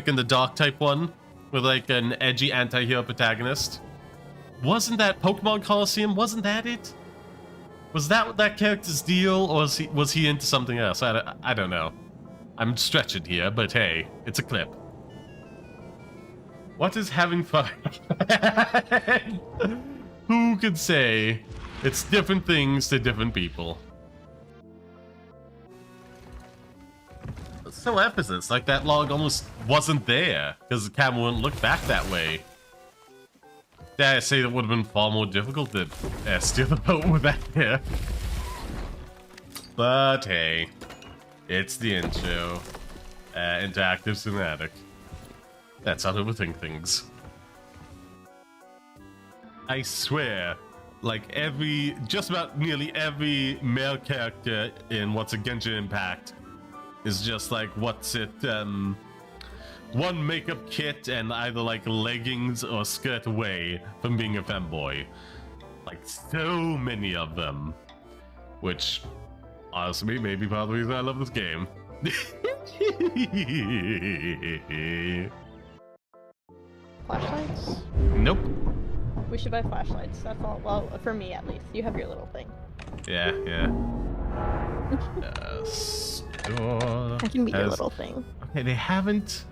picking the dark type one with like an edgy anti-hero protagonist. Wasn't that Pokemon Coliseum? Wasn't that it? Was that that character's deal, or was he into something else? I don't know. I'm stretching here, but hey, it's a clip. What is having fun? Who could say? It's different things to different people. So emphasis, like that log almost wasn't there because the camera wouldn't look back that way. Dare I say that would have been far more difficult to steer the boat with that here. But hey, it's the intro. Interactive cinematic. That's how to overthink things. I swear, like just about nearly every male character in What's a Genshin Impact is just like, what's it, one makeup kit and either like leggings or skirt away from being a femboy. Like so many of them. Which, honestly, maybe part of the reason I love this game. Flashlights? Nope. We should buy flashlights. That's all. Well, for me at least. You have your little thing. Yeah, yeah. Store I can be your little thing. Okay, they haven't.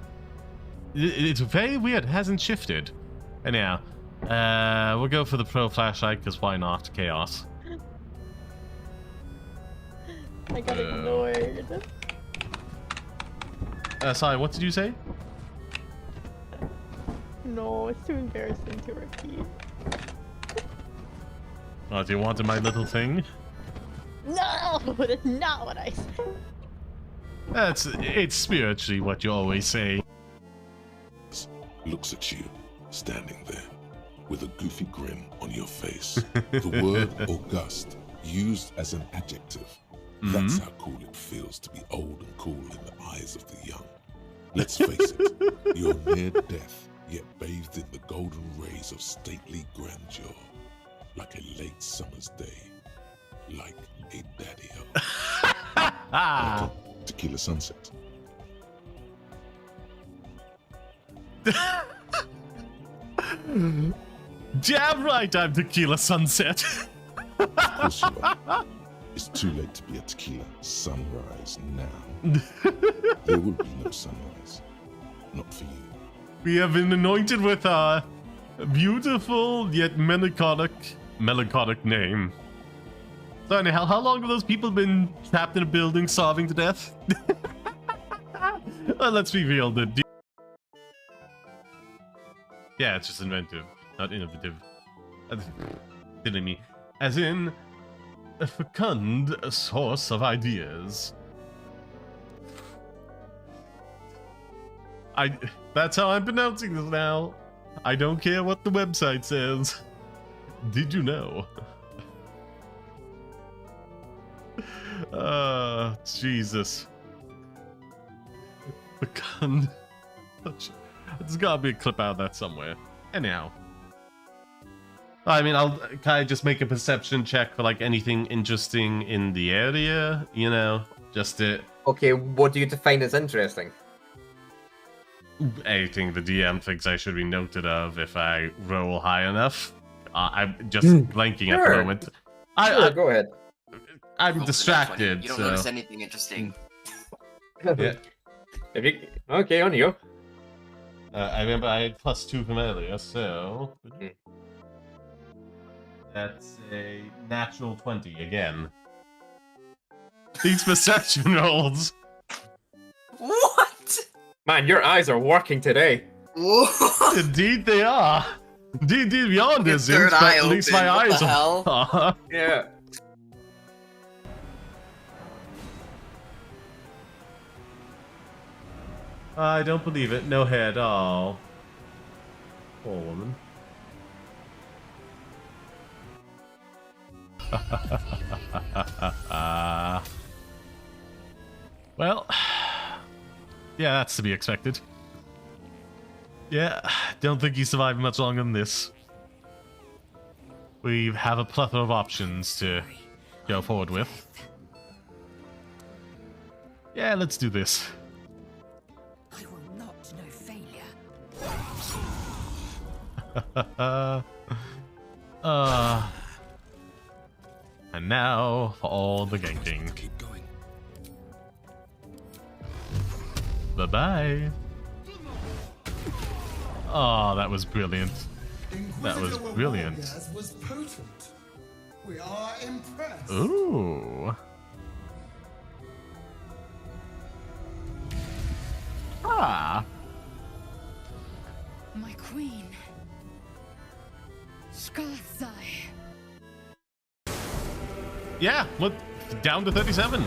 It's very weird. It hasn't shifted. Anyhow, we'll go for the pro flashlight because why not? Chaos. I got ignored. Sorry, what did you say? No, it's too embarrassing to repeat. Oh, do you want my little thing? No, that's not what I said. It's spiritually what you always say. Looks at you, standing there, with a goofy grin on your face. The word august, used as an adjective. That's how cool it feels to be old and cool in the eyes of the young. Let's face it, you're near death, yet bathed in the golden rays of stately grandeur, like a late summer's day, like a daddy-o. Like a tequila sunset. Damn right, I'm tequila sunset. Of course you are. It's too late to be a tequila sunrise now. There will be no sunrise. Not for you. We have been anointed with our beautiful yet melancholic name. So anyhow, how long have those people been trapped in a building starving to death? Well, let's reveal the... Yeah, it's just inventive, not innovative. Kidding me. As in, a fecund source of ideas. That's how I'm pronouncing this now. I don't care what the website says. Did you know? Jesus. Fecund. There's gotta be a clip out of that somewhere. Anyhow. I mean, can I just make a perception check for like anything interesting in the area? You know, just to... Okay, what do you define as interesting? Anything the DM thinks I should be noted of if I roll high enough. I'm just blanking at the moment. Sure, go ahead. I'm distracted. You don't so... notice anything interesting. Yeah. Okay, on you. I remember I had +2 from earlier, so... That's a natural 20 again. These perception rolls! What? Man, your eyes are working today. What? Indeed they are! Indeed beyond Your this, third but eye at least open, my what eyes the hell? are... Yeah. I don't believe it. No head. Oh. Poor woman. Well, yeah, that's to be expected. Yeah, don't think he survived much longer than this. We have a plethora of options to go forward with. Yeah, let's do this. I will not know And now for all the ganking. Keep going. Bye-bye. Oh, that was brilliant. That was brilliant. Was potent. We are impressed. Ooh. Ah. My queen. Skathai. Yeah, look, down to 37.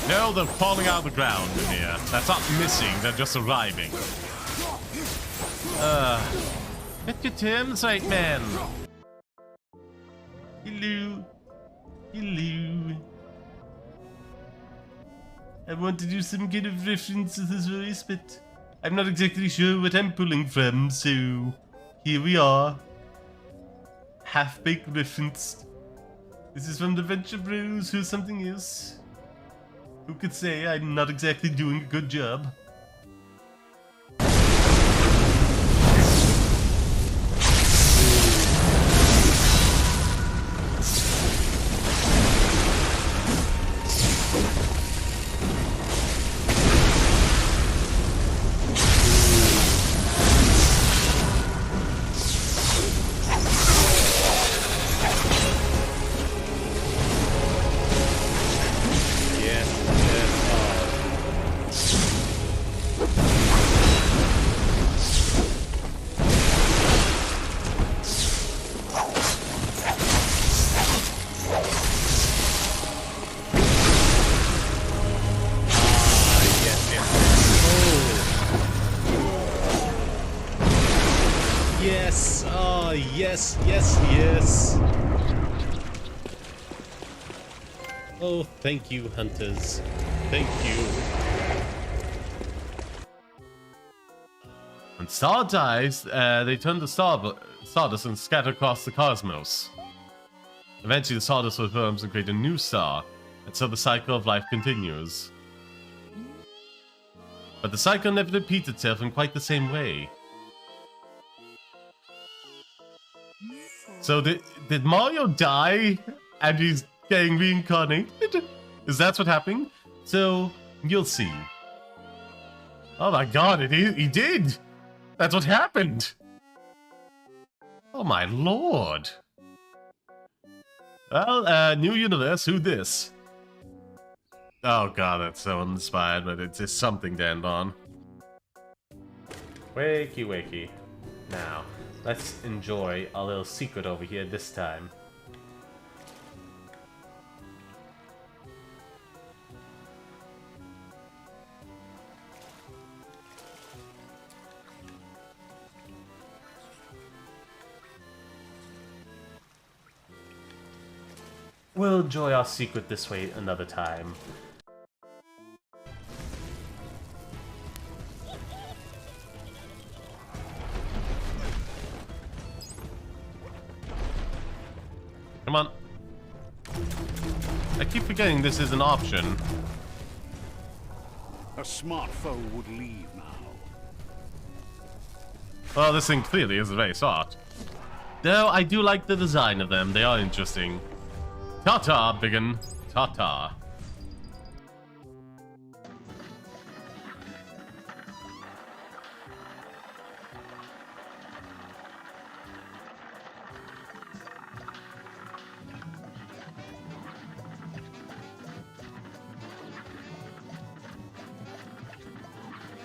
No, they're falling out of the ground in here. That's not missing, they're just arriving. Get your terms right, man. Hello. Hello. I want to do some kind of reference to this voice, but I'm not exactly sure what I'm pulling from, so here we are. Half-baked reference. This is from the Venture Bros or something else. Who could say I'm not exactly doing a good job? Yes, oh, yes, yes, yes. Oh, thank you, hunters. Thank you. When Star dies, they turn to Stardust and scatter across the cosmos. Eventually, the Stardust reforms and create a new star, and so the cycle of life continues. But the cycle never repeats itself in quite the same way. So did Mario die and he's getting reincarnated? Is that what's happening? So you'll see. Oh my god, he did! That's what happened! Oh my lord! Well, new universe, who this? Oh god, that's so uninspired, but it's just something to end on. Wakey wakey. Now, let's enjoy a little secret over here this time. We'll enjoy our secret this way another time. Come on. I keep forgetting this is an option. A smart foe would leave now. Well, this thing clearly is very smart. Though I do like the design of them, they are interesting. Ta-ta, biggin. Ta-ta.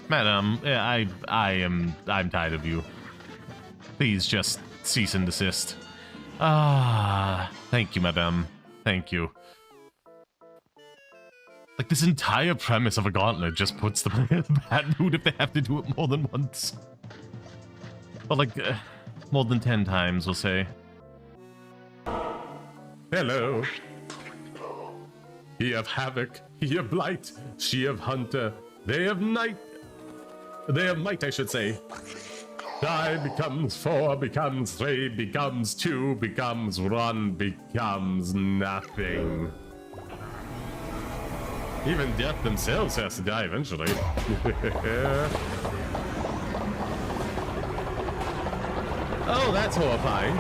Madam, I'm tired of you. Please just cease and desist. Ah, thank you, madam. Thank you. Like, this entire premise of a gauntlet just puts the player in a bad mood if they have to do it more than once. Or like, more than 10 times, we'll say. Hello. He of havoc, he of blight, she of hunter, they of night. They of might, I should say. Die becomes 4, becomes 3, becomes 2, becomes 1, becomes nothing. Even death themselves has to die eventually. Oh, that's horrifying.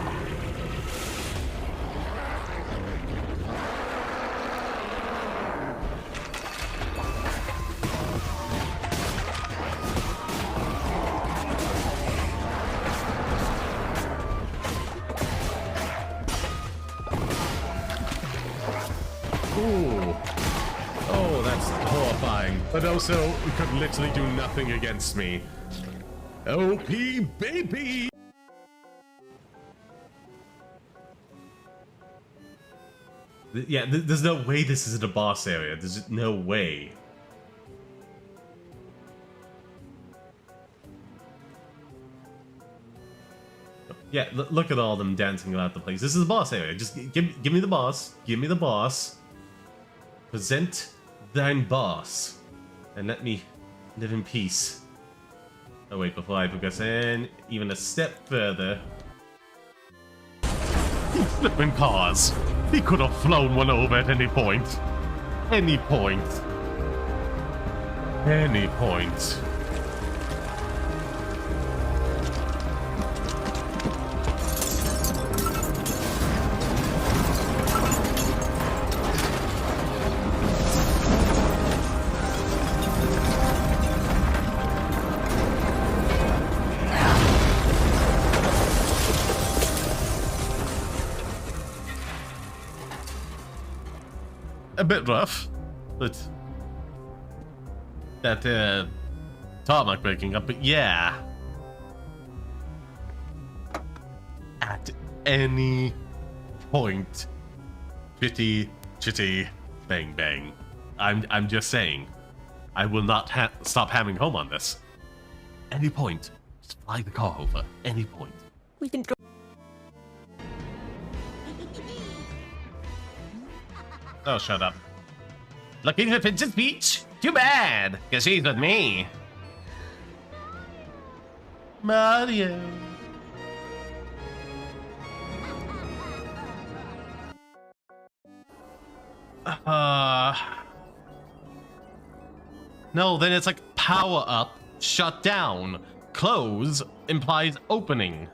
Ooh. Oh, that's horrifying. But also, it could literally do nothing against me. OP baby! Yeah, there's no way this is in a boss area. There's just no way. Yeah, look at all them dancing about the place. This is the boss area. Just give me the boss. Give me the boss. Present thine boss. And let me live in peace. Oh wait, before I progress in even a step further. You flippin' cars. He could have flown one over at any point. Any point. Any point. A bit rough, but that tarmac breaking up, but yeah. At any point, chitty bang bang. I'm just saying, I will not stop hammering home on this. Any point, just fly the car over. Any point. We can. Oh, shut up. Looking for Princess Peach? Too bad, because she's with me. Mario. No, then it's like power up, shut down. Close implies opening.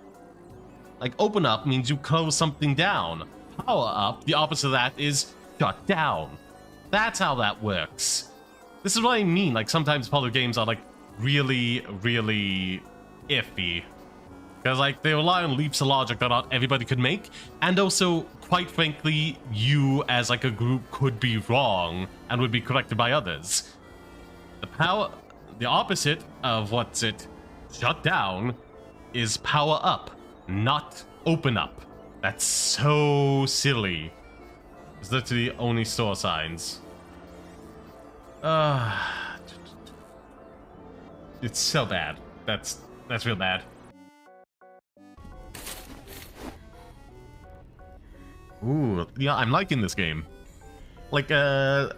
Like open up means you close something down. Power up, the opposite of that is shut down. That's how that works. This is what I mean. Like sometimes puzzle games are like really iffy. Because like they rely on leaps of logic that not everybody could make. And also, quite frankly, you as like a group could be wrong and would be corrected by others. The opposite of what's it shut down is power up, not open up. That's so silly. It's literally only store signs. It's so bad. That's real bad. Ooh, yeah, I'm liking this game. Like, the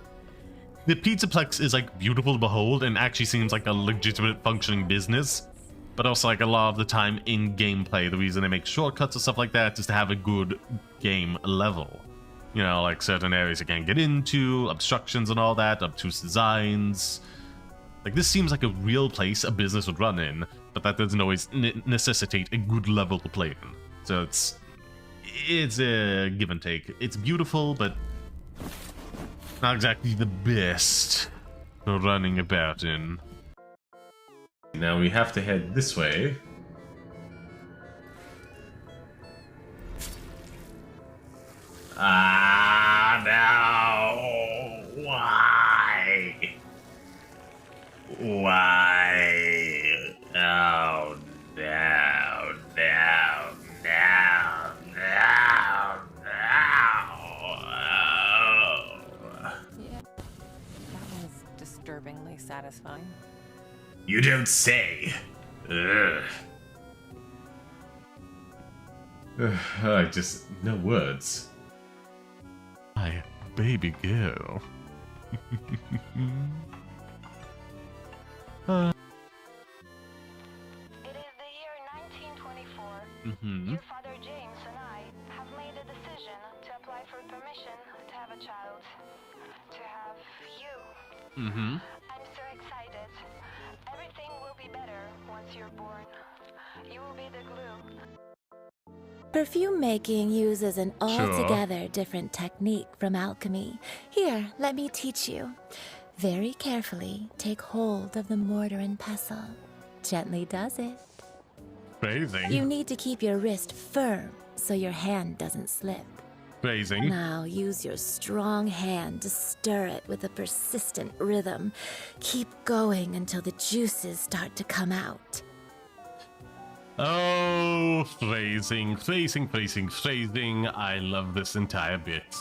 Pizzaplex is like beautiful to behold and actually seems like a legitimate functioning business. But also, like, a lot of the time in gameplay, the reason they make shortcuts and stuff like that is to have a good game level. You know, like certain areas you can't get into, obstructions and all that, obtuse designs. Like, this seems like a real place a business would run in, but that doesn't always necessitate a good level to play in. So it's a give and take. It's beautiful, but not exactly the best for running about in. Now we have to head this way. Ah, no! Why? Why? Oh, no, no, no, no, no. Yeah, that was disturbingly satisfying. You don't say. Ugh. I just no words. My baby girl. It is the year 1924. Mm-hmm. Your father James and I have made a decision to apply for permission to have a child. To have you. Mm-hmm. I'm so excited. Everything will be better once you're born. You will be the glue. Perfume making uses an Sure. altogether different technique from alchemy. Here, let me teach you. Very carefully, take hold of the mortar and pestle. Gently does it. Phrasing. You need to keep your wrist firm so your hand doesn't slip. Phrasing. Now use your strong hand to stir it with a persistent rhythm. Keep going until the juices start to come out. Oh, phrasing, phrasing, phrasing, phrasing. I love this entire bit.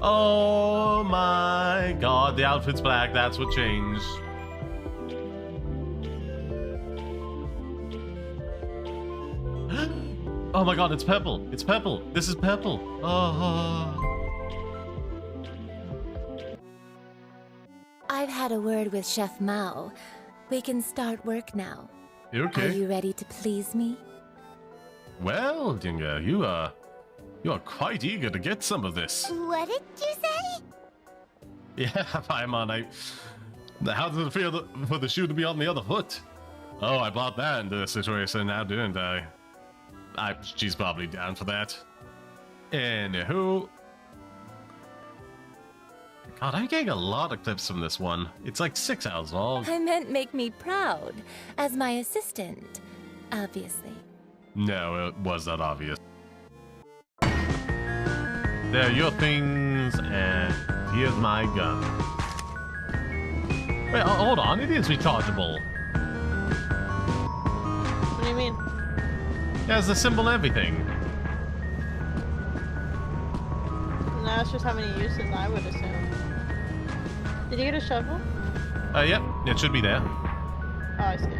Oh my god, the outfit's black, that's what changed. Oh my god, it's purple. It's purple. This is purple. Oh. I've had a word with Chef Mao. We can start work now. Okay. Are you ready to please me? Well, Dinga, you are quite eager to get some of this. What did you say? Yeah, Paimon, how does it feel for the shoe to be on the other foot? Oh, I brought that into the situation now, didn't I? She's probably down for that. Anywho. God, I'm getting a lot of clips from this one. It's like 6 hours long. I meant make me proud, as my assistant, obviously. No, it was not obvious. There are your things, and here's my gun. Wait, hold on, it is rechargeable. What do you mean? It has the symbol and everything. No, it's just how many uses I would assume. Did you get a shovel? Yep, it should be there. Oh, I see.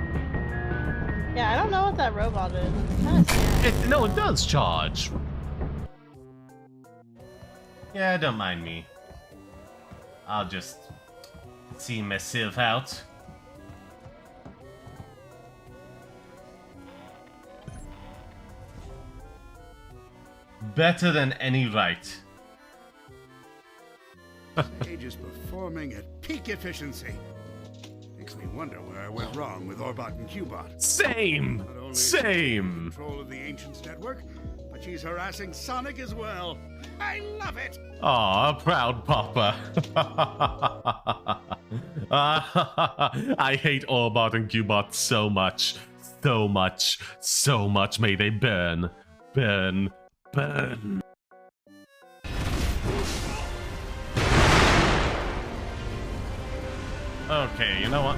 Yeah, I don't know what that robot is. It's kind of scary. No, it does charge. Yeah, don't mind me. I'll just see myself out. Better than any right. Stage is performing at peak efficiency. Makes me wonder where I went wrong with Orbot and Qbot. Same! Not only Same! control of the Ancients network, but she's harassing Sonic as well. I love it! Aw, proud papa. I hate Orbot and Qbot so much. So much. So much. May they burn. Burn. Burn. Okay, you know what?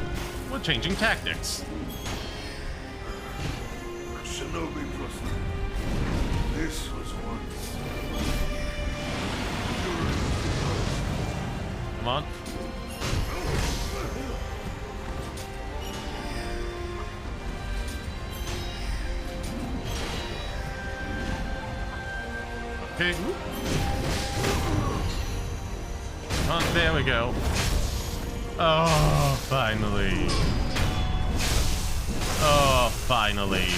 We're changing tactics. Shinobi Brother. This was once. Come on. Okay. Oh, there we go. Oh, finally. Oh, finally.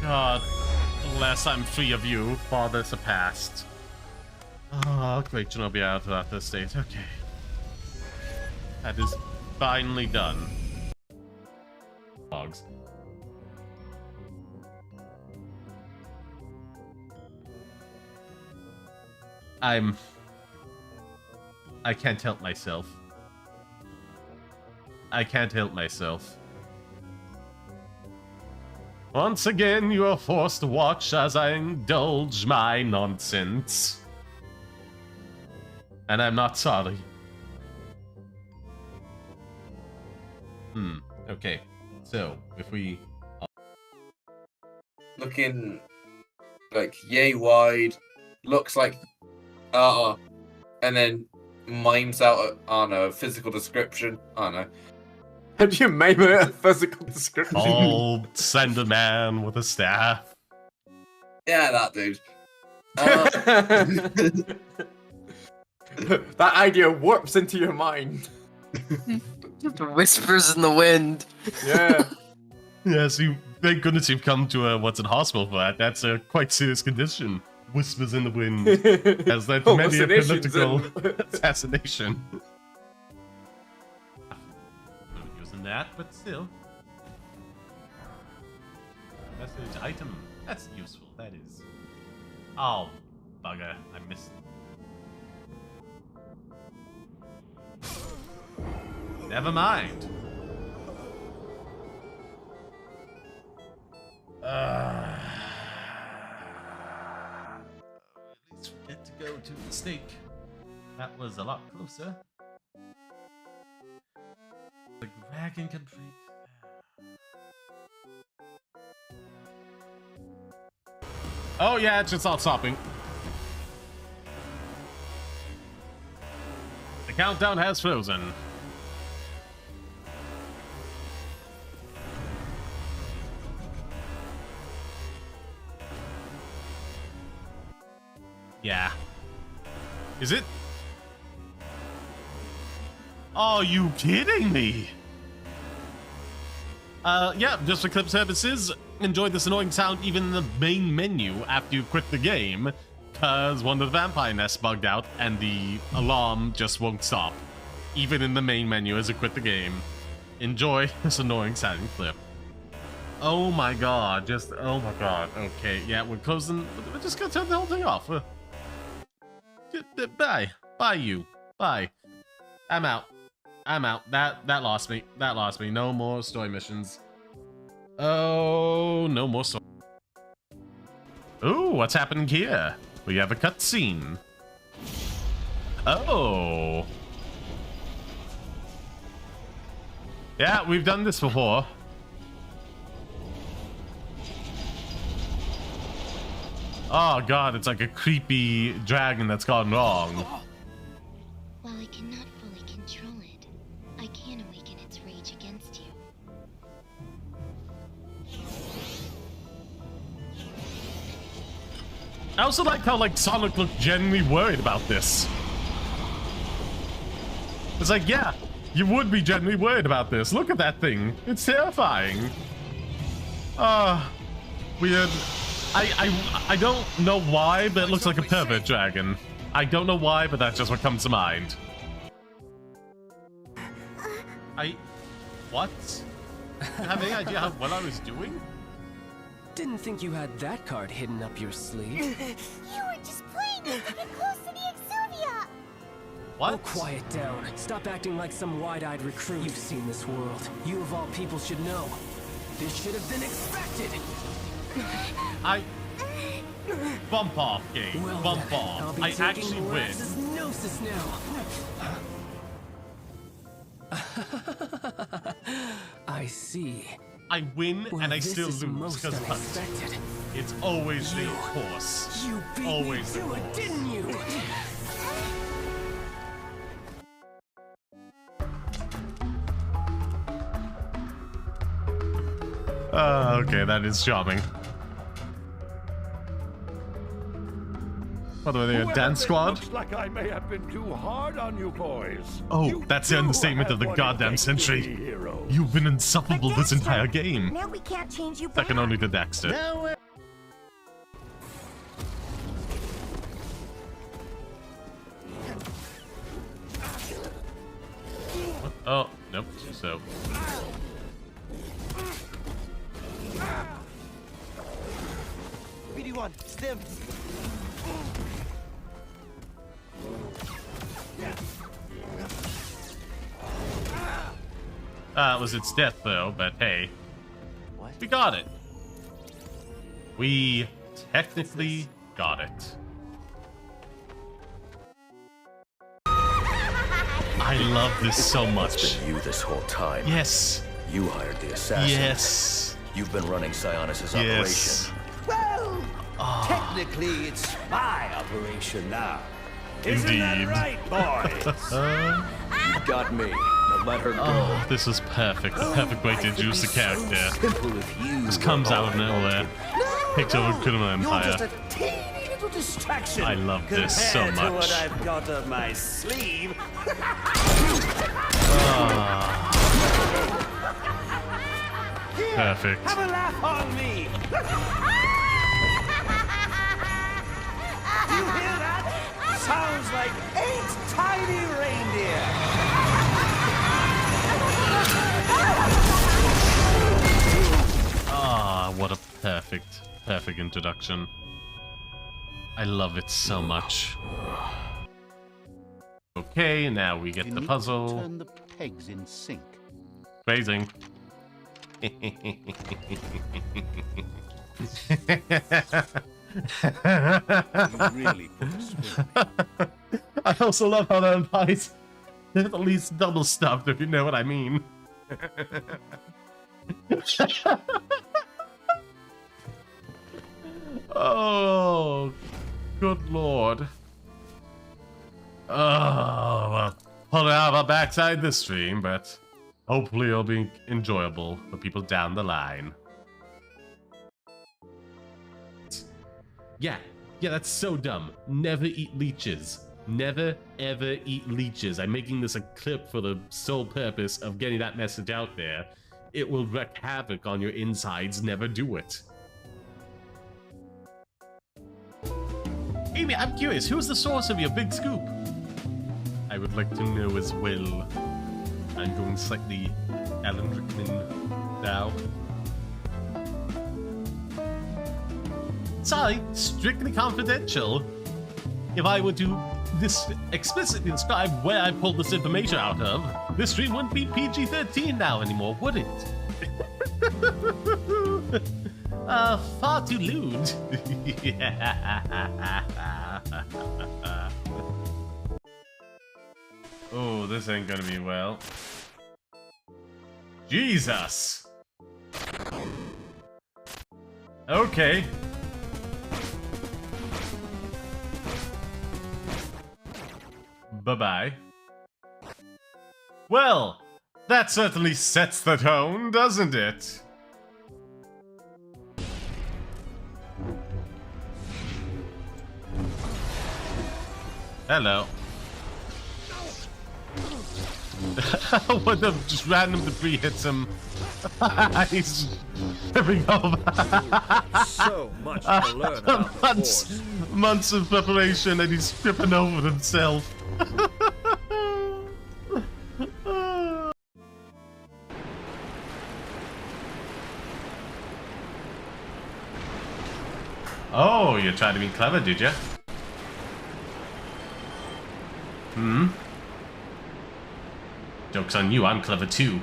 God, unless I'm free of you, fathers are past. Oh, great Shinobi out of this state. Okay. That is finally done. Dogs. I can't help myself. I can't help myself. Once again, you are forced to watch as I indulge my nonsense. And I'm not sorry. Okay. So, if we... Looking like yay wide, looks like and then mimes out on a physical description. I don't know. How do you mime out a physical description? Old slender man with a staff. Yeah, that dude. That idea warps into your mind. Whispers in the wind. Yeah. Yes, thank goodness you've come to what's in hospital for that. That's a quite serious condition. whispers in the wind has led Oh, to many a assassinations political assassination. Not using that, but still. Message item. That's useful, that is. Oh, bugger. I missed. Never mind. At least we get to go to the snake. That was a lot closer. The dragon can break. Oh yeah, it's just all stopping. The countdown has frozen. Yeah. Is it? Are you kidding me? Yeah, just for clip purposes, enjoy this annoying sound even in the main menu after you quit the game, cause one of the vampire nests bugged out and the alarm just won't stop, even in the main menu as you quit the game. Enjoy this annoying sounding clip. Oh my god, just, oh my god. Okay, yeah, we're closing, we're just gonna turn the whole thing off. Bye. Bye, you. Bye. I'm out. I'm out. That lost me. That lost me. No more story missions. Oh, no more story. Ooh, what's happening here? We have a cutscene. Oh. Yeah, we've done this before. Oh god, it's like a creepy dragon that's gone wrong. While I cannot fully control it, I can awaken its rage against you. I also like how Sonic looked genuinely worried about this. It's like, yeah, you would be genuinely worried about this. Look at that thing. It's terrifying. Weird. I don't know why, but it looks like a pervert dragon. I don't know why, but that's just what comes to mind. What? You have any idea how well I was doing? Didn't think you had that card hidden up your sleeve. You were just playing it to get close to the Exuvia! What? Oh, quiet down. Stop acting like some wide-eyed recruit. You've seen this world. You of all people should know. This should have been expected. Bump off, game. Well, Bump then, off. I'll be I taking actually win. Gnosis now. I see. I win Well, and I this still is lose most because unexpected. it's always the horse. You beat Always me the to it, horse. didn't you? Okay, that is charming. By the way, they're a dance squad. Looks like I may have been too hard on you boys. Oh, that's the understatement of the goddamn century. You've been insufferable this entire game. Now we can't change you back. Second only to Dexter. Oh, nope. So. BD1, stim. It was its death though, but hey. We got it. We technically got it. I love this so much. It's been you this whole time. Yes. You hired the assassin. Yes. You've been running Sionis' Yes. operation. Well, technically it's my operation now. Isn't Indeed. that right, boys? You got me. Now let her go. Oh, this is perfect. The perfect way to introduce the character. This comes out of nowhere. Takes over criminal empire. You're just a teeny little distraction. I love this so compared to much. what I've got up my sleeve. Perfect. Have a laugh on me. You hear that? Sounds like 8 tiny reindeer. Ah, what a perfect introduction. I love it so much. Okay, now we get the puzzle. Turn the pegs in sync. Phrasing. Really put a swim. I also love how that implies at least double stuffed, if you know what I mean. Oh, good lord. Oh, well, hold on, I'm backside this stream, but hopefully it'll be enjoyable for people down the line. Yeah, that's so dumb. Never eat leeches. Never, ever eat leeches. I'm making this a clip for the sole purpose of getting that message out there. It will wreak havoc on your insides. Never do it. Amy, I'm curious, who's the source of your big scoop? I would like to know as well. I'm going slightly Alan Rickman now. Sorry, strictly confidential. If I were to explicitly describe where I pulled this information out of, this stream wouldn't be PG-13 now anymore, would it? Far too lewd. Oh, this ain't gonna be well. Jesus! Okay. Bye-bye. Well, that certainly sets the tone, doesn't it? Hello. What the just random debris hits him. He's tripping over. So much to learn about the Force. Months of preparation and he's tripping over himself. Oh, you tried to be clever, did you? Hmm? Joke's on you, I'm clever too.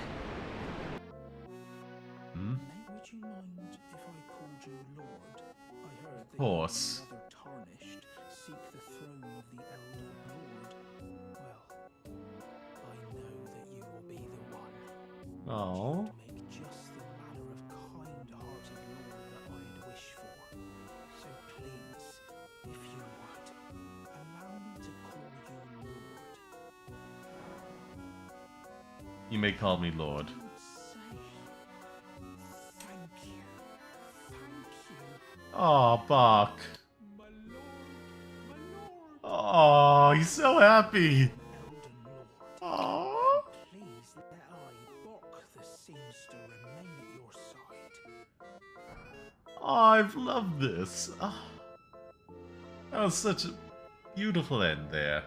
Hmm? Would you mind if I called you Lord? I heard that Horse. you, rather tarnished, seek the throne of the Elder Lord. Well, I know that you will be the one. Oh. To make just the manner of kind-hearted Lord that I'd wish for. So please, if you would, allow me to call you Lord. You may call me Lord. Oh, Bark. Oh, he's so happy. Oh. Please let I, Bok the seamster, remain at your side. Oh, I've loved this. Oh. That was such a beautiful end there.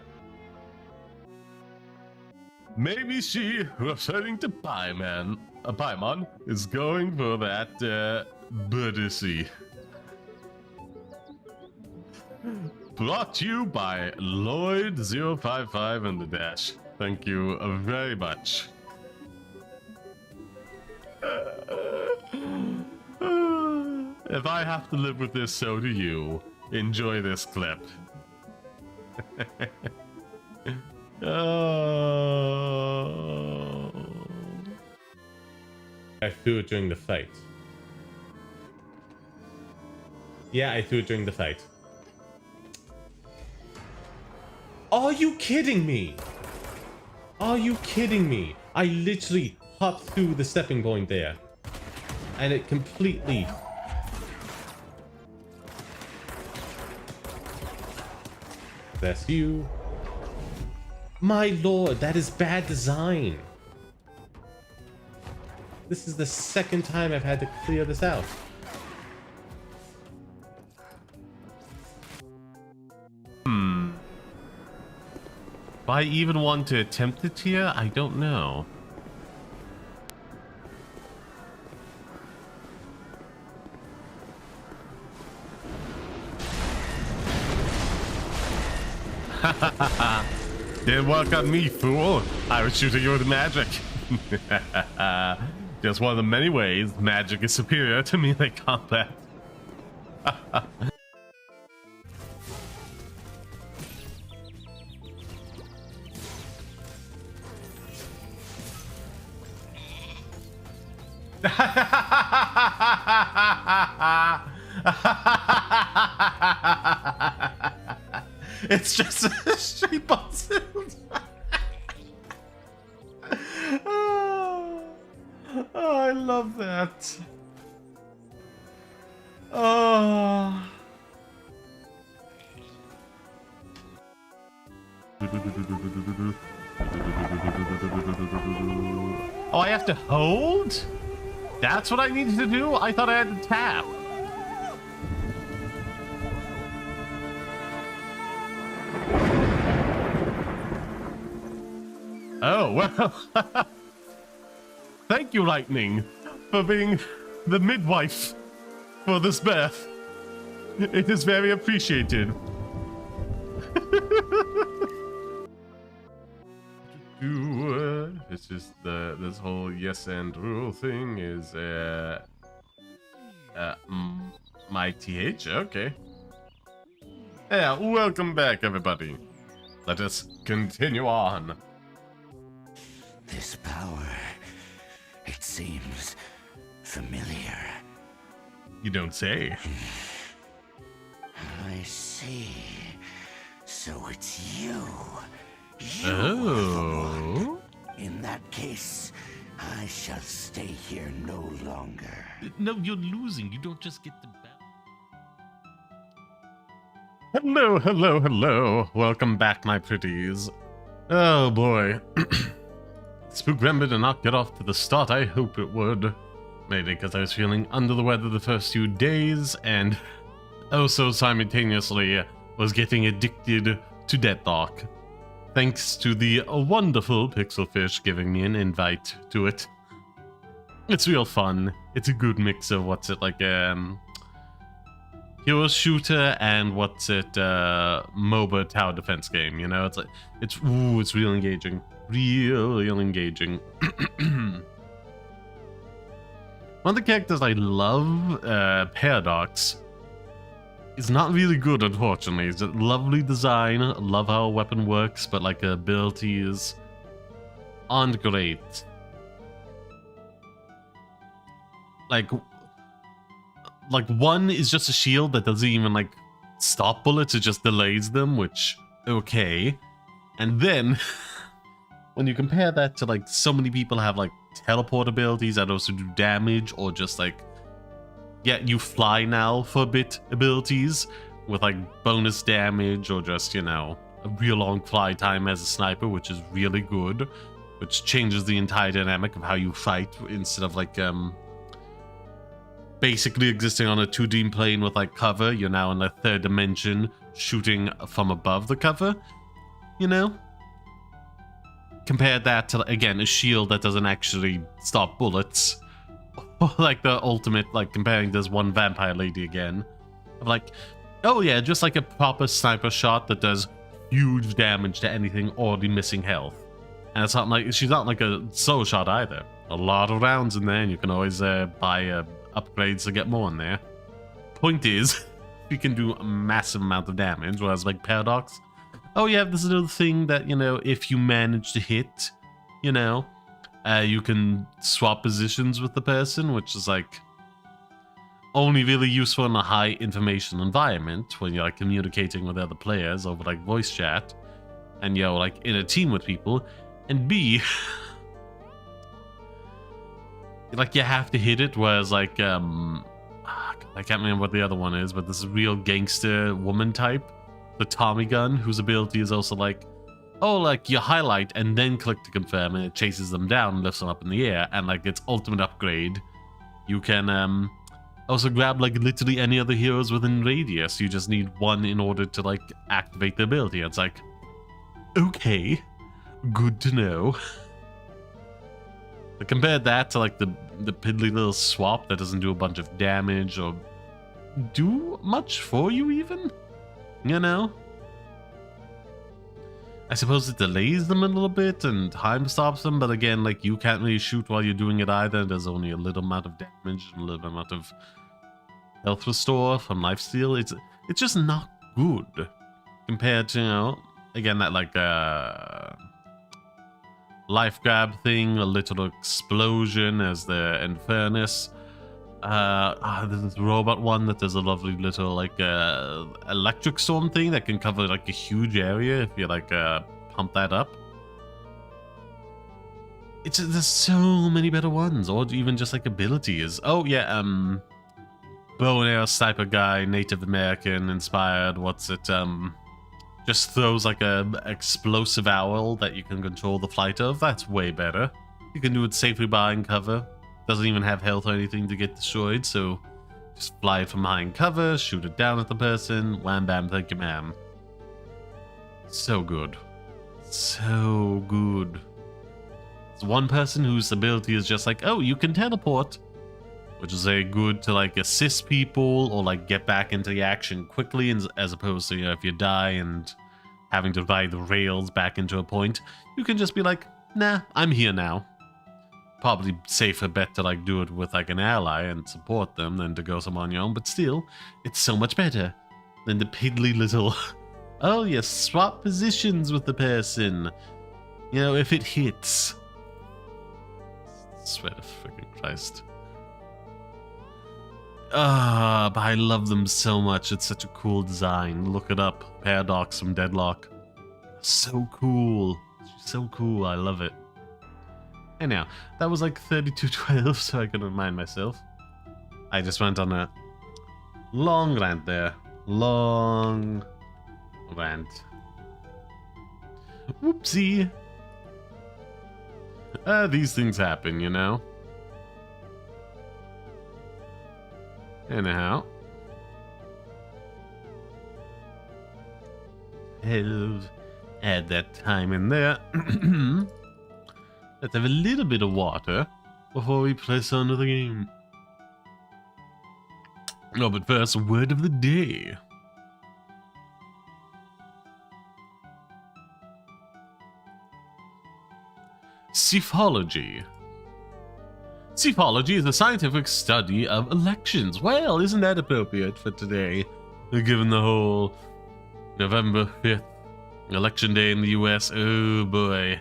Maybe she, referring to Paimon, is going for that, birdie. Brought to you by Lloyd055 and the Dash. Thank you very much. If I have to live with this, so do you. Enjoy this clip. Oh. I threw it during the fight. Yeah, I threw it during the fight. Are you kidding me? Are you kidding me? I literally hopped through the stepping point there. And it completely... That's you. My lord, that is bad design. This is the second time I've had to clear this out. If I even want to attempt it here, I don't know. Didn't work on me, fool. I was shooting you with magic. Just one of the many ways magic is superior to melee combat. It's just a straight button. Oh, I love that. Oh. Oh, I have to hold? That's what I needed to do? I thought I had to tap. Oh, well. Thank you, Lightning, for being the midwife for this birth. It is very appreciated. It's just this whole yes and rule thing is my TH, okay. Yeah, welcome back, everybody. Let us continue on. This power, it seems familiar. You don't say. I see. So it's you. Oh. In that case, I shall stay here no longer. No, you're losing. You don't just get the belt. Hello, hello, hello. Welcome back, my pretties. Oh boy. Spookramber did not get off to the start I hope it would. Mainly because I was feeling under the weather the first few days, and also simultaneously was getting addicted to Deadlock. Thanks to the wonderful Pixelfish giving me an invite to it. It's real fun. It's a good mix of hero shooter and MOBA tower defense game, you know? It's real engaging. Real engaging. One of the characters I love, Paradox, is not really good, unfortunately. It's a lovely design, love how a weapon works, but abilities aren't great. Like one is just a shield that doesn't even stop bullets, it just delays them, which okay. And then when you compare that to so many people have teleport abilities that also do damage, or just yeah, you fly now for a bit abilities with bonus damage, or just, you know, a real long fly time as a sniper, which is really good, which changes the entire dynamic of how you fight instead of basically existing on a 2D plane with cover. You're now in a third dimension shooting from above the cover, you know? Compare that to, again, a shield that doesn't actually stop bullets. Or the ultimate, comparing this one vampire lady again. Of oh yeah, just a proper sniper shot that does huge damage to anything already missing health. And it's not she's not a solo shot either. A lot of rounds in there, and you can always buy upgrades to get more in there. Point is, you can do a massive amount of damage, whereas Paradox, oh yeah, this is another thing that, you know, if you manage to hit, you know, you can swap positions with the person, which is only really useful in a high information environment when you're communicating with other players over voice chat, and you're in a team with people. And B, you have to hit it, whereas I can't remember what the other one is, but this is real gangster woman type, the Tommy gun, whose ability is also you highlight and then click to confirm, and it chases them down and lifts them up in the air, and its ultimate upgrade, you can Also grab like literally any other heroes within radius. You just need one in order to like activate the ability. It's like, okay, good to know. But compare that to like the piddly little swap that doesn't do a bunch of damage or do much for you even, you know? I suppose it delays them a little bit and time stops them, but again, like you can't really shoot while you're doing it either. There's only a little amount of damage and a little amount of health restore from lifesteal. It's just not good compared to, you know, again, that like life grab thing, a little explosion as the Infernus. There's this robot one that does a lovely little like electric storm thing that can cover like a huge area if you like pump that up. There's so many better ones, or even just like abilities. Oh yeah, bow and arrow sniper guy, Native American inspired. What's it? Just throws like a explosive owl that you can control the flight of. That's way better. You can do it safely behind cover. Doesn't even have health or anything to get destroyed, so just fly it from behind cover, shoot it down at the person, wham bam, thank you ma'am. So good. So good. It's one person whose ability is just like, oh, you can teleport, which is very good to like assist people or like get back into the action quickly, as opposed to, you know, if you die and having to ride the rails back into a point, you can just be like, nah, I'm here now. Probably safer bet to like do it with like an ally and support them than to go somewhere on your own, but still, it's so much better than the piddly little, oh, you swap positions with the person, you know, if it hits. I swear to freaking Christ. But I love them so much. It's such a cool design. Look it up. Paradox from Deadlock. So cool. So cool. I love it. Anyhow, that was like 3212, so I can remind myself. I just went on a long rant there. Long rant. Whoopsie. These things happen, you know? Anyhow. Add that time in there. Let's have a little bit of water before we press on to the game. No, but first, word of the day. Psephology. Psephology is the scientific study of elections. Well, isn't that appropriate for today, given the whole November 5th election day in the US? Oh boy.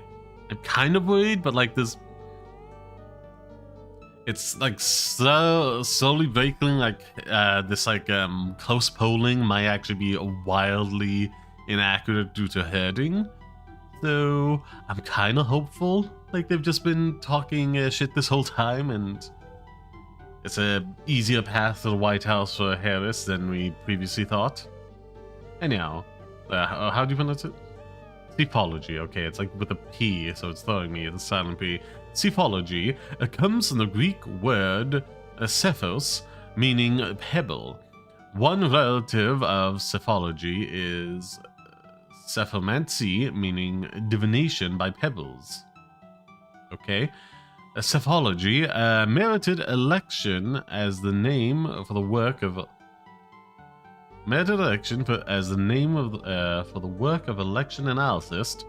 I'm kind of worried, but like this, it's like slowly breaking like this like close polling might actually be wildly inaccurate due to herding. So I'm kind of hopeful. Like they've just been talking shit this whole time, and it's a easier path to the White House for Harris than we previously thought. Anyhow, how do you pronounce it? Psephology, okay, it's like with a P, so it's throwing me the silent P. Psephology comes from the Greek word sephos, meaning pebble. One relative of psephology is cephomancy, meaning divination by pebbles. Okay. Psephology merited election as the name for the work of for the work of election analysis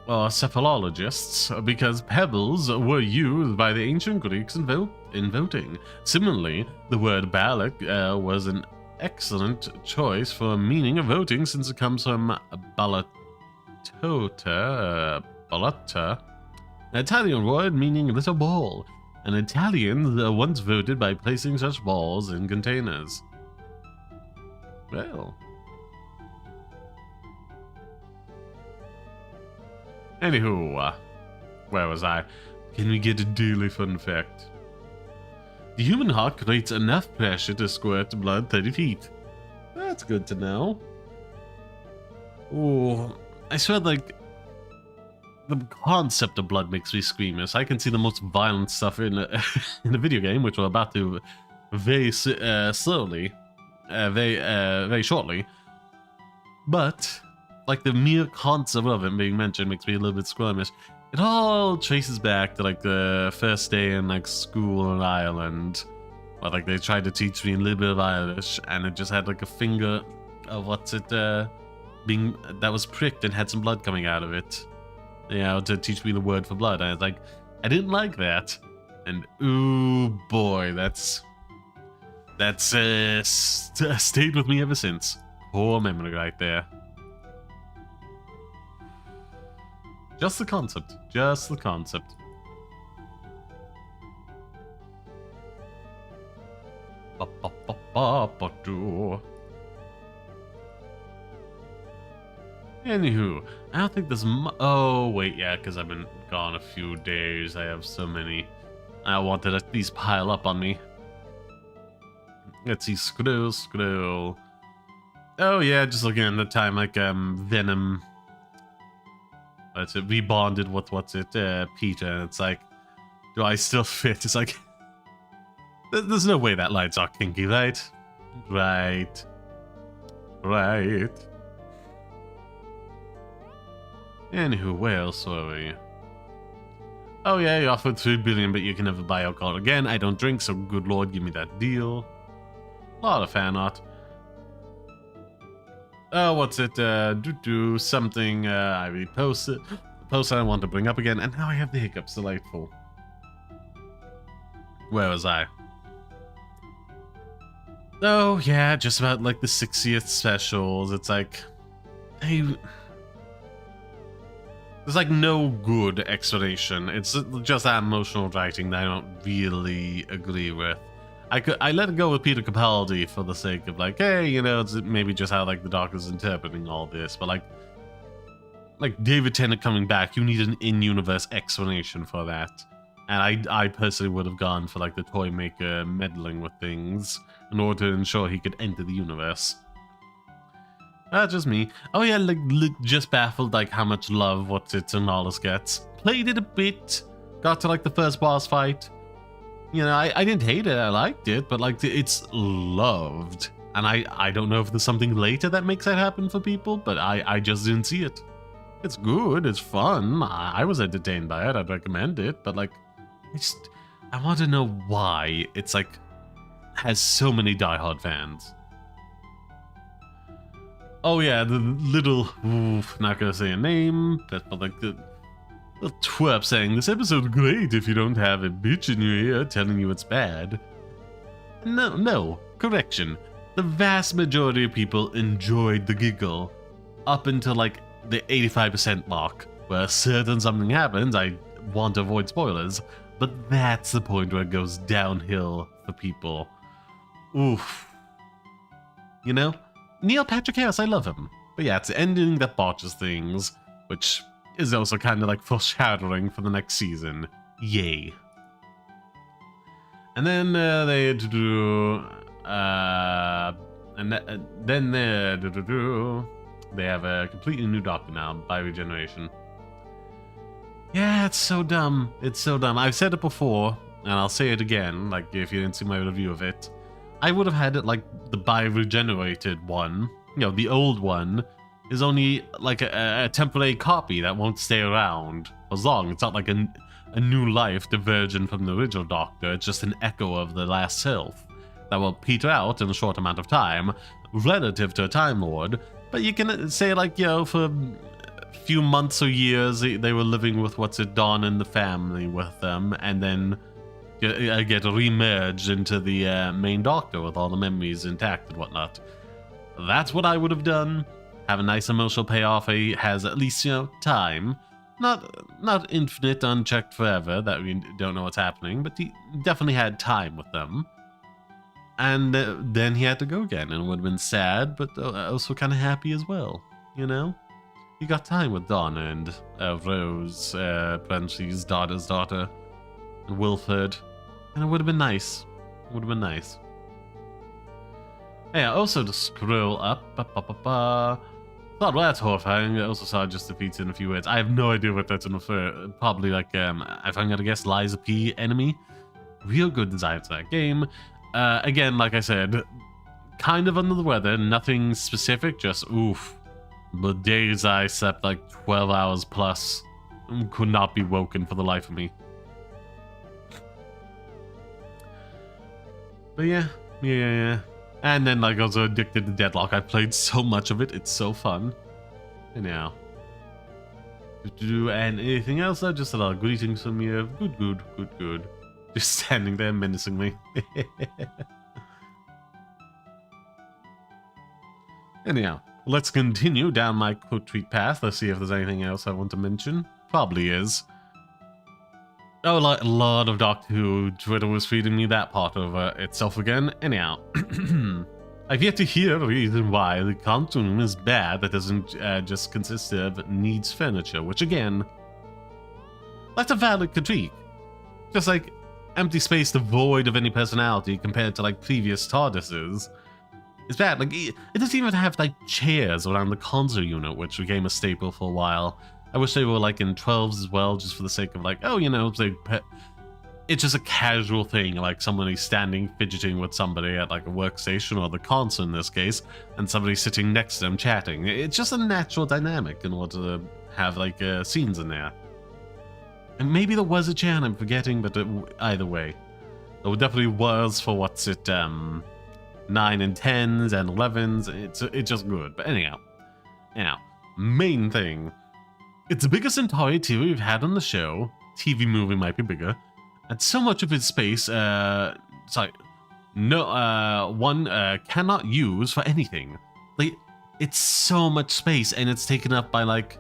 or cephalologists, because pebbles were used by the ancient Greeks in voting. Similarly, the word ballot was an excellent choice for meaning of voting, since it comes from ballotta, an Italian word meaning little ball. And Italians once voted by placing such balls in containers. Well. Anywho, where was I? Can we get a daily fun fact? The human heart creates enough pressure to squirt blood 30 feet. That's good to know. Oh, I swear, like, the concept of blood makes me squeamish. I can see the most violent stuff in a video game, which we're about to very slowly, very shortly. But like the mere concept of it being mentioned makes me a little bit squirmish. It all traces back to like the first day in like school in Ireland, where like they tried to teach me a little bit of Irish, and it just had like a finger of being that was pricked and had some blood coming out of it, you know, to teach me the word for blood. And I was like, I didn't like that, and ooh boy, that's stayed with me ever since. Poor memory right there. Just the concept. Just the concept. Anywho, I don't think there's oh, wait, yeah, because I've been gone a few days. I have so many. I wanted at least pile up on me. Let's see, scroll. Oh, yeah, just looking at the time, like, Venom. That's it, rebonded with, Peter, and it's like, do I still fit? It's like, there's no way that line's not kinky, right? Right. Anywho, where else were we? Oh yeah, you offered 3 billion, but you can never buy alcohol again. I don't drink, so good lord, give me that deal. A lot of fan art. Oh, what's it? Do something. I reposted. Post I want to bring up again, and now I have the hiccups. Delightful. Where was I? Oh yeah, just about like the 60th specials. It's like there's like no good explanation. It's just that emotional writing that I don't really agree with. I let it go with Peter Capaldi for the sake of like, hey, you know, it's maybe just how like the Doctor's interpreting all this, but like David Tennant coming back, you need an in-universe explanation for that. And I personally would have gone for like the toy maker meddling with things in order to ensure he could enter the universe. Just me. Oh yeah, like just baffled like how much love what's it and all this gets. Played it a bit. Got to like the first boss fight. You know, I didn't hate it, I liked it, but like it's loved. And I don't know if there's something later that makes that happen for people, but I just didn't see it. It's good, it's fun, I was entertained by it, I'd recommend it, but like, I want to know why it's like, has so many diehard fans. Oh yeah, the little, not gonna say a name, but like the little twerp saying, this episode's great if you don't have a bitch in your ear telling you it's bad. No, correction. The vast majority of people enjoyed the giggle up until like the 85% mark, where certain something happens. I want to avoid spoilers, but that's the point where it goes downhill for people. Oof. You know? Neil Patrick Harris, I love him. But yeah, it's the ending that botches things, which is also kind of like foreshadowing for the next season. Yay. And then they had to do... they have a completely new Doctor now, by regeneration. Yeah, it's so dumb. It's so dumb. I've said it before, and I'll say it again, like if you didn't see my review of it. I would have had it like the bi-regenerated one, you know, the old one, is only like a temporary copy that won't stay around as long. It's not like a new life divergent from the original Doctor. It's just an echo of the last self that will peter out in a short amount of time relative to a Time Lord. But you can say like, you know, for a few months or years they were living with what's it, Dawn and the family with them, and then get re-merged into the main Doctor with all the memories intact and whatnot. That's what I would have done. Have a nice emotional payoff. He has at least, you know, time. Not infinite, unchecked forever, that we don't know what's happening, but he definitely had time with them. And then he had to go again, and it would have been sad, but also kind of happy as well, you know? He got time with Donna and Rose, Prency's daughter's daughter, and Wilfred, and it would have been nice. It would have been nice. Yeah, also to scroll up, thought, well, that's horrifying. I also saw just defeats in a few words. I have no idea what that's in refer. Probably like, if I'm gonna guess, Liza P. Enemy. Real good design for that game. again, like I said, kind of under the weather, nothing specific, just oof. But days I slept like 12 hours plus, could not be woken for the life of me. But yeah. And then like also addicted to Deadlock. I played so much of it, it's so fun. Anyhow. And anything else? Just a lot of greetings from you. Good. Just standing there menacingly. Anyhow, let's continue down my quote tweet path. Let's see if there's anything else I want to mention. Probably is. Oh, like a lot of Doctor Who. Twitter was feeding me that part of itself again. Anyhow, I've yet to hear a reason why the console room is bad that doesn't just consist of needs furniture, which again, that's a valid critique. Just like empty space devoid of any personality compared to like previous TARDISes. It's bad. Like it doesn't even have like chairs around the console unit, which became a staple for a while. I wish they were like in 12s as well, just for the sake of like, oh, you know, it's just a casual thing, like somebody standing fidgeting with somebody at like a workstation or the console in this case, and somebody sitting next to them chatting. It's just a natural dynamic in order to have like scenes in there. And maybe there was a chair and I'm forgetting, but either way, there definitely was for what's it 9 and 10s and 11s. It's just good. But anyhow, main thing. It's the biggest entire TV we've had on the show. TV movie might be bigger. And so much of its space, cannot use for anything. Like, it's so much space and it's taken up by, like,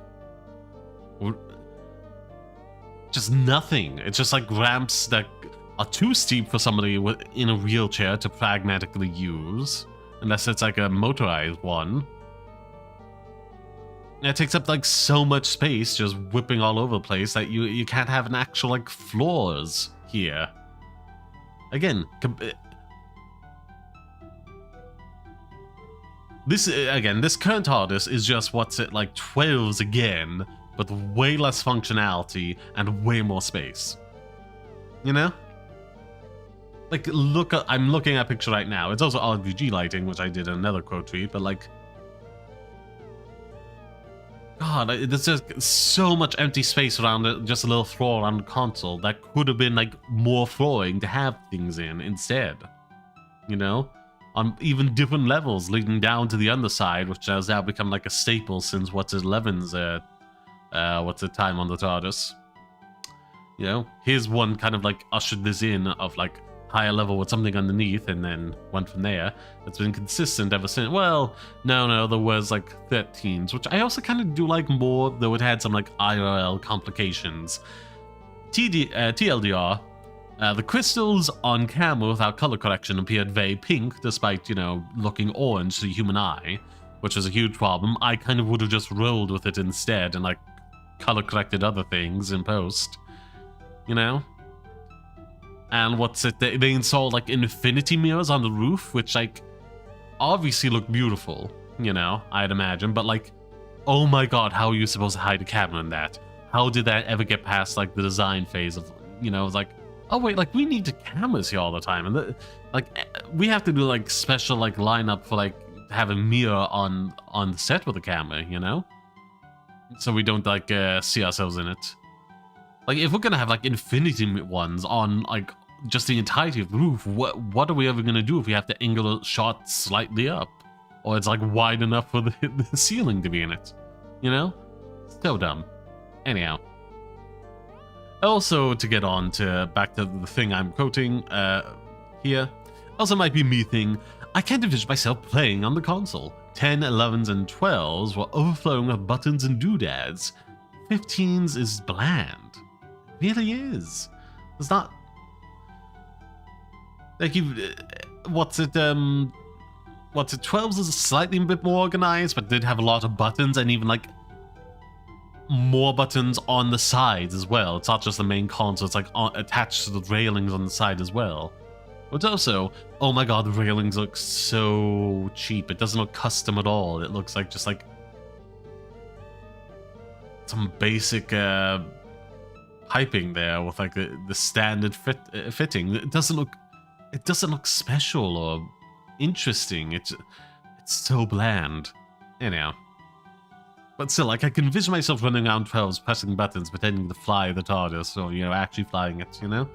just nothing. It's just, like, ramps that are too steep for somebody in a wheelchair to pragmatically use. Unless it's, like, a motorized one. It takes up like so much space, just whipping all over the place, that you can't have an actual like floors here. Again, this current TARDIS is just what's it like 12s again, but way less functionality and way more space. You know? Like I'm looking at a picture right now. It's also RGB lighting, which I did in another quote tweet, but like. God, there's just so much empty space around it, just a little floor around the console that could have been like more flooring to have things in instead. You know? On even different levels leading down to the underside, which has now become like a staple since what's it 11's what's the time on the TARDIS. You know? Here's one kind of like ushered this in of like higher level with something underneath and then went from there. It's been consistent ever since. Well, no, there was like 13s, which I also kind of do like more, though it had some like IRL complications. TLDR, the crystals on camera without color correction appeared very pink, despite, you know, looking orange to the human eye, which was a huge problem. I kind of would have just rolled with it instead and like color corrected other things in post, you know? And what's it? They installed like infinity mirrors on the roof, which like obviously look beautiful, you know, I'd imagine. But like, oh my god, how are you supposed to hide a camera in that? How did that ever get past like the design phase of, you know, like, oh wait, like we need the cameras here all the time, and like we have to do like special like lineup for like have a mirror on the set with a camera, you know, so we don't like see ourselves in it. Like if we're gonna have like infinity ones on like just the entirety of the roof, what are we ever gonna do if we have to angle a shot slightly up, or it's like wide enough for the ceiling to be in it, you know? So dumb. Anyhow, also to get on to back to the thing I'm quoting here, also might be me thing. I can't envision myself playing on the console. 10, 11s, and 12s were overflowing with buttons and doodads. 15s is bland. It really is. It's not like what's it 12s is slightly a bit more organized, but did have a lot of buttons and even like more buttons on the sides as well. It's not just the main console, it's like attached to the railings on the side as well. But also, oh my god, the railings look so cheap. It doesn't look custom at all. It looks like just like some basic piping there with like the standard fitting. It doesn't look it doesn't look special or interesting. It's so bland. Anyhow. But still, like, I can envision myself running around 12s, pressing buttons, pretending to fly the TARDIS, or, you know, actually flying it, you know?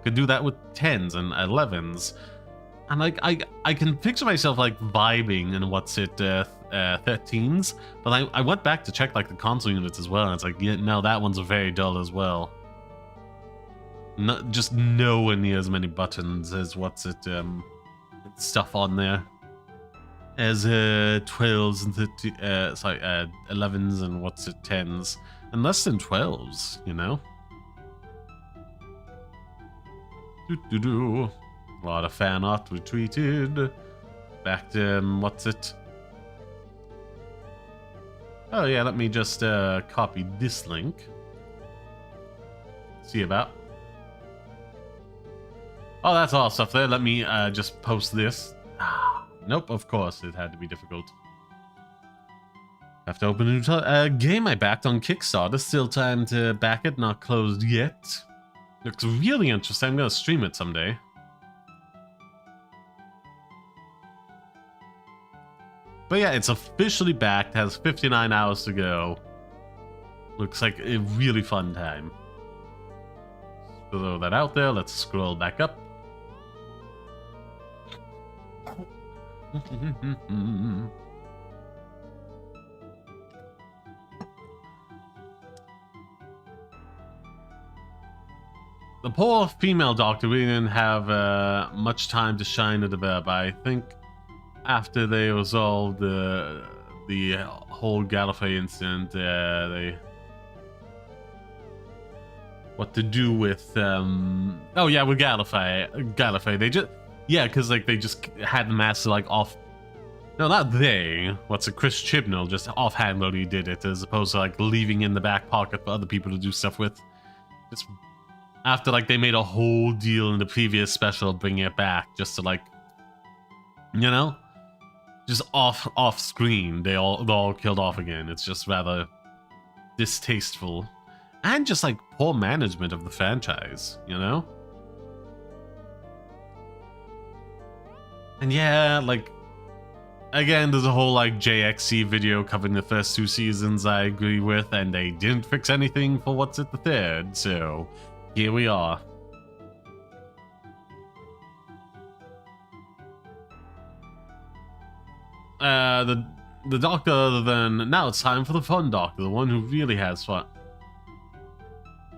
Could do that with 10s and 11s. And, like, I can picture myself, like, vibing in, 13s. But I went back to check, like, the console units as well, and it's like, yeah, no, that one's very dull as well. Just nowhere near as many buttons as stuff on there. As 12s and 11s and 10s, and less than 12s, you know. A lot of fan art retweeted. Back to oh yeah, let me just copy this link. See about. Oh, that's all stuff there. Let me just post this. Nope, of course, it had to be difficult. Have to open a new game I backed on Kickstarter. Still time to back it, not closed yet. Looks really interesting. I'm gonna stream it someday. But yeah, it's officially backed, has 59 hours to go. Looks like a really fun time. Throw that out there, let's scroll back up. The poor female doctor really didn't have much time to shine at the web. I think after they resolved the whole Gallifrey incident, what to do with oh yeah, with Gallifrey they just because like they just had the master like off. No, not they. Chris Chibnall just offhandedly did it, as opposed to like leaving in the back pocket for other people to do stuff with. Just after like they made a whole deal in the previous special, bringing it back just to like, you know, just off screen. They're all killed off again. It's just rather distasteful, and just like poor management of the franchise, you know. And yeah, like, again, there's a whole like JXC video covering the first 2 seasons I agree with, and they didn't fix anything for the third, so here we are. The doctor, other than now it's time for the fun doctor, the one who really has fun.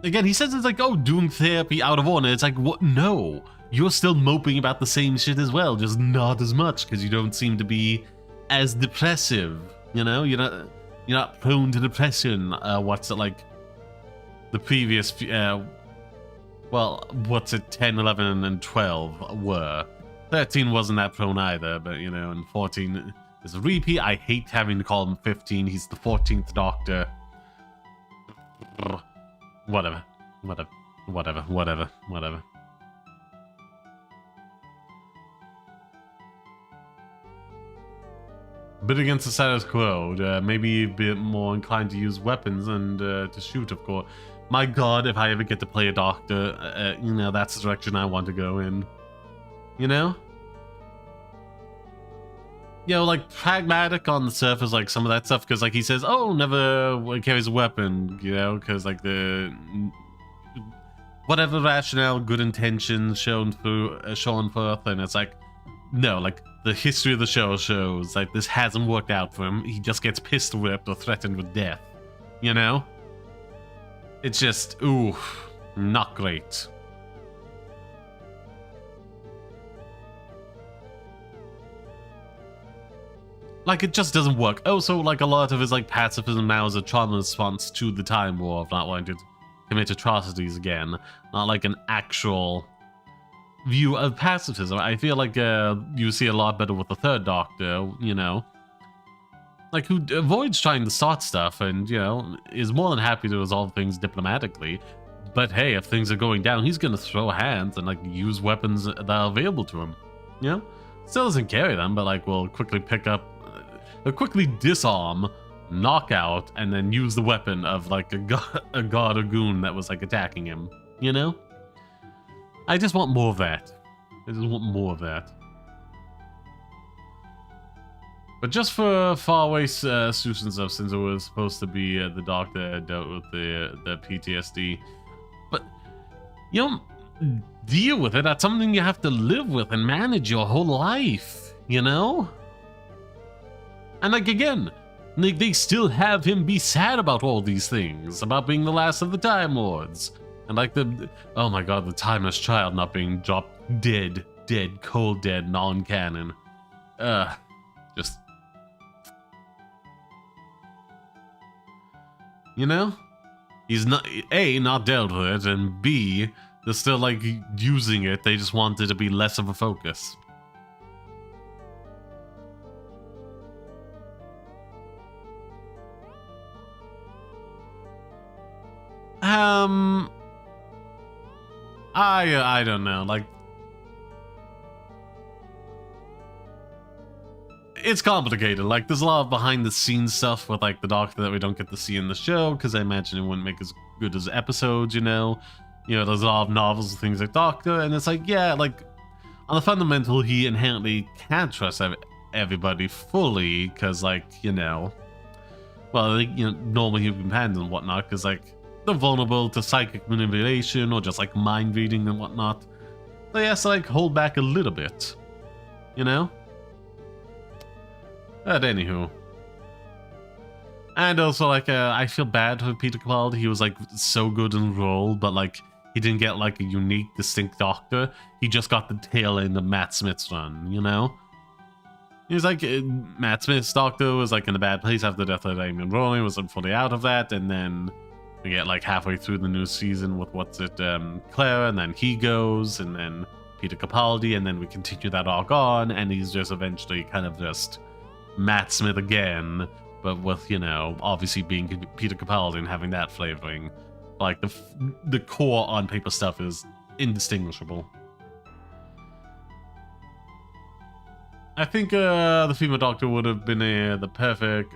Again, he says it's like, oh, doing therapy out of order. It's like, what? No. You're still moping about the same shit as well, just not as much, because you don't seem to be as depressive, you know? You're not prone to depression. What's it like the previous 10, 11, and 12 were. 13 wasn't that prone either, but you know, and 14 is a repeat. I hate having to call him 15. He's the 14th Doctor. Whatever. Bit against the status quo, maybe a bit more inclined to use weapons and to shoot, of course. My god, if I ever get to play a doctor, you know, that's the direction I want to go in. You know? You know, like, pragmatic on the surface, like, some of that stuff, because, like, he says, oh, never carries a weapon, you know, because, like, the... whatever rationale, good intentions shown forth, and it's like, no, like, the history of the show shows, like, this hasn't worked out for him. He just gets pistol whipped or threatened with death, you know? It's just, ooh, not great. Like, it just doesn't work. Also, like, a lot of his, like, pacifism now is a trauma response to the Time War of not wanting to commit atrocities again. Not like an actual view of pacifism. I feel like you see a lot better with the Third Doctor, you know. Like, who avoids trying to start stuff and, you know, is more than happy to resolve things diplomatically. But hey, if things are going down, he's gonna throw hands and, like, use weapons that are available to him. You know? Still doesn't carry them, but, like, will quickly pick up... quickly disarm, knock out, and then use the weapon of, like, a god or goon that was, like, attacking him. You know? I just want more of that. I just want more of that. But just for faraway suits and stuff, since it was supposed to be the doctor that dealt with the PTSD. But, you know, deal with it. That's something you have to live with and manage your whole life, you know? And like, again, like, they still have him be sad about all these things, about being the last of the Time Lords. And like oh my god, the timeless child not being dropped dead, cold dead, non-canon. Just... You know? He's not, A, not dealt with it, and B, they're still, like, using it, they just want it to be less of a focus. I don't know, like... It's complicated, like, there's a lot of behind-the-scenes stuff with, like, the Doctor that we don't get to see in the show, because I imagine it wouldn't make as good as episodes, you know? You know, there's a lot of novels and things like Doctor, and it's like, yeah, like, on the fundamental, he inherently can't trust everybody fully, because, like, you know... Well, like, you know, normal human companions and whatnot, because, like, they're vulnerable to psychic manipulation, or just, like, mind-reading and whatnot. So he has to, like, hold back a little bit, you know? But anywho. And also, like, I feel bad for Peter Capaldi. He was, like, so good in the role, but, like, he didn't get, like, a unique, distinct Doctor. He just got the tail end of Matt Smith's run, you know? He was, like, Matt Smith's Doctor was, like, in a bad place after the death of Damien Rowling, was fully out of that, and then we get, like, halfway through the new season with, Clara, and then he goes, and then Peter Capaldi, and then we continue that arc on, and he's just eventually kind of just... Matt Smith again, but with, you know, obviously being Peter Capaldi and having that flavoring. Like, the core on-paper stuff is indistinguishable. I think the female Doctor would have been the perfect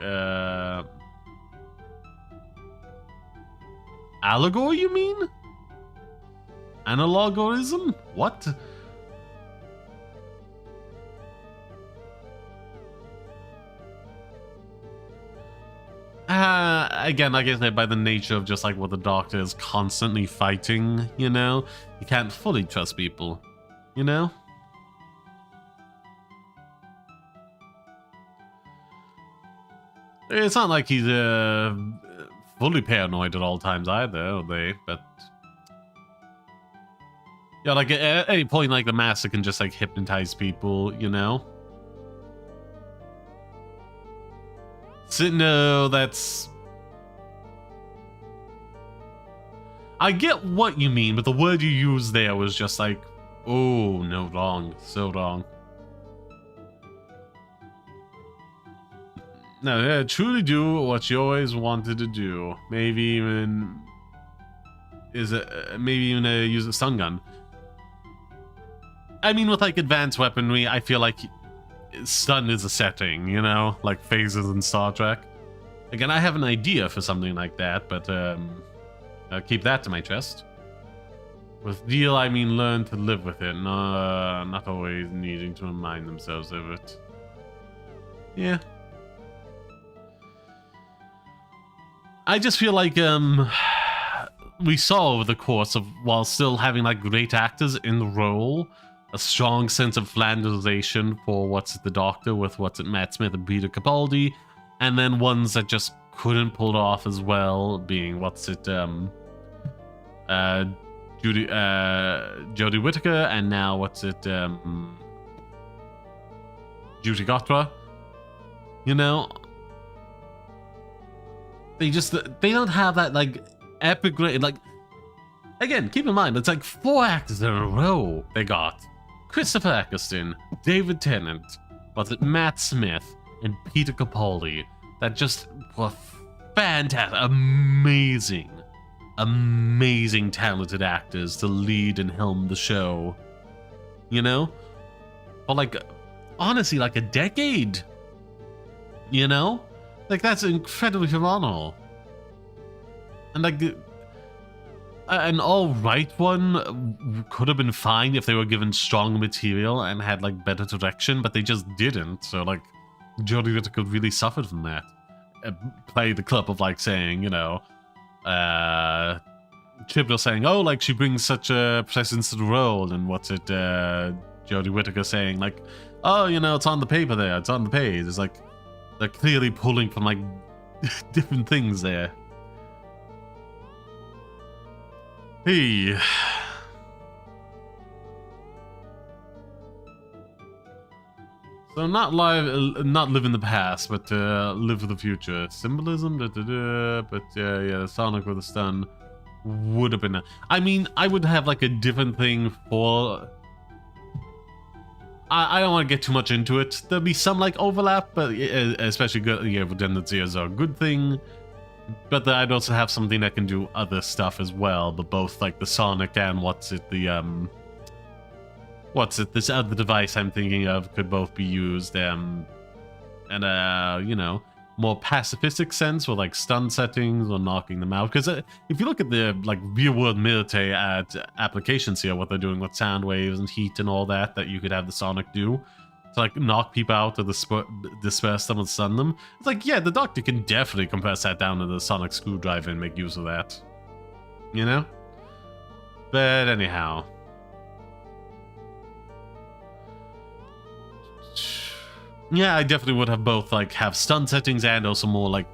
allegory, you mean? Analogorism? What? Again, I guess that by the nature of just like what the Doctor is constantly fighting, you know? You can't fully trust people, you know? It's not like he's fully paranoid at all times either, are they? But... Yeah, like at any point, like the Master can just like hypnotize people, you know? So, no, that's... I get what you mean, but the word you used there was just like, oh, no, wrong, so wrong. No, truly do what you always wanted to do. Maybe even... maybe even use a stun gun. I mean, with like advanced weaponry, I feel like stun is a setting, you know? Like phases in Star Trek. Again, I have an idea for something like that, but I'll keep that to my chest. With deal, I mean learn to live with it, not always needing to remind themselves of it. Yeah. I just feel like we saw over the course of, while still having like great actors in the role, a strong sense of flanderization for what's the Doctor with Matt Smith and Peter Capaldi, and then ones that just couldn't pull it off as well, being Jodie Whittaker, and now Judy Gotra. You know, they don't have that like epic, like, again, keep in mind it's like 4 actors in a row. They got Christopher Eccleston, David Tennant, Matt Smith, and Peter Capaldi. That just were fantastic, amazing talented actors to lead and helm the show. You know? For like, honestly, like a decade. You know? Like, that's incredibly phenomenal. And like, an alright one could have been fine if they were given strong material and had like better direction, but they just didn't. So like, Jodie Whittaker really suffered from that. Play the clip of like saying, you know, Chibnall saying, oh, like she brings such a presence to the role, and what's it, Jodie Whittaker saying like, oh, you know, it's on the paper there, it's on the page. It's like they're clearly pulling from like different things there. Hey. So not live in the past, but live for the future. Symbolism, but yeah, Sonic with a stun would have been. I mean, I would have like a different thing for. I don't want to get too much into it. There'll be some like overlap, but especially good. Yeah, redundancy is a good thing. But I'd also have something that can do other stuff as well. But both like the Sonic and this other device I'm thinking of could both be used in a, you know, more pacifistic sense with like stun settings or knocking them out. Because if you look at the like real world military applications here, what they're doing with sound waves and heat and all that you could have the Sonic do to like knock people out or disperse them and stun them. It's like, yeah, the Doctor can definitely compress that down to the Sonic screwdriver and make use of that. You know? But anyhow. Yeah, I definitely would have both, like, have stun settings and also more, like,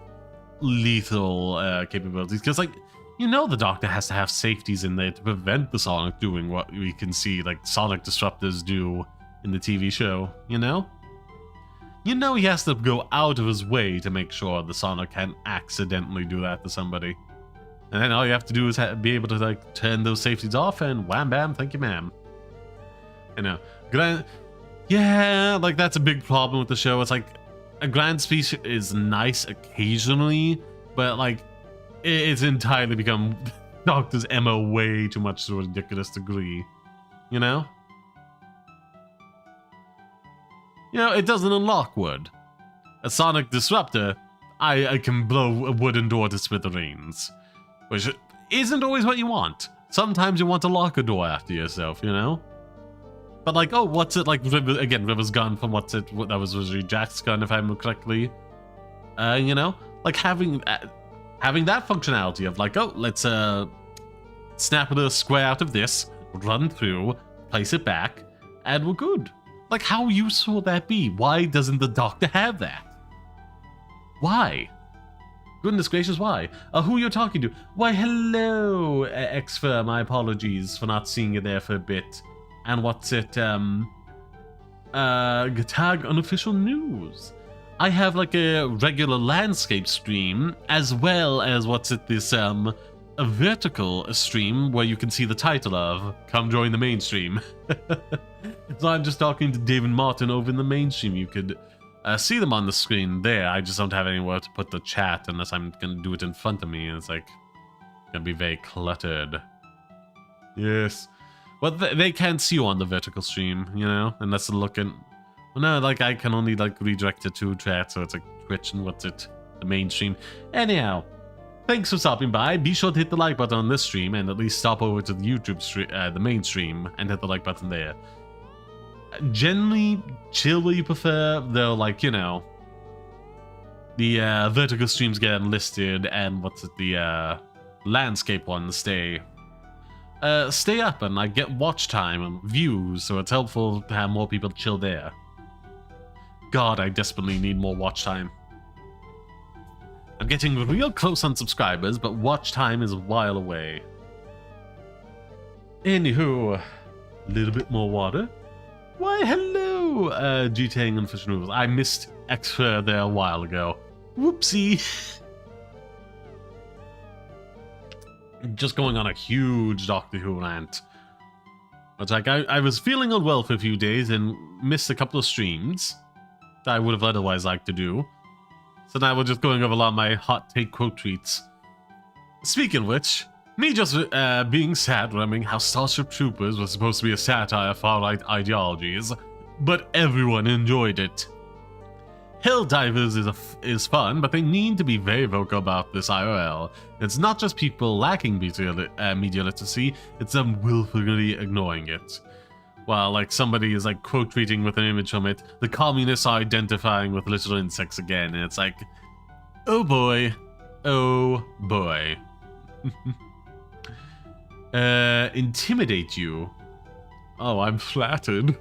lethal capabilities. Because, like, you know the Doctor has to have safeties in there to prevent the Sonic doing what we can see, like, Sonic Disruptors do in the TV show, you know? You know he has to go out of his way to make sure the Sonic can't accidentally do that to somebody. And then all you have to do is be able to, like, turn those safeties off and wham bam, thank you ma'am. You know, yeah, like that's a big problem with the show. It's like a grand speech is nice occasionally, but like it's entirely become Doctor's MO way too much to a ridiculous degree. You know? You know, it doesn't unlock wood. A Sonic Disruptor, I can blow a wooden door to smithereens. Which isn't always what you want. Sometimes you want to lock a door after yourself, you know? But like, oh, what's it like? Again, River's gun from what's it? That was originally Jack's gun, if I remember correctly. You know, like having that functionality of like, oh, let's snap a square out of this, run through, place it back, and we're good. Like, how useful would that be? Why doesn't the Doctor have that? Why? Goodness gracious, why? Who you're talking to? Why, hello, Xfer. My apologies for not seeing you there for a bit. And what's it, Tag Unofficial News. I have like a regular landscape stream, as well as what's it, this, a vertical stream where you can see the title of, Come Join the Mainstream. So I'm just talking to David Martin over in the mainstream. You could see them on the screen there. I just don't have anywhere to put the chat unless I'm gonna do it in front of me, and it's like, gonna be very cluttered. Yes. Well, they can't see you on the vertical stream, you know, unless they're looking. Well, no, like I can only like redirect it to chat, so it's like Twitch and what's it, the mainstream. Anyhow, thanks for stopping by. Be sure to hit the like button on this stream, and at least stop over to the YouTube stream, the mainstream, and hit the like button there. Generally, chill where you prefer, though. Like, you know, the vertical streams get listed, and what's it, the landscape ones stay up and like get watch time and views, so it's helpful to have more people chill there. God, I desperately need more watch time. I'm getting real close on subscribers, but watch time is a while away. Anywho, a little bit more water. Why, hello, GTA Unofficial News. I missed Xfer there a while ago. Whoopsie. Just going on a huge Doctor Who rant. It's like I was feeling unwell for a few days and missed a couple of streams that I would have otherwise liked to do. So now we're just going over a lot of my hot take quote tweets. Speaking of which, me just being sad remembering how Starship Troopers was supposed to be a satire of far-right ideologies, but everyone enjoyed it. Helldivers is fun, but they need to be very vocal about this IRL. It's not just people lacking media literacy, it's them willfully ignoring it. While like somebody is like quote tweeting with an image from it, the communists are identifying with little insects again, and it's like, oh boy, oh boy. Intimidate you. Oh, I'm flattered.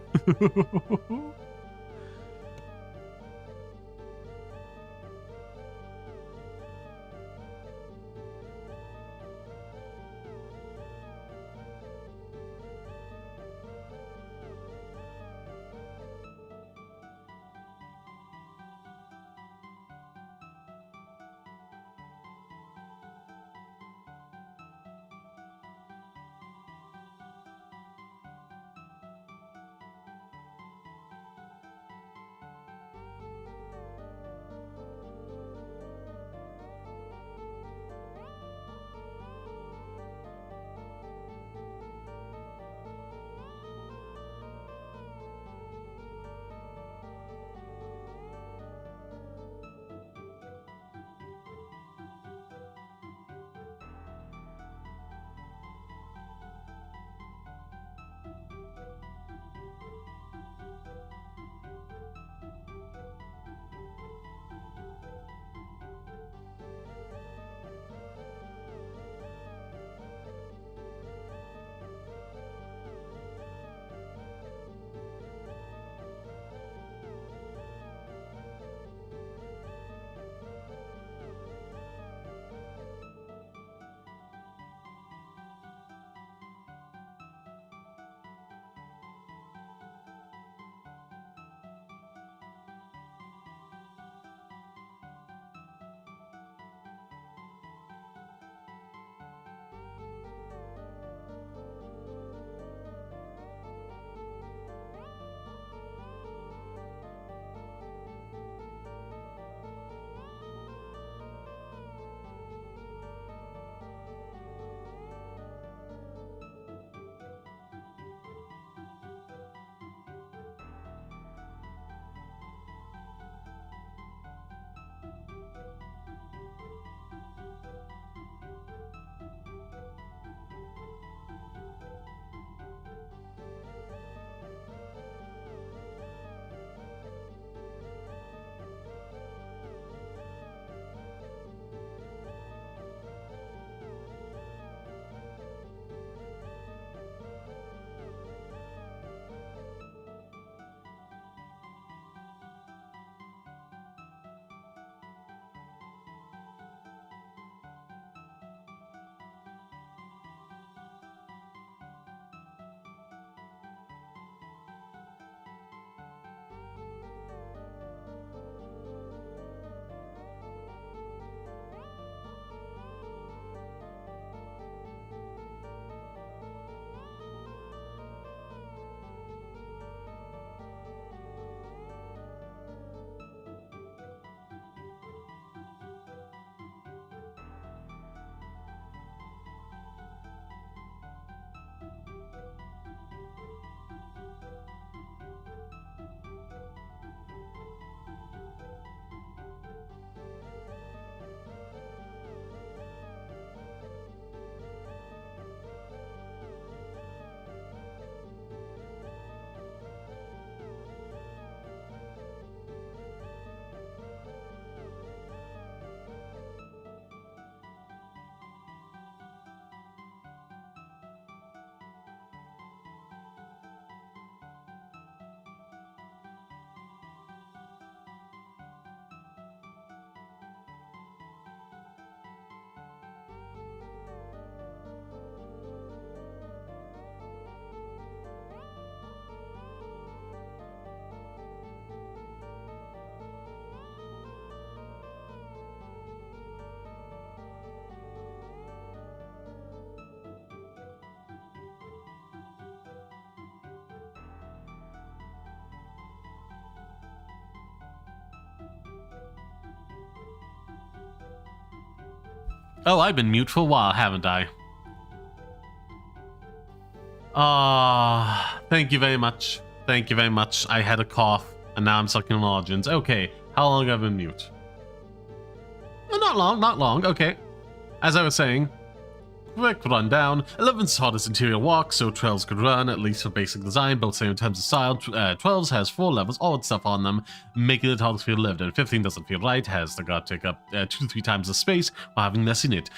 Oh, I've been mute for a while, haven't I? Thank you very much. Thank you very much. I had a cough. And now I'm sucking margins. Okay, how long have I been mute? Not long, not long. Okay. As I was saying, quick rundown. 11's hardest interior walk, so 12s could run, at least for basic design, both same in terms of style. 12s has 4 levels, all its stuff on them, making it hard to feel lived, and 15 doesn't feel right, has the guard take up 2 to 3 times the space while having less in it.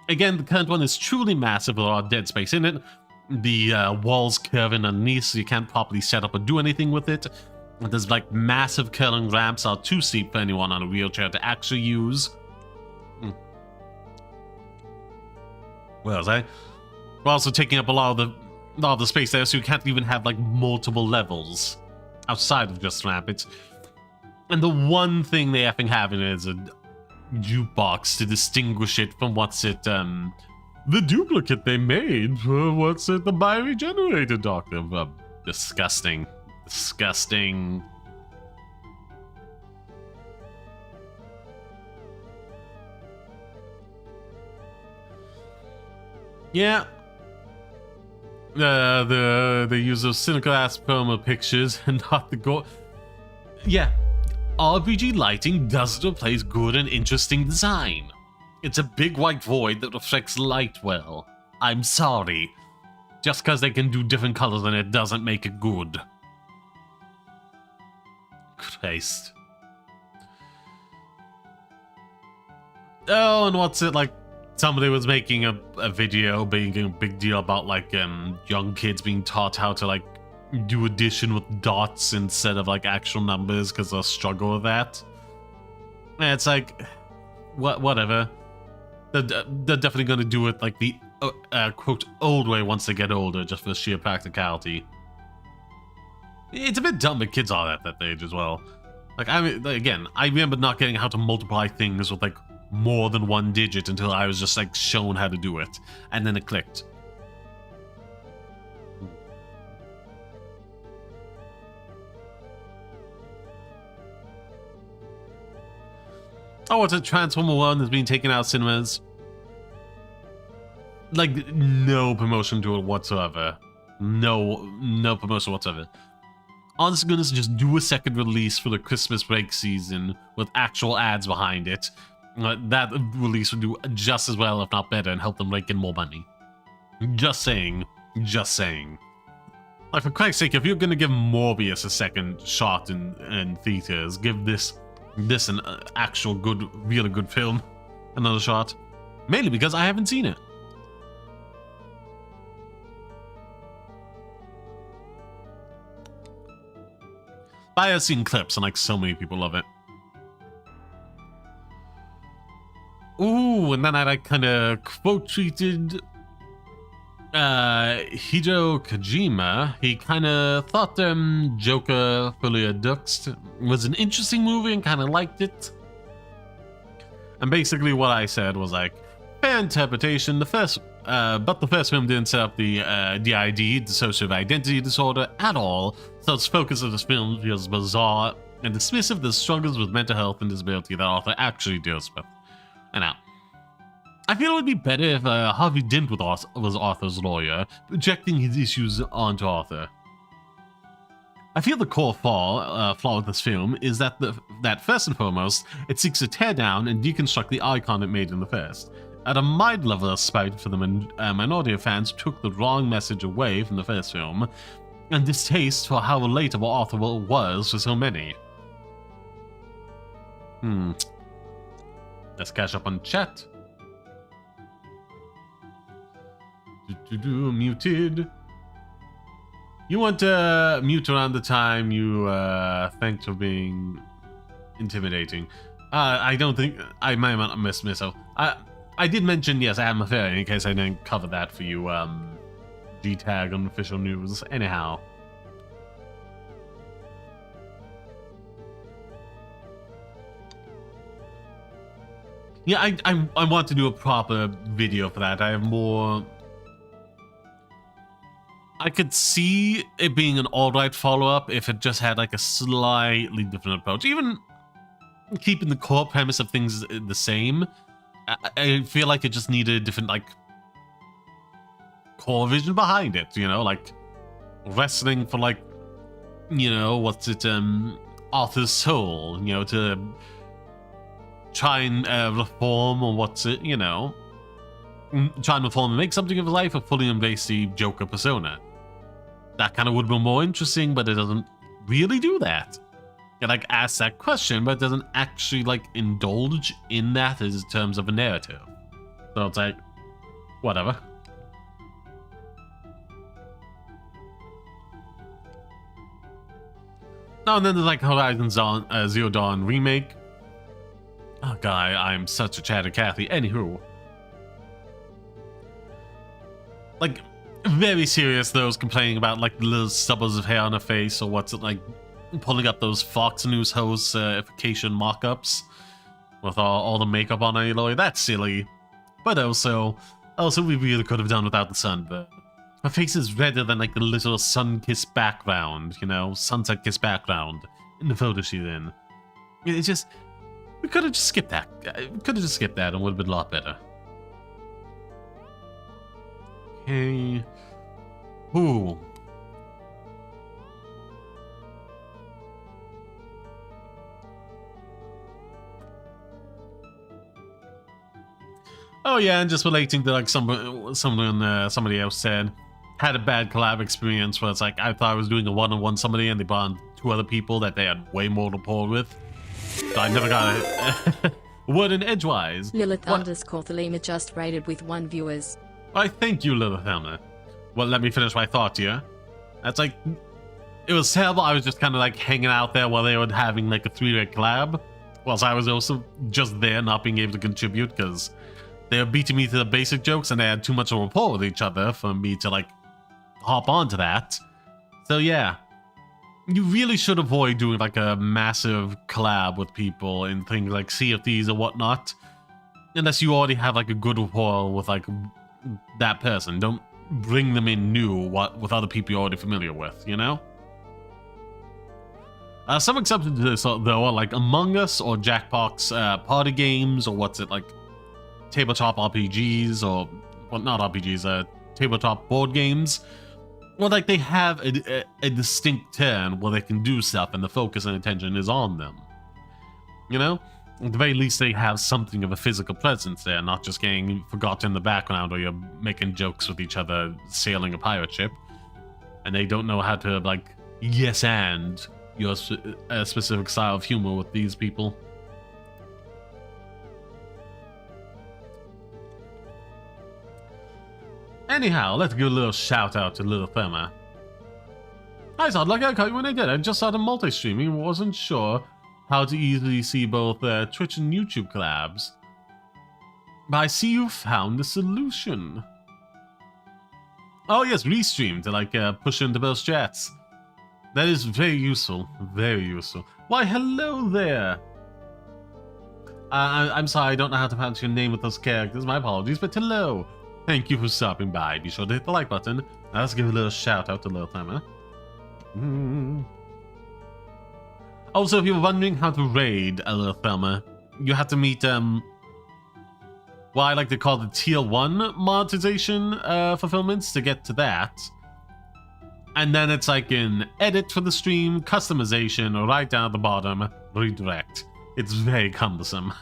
Again, the current one is truly massive with a lot of dead space in it. The walls curve in underneath, so you can't properly set up or do anything with it. There's like massive curling ramps are too steep for anyone on a wheelchair to actually use. Where was I? We're also taking up a lot of the space there, so you can't even have like multiple levels outside of just ramp. And the one thing they effing have in it is a jukebox to distinguish it from the duplicate they made for the bioregenerated doctor. Disgusting. Disgusting. Yeah. They use those cynical ass promo pictures and not the goal. Yeah. RPG lighting doesn't replace good and interesting design. It's a big white void that reflects light well. I'm sorry. Just because they can do different colors in it doesn't make it good. Christ. Oh, and what's it like? Somebody was making a video being a big deal about like young kids being taught how to like do addition with dots instead of like actual numbers because they'll struggle with that. And it's like, whatever. They're definitely going to do it like the quote old way once they get older, just for the sheer practicality. It's a bit dumb that kids are at that age as well. Like again, I remember not getting how to multiply things with like more than 1 digit until I was just like shown how to do it, and then it clicked. Oh, it's a Transformer 1 that's being taken out of cinemas. Like, no promotion to it whatsoever. No promotion whatsoever. Honest to goodness, just do a second release for the Christmas break season with actual ads behind it. That release would do just as well, if not better, and help them rake in more money. Just saying. Just saying. Like, for Christ's sake, if you're gonna give Morbius a second shot in theaters, give this an actual good, really good film another shot. Mainly because I haven't seen it. I have seen clips, and like so many people love it. Ooh, and then I like kind of quote tweeted Hideo Kojima. He kind of thought Joker Fully Reduxed was an interesting movie and kind of liked it. And basically what I said was like, fair interpretation. But the first film didn't set up the DID, dissociative identity disorder, at all. So its focus of this film feels bizarre and dismissive of the struggles with mental health and disability that Arthur actually deals with. And now, I feel it would be better if Harvey Dent was Arthur's lawyer, projecting his issues onto Arthur. I feel the core flaw with this film is that first and foremost, it seeks to tear down and deconstruct the icon it made in the first. At a mind level of spite for the minority of fans who took the wrong message away from the first film, and distaste for how relatable Arthur was for so many. Let's catch up on chat. Muted. You want to mute around the time you thanked for being intimidating. I don't think I might have missed myself. I did mention, yes, I am a fairy, in case I didn't cover that for you. G-tag on official news. Anyhow. Yeah, I want to do a proper video for that. I have more... I could see it being an alright follow-up if it just had like a slightly different approach. Even keeping the core premise of things the same, I feel like it just needed a different like core vision behind it, you know? Like wrestling for like you know, what's it, Arthur's soul, you know, to try and reform, or what's it, you know, try and reform and make something of his life, or fully embrace the Joker persona. That kind of would have been more interesting, but it doesn't really do that. It like asks that question, but it doesn't actually like indulge in that in terms of a narrative. So it's like, whatever. Oh, and then there's like Horizon Zero Dawn Remake. Oh god, I'm such a chatter Cathy. Anywho. Like, very serious those complaining about like the little stubbles of hair on her face, or what's it like, pulling up those Fox News hostification mock-ups with all the makeup on Aloy. That's silly. But also we really could have done without the sunburn. Her face is redder than like the little sun-kissed background, you know, sunset-kissed background in the photo she's in. It's just, we could have just skipped that. We could have just skipped that and would have been a lot better. Okay. Ooh. Oh yeah, and just relating to like somebody else said, had a bad collab experience where it's like I thought I was doing a one-on-one somebody and they brought on 2 other people that they had way more rapport with. So I never got a word in edgewise. Lilith underscore Thelema just rated with 1 viewers. I thank you, Lilith Helmer. Well, let me finish my thought here. That's like, it was terrible. I was just kind of like hanging out there while they were having like a 3-way collab, whilst I was also just there not being able to contribute because they were beating me to the basic jokes and they had too much of a rapport with each other for me to like hop onto that. So yeah, you really should avoid doing like a massive collab with people in things like Sea of Thieves or whatnot, unless you already have like a good rapport with like that person. Don't bring them in new with other people you're already familiar with, you know? Some exceptions to this though are like Among Us or Jackbox party games, or what's it like, tabletop RPGs, or well, not RPGs, tabletop board games. Well, like they have a distinct turn where they can do stuff and the focus and attention is on them. You know? At the very least, they have something of a physical presence there, not just getting forgotten in the background or you're making jokes with each other sailing a pirate ship. And they don't know how to, like, yes and your specific style of humor with these people. Anyhow, let's give a little shout out to Little Thelma. Hi, Zod, like I caught you when I did. I just started multi-streaming and wasn't sure how to easily see both Twitch and YouTube collabs. But I see you found a solution. Oh yes, restream to like push into both chats. That is very useful, very useful. Why, hello there. I'm sorry, I don't know how to pronounce your name with those characters. My apologies, but hello. Thank you for stopping by. Be sure to hit the like button. Now let's give a little shout out to Little Thelma. Also, if you're wondering how to raid a Little Thelma, you have to meet what I like to call the tier 1 monetization fulfillments to get to that. And then it's like an edit for the stream, customization, or right down at the bottom, redirect. It's very cumbersome.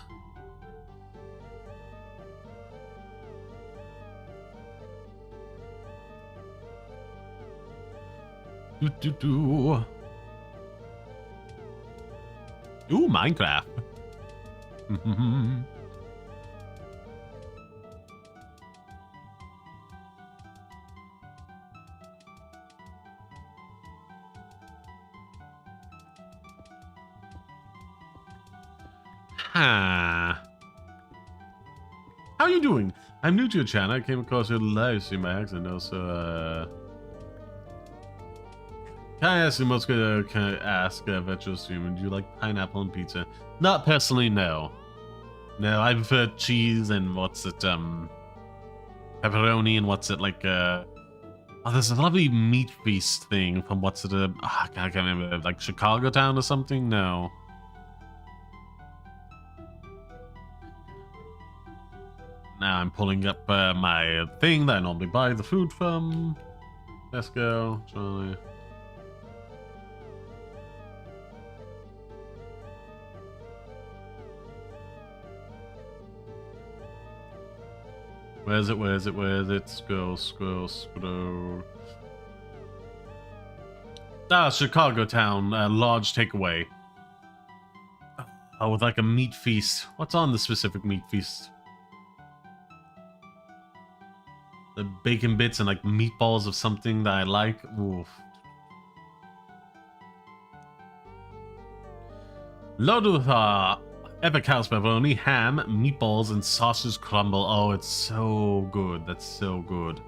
Ooh, Minecraft. How are you doing? I'm new to your channel. I came across your live stream by accident. Also, can I ask you, most good, can I ask virtual streamer, do you like pineapple and pizza? Not personally, no. No, I prefer cheese and what's it, pepperoni and what's it, like, oh, there's a lovely meat feast thing from what's it, I can't remember, like Chicago Town or something? No. Now I'm pulling up my thing that I normally buy the food from. Let's go, Charlie. Where's it? Where's it? Where's it? Scroll, scroll, scroll. Ah, Chicago town, large takeaway. Oh, with like a meat feast. What's on the specific meat feast? The bacon bits and like meatballs of something that I like. Oof. Loaded with epic house pepperoni, ham, meatballs, and sausage crumble. Oh, it's so good. That's so good.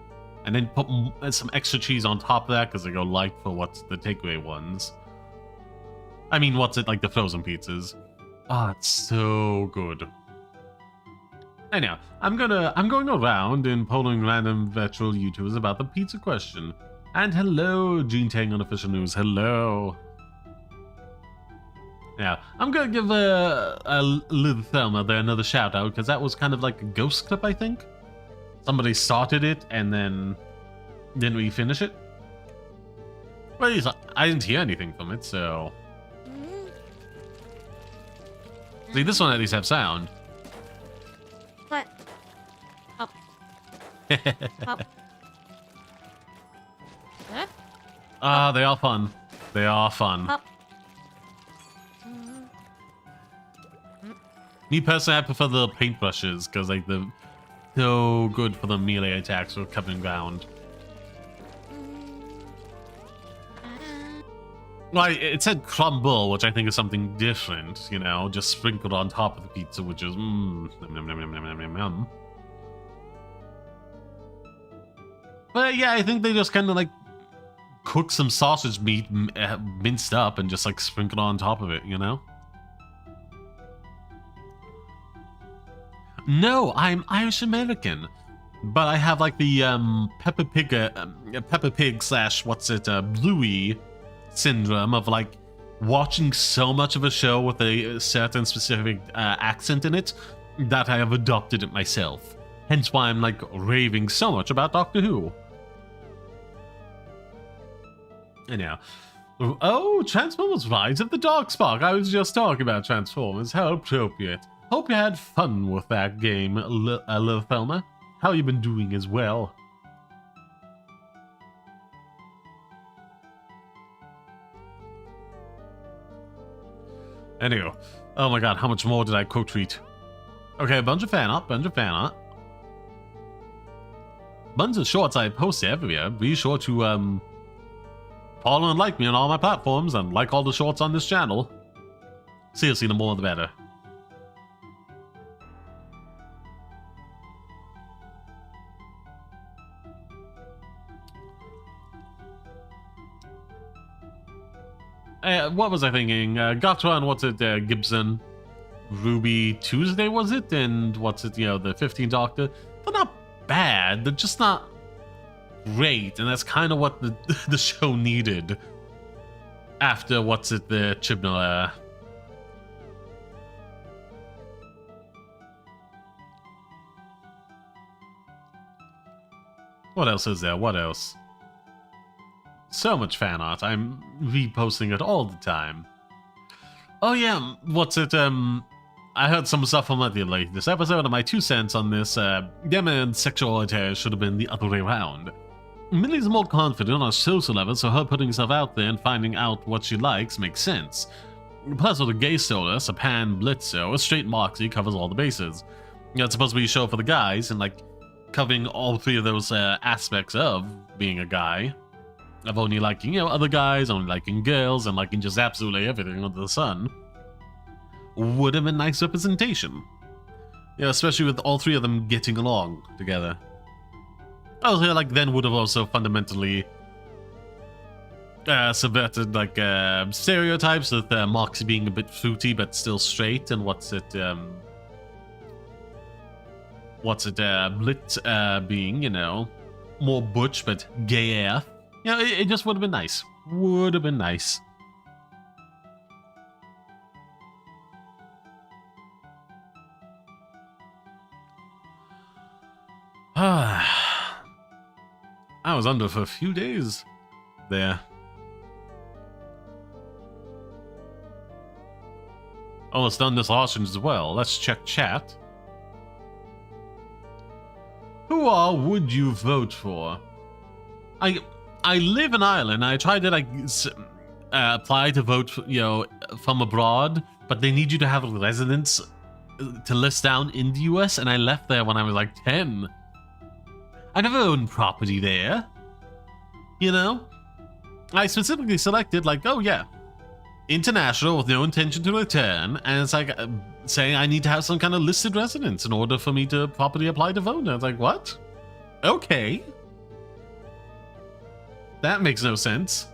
And then put some extra cheese on top of that because they go light for what's the takeaway ones. I mean, what's it like the frozen pizzas? Ah, it's so good. Anyhow, I'm going around and polling random virtual YouTubers about the pizza question. And hello, Gene Tang on Official News. Hello. Yeah, I'm gonna give a little Thelma there another shout out because that was kind of like a ghost clip, I think. Somebody started it and then didn't we finish it? Well, I didn't hear anything from it, so. See, this one at least have sound. What? Up. Up. Huh? Ah, they are fun. They are fun. Up. Me personally, I prefer the paintbrushes because like they're so good for the melee attacks or covering ground. Well, it said crumble, which I think is something different, you know, just sprinkled on top of the pizza, which is yum, yum, yum, yum, yum, yum, yum. But yeah, I think they just kind of like cook some sausage meat minced up and just like sprinkle on top of it, you know? No, I'm Irish American, but I have like the Peppa Pig slash Bluey syndrome of like watching so much of a show with a certain specific accent in it that I have adopted it myself. Hence why I'm like raving so much about Doctor Who. Anyhow, oh, Transformers Rise of the Darkspark. I was just talking about Transformers. How appropriate. Hope you had fun with that game, Lil Thelma. How you been doing as well? Anyway, oh my god, how much more did I co-tweet? Okay, a bunch of fan art, bunch of shorts I post everywhere. Be sure to follow and like me on all my platforms and like all the shorts on this channel. Seriously, the more the better. What was I thinking? Gotcha on what's it, Gibson, Ruby Tuesday was it? And what's it, you know, the 15th Doctor? They're not bad, they're just not great, and that's kind of what the show needed after what's it, the Chibnall era. What else is there? What else? So much fan art. I'm reposting it all the time. Oh yeah, what's it, I heard some stuff from the latest episode of my 2 cents on this, Gemma sexuality should have been the other way around. Millie's more confident on a social level, so her putting herself out there and finding out what she likes makes sense. Plus with a gay Solus, a pan Blitzo, a straight Moxie covers all the bases. You know, it's supposed to be a show for the guys, and like, covering all 3 of those aspects of being a guy. Of only liking, you know, other guys, only liking girls, and liking just absolutely everything under the sun. Would have been nice representation. Yeah, especially with all 3 of them getting along together. Oh, yeah, like, then would have also fundamentally subverted, like, stereotypes with Moxie being a bit fruity but still straight, and Blitz being, you know, more butch but gay AF. You know, it just would have been nice. Would have been nice. I was under for a few days there. Almost done this auction as well. Let's check chat. Who all would you vote for? I live in Ireland. I tried to like apply to vote, from abroad, but they need you to have a residence to list down in the US, and I left there when I was like 10. I never owned property there. I specifically selected like, oh yeah, international with no intention to return, and it's like saying I need to have some kind of listed residence in order for me to properly apply to vote. And I was like, what? Okay. That makes no sense.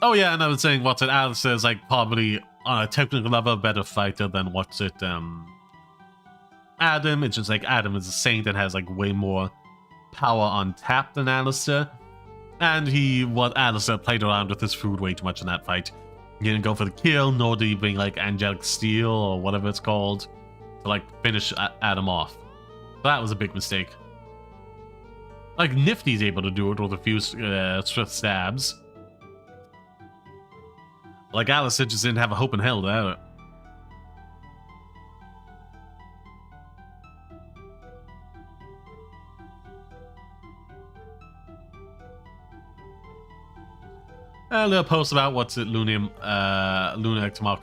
Oh yeah, and I was saying what's it, Alistair is like probably on a technical level a better fighter than what's it, Adam. It's just like Adam is a saint that has like way more power on tap than Alistair. And Alistair played around with his food way too much in that fight. He didn't go for the kill, nor did he bring like angelic steel or whatever it's called to like finish Adam off. So that was a big mistake. Like Nifty's able to do it with a few swift stabs. Like Alistair just didn't have a hope in hell to have it. A little post about what's it, Lunar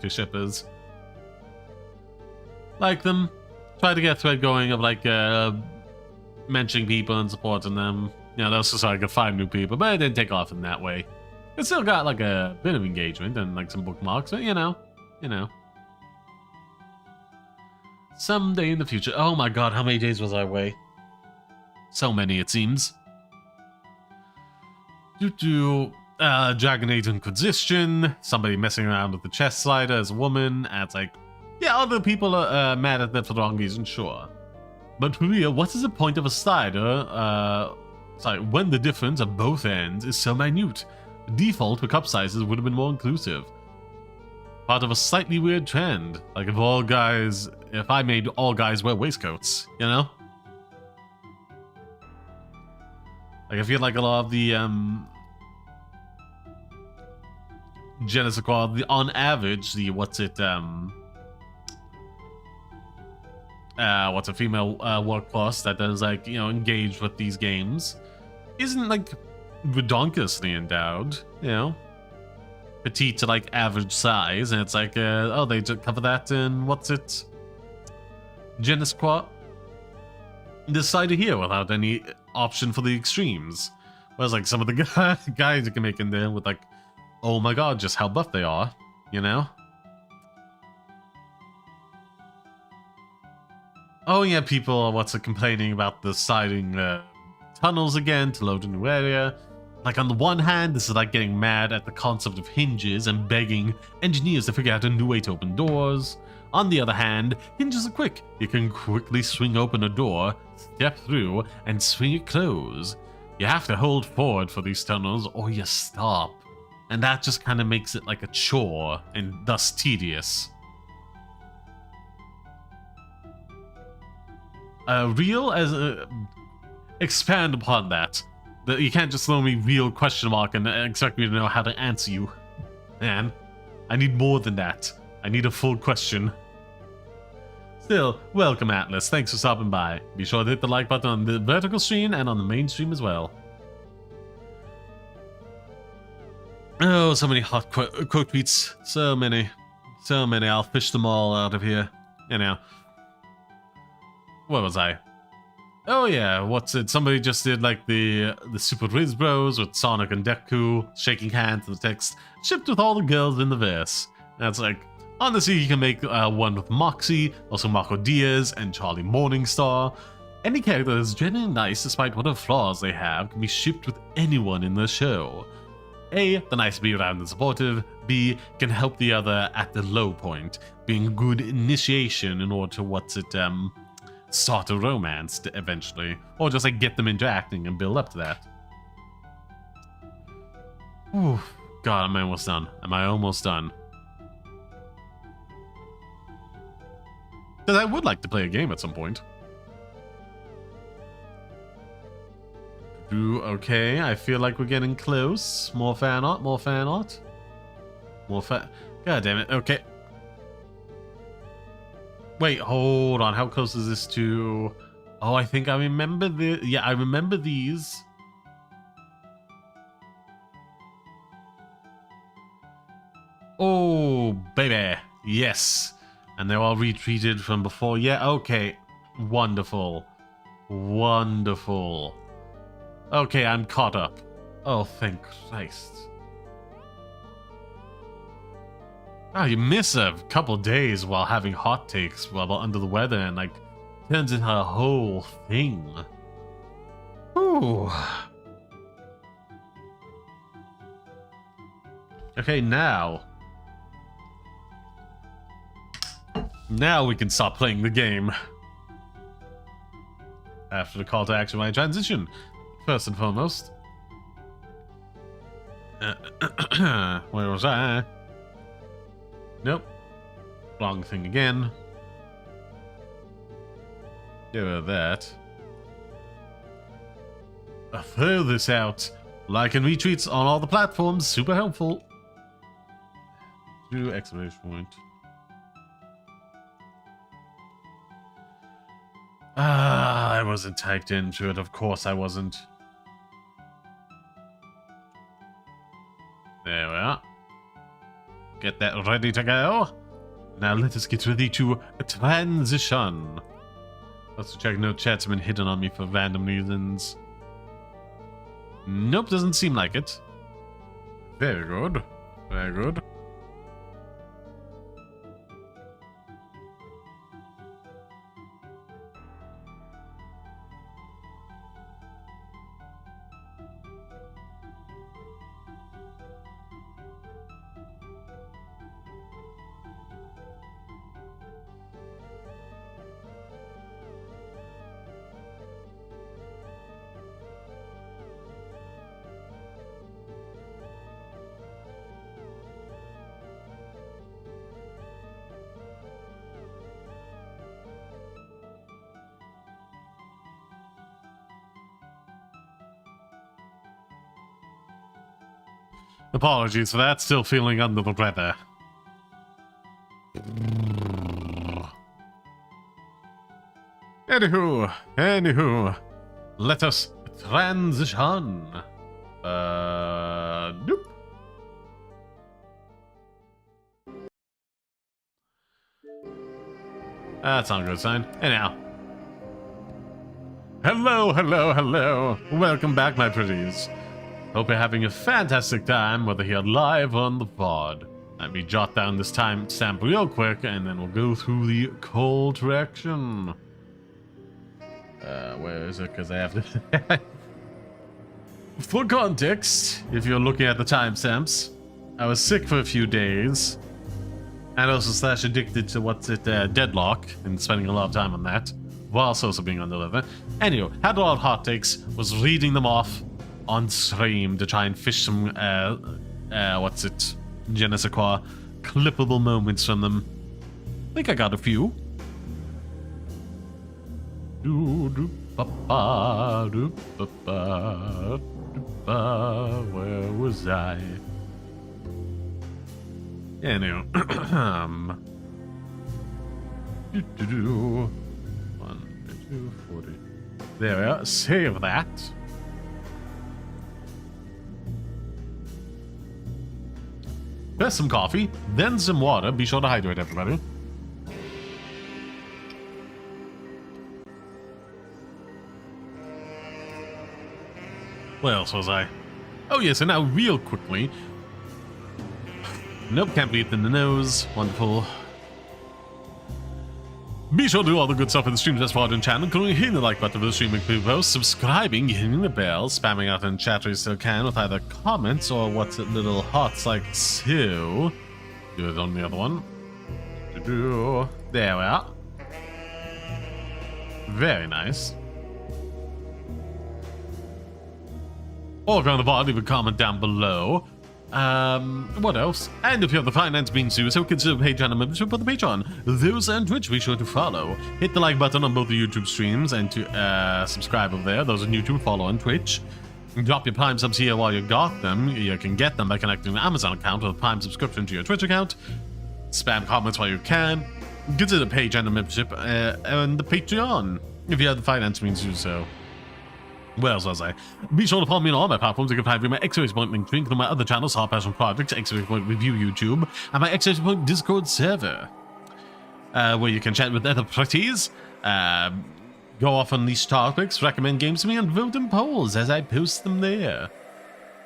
ship is. Like them. Try to get a thread going of like mentioning people and supporting them. That was just so I could find new people, but it didn't take off in that way. It still got like a bit of engagement and like some bookmarks, but you know. Someday in the future. Oh my god, how many days was I away? So many, it seems. Dragon Age Inquisition, somebody messing around with the chest slider as a woman, and it's like, yeah, other people are mad at that for the wrong reason, sure. But for real, what is the point of a slider, when the difference at both ends is so minute? Default for cup sizes would have been more inclusive. Part of a slightly weird trend, like if I made all guys wear waistcoats, Like I feel like a lot of the, Genesis Equality, on average, what's a female workforce that does engage with these games isn't like redonkulously endowed, petite to like average size, and it's like they just cover that in Genesis Equality this side of here without any option for the extremes. Whereas like some of the guys you can make in there with like, oh my god, just how buff they are, Oh yeah, people are complaining about the siding tunnels again to load a new area. Like on the one hand, this is like getting mad at the concept of hinges and begging engineers to figure out a new way to open doors. On the other hand, hinges are quick. You can quickly swing open a door, step through, and swing it closed. You have to hold forward for these tunnels or you stop. And that just kind of makes it like a chore and thus tedious. Expand upon that. You can't just throw me real question mark and expect me to know how to answer you. Man, I need more than that. I need a full question. Still, welcome Atlas. Thanks for stopping by. Be sure to hit the like button on the vertical stream and on the main stream as well. Oh, so many hot quote tweets. So many. I'll fish them all out of here. Where was I? Oh yeah, what's it? Somebody just did like the Super Riz Bros with Sonic and Deku shaking hands and the text, shipped with all the girls in the verse. That's like, honestly, you can make one with Moxie, also Marco Diaz and Charlie Morningstar. Any character that's genuinely nice despite whatever flaws they have can be shipped with anyone in the show. A, the nice to be around and supportive. B, can help the other at the low point, being a good initiation in order to start a romance eventually, or just like get them into acting and build up to that. Ooh, God, am I almost done? Because I would like to play a game at some point. Okay, I feel like we're getting close. More fan art. More fat. God damn it. Okay. Wait, hold on. How close is this to... Oh, I think I remember the... Yeah, I remember these. Oh, baby. Yes. And they're all retreated from before. Yeah, okay. Wonderful. Wonderful. Okay, I'm caught up. Oh, thank Christ. Oh, you miss a couple days while having hot takes while under the weather and, like, turns into a whole thing. Ooh. Okay, now we can stop playing the game. After the call to action, my transition. First and foremost. Where was I? Nope. Wrong thing again. Do that. Throw this out. Like and retweets on all the platforms. Super helpful. Do exclamation point. I wasn't typed into it. Of course I wasn't. There we are. Get that ready to go. Now let us get ready to transition. Let's check no chats have been hidden on me for random reasons. Nope, doesn't seem like it. Very good. Very good. Apologies for that, still feeling under the weather. Anywho, let us transition. Nope. That's not a good sign. Anyhow. Hello. Welcome back, my pretties. Hope you're having a fantastic time, whether here live or on the pod. Let me jot down this timestamp real quick, and then we'll go through the call to action. Where is it? Because I have to... For context, if you're looking at the timestamps, I was sick for a few days, and also / addicted to Deadlock, and spending a lot of time on that, whilst also being on the liver. Anyway, had a lot of hot takes, was reading them off on stream to try and fish some, je ne sais quoi, clippable moments from them. I think I got a few. Where was I? Anyway, 1, 2, 40. There we are. Save that. First some coffee, then some water. Be sure to hydrate, everybody. Where else was I? Oh yes, and now real quickly. Nope, can't breathe in the nose. Wonderful. Be sure to do all the good stuff in the Stream Test Pod and channel, including hitting the like button for the streaming post, subscribing, hitting the bell, spamming out in chat where you still can with either comments or what's it little hearts like so. Do it on the other one. There we are. Very nice. Or go on the pod, leave a comment down below. What else? And if you have the finance means to, so consider Patreon and membership on the Patreon. Those and Twitch, be sure to follow. Hit the like button on both the YouTube streams and to subscribe over there. Those on YouTube, follow on Twitch. Drop your Prime subs here while you got them. You can get them by connecting an Amazon account with a Prime subscription to your Twitch account. Spam comments while you can. Consider the page and the membership and the Patreon if you have the finance means to do so. What else was I? Be sure to follow me on all my platforms. You can find me my X-Rays Point link to my other channels, Hard Passion Projects, X-Rays Point Review YouTube, and my X-Rays Point Discord server, where you can chat with other pretties, go off on these topics, recommend games to me, and vote in polls as I post them there.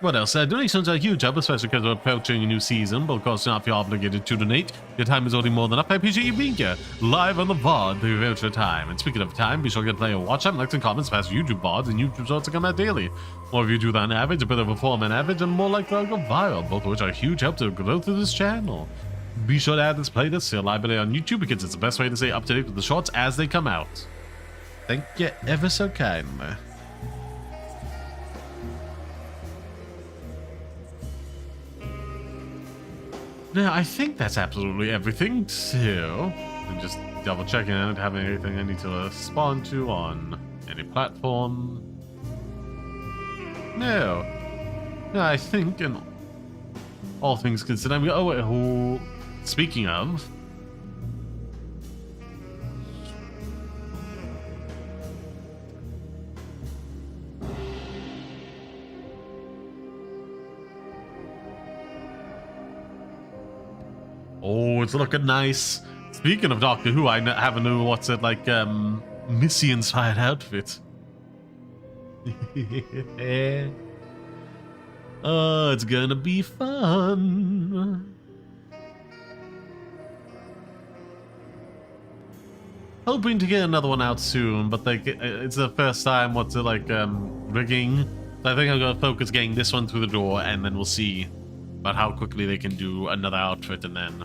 What else? Donations are huge help, especially because we're approaching a new season, but of course not if you're obligated to donate. Your time is already more than up. I appreciate you being here, live on the VOD. Thank you very much for your time. And speaking of time, be sure to get play a watch time, likes and comments, past YouTube VODs, and YouTube shorts to come out daily. More of you do that on average, a bit of a form on average, and more likely to go viral, both of which are a huge help to the growth of this channel. Be sure to add this playlist to your library on YouTube because it's the best way to stay up to date with the shorts as they come out. Thank you ever so kindly. Now, I think that's absolutely everything, too. I'm just double checking I don't have anything I need to respond to on any platform. No. No, I think, in all things considered, oh, wait, who... Speaking of... Oh, it's looking nice. Speaking of Doctor Who, I have a new, what's it, like, Missy-inspired outfit. Oh, it's gonna be fun. Hoping to get another one out soon, but like, it's the first time, what's it, like, rigging. So I think I'm gonna focus getting this one through the door, and then we'll see about how quickly they can do another outfit and then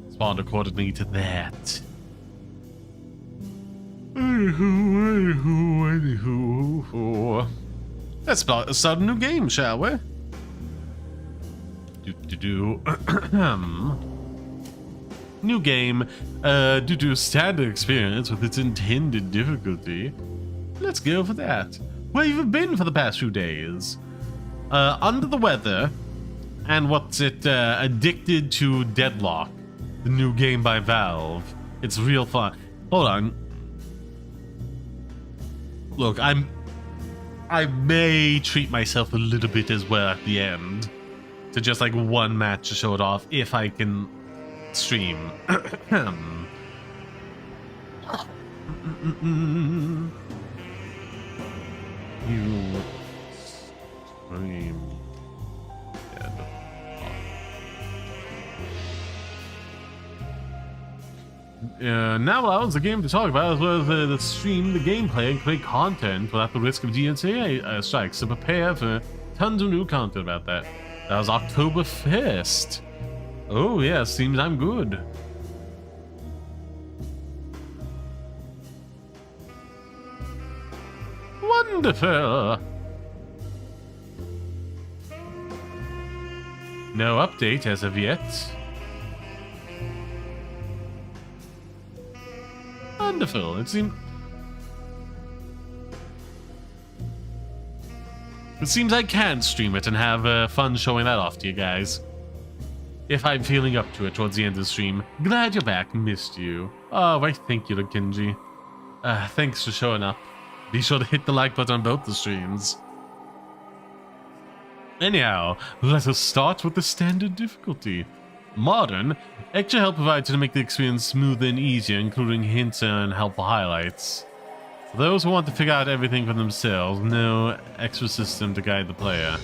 respond accordingly to that. Anywho. Let's start a new game, shall we? New game, due to standard experience with its intended difficulty. Let's go for that. Where have you been for the past few days? Under the Weather, and what's it, Addicted to Deadlock, the new game by Valve. It's real fun. Hold on. Look, I may treat myself a little bit as well at the end, to just like one match to show it off, if I can stream. You... Now allows the game to talk about as well as the stream, the gameplay, and create content without the risk of DMCA strikes. So prepare for tons of new content about that. That was October 1st. Oh yeah, seems I'm good. Wonderful. No update as of yet. Wonderful. It seems I can stream it and have fun showing that off to you guys. If I'm feeling up to it towards the end of the stream. Glad you're back. Missed you. Oh, why thank you to Kenji. Thanks for showing up. Be sure to hit the like button on both the streams. Anyhow, let us start with the standard difficulty. Modern, extra help provided to make the experience smoother and easier, including hints and helpful highlights. For those who want to figure out everything for themselves, no extra system to guide the player.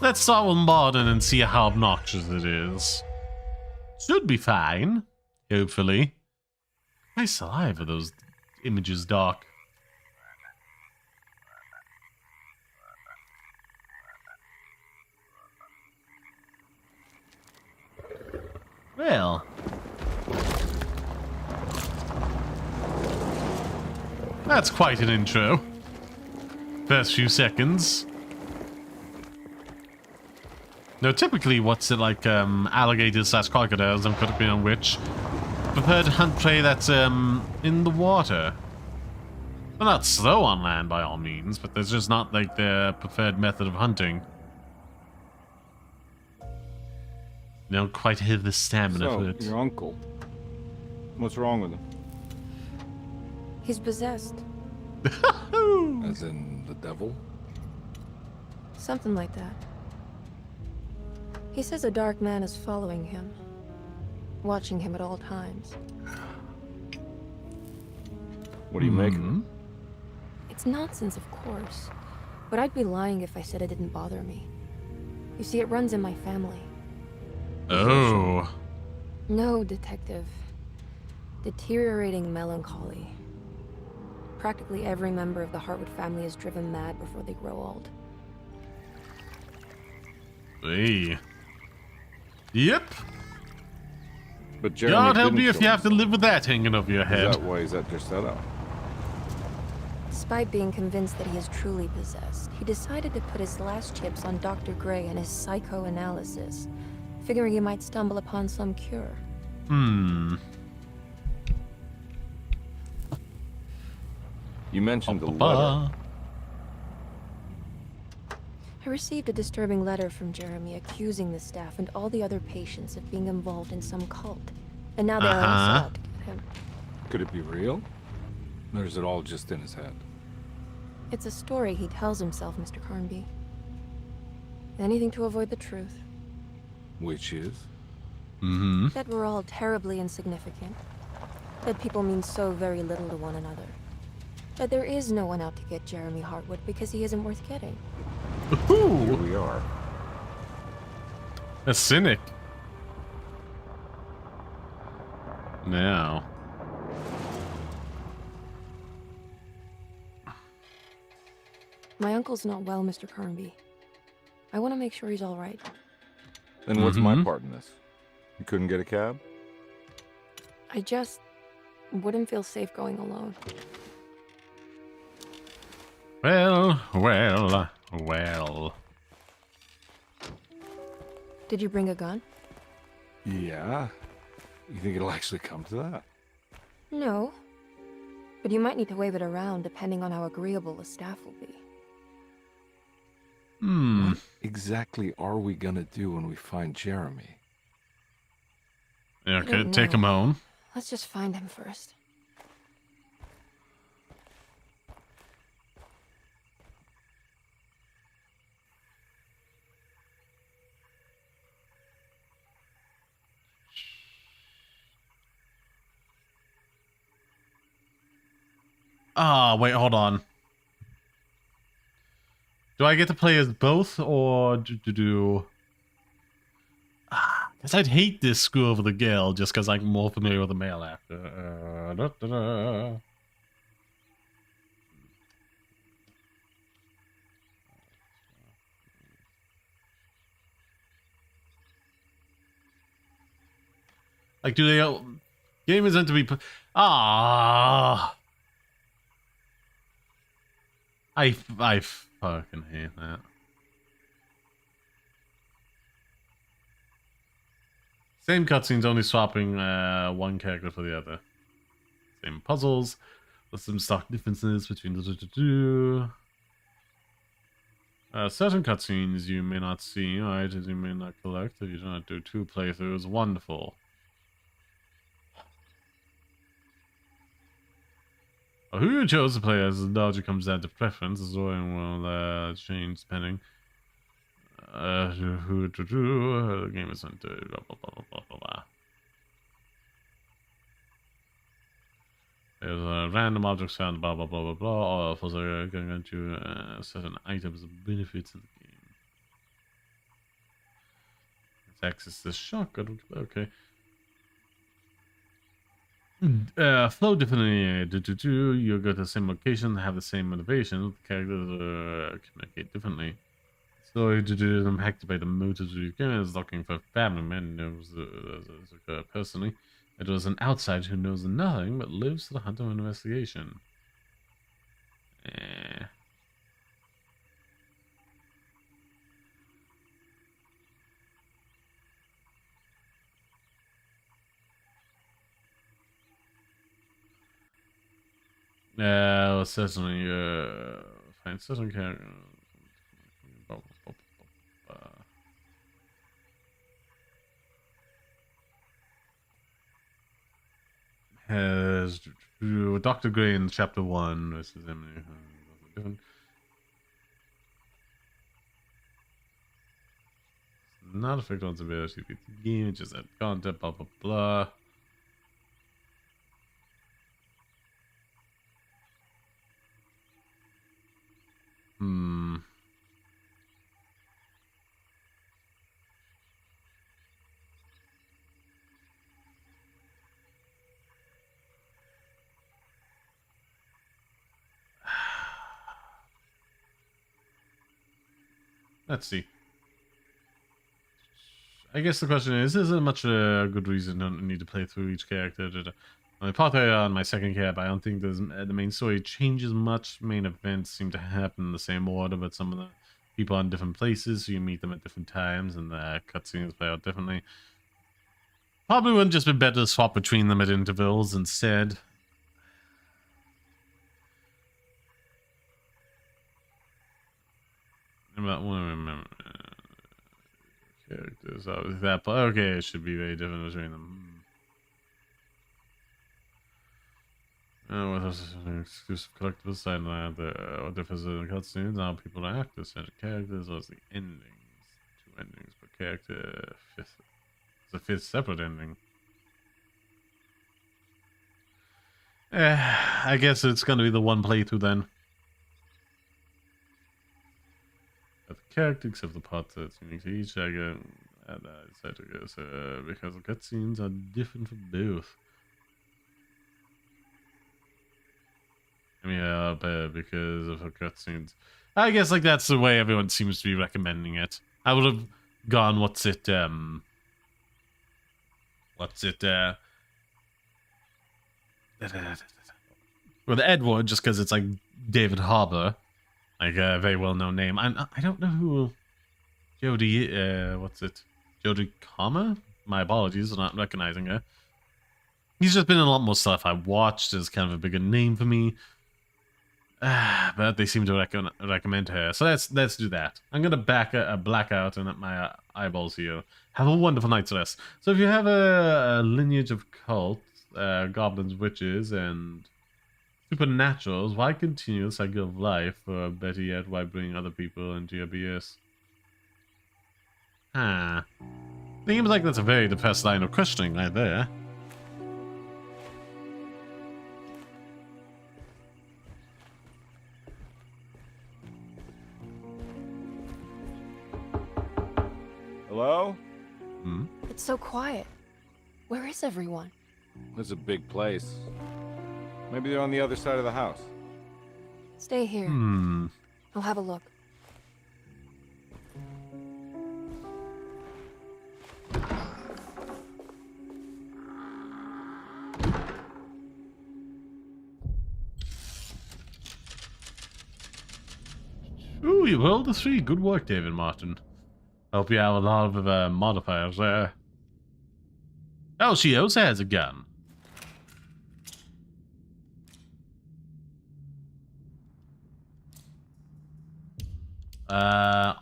Let's start with modern and see how obnoxious it is. Should be fine, hopefully. My saliva, those images, Doc. Well, that's quite an intro. First few seconds. No, typically, what's it like, alligators / crocodiles, I'm correct me on which, prefer to hunt prey that's in the water. They're not slow on land by all means, but there's just not like their preferred method of hunting. They don't quite have the stamina for it. Your uncle. What's wrong with him? He's possessed. As in the devil? Something like that. He says a dark man is following him, watching him at all times. What do you make of him? It's nonsense, of course. But I'd be lying if I said it didn't bother me. You see, it runs in my family. Oh. No, detective. Deteriorating melancholy. Practically every member of the Hartwood family is driven mad before they grow old. Hey. Yep. But Jeremy God help didn't you if kill you him. have to live with that hanging over your head. Is that why he's at Derceto? Despite being convinced that he is truly possessed, he decided to put his last chips on Dr. Gray and his psychoanalysis, figuring he might stumble upon some cure. You mentioned the letter. I received a disturbing letter from Jeremy accusing the staff and all the other patients of being involved in some cult. And now they are also out to get him. Could it be real? Or is it all just in his head? It's a story he tells himself, Mr. Carnby. Anything to avoid the truth. Which is? That we're all terribly insignificant. That people mean so very little to one another. That there is no one out to get Jeremy Hartwood because he isn't worth getting. Here we are. A cynic. Now. My uncle's not well, Mr. Carnby. I want to make sure he's all right. Then what's my part in this? You couldn't get a cab? I just wouldn't feel safe going alone. Well. Did you bring a gun? Yeah. You think it'll actually come to that? No. But you might need to wave it around depending on how agreeable the staff will be. What exactly are we gonna do when we find Jeremy? Yeah, I okay, don't take know. him home. Let's just find him first. Ah, wait, hold on. Do I get to play as both, or do... Guess I'd hate this screw over the girl just because I'm more familiar with the male actor. Like, do they... Game is meant to be... I fucking hate that. Same cutscenes, only swapping one character for the other. Same puzzles, with some stock differences between the two. Certain cutscenes you may not see, items you may not collect if you do not do 2 playthroughs. Wonderful. Who you chose to play as largely comes down to preference. The story will change depending. The game is meant to blah blah blah blah blah blah. There's random objects found, blah blah blah blah blah. All of us are going to certain items and benefits in the game. Let's access this shotgun. Okay. Flow differently. You go to the same location, have the same motivation. The characters communicate differently. So you do them activate the motives of your game is looking for family man knows personally. It was an outsider who knows nothing but lives to the hunt of investigation. Certainly, find certain characters. Has Dr. Gray in Chapter 1 versus Emily. Different. Not affect one's ability to beat the game, just add content, blah blah blah. Let's see. I guess the question is there much a good reason to need to play through each character? On my second cap, I don't think the main story changes much. Main events seem to happen in the same order, but some of the people are in different places, so you meet them at different times, and the cutscenes play out differently. Probably wouldn't just be better to swap between them at intervals instead. About one of remember characters. Oh, that okay, it should be very different between them. With an exclusive collectible side what differs in cutscenes, how people act, the set of characters, as the endings. 2 endings per character. It's a 5th separate ending. I guess it's gonna be the one playthrough then. The character, except the part that's unique to each, I get because the cutscenes are different for both. Yeah, but because of the cutscenes, I guess like that's the way everyone seems to be recommending it. I would have gone, well, with Edward, just because it's like David Harbour. Like a very well-known name. I don't know who Jodie, Jodie Comer? My apologies for not recognizing her. He's just been in a lot more stuff I've watched as kind of a bigger name for me. But they seem to recommend her. So let's do that. I'm going to black out and my eyeballs here. Have a wonderful night's rest. So if you have a lineage of cults, goblins, witches, and supernaturals, why continue the cycle of life? Or better yet, why bring other people into your BS? Seems like that's a very depressed line of questioning right there. Hello? It's so quiet. Where is everyone? This is a big place. Maybe they're on the other side of the house. Stay here. I'll have a look. Ooh, you rolled a 3. Good work, David Martin. Hope you have a lot of modifiers there. Oh, she also has a gun.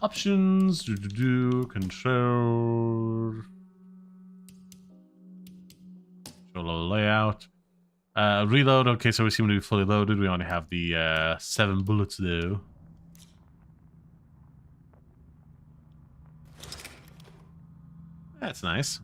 Options, control layout, reload. Okay, so we seem to be fully loaded. We only have the 7 bullets though. That's nice.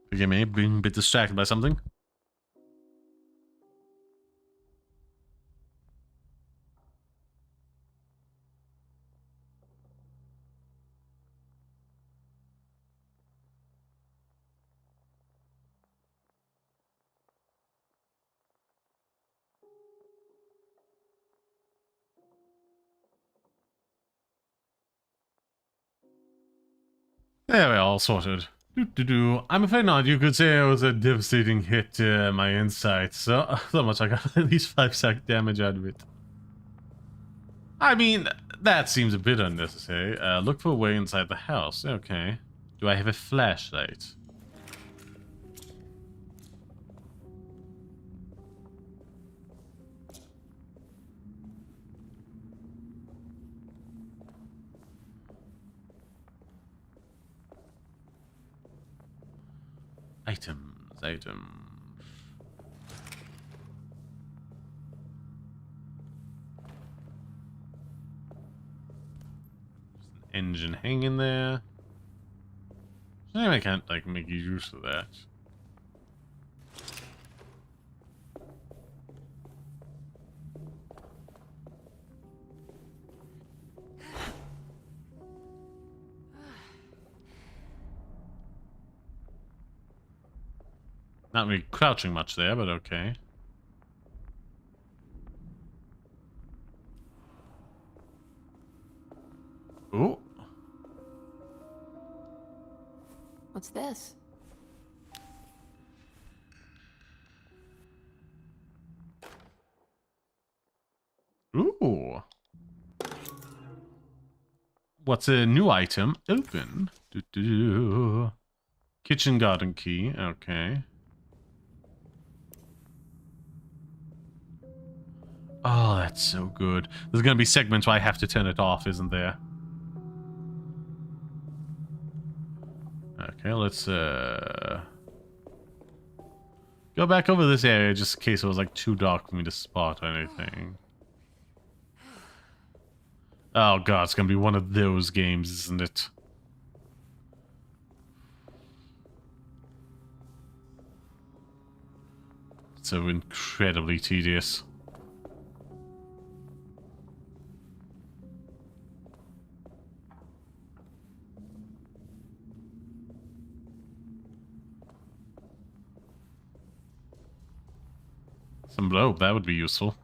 Forgive me, being a bit distracted by something. There we are, all sorted. I'm afraid not. You could say it was a devastating hit to my insights. So much I got at least 5 sack damage out of it. I mean, that seems a bit unnecessary. Look for a way inside the house. Okay. Do I have a flashlight? Items. Engine hanging there. I can't like make use of that. Not really crouching much there, but okay. Ooh. What's this? Ooh. What's a new item? Open. Kitchen garden key. Okay. Oh, that's so good. There's gonna be segments where I have to turn it off, isn't there? Okay, let's go back over this area just in case it was like too dark for me to spot anything. Oh god, it's gonna be one of those games, isn't it? So incredibly tedious. Some blow, that would be useful.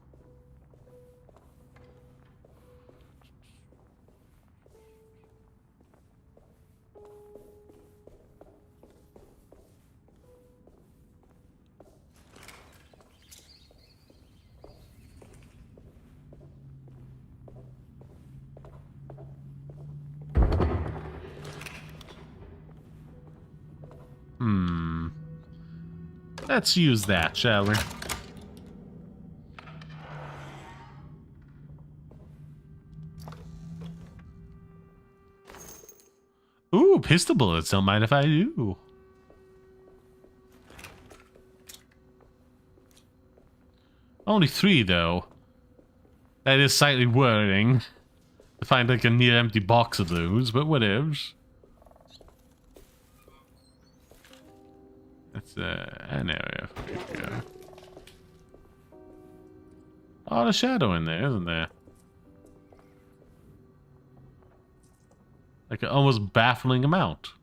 Let's use that, shall we? Ooh, pistol bullets. Don't mind if I do. Only 3, though. That is slightly worrying. To find like a near empty box of those, but whatevs. That's an area for me to go. Oh, there's a shadow in there, isn't there? Like an almost baffling amount.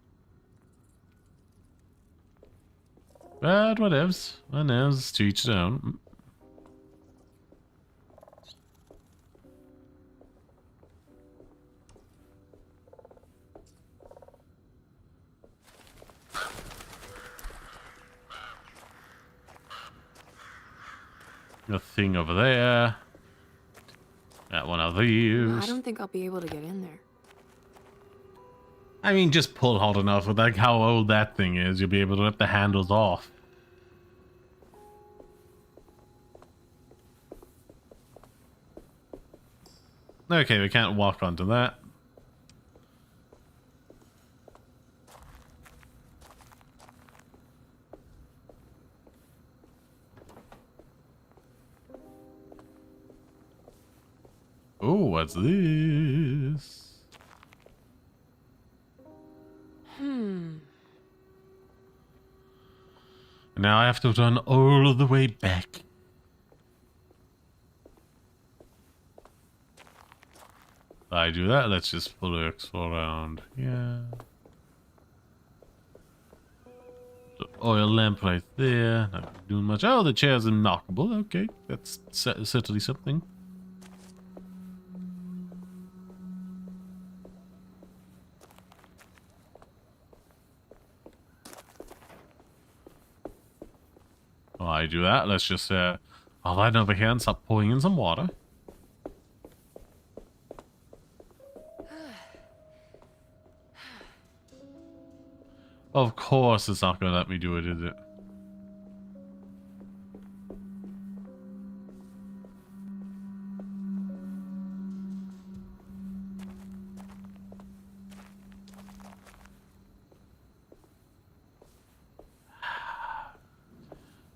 But whatevs. Whatevs, to each their own. A thing over there. Got one of these. I don't think I'll be able to get in there. I mean, just pull hard enough with like how old that thing is. You'll be able to rip the handles off. Okay, we can't walk onto that. Oh, what's this? Now I have to run all the way back. If I do that, let's just fully explore around. Yeah. The oil lamp right there. Not doing much. Oh, the chair's unlockable. Okay, that's certainly something. While I do that, let's just I'll line over here and start pouring in some water. Of course it's not gonna let me do it, is it?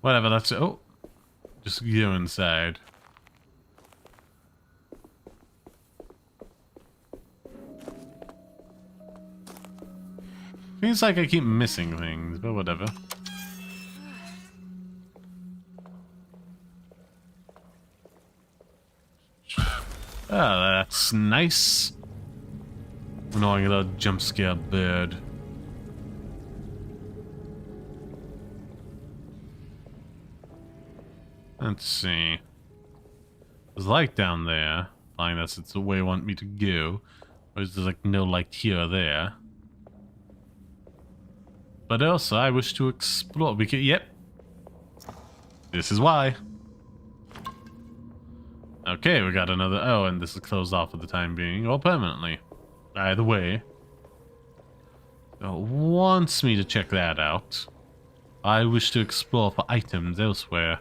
Whatever, that's it. Oh, just go inside. Feels like I keep missing things, but whatever. Oh, that's nice. Annoying little jump scare bird. Let's see. There's light down there. Fine, that's it's the way I want me to go. There's like no light here or there. But also, I wish to explore. Because, yep. This is why. Okay, we got another. Oh, and this is closed off for the time being, or permanently. Either way. It wants me to check that out. I wish to explore for items elsewhere.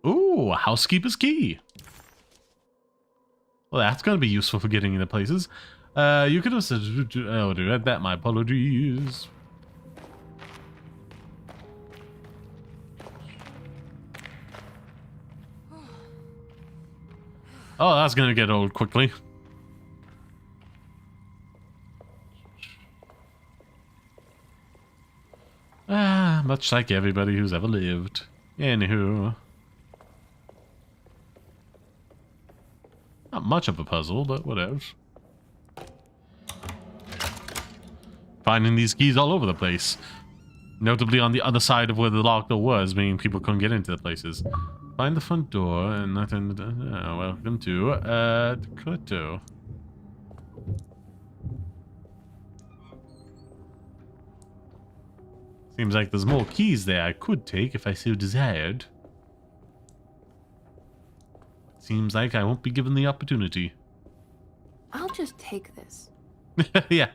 Ooh, a housekeeper's key. Well, that's going to be useful for getting into places. You could have said, oh, dude, that my apologies. Oh, that's going to get old quickly. Much like everybody who's ever lived. Anywho. Not much of a puzzle, but whatever. Finding these keys all over the place. Notably on the other side of where the locked door was, meaning people couldn't get into the places. Find the front door and nothing. Welcome to Dakota. Seems like there's more keys there I could take if I so desired. Seems like I won't be given the opportunity. I'll just take this. Yeah.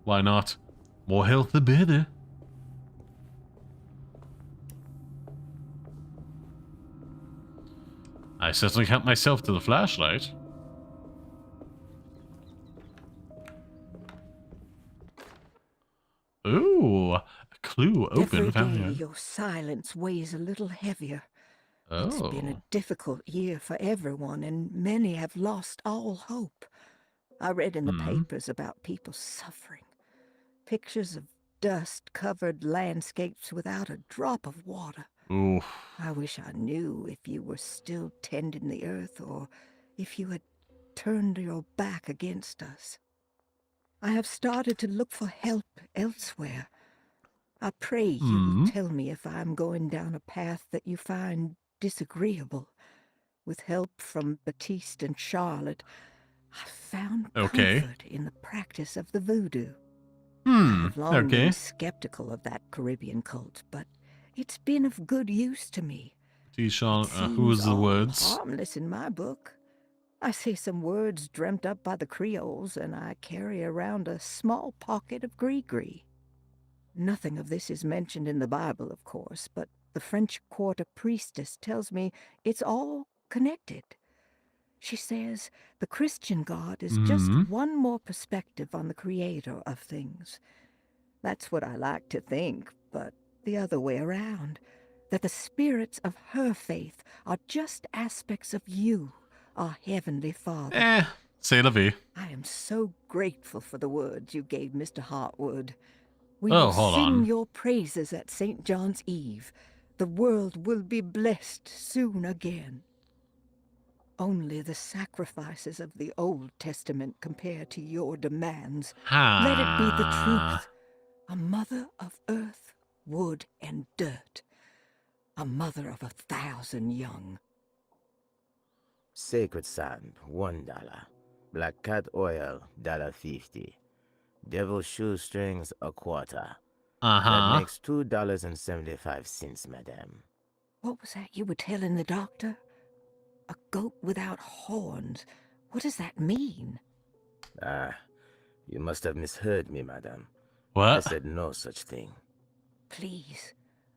Why not? More health the better. I certainly help myself to the flashlight. Ooh, a clue open. Every day your silence weighs a little heavier. It's been a difficult year for everyone, and many have lost all hope. I read in the papers about people suffering. Pictures of dust-covered landscapes without a drop of water. Oof. I wish I knew if you were still tending the earth, or if you had turned your back against us. I have started to look for help elsewhere. I pray you will tell me if I am going down a path that you find disagreeable. With help from Baptiste and Charlotte, I found comfort in the practice of the voodoo. I've long been skeptical of that Caribbean cult, but it's been of good use to me. Charlotte, who's the words? Harmless in my book. I say some words dreamt up by the Creoles, and I carry around a small pocket of gree-gree. Nothing of this is mentioned in the Bible, of course, but the French Quarter priestess tells me it's all connected. She says the Christian God is just one more perspective on the creator of things. That's what I like to think, but the other way around, that the spirits of her faith are just aspects of you, our Heavenly Father. C'est la vie. I am so grateful for the words you gave Mr. Hartwood. We will sing your praises at St. John's Eve. The world will be blessed soon again. Only the sacrifices of the Old Testament compare to your demands. Let it be the truth. A mother of earth, wood, and dirt. A mother of 1,000 young. Sacred sand, $1. Black cat oil, $1.50. Devil shoestrings, $0.25. That makes $2.75, madame. What was that you were telling the doctor? A goat without horns. What does that mean? Ah, you must have misheard me, madame. What? I said no such thing. Please.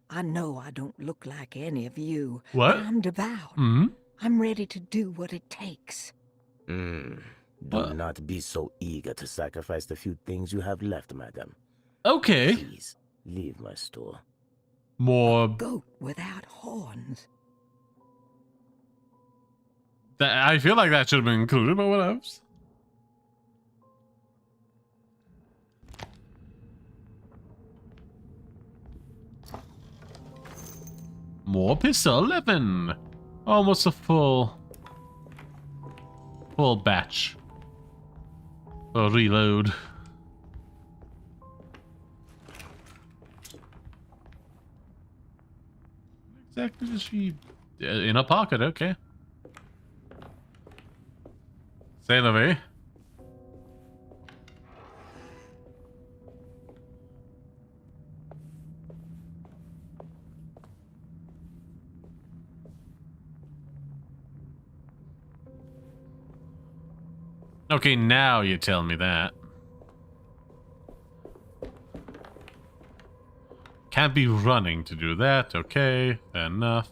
I know I don't look like any of you, What? but I'm devout. Hmm? I'm ready to do what it takes. Do What? not be so eager to sacrifice the few things you have left, madame. Okay. Please, leave my store. More. Goat without horns. I feel like that should have been included, but what else? More pistol 11. Almost a full batch. For reload. Exactly does she in a pocket, okay. Say la vie. Okay, now you tell me that. Can't be running to do that. Okay, fair enough.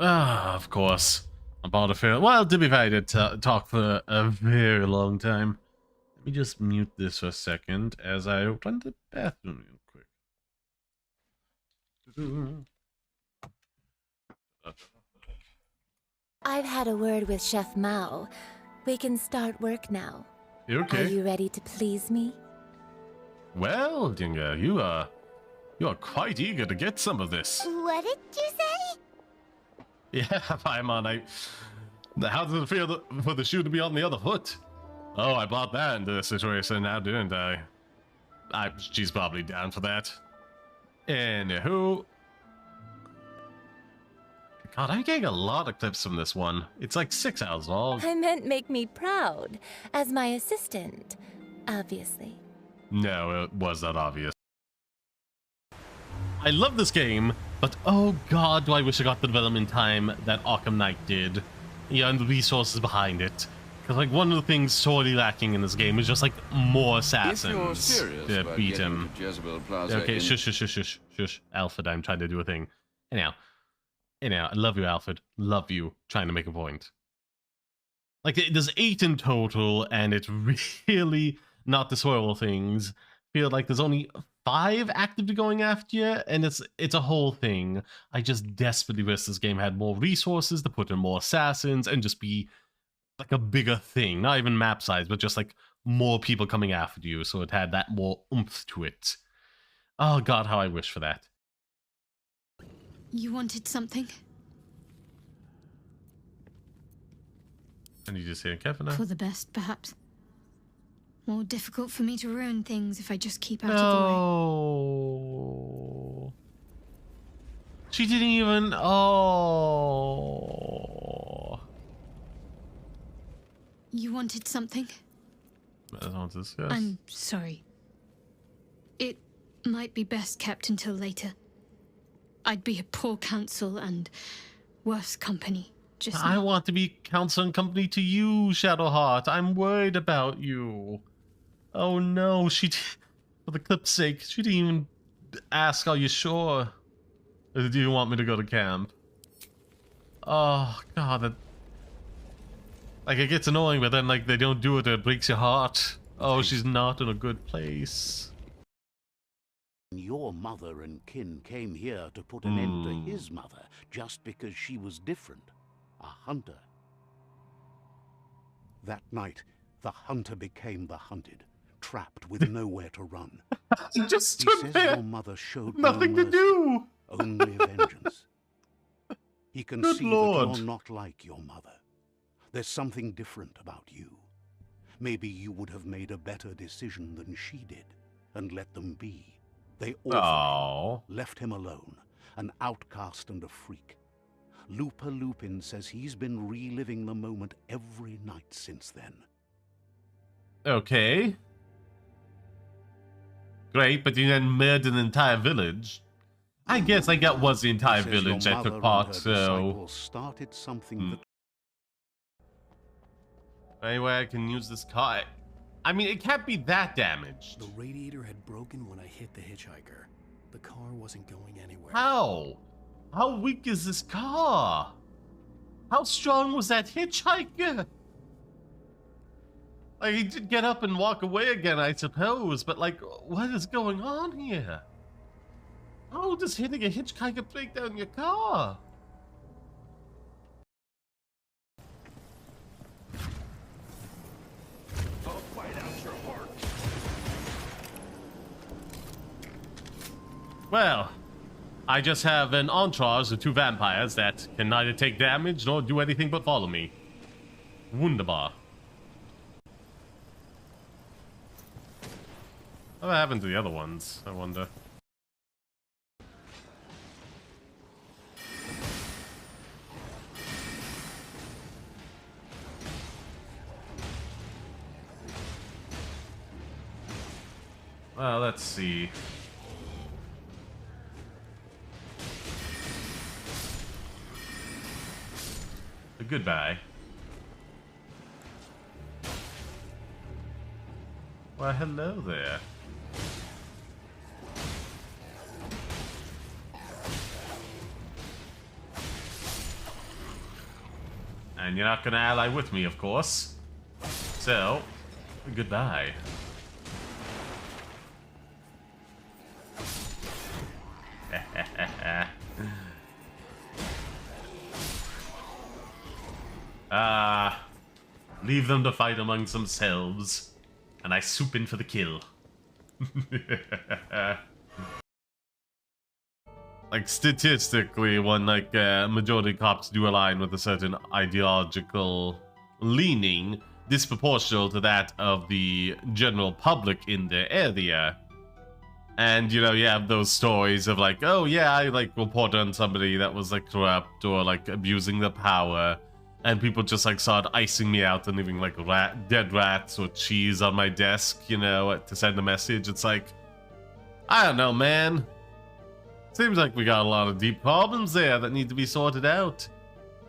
Ah, of course. I'm about to fail. Well, to be fair, I did talk for a very long time. Let me just mute this for a second as I run to the bathroom real quick. I've had a word with Chef Mao. We can start work now. Okay. Are you ready to please me? Well, Dinga, you are quite eager to get some of this. What did you say? Yeah, Paimon, how does it feel for the shoe to be on the other foot? Oh, I brought that into the situation now, didn't I? She's probably down for that. Anywho. God, I'm getting a lot of clips from this one. It's like 6 hours long. I meant make me proud, as my assistant, obviously. No, it was not obvious. I love this game, but oh god, do I wish I got the development time that Arkham Knight did. Yeah, and the resources behind it. Because, like, one of the things sorely lacking in this game is just, like, more assassins to beat him. Okay, shush, Alfred, I'm trying to do a thing. Anyhow, I love you, Alfred. Love you, trying to make a point. Like, there's 8 in total, and it's really not the swirl things. Feel like there's only 5 actively going after you, and it's a whole thing. I just desperately wish this game had more resources to put in more assassins and just be like a bigger thing. Not even map size, but just like more people coming after you, so it had that more oomph to it. Oh god, how I wish for that. You wanted something? I need to say it careful now. For the best, perhaps. More difficult for me to ruin things if I just keep out of the way. She didn't even... Oh. You wanted something? I don't want to discuss. I'm sorry. It might be best kept until later. I'd be a poor counsel and worse company. Just I want to be counsel and company to you, Shadowheart. I'm worried about you. Oh no, for the clip's sake, she didn't even ask, are you sure? Or do you want me to go to camp? Oh god, like, it gets annoying, but then, like, they don't do it, it breaks your heart. Oh, she's not in a good place. Your mother and kin came here to put an end to his mother just because she was different. A hunter. That night, the hunter became the hunted, trapped with nowhere to run. He just stood says there. your mother showed Nothing no to do. Only vengeance. He can Good see Lord. that you're not like your mother. There's something different about you. Maybe you would have made a better decision than she did, and let them be. They orphaned him, left him alone, an outcast and a freak. Looper Lupin says he's been reliving the moment every night since then. Okay. Great, but you then murdered an entire village. I guess like that was the entire Says your village I mother took and part, her so... disciples started something that Anyway, I can use this car. I mean, it can't be that damaged. The radiator had broken when I hit the hitchhiker. The car wasn't going anywhere. How? How weak is this car? How strong was that hitchhiker? Like, he did get up and walk away again, I suppose, but like, what is going on here? How does hitting a hitchhiker break down your car? I'll fight out your heart. Well, I just have an entourage of 2 vampires that can neither take damage nor do anything but follow me. Wunderbar. What happened to the other ones, I wonder? Well, let's see. Goodbye. Well, hello there. And you're not gonna ally with me, of course. So, goodbye. Leave them to fight amongst themselves, and I swoop in for the kill. Like, statistically, when, like, majority of cops do align with a certain ideological leaning, disproportional to that of the general public in the area. And, you know, you have those stories of, like, oh, yeah, I, like, report on somebody that was, like, corrupt or, like, abusing the power. And people just, like, started icing me out and leaving, like, dead rats or cheese on my desk, you know, to send a message. It's like, I don't know, man. Seems like we got a lot of deep problems there that need to be sorted out.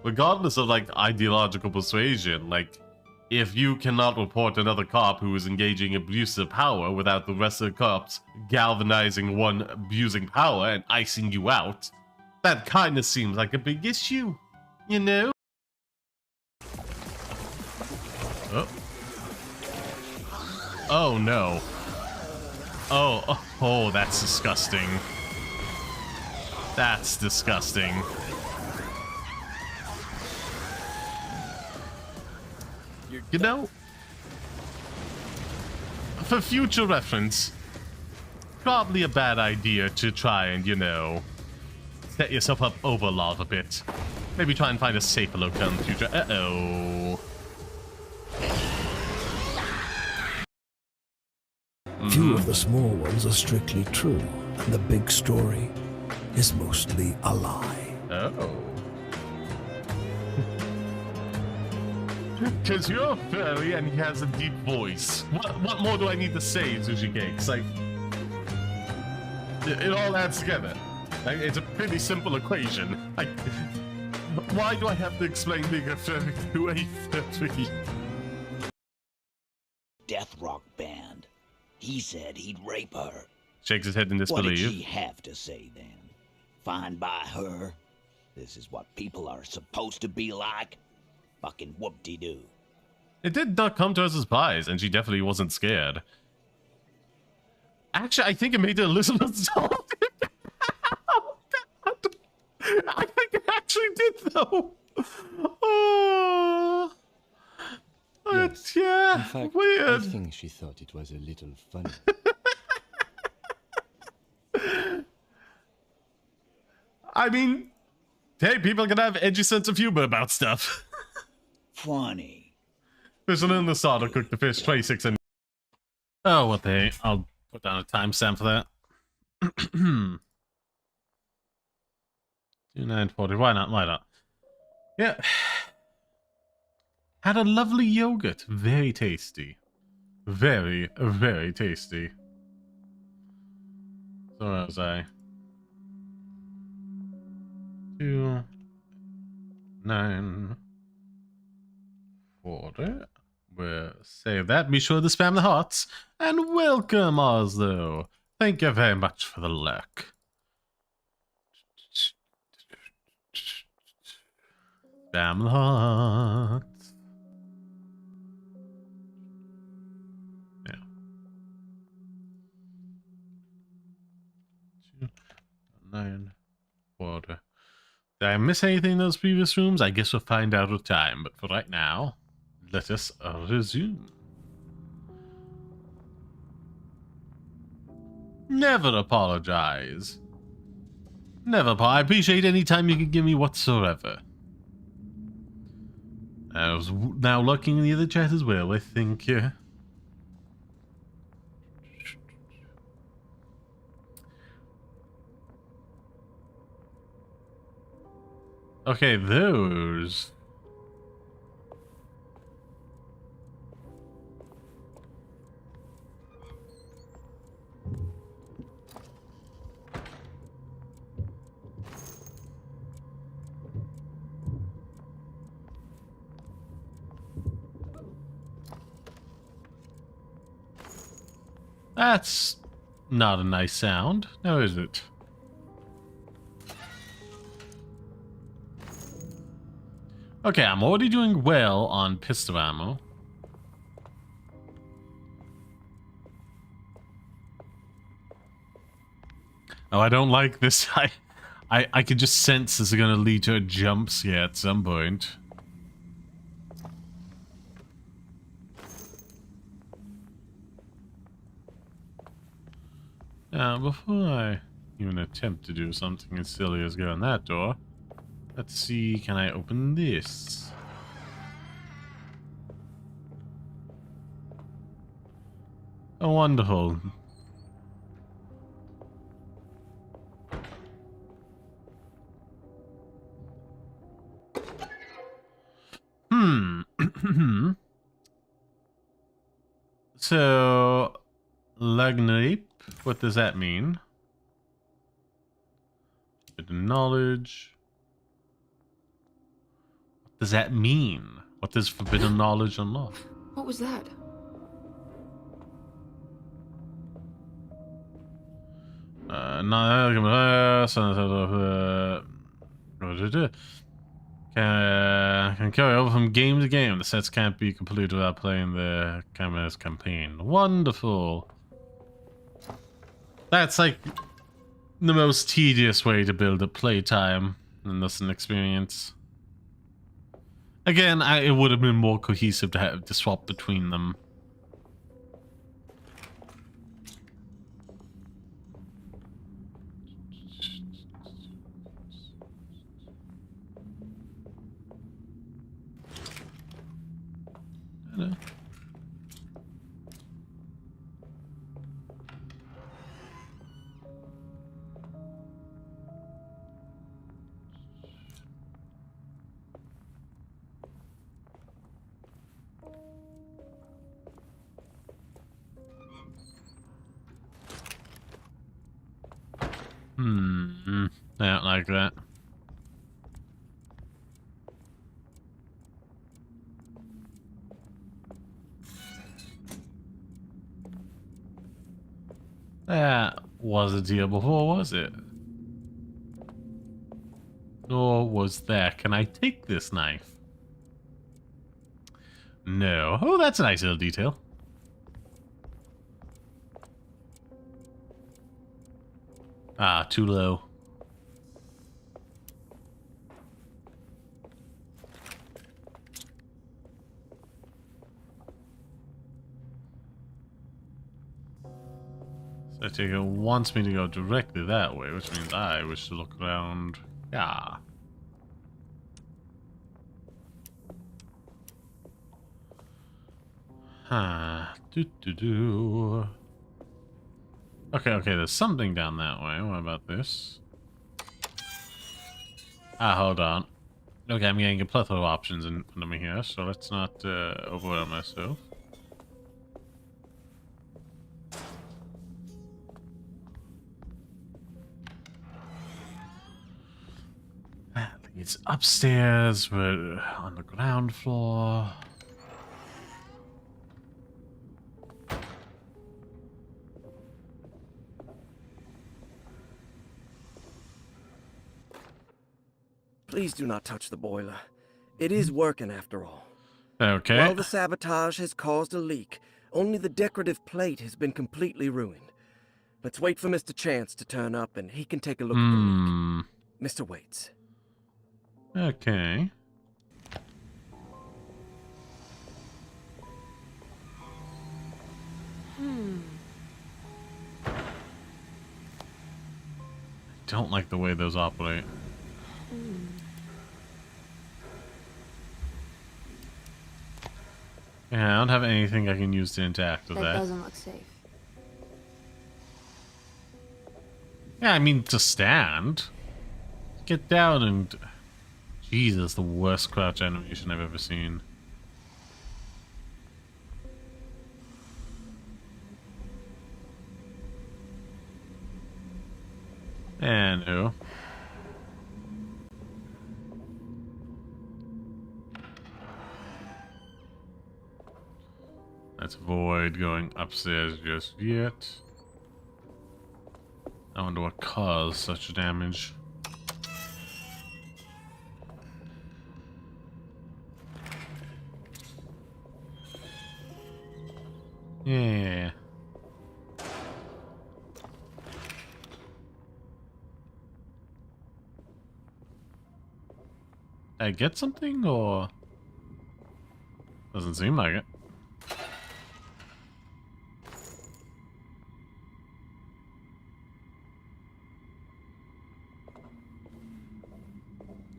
Regardless of, like, ideological persuasion, like, if you cannot report another cop who is engaging abusive power without the rest of the cops galvanizing one abusing power and icing you out, that kind of seems like a big issue, you know? Oh. Oh no. Oh, that's disgusting. That's disgusting. You know, for future reference, probably a bad idea to try and, you know, set yourself up overlord a bit. Maybe try and find a safer locale in the future. Uh-oh. Few of the small ones are strictly true, and the big story is mostly a lie. Oh. Because you're a furry and he has a deep voice. What more do I need to say, Zushi Cakes? Like, it all adds together. Like, it's a pretty simple equation. Like, why do I have to explain being a furry to a furry? Death rock band. He said he'd rape her. Shakes his head in disbelief. What did she have to say then? Fine by her? This is what people are supposed to be like? Fucking whoop-de-doo. It did not come to us as spies, and she definitely wasn't scared. Actually, I think it made her a little assaulted. I think it actually did, though. Oh. Yes. Yeah, in fact, weird. I think she thought it was a little funny. I mean, hey, people can have edgy sense of humor about stuff. Funny. Fishing in the sod to cook the fish, 26 and... Oh, what the heck? I'll put down a timestamp for that. 2940, why not, why not? Yeah. Had a lovely yogurt, very tasty. Very, very tasty. So where was I? 2, 9, 40. We'll save that. Be sure to spam the hearts. And welcome, Oslo. Thank you very much for the lurk. Spam the hearts. Yeah. 2, 9, 40. Did I miss anything in those previous rooms? I guess we'll find out with time. But for right now, let us resume. Never apologize. Never. I appreciate any time you can give me whatsoever. I was now looking in the other chat as well, I think. Okay, those. That's not a nice sound, now is it? Okay, I'm already doing well on pistol ammo. Oh, I don't like this. I can just sense this is gonna lead to a jump scare at some point. Now, before I even attempt to do something as silly as go in that door, let's see, can I open this? Oh, wonderful. So, Lagnape, what does that mean? Bit of knowledge. What does that mean? What does forbidden knowledge unlock? What was that? Can carry over from game to game. The sets can't be completed without playing the camera's campaign. Wonderful. That's like the most tedious way to build a playtime in this experience. Again, it would have been more cohesive to have to swap between them. Hello. I don't like that. That wasn't here before, was it? Nor was there. Can I take this knife? No. Oh, that's a nice little detail. Ah, too low. So I take it wants me to go directly that way, which means I wish to look around. Yeah. Huh. Do. Okay, there's something down that way. What about this? Ah, hold on. Okay, I'm getting a plethora of options in front of me here, so let's not overwhelm myself. It's upstairs. We're on the ground floor. Please do not touch the boiler. It is working after all. Okay. While the sabotage has caused a leak, only the decorative plate has been completely ruined. Let's wait for Mr. Chance to turn up and he can take a look at the leak. Mr. Waits. Okay. Don't like the way those operate. Yeah, I don't have anything I can use to interact with that. That doesn't look safe. Yeah, I mean, to stand. Get down and... Jesus, the worst crouch animation I've ever seen. Anywho. Let's avoid going upstairs just yet. I wonder what caused such damage. Yeah. Did I get something, or doesn't seem like it?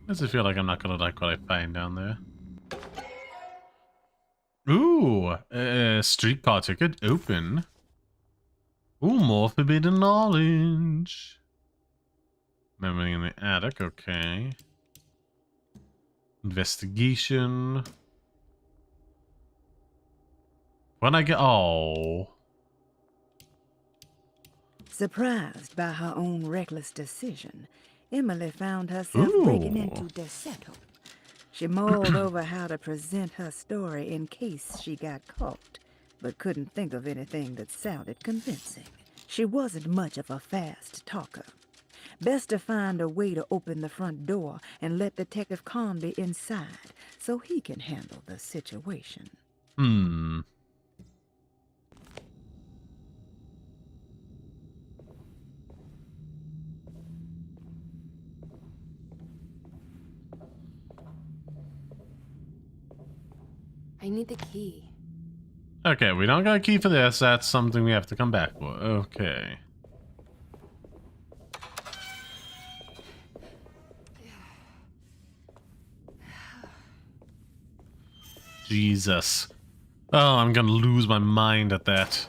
Does it feel like I'm not gonna like what I find down there? Ooh, streetcar ticket open. Ooh, more forbidden knowledge. Memory in the attic, okay. Investigation. When I get... Oh. Surprised by her own reckless decision, Emily found herself breaking into Derceto. She mulled over how to present her story in case she got caught, but couldn't think of anything that sounded convincing. She wasn't much of a fast talker. Best to find a way to open the front door and let Detective Conby inside so he can handle the situation. I need the key. Okay, we don't got a key for this. That's something we have to come back for. Okay. Jesus. Oh, I'm gonna lose my mind at that.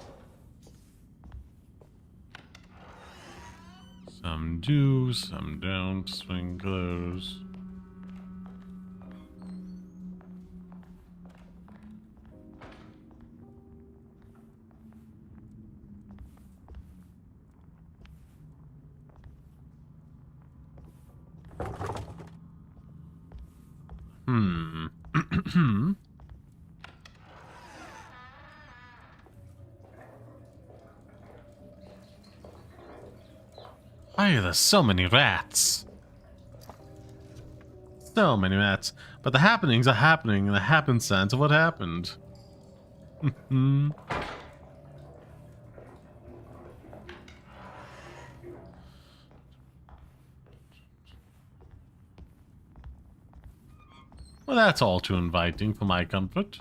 Some do, some don't. Swing close. Why are there so many rats? So many rats. But the happenings are happening in the happenstance of what happened. Well, that's all too inviting for my comfort.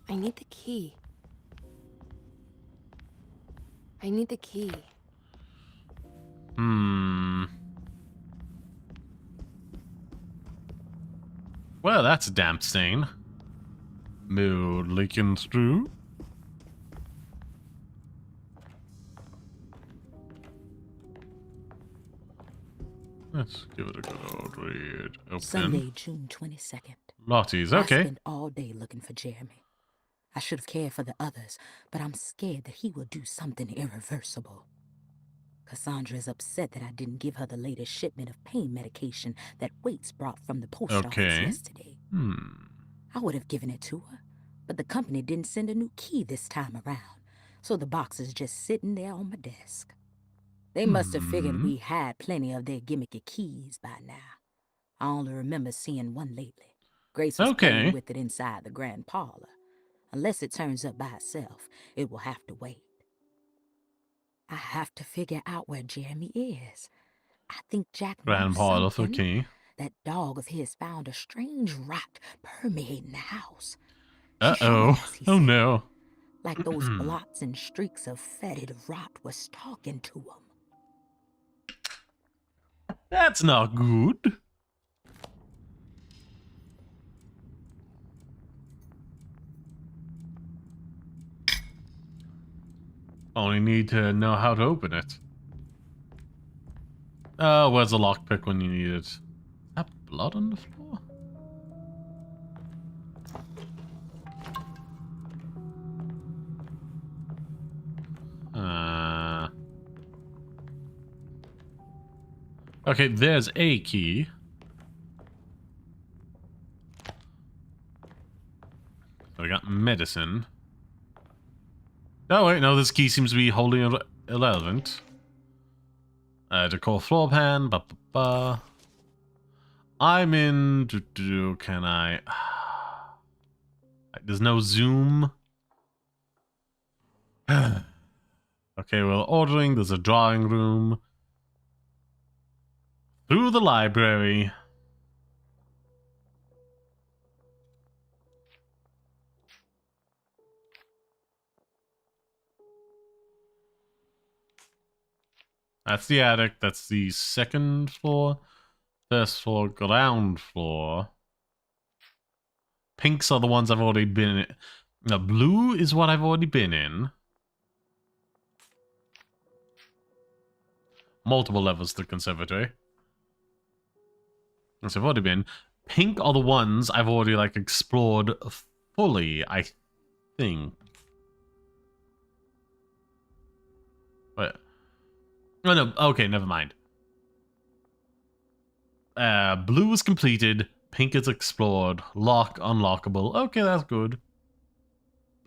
I need the key. I need the key. Well, that's a damp stain. Mood leaking through. Let's give it a good old read. Open. Sunday, June 22nd. Lottie's, okay. I spent all day looking for Jeremy. I should have cared for the others, but I'm scared that he will do something irreversible. Cassandra's upset that I didn't give her the latest shipment of pain medication that Waits brought from the post office yesterday. I would have given it to her, but the company didn't send a new key this time around, so the box is just sitting there on my desk. They must have figured we had plenty of their gimmicky keys by now. I only remember seeing one lately. Grace was playing with it inside the grand parlor. Unless it turns up by itself, it will have to wait. I have to figure out where Jeremy is. I think Jack knows something. That dog of his found a strange rot permeating the house. Oh no. Like those blots and streaks of fetid rot was talking to him. That's not good. Only need to know how to open it. Oh, where's the lockpick when you need it? Is that blood on the floor? Okay, there's a key. So we got medicine. Oh wait, no, this key seems to be wholly irrelevant. Decor floor pan, I'm in... Can I... There's no zoom. Okay, well, ordering, there's a drawing room. Through the library. That's the attic. That's the second floor. First floor, ground floor. Pinks are the ones I've already been in. Now, blue is what I've already been in. Multiple levels to the conservatory. So I've already been. Pink are the ones I've already, like, explored fully, I think. Wait. Oh, no. Okay, never mind. Blue is completed. Pink is explored. Lock, unlockable. Okay, that's good.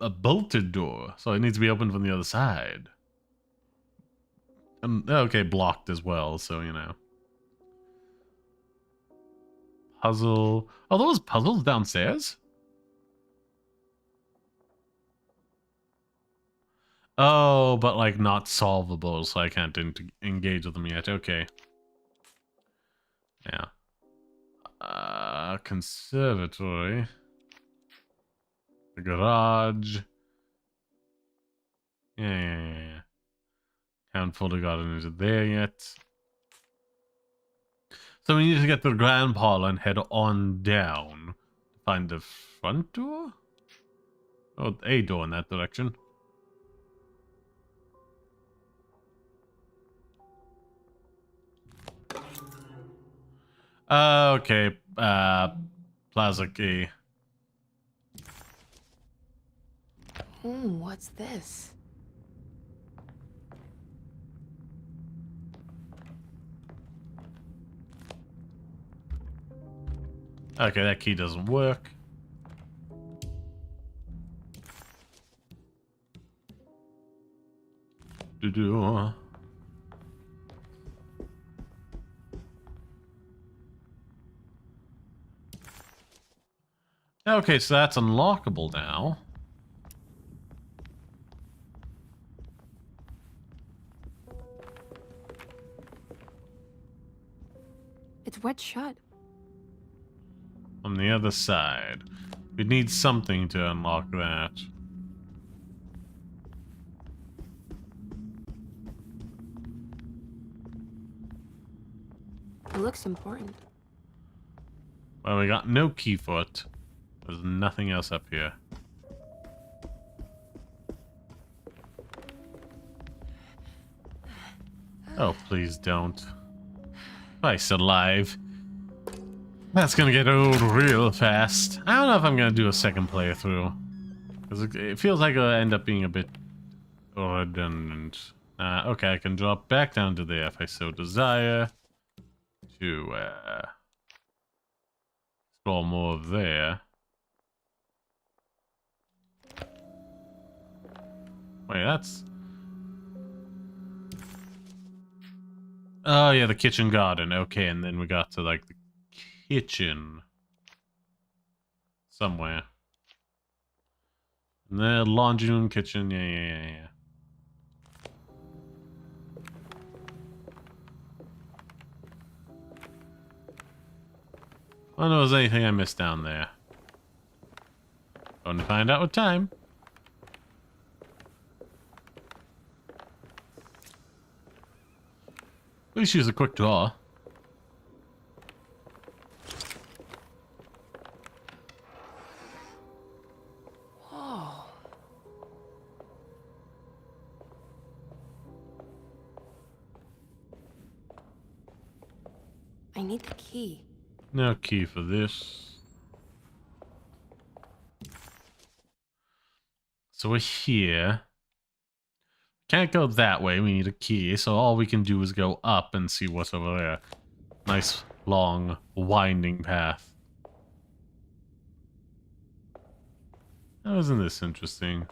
A bolted door. So it needs to be opened from the other side. Okay, blocked as well, so, you know. Puzzle. Are those puzzles downstairs? Oh, but like not solvable, so I can't engage with them yet. Okay. Yeah. Conservatory. The garage. Yeah. Haven't fully gotten into there yet. So we need to get to the grand parlor and head on down to find the front door? Oh, a door in that direction. Okay. Plaza key. What's this? Okay, that key doesn't work. Okay, so that's unlockable now. It's wedged shut. On the other side. We need something to unlock that. It looks important. Well, we got no key for it. There's nothing else up here. Oh, please don't. Christ alive. That's gonna get old real fast. I don't know if I'm gonna do a second playthrough. Because it feels like it'll end up being a bit redundant. Okay, I can drop back down to there if I so desire. To explore more of there. Wait, that's... Oh yeah, the kitchen garden. Okay, and then we got to like the kitchen somewhere. And the laundry room, kitchen. Yeah. I wonder if there's anything I missed down there. Going to find out with time. At least use a quick draw. Oh. I need the key. No key for this. So we're here. Can't go that way, we need a key, so all we can do is go up and see what's over there. Nice, long, winding path. Oh, isn't this interesting?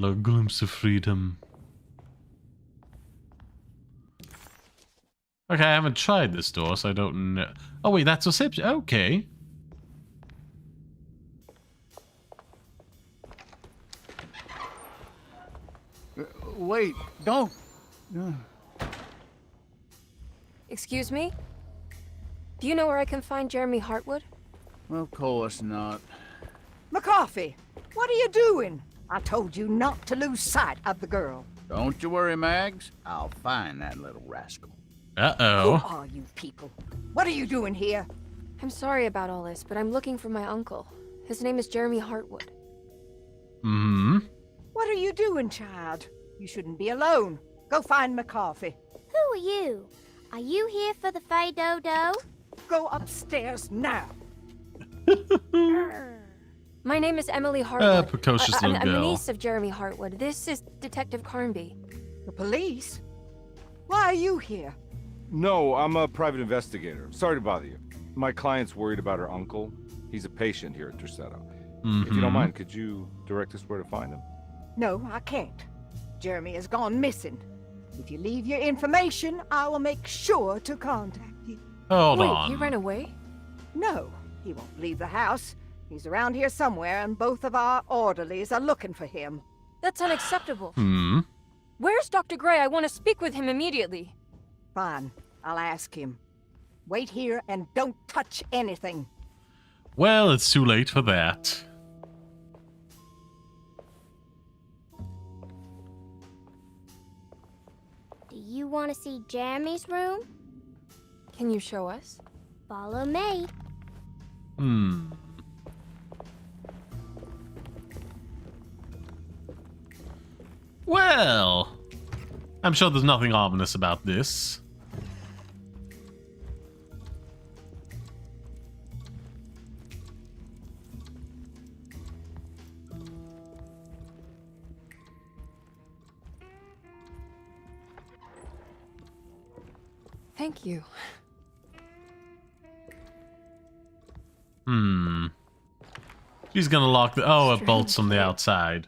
A glimpse of freedom. Okay, I haven't tried this door, so I don't know. Oh wait, that's reception. Okay. Wait, don't. Excuse me? Do you know where I can find Jeremy Hartwood? Of course not. McCarthy, what are you doing? I told you not to lose sight of the girl. Don't you worry, Mags. I'll find that little rascal. Uh-oh. Who are you people? What are you doing here? I'm sorry about all this, but I'm looking for my uncle. His name is Jeremy Hartwood. Hmm. What are you doing, child? You shouldn't be alone. Go find McCarthy. Who are you? Are you here for the Fey Dodo? Go upstairs now. My name is Emily Hartwood. Precocious little I'm the girl. niece of Jeremy Hartwood. This is Detective Carnby. The police? Why are you here? No, I'm a private investigator. Sorry to bother you. My client's worried about her uncle. He's a patient here at Derceto. If you don't mind, could you direct us where to find him? No, I can't. Jeremy has gone missing. If you leave your information, I will make sure to contact you. Hold Wait, on. he ran away? No, he won't leave the house. He's around here somewhere, and both of our orderlies are looking for him. That's unacceptable. Hmm. Where's Dr. Gray? I want to speak with him immediately. Fine, I'll ask him. Wait here and don't touch anything. Well, it's too late for that. Do you want to see Jeremy's room? Can you show us? Follow me. Hmm. Well, I'm sure there's nothing ominous about this. Thank you. Hmm. She's gonna lock the... Oh, it bolts from the outside.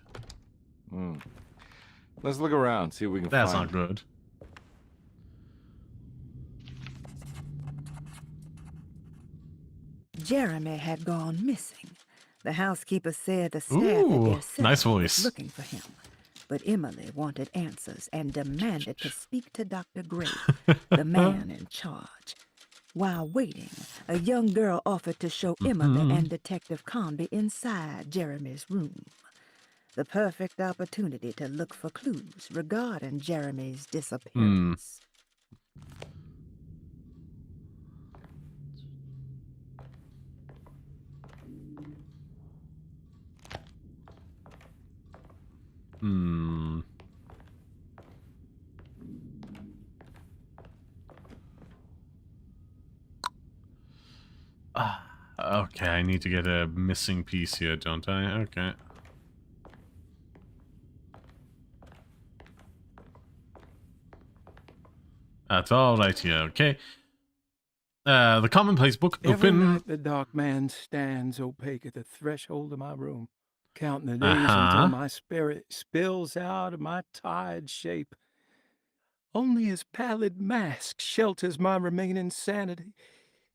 Hmm. Let's look around, see what we can find. That's not good. Jeremy had gone missing. The housekeeper said the staff Ooh, at Derceto nice was voice. looking for him. But Emily wanted answers and demanded to speak to Dr. Gray, the man in charge. While waiting, a young girl offered to show Emily and Detective Carnby inside Jeremy's room. The perfect opportunity to look for clues regarding Jeremy's disappearance. Hmm. Okay, I need to get a missing piece here, don't I? Okay. That's all right here, okay. The commonplace book Every open. night the dark man stands opaque at the threshold of my room, counting the days until my spirit spills out of my tired shape. Only his pallid mask shelters my remaining sanity.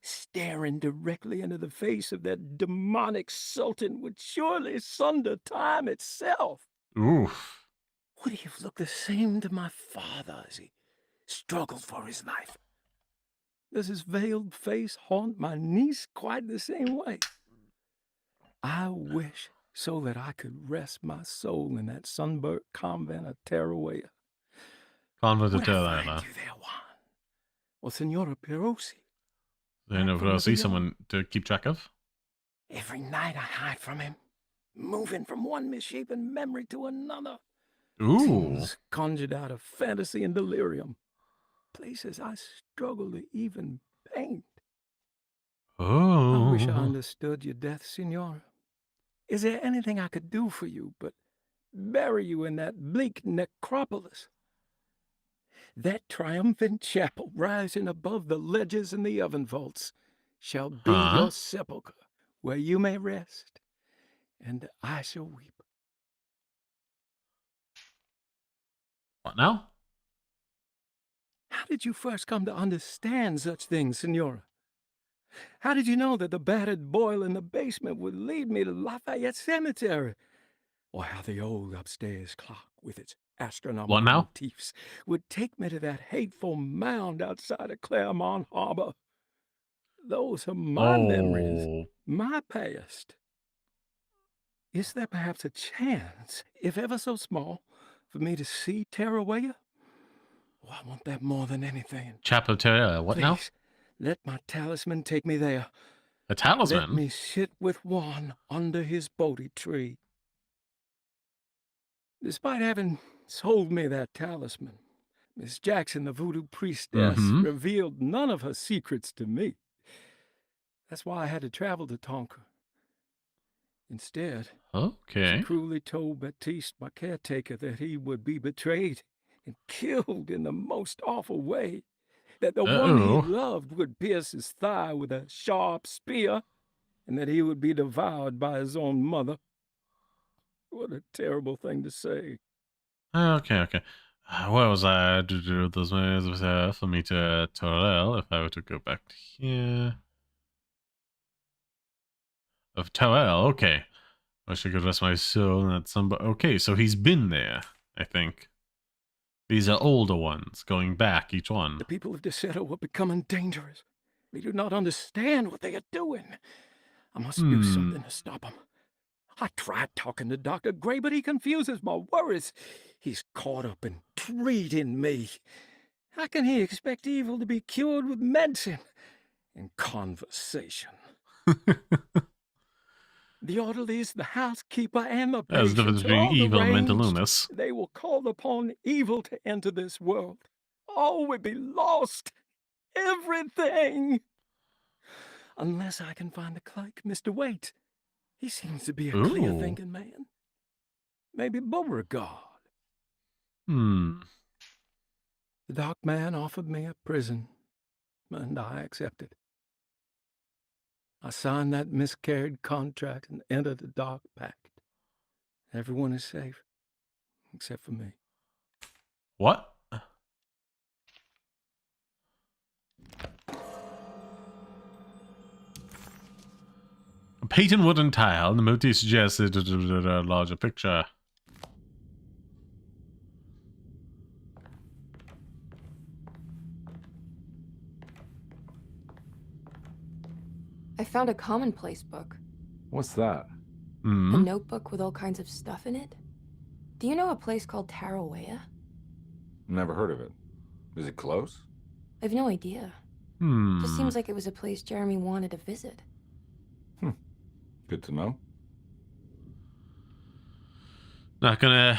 Staring directly into the face of that demonic sultan would surely sunder time itself. Oof. Would he have looked the same to my father as he struggled for his life? Does his veiled face haunt my niece quite the same way? I wish so that I could rest my soul in that sunburnt convent of Tarawea. Convent of Would I Tarawea. find you there, Juan? Or Senora Perosi? See someone to keep track of? Every night I hide from him, moving from one misshapen memory to another. Ooh. Scenes conjured out of fantasy and delirium. Places I struggle to even paint. Oh. I wish I understood your death, Senora. Is there anything I could do for you but bury you in that bleak necropolis? That triumphant chapel rising above the ledges and the oven vaults shall be your sepulchre, where you may rest, and I shall weep. What now? How did you first come to understand such things, Senora? How did you know that the battered boil in the basement would lead me to Lafayette Cemetery? Or how the old upstairs clock, with its astronomical motifs, would take me to that hateful mound outside of Claremont Harbor? Those are my memories, my past. Is there perhaps a chance, if ever so small, for me to see Tarawea? Oh, I want that more than anything. Chapel Tarawea, what now? Let my talisman take me there. A talisman? Let me sit with Juan under his Bodhi tree. Despite having sold me that talisman, Miss Jackson, the voodoo priestess, revealed none of her secrets to me. That's why I had to travel to Tonka. Instead, she cruelly told Baptiste, my caretaker, that he would be betrayed and killed in the most awful way. That the one he loved would pierce his thigh with a sharp spear, and that he would be devoured by his own mother. What a terrible thing to say. Okay. Where was I to do those ways for me to Torel if I were to go back to here? Of Torel, okay. I should go rest my soul at some. Okay, so he's been there, I think. These are older ones, going back, each one. The people of Derceto are becoming dangerous. They do not understand what they are doing. I must do something to stop them. I tried talking to Dr. Gray, but he confuses my worries. He's caught up in treating me. How can he expect evil to be cured with medicine and conversation? The orderlies, the housekeeper, and the patients, there's a difference between evil and mental illness. They will call upon evil to enter this world. All will be lost. Everything. Unless I can find the clerk, Mr. Waite. He seems to be a clear-thinking man. Maybe Beauregard. The dark man offered me a prison, and I accepted. I signed that miscarried contract and entered the dark pact. Everyone is safe, except for me. What? A patent wooden tile. The motif suggested a larger picture. I found a commonplace book. What's that? A notebook with all kinds of stuff in it. Do you know a place called Tarawea? Never heard of it. Is it close? I have no idea. Just seems like it was a place Jeremy wanted to visit. Good to know. Not gonna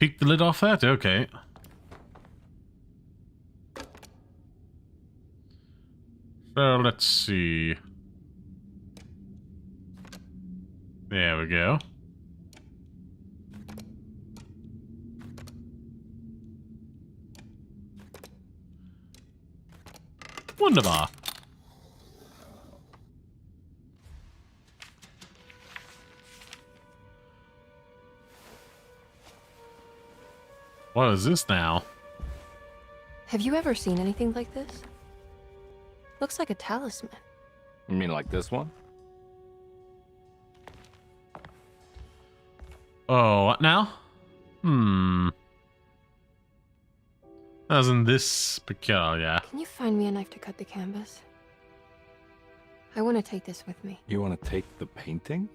peek the lid off that? Okay. So let's see. There we go. Wunderbar. What is this now? Have you ever seen anything like this? Looks like a talisman. You mean like this one? Oh, what now? Isn't this peculiar? Can you find me a knife to cut the canvas? I want to take this with me. You want to take the painting?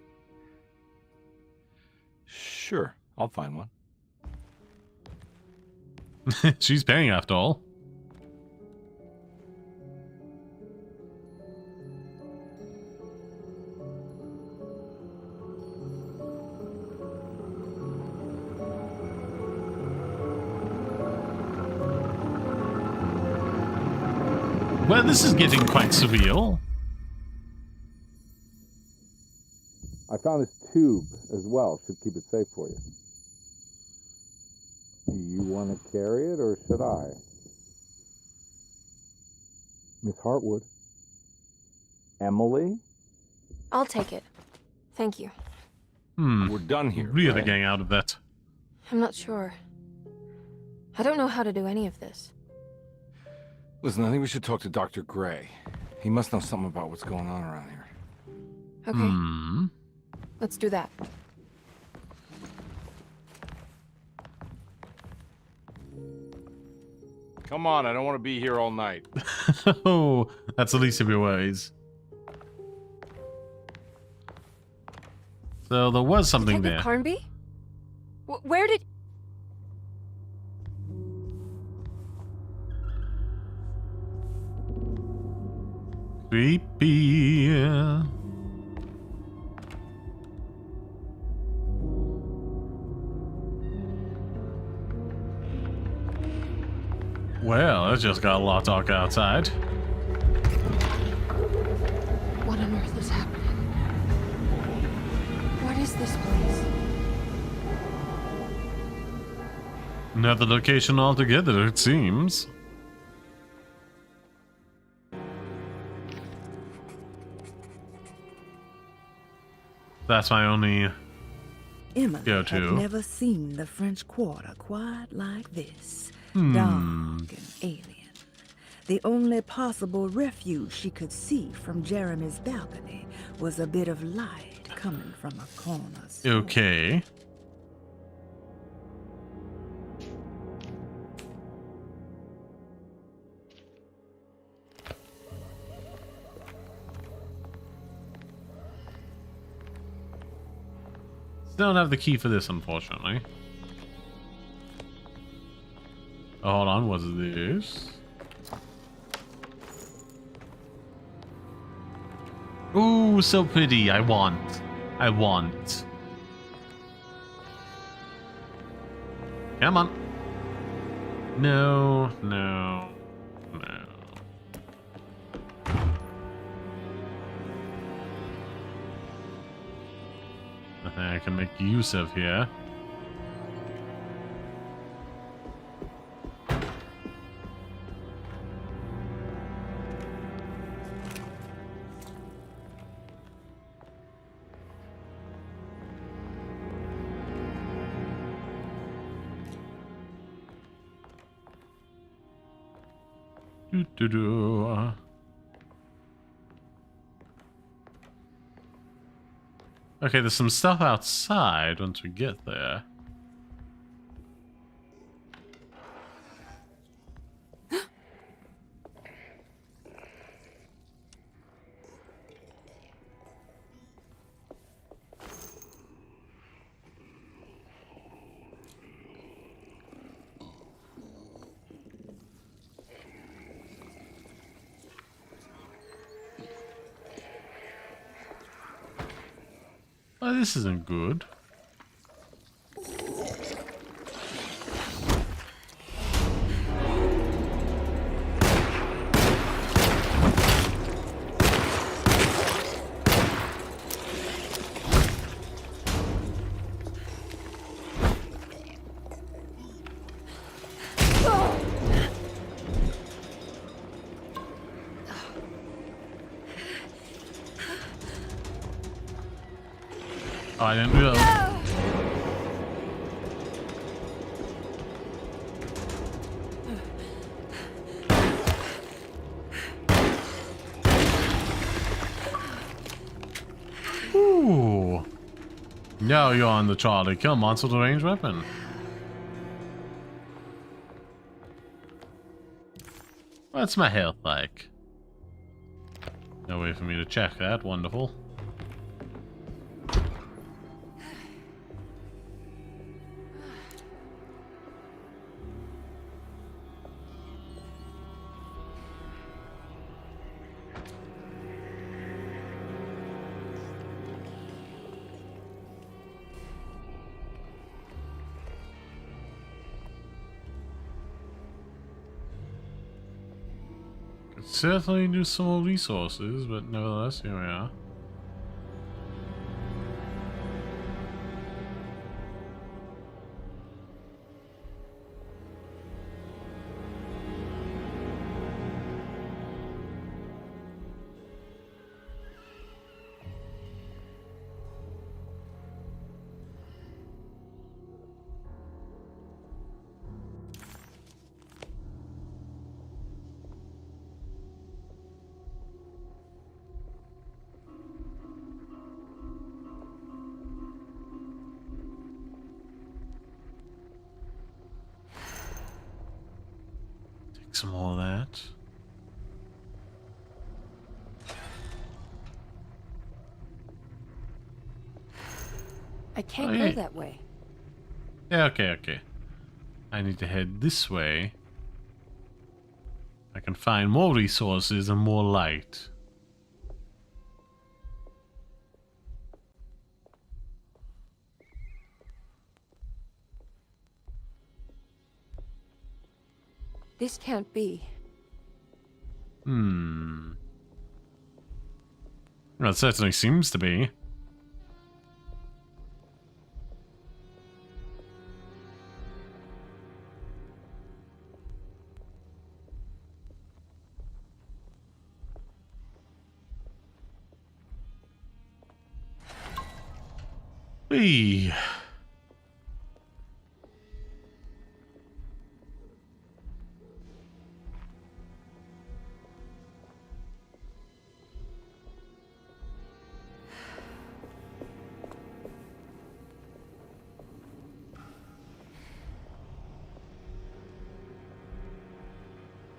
Sure, I'll find one. She's paying after all. Well, this is getting quite surreal. I found this tube as well. Should keep it safe for you. Do you want to carry it, or should I? Miss Hartwood? Emily? I'll take it. Thank you. We're done here. Really right? getting out of that. I'm not sure. I don't know how to do any of this. Listen, I think we should talk to Dr. Gray. He must know something about what's going on around here. Okay. Let's do that. Come on, I don't want to be here all night. Oh, that's the least of your worries. So there was something Detective there. Carnby? Where did... Creepy. Well, it just got a lot darker outside. What on earth is happening? What is this place? Another location altogether, it seems. That's my only Emily go-to. had never seen the French Quarter quite like this. Hmm. Dark and alien. The only possible refuge she could see from Jeremy's balcony was a bit of light coming from a corner store. Okay. Don't have the key for this, unfortunately. Oh, hold on, what's this? Ooh, so pretty. I want. Come on. No. Nothing I can make use of here. Okay, there's some stuff outside once we get there. Oh, this isn't good. Oh, I didn't realize. Ooh. Now you're on the Charlie. Kill monster with a ranged weapon. What's my health like? No way for me to check that. Wonderful. Certainly do some more resources, but nevertheless, here we are. Some more of that. I can't go that way. Yeah, okay. I need to head this way. I can find more resources and more light. This can't be. Well, it certainly seems to be. Whee!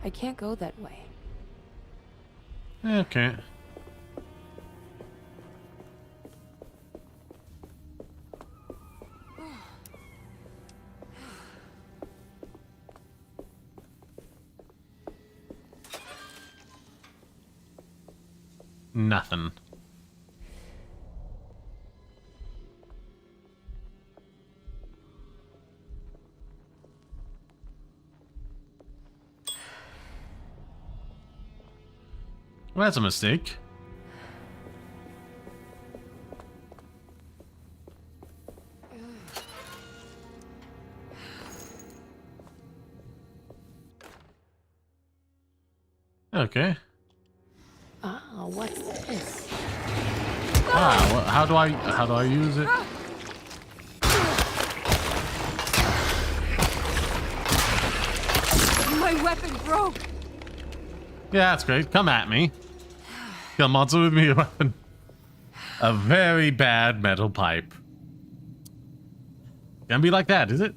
I can't go that way. Okay. Nothing. Well, that's a mistake. Okay. What's this? Well, how do I use it? My weapon broke. Yeah, that's great. Come at me. Kill monster with me a weapon. A very bad metal pipe. Gonna be like that, is it?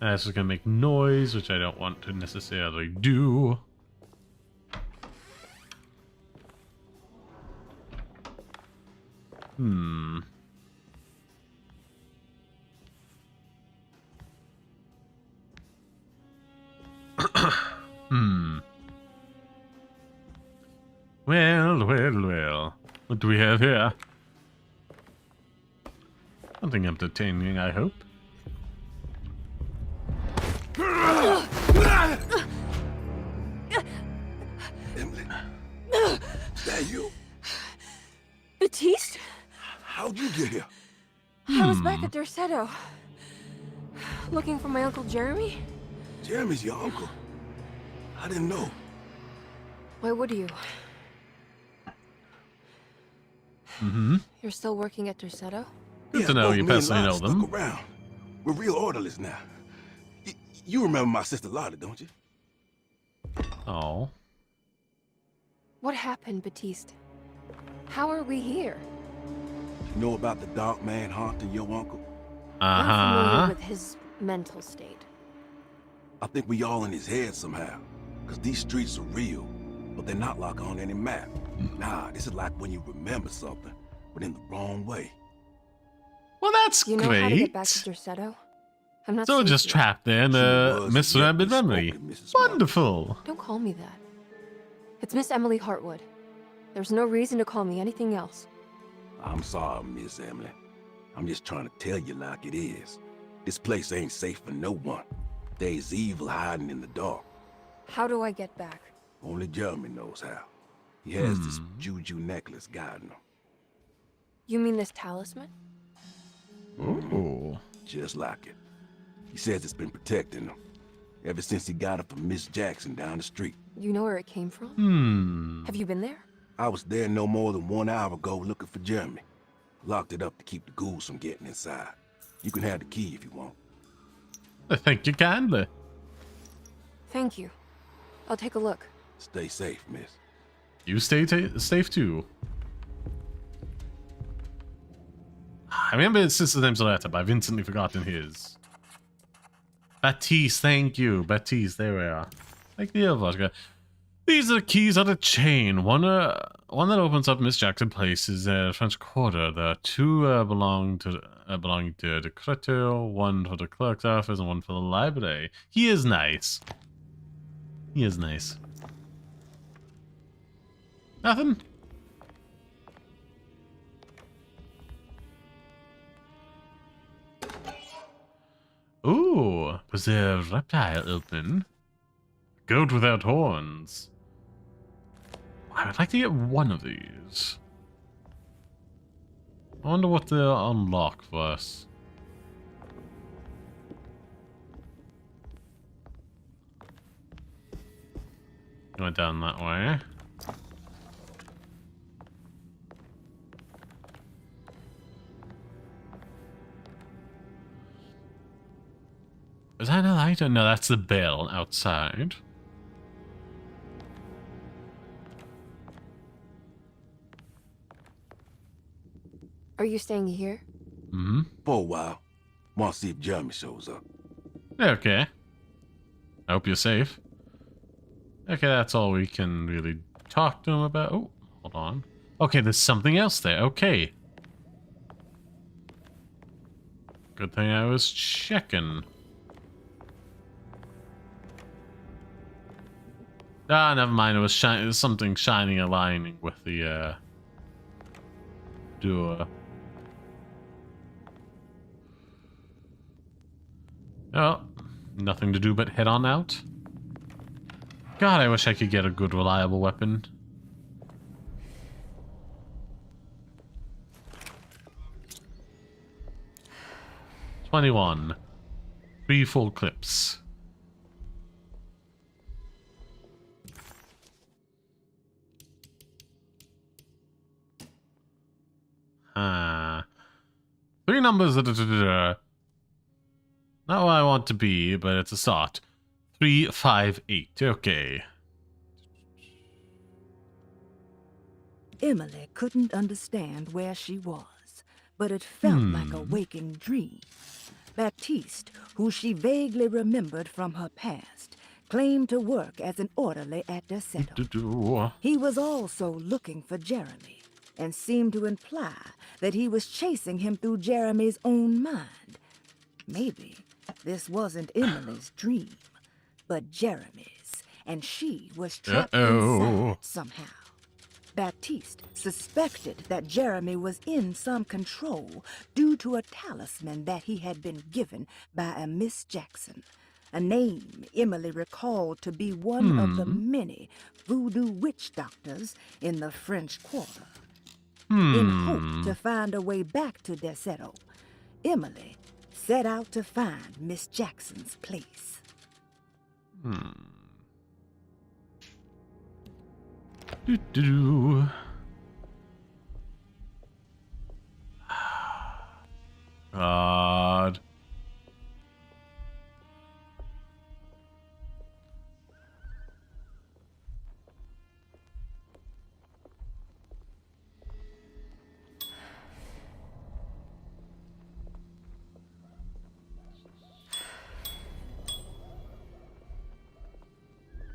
This is gonna make noise, which I don't want to necessarily do. Well. What do we have here? Something entertaining, I hope. Emily, is that you? How'd you get here? I was back at Derceto, looking for my Uncle Jeremy. Jeremy's your uncle? I didn't know. Why would you? You're still working at Derceto? Good to know you personally know them. Stuck around. We're real orderlies now. You remember my sister Lotta, don't you? Oh. What happened, Baptiste? How are we here? You know about the dark man haunting your uncle? I'm familiar with his mental state. I think we all in his head somehow. Because these streets are real, but they're not like on any map. Nah, this is like when you remember something, but in the wrong way. Well, that's you know great. How to get back to Derceto? I'm not So just trapped there in a misremembered memory. Wonderful. Don't call me that. It's Miss Emily Hartwood. There's no reason to call me anything else. I'm sorry, Miss Emily. I'm just trying to tell you like it is. This place ain't safe for no one. There's evil hiding in the dark. How do I get back? Only Jeremy knows how. He has this juju necklace guiding him. You mean this talisman? Ooh. Just like it. He says it's been protecting him ever since he got it from Miss Jackson down the street. You know where it came from? Have you been there? I was there no more than 1 hour ago looking for Jeremy. Locked it up to keep the ghouls from getting inside. You can have the key if you want. I think you kindly. Thank you. I'll take a look. Stay safe, miss. You stay safe too. I remember his sister's name's Loretta, but I've instantly forgotten his. Baptiste, thank you. Baptiste, there we are. Like the vodka. These are the keys of the chain. One that opens up Miss Jackson Place is a French Quarter. The two belonging to Derceto, one for the clerk's office and one for the library. He is nice. He is nice. Nothing? Ooh, preserved reptile open. Goat without horns. I would like to get one of these. I wonder what they'll unlock for us. Going down that way. Is that a lighter? No, that's the bell outside. Are you staying here? Mm-hmm. For a while. Want to see if Jeremy shows up. Okay. I hope you're safe. Okay, that's all we can really talk to him about. Oh, hold on. Okay, there's something else there. Okay. Good thing I was checking. Ah, never mind. It was something shining, aligning with the door. Oh, nothing to do but head on out. God, I wish I could get a good, reliable weapon. $21. 3 full clips. Three numbers. Not where I want to be, but it's a start. 3, 5, 8. Okay. Emily couldn't understand where she was, but it felt like a waking dream. Baptiste, who she vaguely remembered from her past, claimed to work as an orderly at Derceto. He was also looking for Jeremy, and seemed to imply that he was chasing him through Jeremy's own mind. Maybe this wasn't Emily's dream, but Jeremy's, and she was trapped inside somehow. Baptiste suspected that Jeremy was in some control due to a talisman that he had been given by a Miss Jackson, a name Emily recalled to be one of the many voodoo witch doctors in the French Quarter. in hope to find a way back to Derceto, Emily set out to find Miss Jackson's place. God.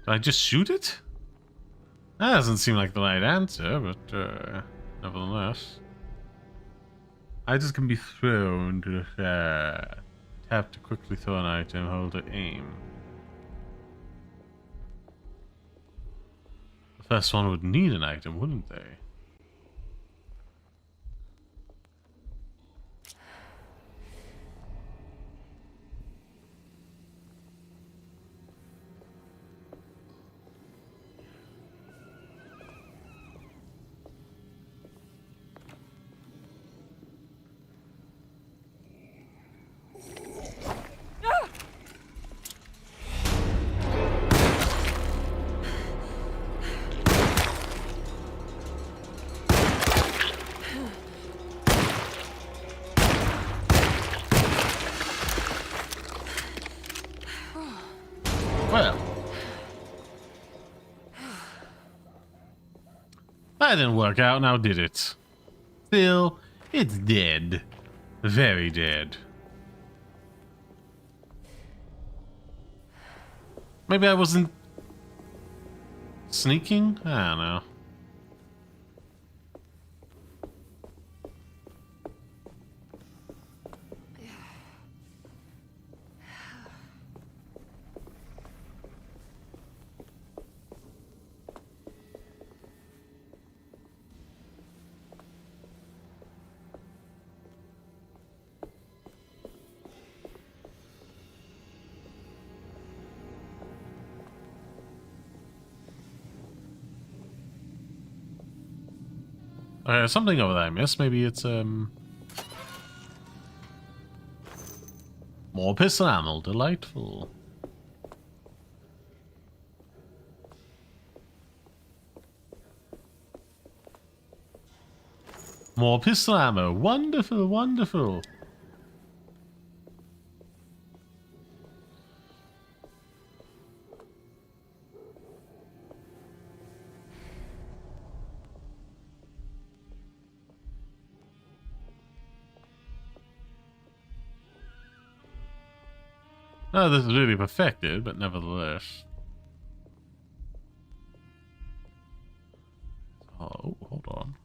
Did I just shoot it? That doesn't seem like the right answer, but nevertheless. Items can be thrown to the fair. Tap to quickly throw an item, hold to aim. The first one would need an item, wouldn't they? Well, that didn't work out, now did it? Still, it's dead. Very dead. Maybe I wasn't sneaking? I don't know. Something over there I missed. Maybe it's more pistol ammo. Delightful. More pistol ammo. Wonderful, wonderful. No, this is really perfected, but nevertheless. Oh, hold on.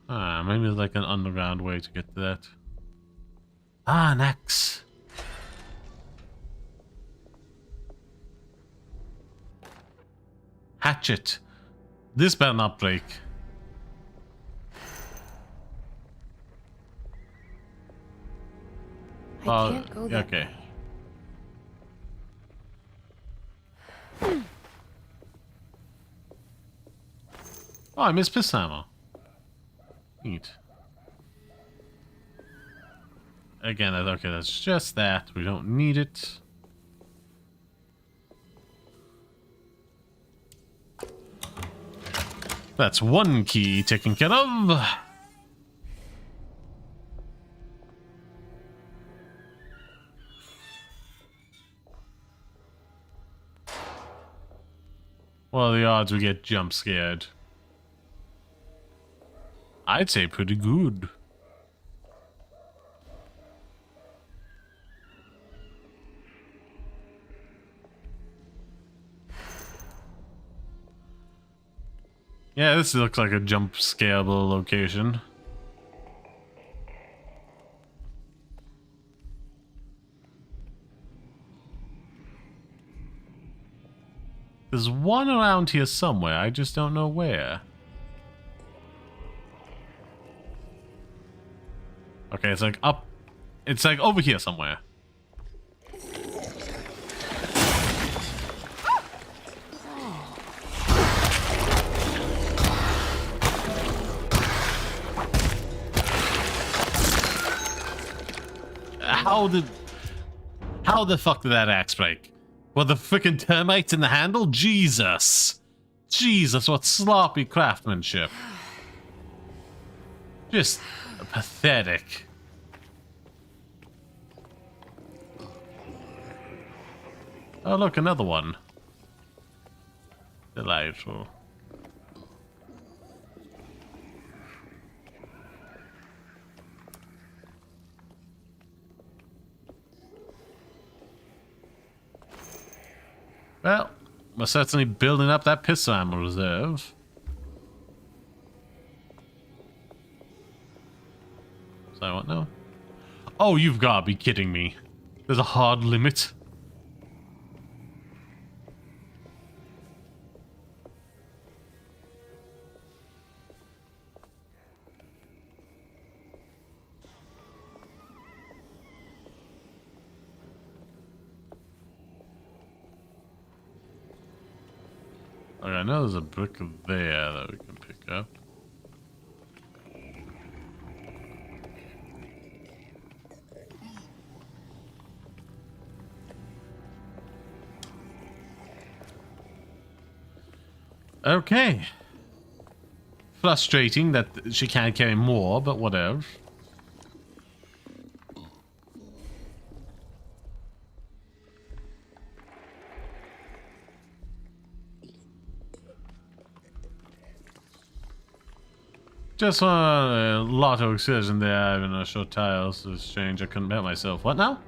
Ah, maybe there's like an underground way to get to that. Ah, an axe. Hatchet. This better not break. I can't go that okay. Oh, I missed pistol ammo. Neat. Again, okay, that's just that. We don't need it. That's one key taken care of. What are the odds we get jump scared? I'd say pretty good. Yeah, this looks like a jump scareable location. There's one around here somewhere, I just don't know where. Okay, it's like up... It's like over here somewhere. How the fuck did that axe break? Were the freaking termites in the handle? Jesus. Jesus, what sloppy craftsmanship. Just pathetic. Oh, look, another one. Delightful. Well, we're certainly building up that pistol ammo reserve. So what now? Oh, you've got to be kidding me. There's a hard limit. Okay, I know there's a brick there that we can pick up. Okay. Frustrating that she can't carry more, but whatever. Just a lot of excision there, even a short tiles. So strange, I couldn't help myself. What now?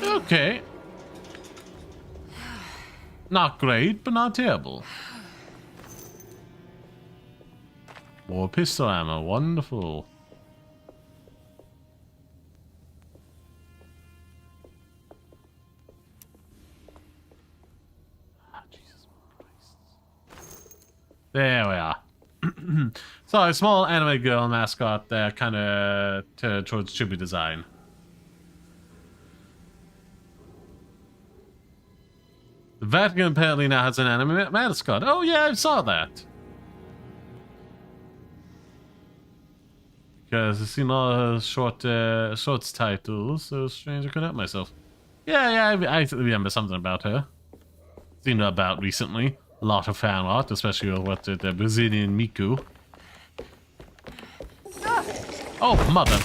Okay. Not great, but not terrible. More pistol ammo, wonderful. Jesus Christ. There we are. So, a small anime girl mascot there, kind of towards chibi design. The Vatican apparently now has an anime mascot. Oh yeah, I saw that. Because I've seen all her shorts titles, so strange I couldn't help myself. Yeah, I remember something about her. Seen her about recently. A lot of fan art, especially with the Brazilian Miku. Oh, mother.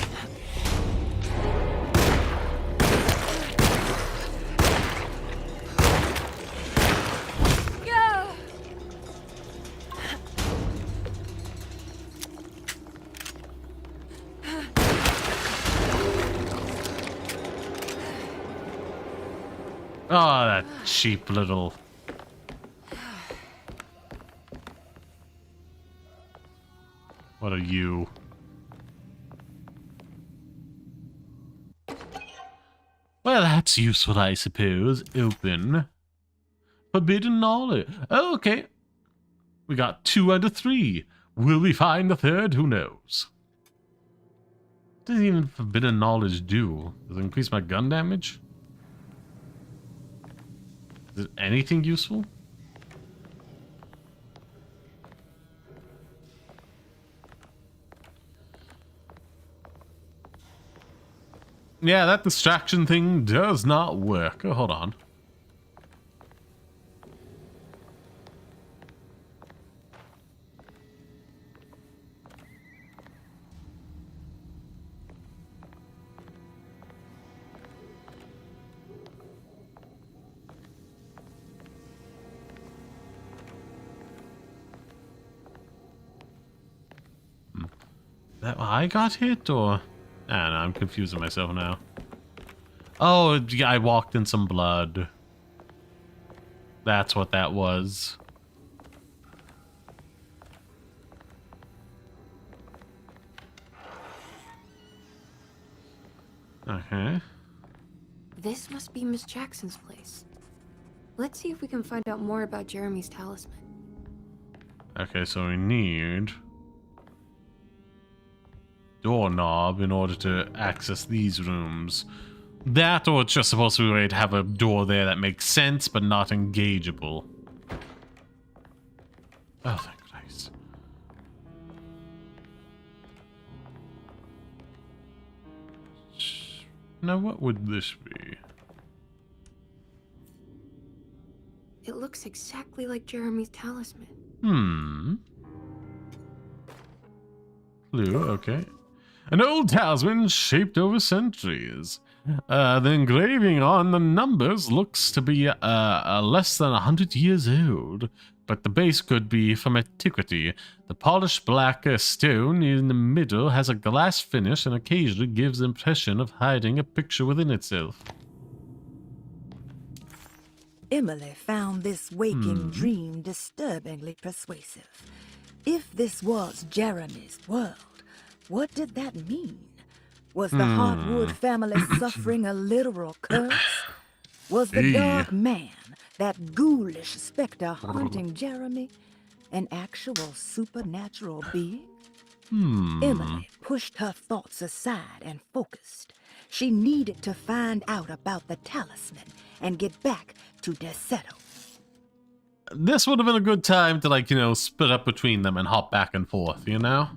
Oh, that cheap little... What are you? Well, that's useful, I suppose. Open. Forbidden knowledge. Oh, okay. We got 2 out of 3. Will we find the third? Who knows? What does even forbidden knowledge do? Does it increase my gun damage? Is it anything useful? Yeah, that distraction thing does not work. Oh, hold on. That I got hit, or... Ah, no, I'm confusing myself now. Oh, yeah, I walked in some blood. That's what that was. Okay. This must be Miss Jackson's place. Let's see if we can find out more about Jeremy's talisman. Okay, so we need doorknob in order to access these rooms. That, or it's just supposed to have a door there that makes sense but not engageable. Oh, thank Christ. Now, what would this be? It looks exactly like Jeremy's talisman. Clue, okay. An old talisman shaped over centuries. The engraving on the numbers looks to be less than 100 years old, but the base could be from antiquity. The polished black stone in the middle has a glass finish and occasionally gives the impression of hiding a picture within itself. Emily found this waking dream disturbingly persuasive. If this was Jeremy's world, what did that mean? Was the Hartwood family suffering a literal curse? Was the dark man, that ghoulish specter haunting Jeremy, an actual supernatural being? Emily pushed her thoughts aside and focused. She needed to find out about the talisman and get back to Derceto. This would have been a good time to, like, you know, split up between them and hop back and forth, you know?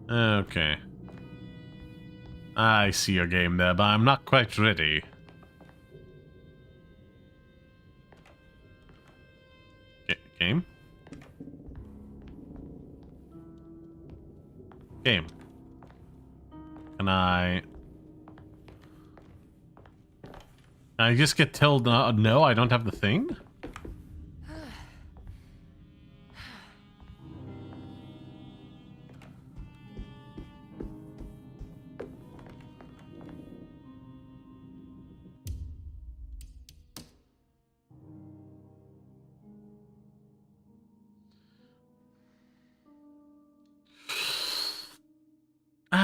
Okay. I see your game there, but I'm not quite ready. Game? Game. Can I just get told no, I don't have the thing?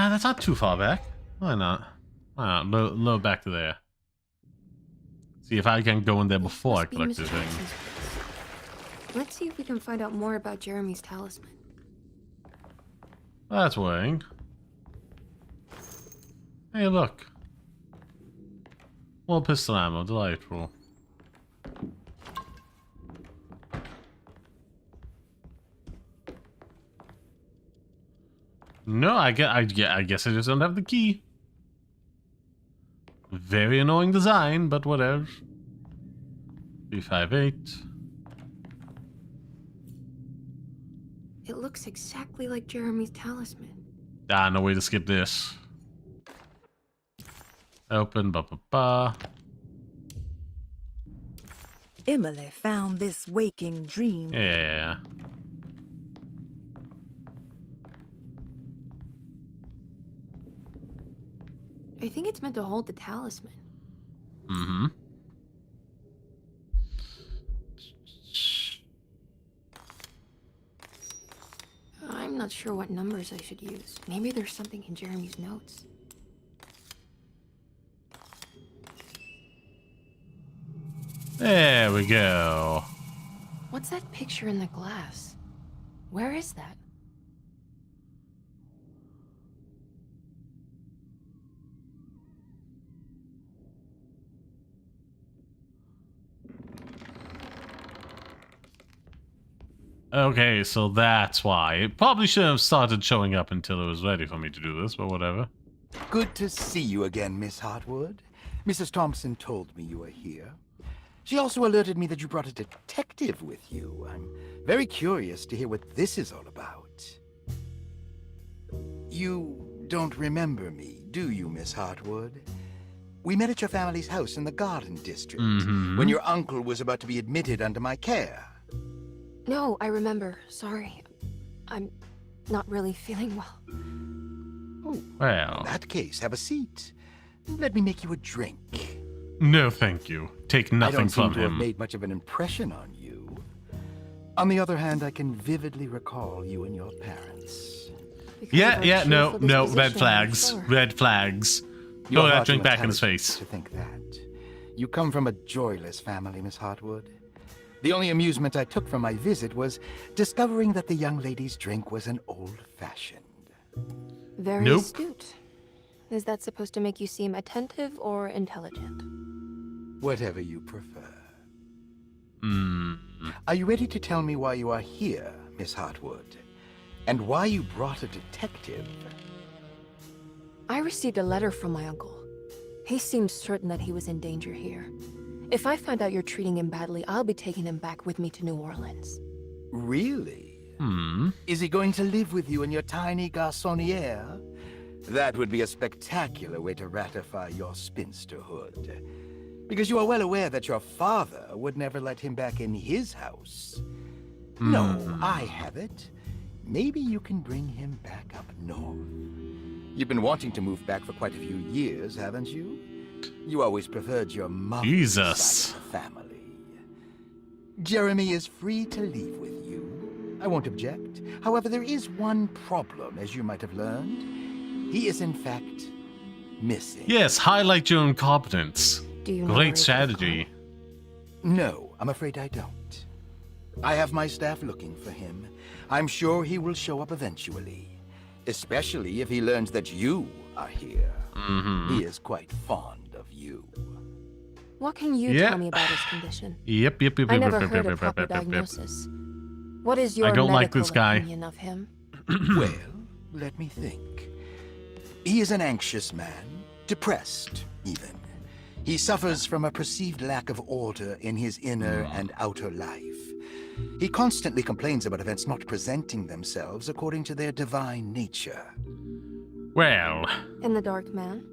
That's not too far back. Why not? Why not? Load back to there. See if I can go in there before I collect the thing. Let's see if we can find out more about Jeremy's talisman. That's worrying. Hey, look. More pistol ammo. Delightful. No, I guess I just don't have the key. Very annoying design, but whatever. 358. It looks exactly like Jeremy's talisman. Ah, no way to skip this. Open, ba. Emily found this waking dream. Yeah. I think it's meant to hold the talisman. I'm not sure what numbers I should use. Maybe there's something in Jeremy's notes. There we go. What's that picture in the glass? Where is that? Okay, so that's why. It probably should have started showing up until it was ready for me to do this, but whatever. Good to see you again, Miss Hartwood. Mrs. Thompson told me you were here. She also alerted me that you brought a detective with you. I'm very curious to hear what this is all about. You don't remember me, do you, Miss Hartwood? We met at your family's house in the Garden District, when your uncle was about to be admitted under my care. No, I remember. Sorry. I'm not really feeling well. Oh, well. In that case, have a seat. Let me make you a drink. No, thank you. Take nothing from I don't seem to have him. made much of an impression on you. On the other hand, I can vividly recall you and your parents. Yeah, no, red flags. Red flags. Throw that drink back in his face. To think that. You come from a joyless family, Miss Hartwood. The only amusement I took from my visit was discovering that the young lady's drink was an old-fashioned. Very astute. Is that supposed to make you seem attentive or intelligent? Whatever you prefer. Are you ready to tell me why you are here, Miss Hartwood? And why you brought a detective? I received a letter from my uncle. He seemed certain that he was in danger here. If I find out you're treating him badly, I'll be taking him back with me to New Orleans. Really? Is he going to live with you in your tiny garçonniere? That would be a spectacular way to ratify your spinsterhood. Because you are well aware that your father would never let him back in his house. No, I have it. Maybe you can bring him back up north. You've been wanting to move back for quite a few years, haven't you? You always preferred your mother's side of the family. Jeremy is free to leave with you. I won't object. However, there is one problem, as you might have learned. He is, in fact, missing. Yes, highlight your incompetence. Great strategy. No, I'm afraid I don't. I have my staff looking for him. I'm sure he will show up eventually. Especially if he learns that you are here. He is quite fond of you. What can you tell me about his condition? Yep. I never heard a proper diagnosis. What is your I don't like this guy. opinion of him? Well, let me think. He is an anxious man, depressed even. He suffers from a perceived lack of order in his inner and outer life. He constantly complains about events not presenting themselves according to their divine nature. Well. And the Dark Man?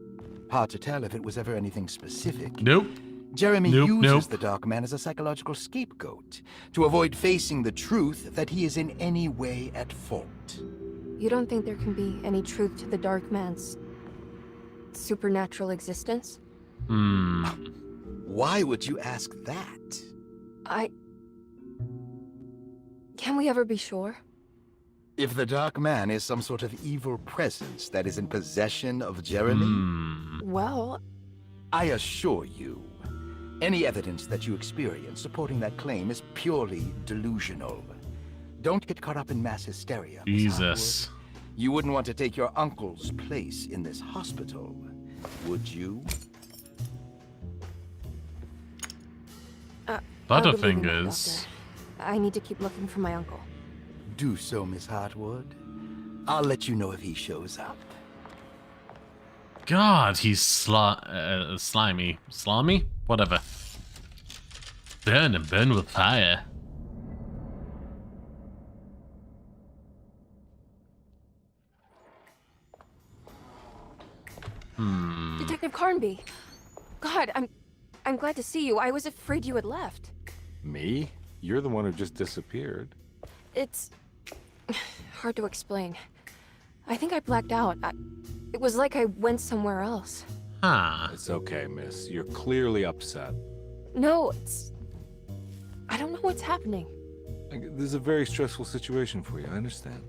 Hard to tell if it was ever anything specific. Nope. Jeremy uses the Dark Man as a psychological scapegoat to avoid facing the truth that he is in any way at fault. You don't think there can be any truth to the Dark Man's supernatural existence? Why would you ask that? Can we ever be sure? If the Dark Man is some sort of evil presence that is in possession of Jeremy? Well, I assure you, any evidence that you experience supporting that claim is purely delusional. Don't get caught up in mass hysteria, Miss Jesus. Hartwood. You wouldn't want to take your uncle's place in this hospital, would you? Butterfingers. I need to keep looking for my uncle. Do so, Miss Hartwood. I'll let you know if he shows up. God, he's slimy. Slimy? Whatever. Burn and burn with fire. Detective Carnby. God, I'm glad to see you. I was afraid you had left. Me? You're the one who just disappeared. It's hard to explain. I think I blacked out. It was like I went somewhere else. It's okay, miss. You're clearly upset. No, I don't know what's happening. This is a very stressful situation for you, I understand.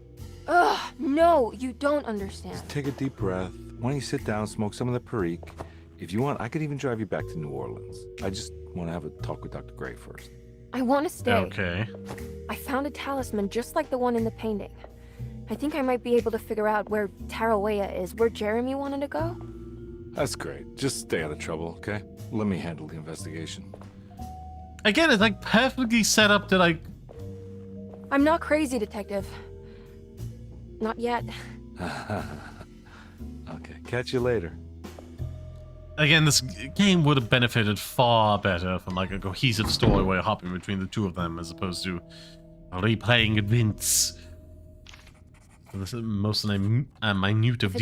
Ugh, no, you don't understand. Just take a deep breath. Why don't you sit down, smoke some of the Perique? If you want, I could even drive you back to New Orleans. I just want to have a talk with Dr. Gray first. I want to stay. Okay. I found a talisman just like the one in the painting. I think I might be able to figure out where Tarawea is, where Jeremy wanted to go. That's great. Just stay out of trouble, okay? Let me handle the investigation. Again, it's like perfectly set up to like... I'm not crazy, Detective. Not yet. Okay, catch you later. Again, this game would have benefited far better from like a cohesive story where you're hopping between the two of them as opposed to replaying events. So this is most minute of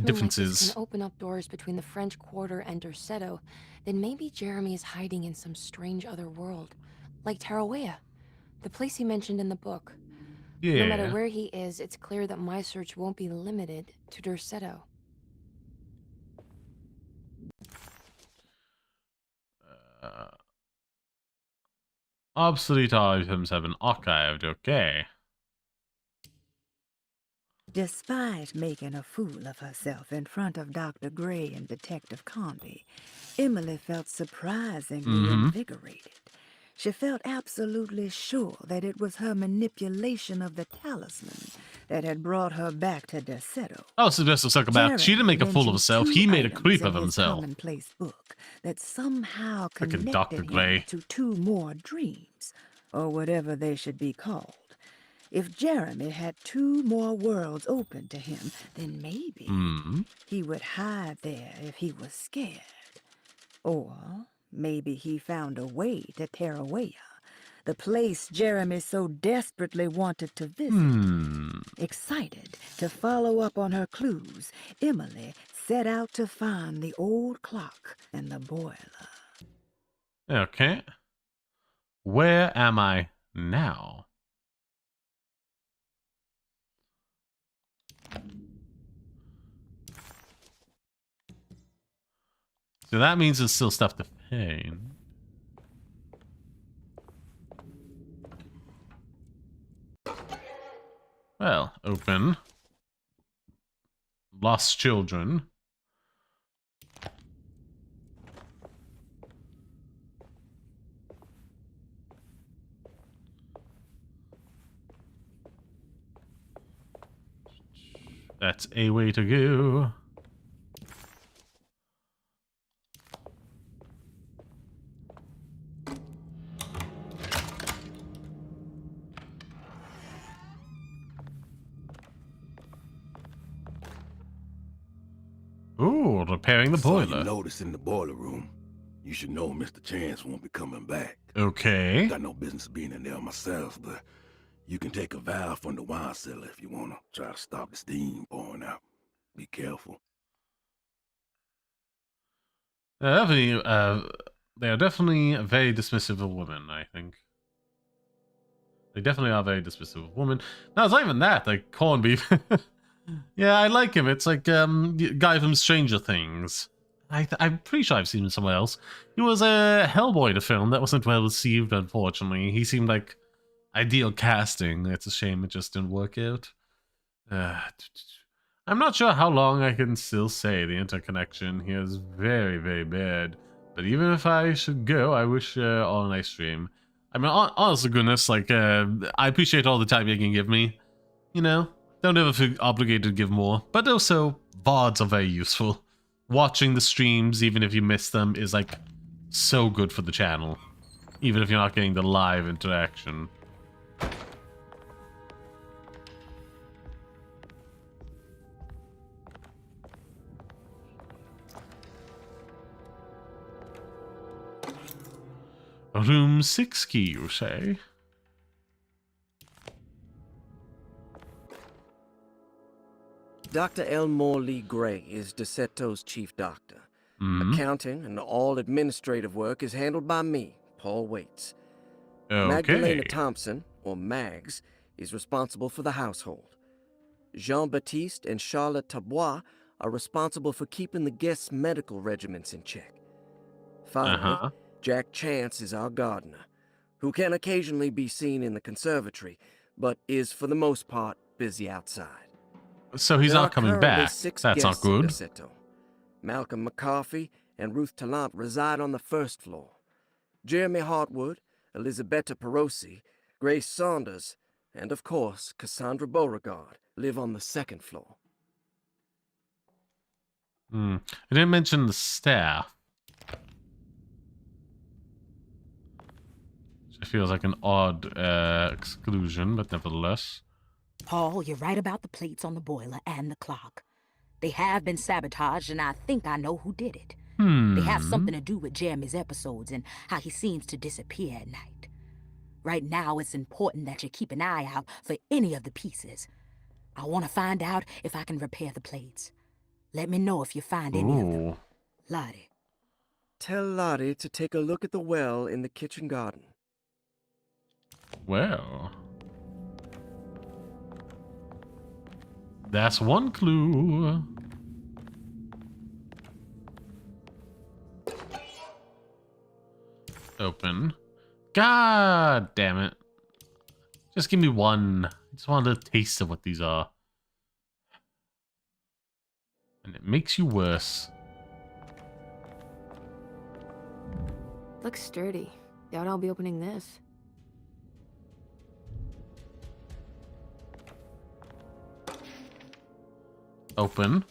differences. Can open up doors between the French Quarter and Derceto, then maybe Jeremy is hiding in some strange other world, like Tarawea, the place he mentioned in the book. Yeah. No matter where he is, it's clear that my search won't be limited to Derceto. Obsolete items have been archived, okay. Despite making a fool of herself in front of Dr. Gray and Detective Conby, Emily felt surprisingly invigorated. She felt absolutely sure that it was her manipulation of the talisman that had brought her back to Derceto. Oh, so just to talk about, she didn't make a fool of herself. He made a creep of himself. Commonplace book that somehow Frickin' Dr. connected Gray. him to two more dreams, or whatever they should be called. If Jeremy had two more worlds open to him, then maybe he would hide there if he was scared. Or maybe he found a way to Terrawea, the place Jeremy so desperately wanted to visit. Excited to follow up on her clues, Emily set out to find the old clock and the boiler. Okay. Where am I now? So that means there's still stuff to pay. Well, open. Lost children. That's a way to go. Ooh, repairing the boiler. You notice in the boiler room. You should know Mr. Chance won't be coming back. Okay. Got no business being in there myself, but you can take a valve from the wine cellar if you want to try to stop the steam pouring out. Be careful. They are definitely very dismissive of women, I think. They definitely are very dismissive of women. No, it's not even that, like corned beef. Yeah, I like him. It's like guy from Stranger Things. I'm pretty sure I've seen him somewhere else. He was a Hellboy, the film that wasn't well received, unfortunately. He seemed like ideal casting. It's a shame it just didn't work out. I'm not sure how long I can still say the interconnection here is very, very bad. But even if I should go, I wish all a nice stream. I mean, honest to goodness, like, I appreciate all the time you can give me. You know? Don't ever feel obligated to give more. But also, VODs are very useful. Watching the streams, even if you miss them, is like so good for the channel. Even if you're not getting the live interaction. Room 6 key, you say? Dr. Elmore Lee Gray is Derceto's chief doctor. Accounting and all administrative work is handled by me, Paul Waits. Magdalena Thompson, or Mags, is responsible for the household. Jean-Baptiste and Charlotte Tabois are responsible for keeping the guests' medical regimens in check. Finally, Jack Chance is our gardener, who can occasionally be seen in the conservatory, but is for the most part busy outside. So he's not coming back. That's not good. Malcolm McCarthy and Ruth Tallant reside on the first floor. Jeremy Hartwood, Elisabetta Perosi, Grace Saunders, and of course, Cassandra Beauregard live on the second floor. I didn't mention the staff. It feels like an odd exclusion, but nevertheless. Paul, you're right about the plates on the boiler and the clock. They have been sabotaged, and I think I know who did it. They have something to do with Jeremy's episodes and how he seems to disappear at night. Right now, it's important that you keep an eye out for any of the pieces. I want to find out if I can repair the plates. Let me know if you find any of them. Lottie. Tell Lottie to take a look at the well in the kitchen garden. Well, that's one clue. Open. God damn it. Just give me one. I just wanted a taste of what these are. Makes you worse. Looks sturdy. Doubt I'll be opening this. Open.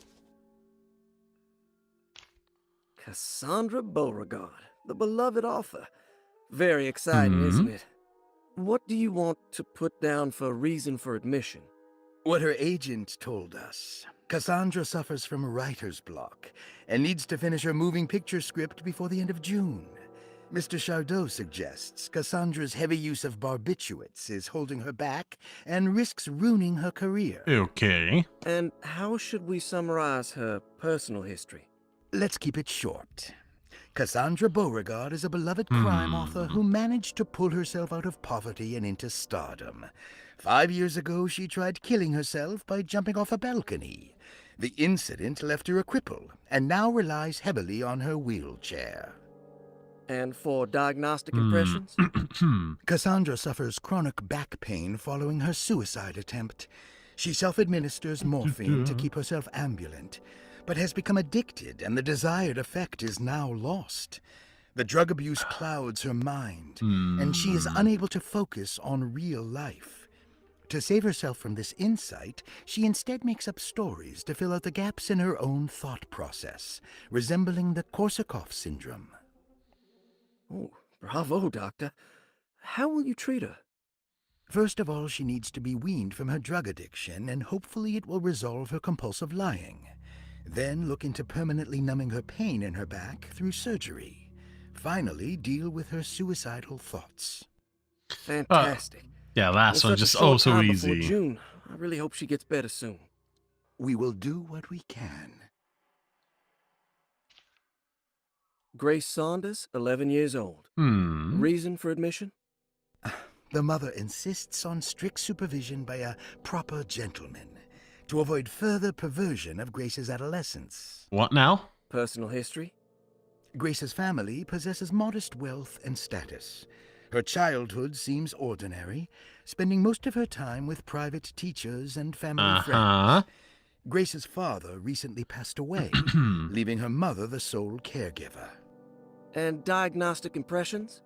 Cassandra Beauregard, the beloved author. Very exciting, isn't it? What do you want to put down for reason for admission? What her agent told us. Cassandra suffers from writer's block and needs to finish her moving picture script before the end of June. Mr. Chardot suggests Cassandra's heavy use of barbiturates is holding her back and risks ruining her career. Okay. And how should we summarize her personal history? Let's keep it short. Cassandra Beauregard is a beloved crime author who managed to pull herself out of poverty and into stardom. 5 years ago, she tried killing herself by jumping off a balcony. The incident left her a cripple, and now relies heavily on her wheelchair. And for diagnostic impressions? Cassandra suffers chronic back pain following her suicide attempt. She self-administers morphine to keep herself ambulant, but has become addicted, and the desired effect is now lost. The drug abuse clouds her mind, and she is unable to focus on real life. To save herself from this insight, she instead makes up stories to fill out the gaps in her own thought process, resembling the Korsakoff syndrome. Oh, bravo, Doctor. How will you treat her? First of all, she needs to be weaned from her drug addiction, and hopefully it will resolve her compulsive lying. Then look into permanently numbing her pain in her back through surgery. Finally, deal with her suicidal thoughts. Fantastic. Yeah, last one just so easy. June. I really hope she gets better soon. We will do what we can. Grace Saunders, 11 years old. Reason for admission? The mother insists on strict supervision by a proper gentleman to avoid further perversion of Grace's adolescence. What now? Personal history? Grace's family possesses modest wealth and status. Her childhood seems ordinary, spending most of her time with private teachers and family friends. Grace's father recently passed away, leaving her mother the sole caregiver. And diagnostic impressions?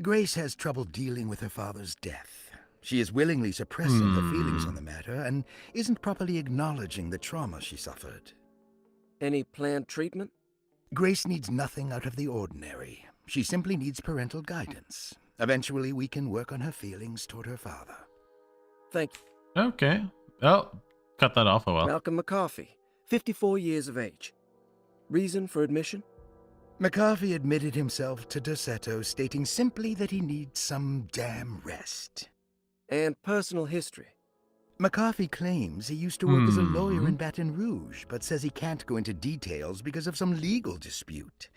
Grace has trouble dealing with her father's death. She is willingly suppressing her feelings on the matter and isn't properly acknowledging the trauma she suffered. Any planned treatment? Grace needs nothing out of the ordinary. She simply needs parental guidance. Eventually, we can work on her feelings toward her father. Thank you. Okay. Oh, cut that off a while. Malcolm McCarthy, 54 years of age. Reason for admission? McCarthy admitted himself to Derceto, stating simply that he needs some damn rest. And personal history? McCarthy claims he used to work as a lawyer in Baton Rouge, but says he can't go into details because of some legal dispute.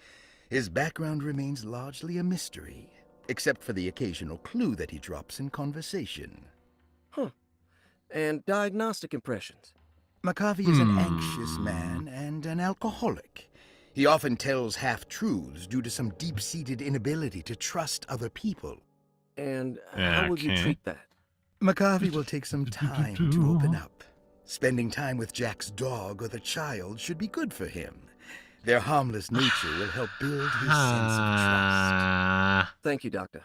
His background remains largely a mystery, except for the occasional clue that he drops in conversation. And diagnostic impressions? McCarthy is an anxious man and an alcoholic. He often tells half-truths due to some deep-seated inability to trust other people. And how will you treat that? McCarthy will take some time to open up. Spending time with Jack's dog or the child should be good for him. Their harmless nature will help build his sense of trust. Thank you, Doctor.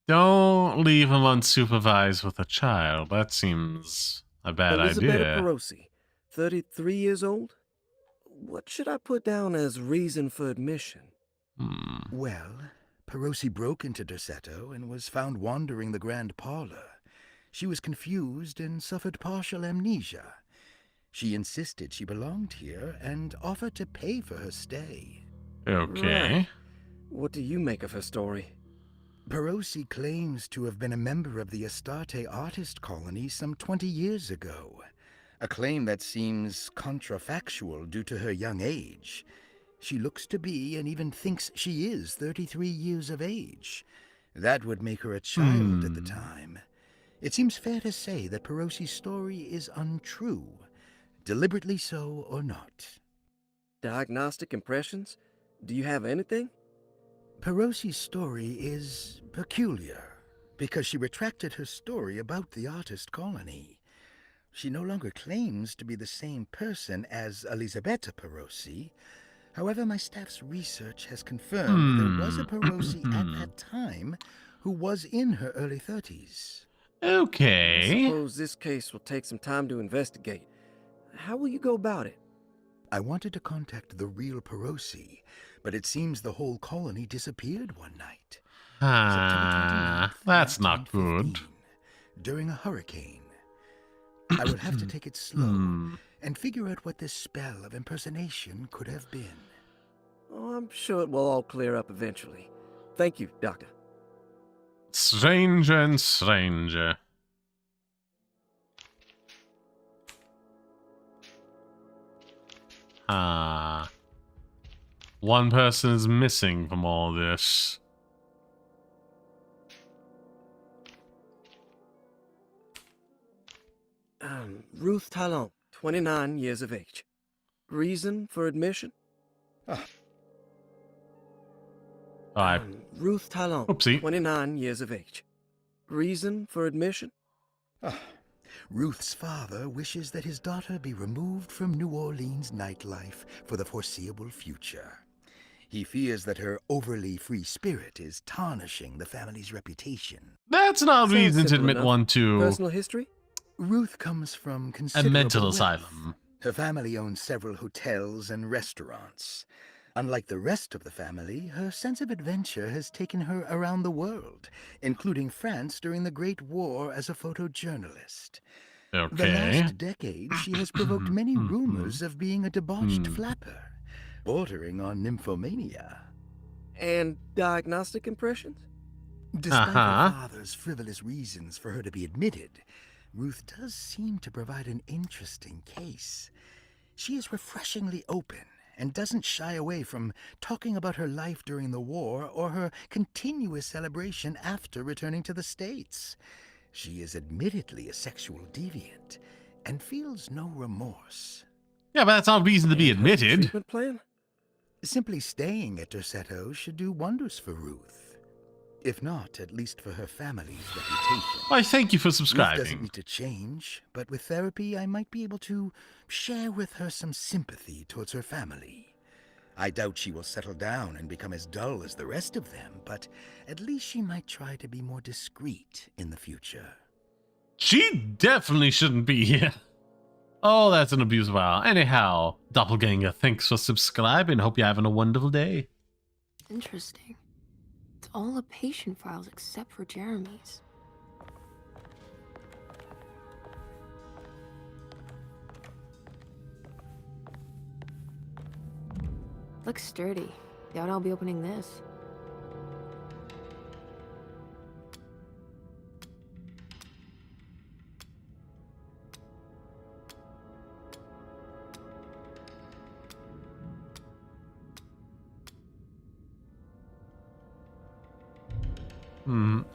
Don't leave him unsupervised with a child. That seems a bad Elizabeth idea. Perosi, 33 years old? What should I put down as reason for admission? Well, Perosi broke into Derceto and was found wandering the grand parlor. She was confused and suffered partial amnesia. She insisted she belonged here and offered to pay for her stay. Okay. Right. What do you make of her story? Perosi claims to have been a member of the Astarte artist colony some 20 years ago. A claim that seems contrafactual due to her young age. She looks to be and even thinks she is 33 years of age. That would make her a child at the time. It seems fair to say that Perosi's story is untrue, deliberately so or not. Diagnostic impressions? Do you have anything? Perosi's story is peculiar because she retracted her story about the artist colony. She no longer claims to be the same person as Elisabetta Perosi. However, my staff's research has confirmed there was a Perosi at that time who was in her early 30s. Okay. I suppose this case will take some time to investigate. How will you go about it? I wanted to contact the real Perosi, but it seems the whole colony disappeared one night. That's not good. During a hurricane. I will have to take it slow and figure out what this spell of impersonation could have been. Oh, I'm sure it will all clear up eventually. Thank you, Doctor. Stranger and stranger. One person is missing from all this. Ruth Talon, 29 years of age. Reason for admission? Ruth Talon, 29 years of age. Reason for admission? Ruth's father wishes that his daughter be removed from New Orleans nightlife for the foreseeable future. He fears that her overly free spirit is tarnishing the family's reputation. That's not reason to admit one to... Personal history? Ruth comes from a considerable mental wealth. asylum. Her family owns several hotels and restaurants. Unlike the rest of the family, her sense of adventure has taken her around the world, including France during the Great War as a photojournalist. Okay. The last decade, she has provoked many rumors of being a debauched flapper, bordering on nymphomania. And diagnostic impressions? Despite her father's frivolous reasons for her to be admitted, Ruth does seem to provide an interesting case. She is refreshingly open and doesn't shy away from talking about her life during the war or her continuous celebration after returning to the States. She is admittedly a sexual deviant and feels no remorse. Yeah, but that's not reason to be admitted. Treatment plan? Simply staying at Derceto should do wonders for Ruth. If not, at least for her family's reputation. Why, thank you for Ruth subscribing. doesn't need to change, but with therapy, I might be able to share with her some sympathy towards her family. I doubt she will settle down and become as dull as the rest of them, but at least she might try to be more discreet in the future. She definitely shouldn't be here. Oh, that's an abuse file. Anyhow, Doppelganger, thanks for subscribing. Hope you're having a wonderful day. Interesting. It's all the patient files except for Jeremy's. Looks sturdy. Doubt I'll be opening this.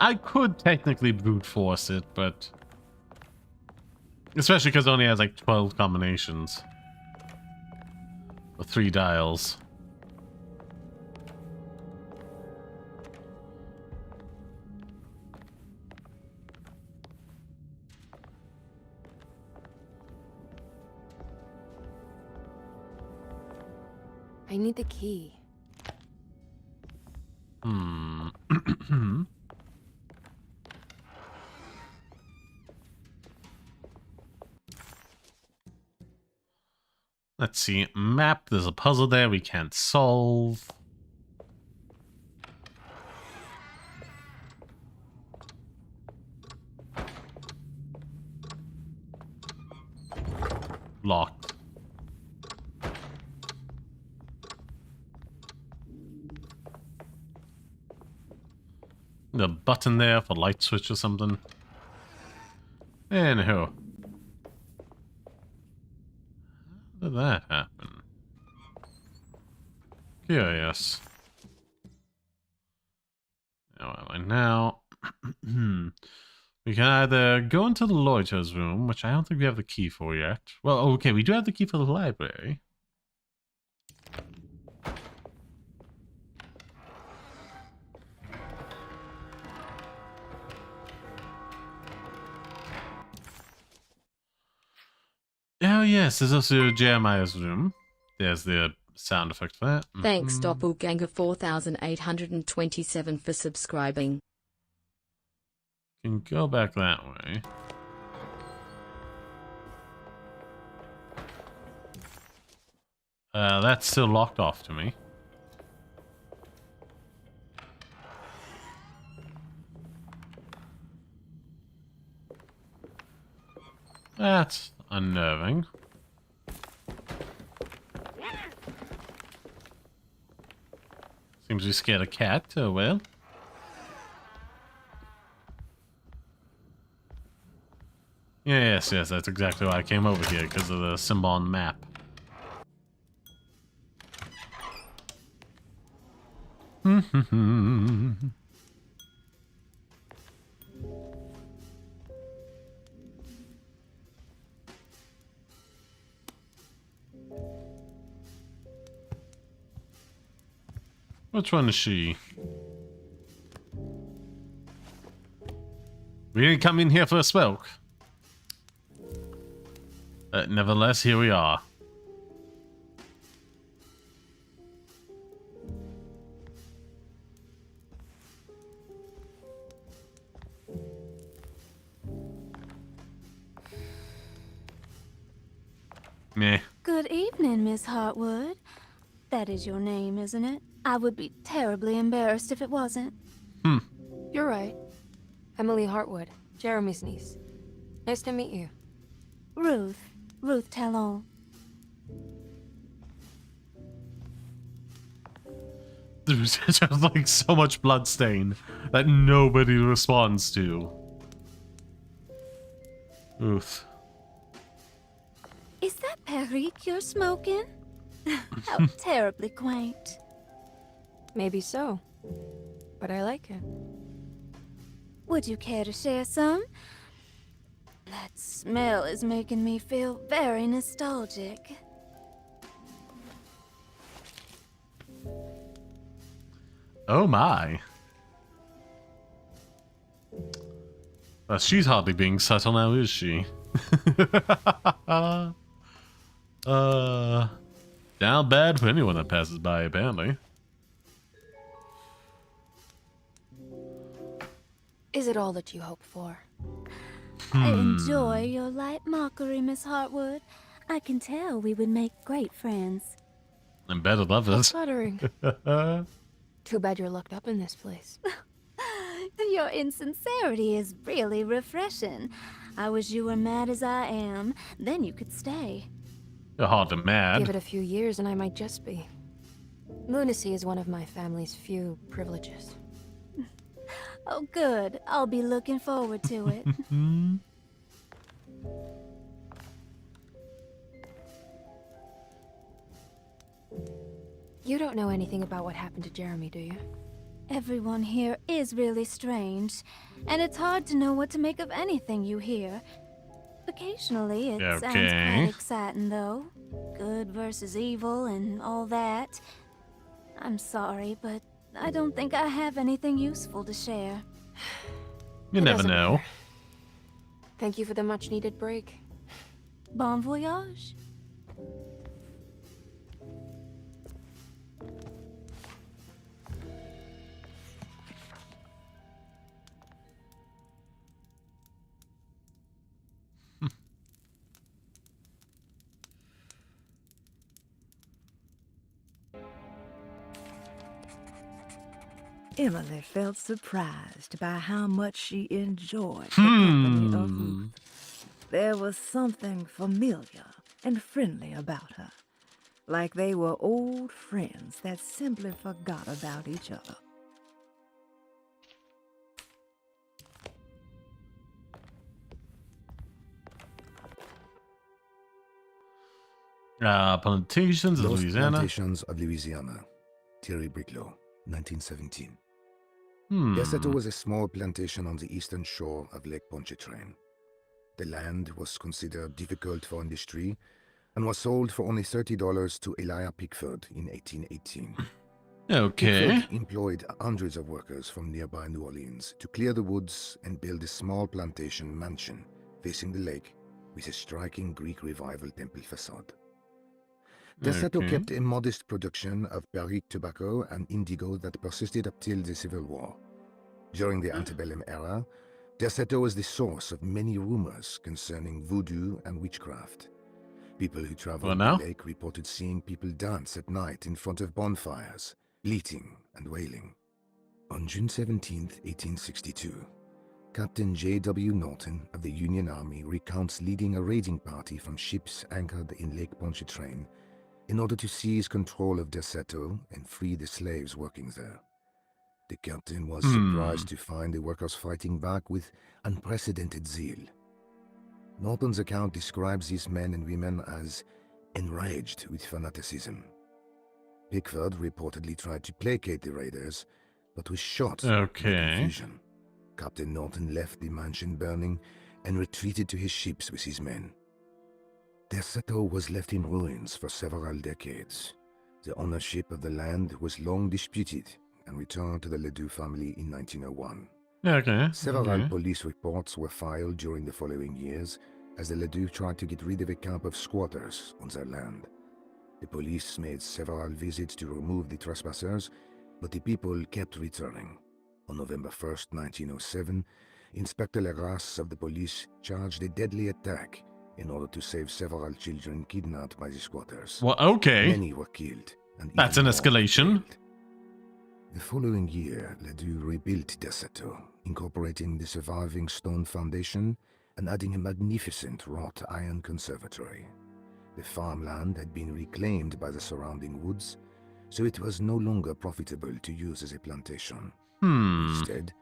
I could technically brute force it, but... especially because it only has like 12 combinations. Or 3 dials. I need the key. Let's see. Map. There's a puzzle there we can't solve. Locked. The button there for light switch or something. Anywho. How did that happen? Curious. Now, we can either go into the loiter's room, which I don't think we have the key for yet. Well, okay, we do have the key for the library. yes, there's also Jeremiah's room. There's the sound effect for that. Thanks, Doppelganger 4827 for subscribing. Can go back that way. That's still locked off to me. That's unnerving. Seems we scared a cat. Oh well. Yes, that's exactly why I came over here, because of the symbol on the map. Which one is she? We didn't come in here for a smoke. Nevertheless, here we are. Meh. Good evening, Miss Hartwood. That is your name, isn't it? I would be terribly embarrassed if it wasn't. You're right. Emily Hartwood, Jeremy's niece. Nice to meet you. Ruth Talon. There's just like so much bloodstain that nobody responds to. Oof. Is that Perique you're smoking? How terribly quaint. Maybe so, but I like it. Would you care to share some? That smell is making me feel very nostalgic. Oh my. Well, she's hardly being subtle now, is she? Down bad for anyone that passes by, apparently. Is it all that you hope for? I enjoy your light mockery, Miss Hartwood. I can tell we would make great friends. And better lovers. Flattering. Too bad you're locked up in this place. Your insincerity is really refreshing. I wish you were mad as I am. Then you could stay. You're hard to mad. Give it a few years and I might just be. Lunacy is one of my family's few privileges. Oh, good. I'll be looking forward to it. You don't know anything about what happened to Jeremy, do you? Everyone here is really strange, and it's hard to know what to make of anything you hear. Occasionally, it sounds quite exciting, though. Good versus evil and all that. I'm sorry, but I don't think I have anything useful to share. You never know. Matter. Thank you for the much-needed break. Bon voyage. Emily felt surprised by how much she enjoyed the company of Ruth. There was something familiar and friendly about her, like they were old friends that simply forgot about each other. Plantations of Lost Louisiana. Plantations of Louisiana. Thierry Briclot, 1917. Derceto was a small plantation on the eastern shore of Lake Pontchartrain. The land was considered difficult for industry and was sold for only $30 to Elijah Pickford in 1818. Okay. Pickford employed hundreds of workers from nearby New Orleans to clear the woods and build a small plantation mansion facing the lake with a striking Greek revival temple facade. Derceto kept a modest production of barrique tobacco and indigo that persisted up till the Civil War. During the antebellum era, Derceto was the source of many rumors concerning voodoo and witchcraft. People who traveled the lake reported seeing people dance at night in front of bonfires, bleating and wailing. On June 17, 1862, Captain J.W. Norton of the Union Army recounts leading a raiding party from ships anchored in Lake Pontchartrain in order to seize control of Derceto and free the slaves working there. The captain was surprised to find the workers fighting back with unprecedented zeal. Norton's account describes these men and women as enraged with fanaticism. Pickford reportedly tried to placate the raiders, but was shot in confusion. Captain Norton left the mansion burning and retreated to his ships with his men. Derceto was left in ruins for several decades. The ownership of the land was long disputed and returned to the Ledoux family in 1901. Several police reports were filed during the following years as the Ledoux tried to get rid of a camp of squatters on their land. The police made several visits to remove the trespassers, but the people kept returning. On November 1st, 1907, Inspector Leras of the police charged a deadly attack in order to save several children kidnapped by the squatters. Well, okay. Many were killed. And that's an escalation. The following year, Ledoux rebuilt Derceto, incorporating the surviving stone foundation and adding a magnificent wrought iron conservatory. The farmland had been reclaimed by the surrounding woods, so it was no longer profitable to use as a plantation. Instead,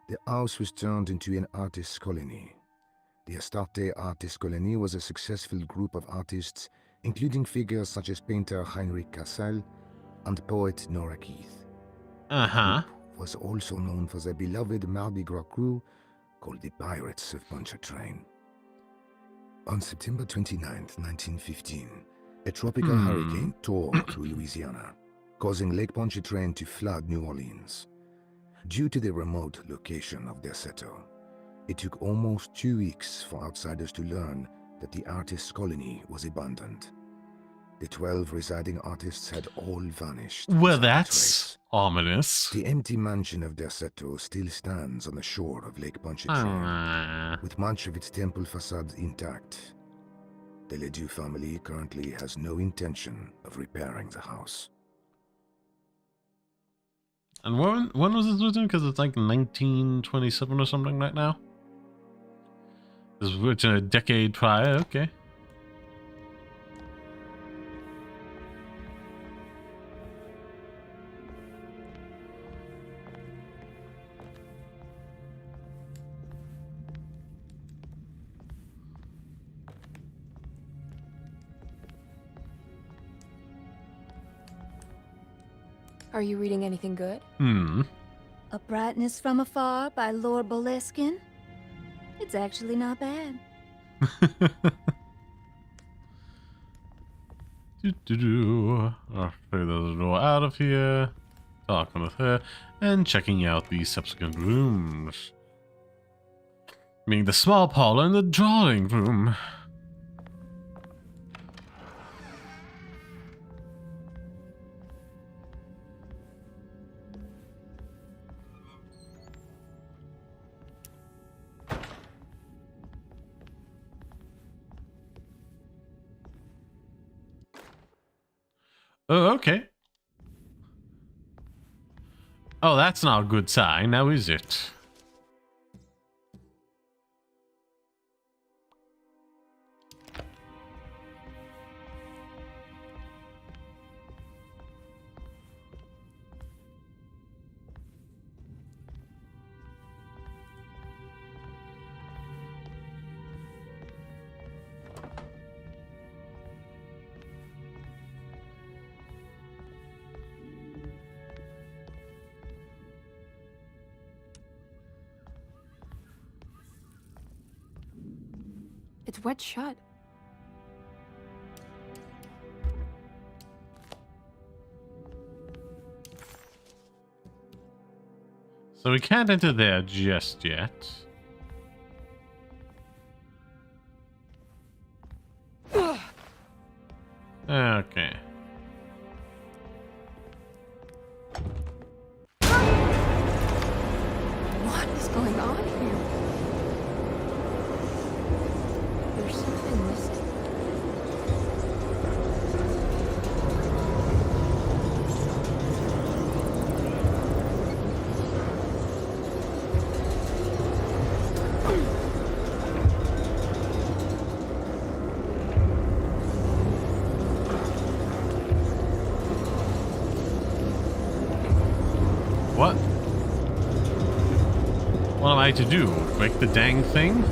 the house was turned into an artist's colony. The Astarte Artist Colony was a successful group of artists, including figures such as painter Heinrich Cassel and poet Nora Keith. The group was also known for their beloved Mardi Gras crew called the Pirates of Pontchartrain. On September 29, 1915, a tropical hurricane tore through Louisiana, causing Lake Pontchartrain to flood New Orleans. Due to the remote location of Derceto, it took almost 2 weeks for outsiders to learn that the artist's colony was abandoned. The 12 residing artists had all vanished. Well, that's ominous. The empty mansion of Derceto still stands on the shore of Lake Pontchartrain, with much of its temple facade intact. The Ledoux family currently has no intention of repairing the house. And when was this written? Because it's like 1927 or something right now. This was written a decade prior. Okay. Are you reading anything good? A Brightness from Afar by Lord Boleskine. It's actually not bad. I'll figure the door out of here, talking with her, and checking out the subsequent rooms. Being the small parlor and the drawing room. Oh, okay. Oh, that's not a good sign, now is it? It's wet shut. So we can't enter there just yet. Okay. What is going on here? There's something missing. What? What am I to do? Break the dang thing?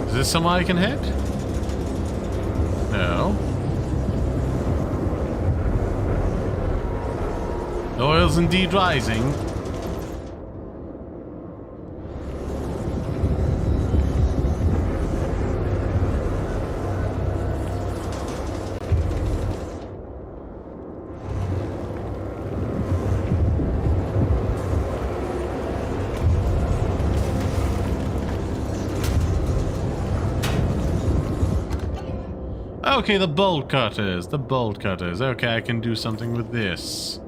Is this somewhere I can hit? No. The oil's indeed rising. Okay, the bolt cutters. The bolt cutters. Okay, I can do something with this.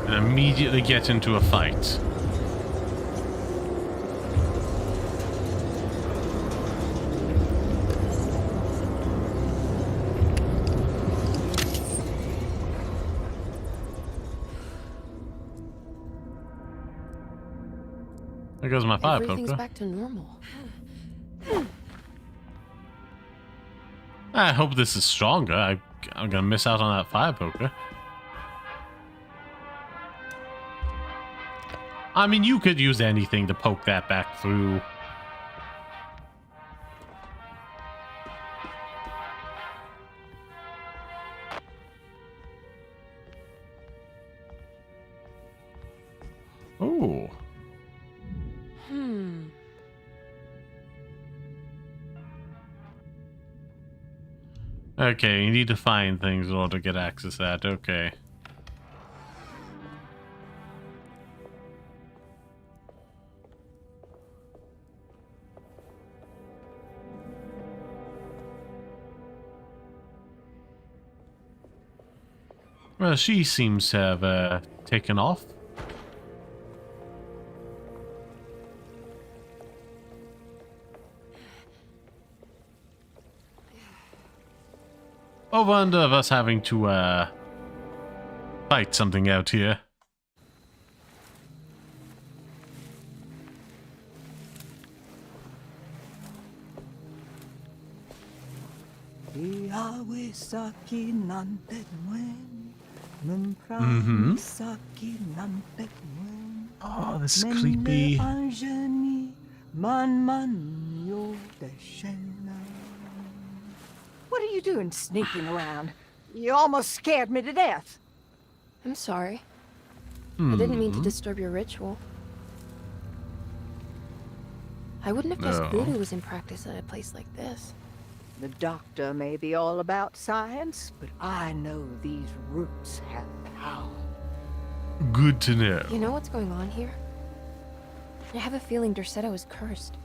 And immediately get into a fight. There goes my fire poker. Everything's back to normal. I hope this is stronger. I'm gonna miss out on that fire poker. I mean, you could use anything to poke that back through. Ooh. Okay, you need to find things in order to get access to that. Okay. Well, she seems to have taken off. I wonder of us having to fight something out here. Oh, this is creepy. What are you doing sneaking around? You almost scared me to death. I'm sorry. I didn't mean to disturb your ritual. I wouldn't have guessed voodoo was in practice at a place like this. The doctor may be all about science, but I know these roots have power. Good to know. You know what's going on here? I have a feeling Derceto is cursed.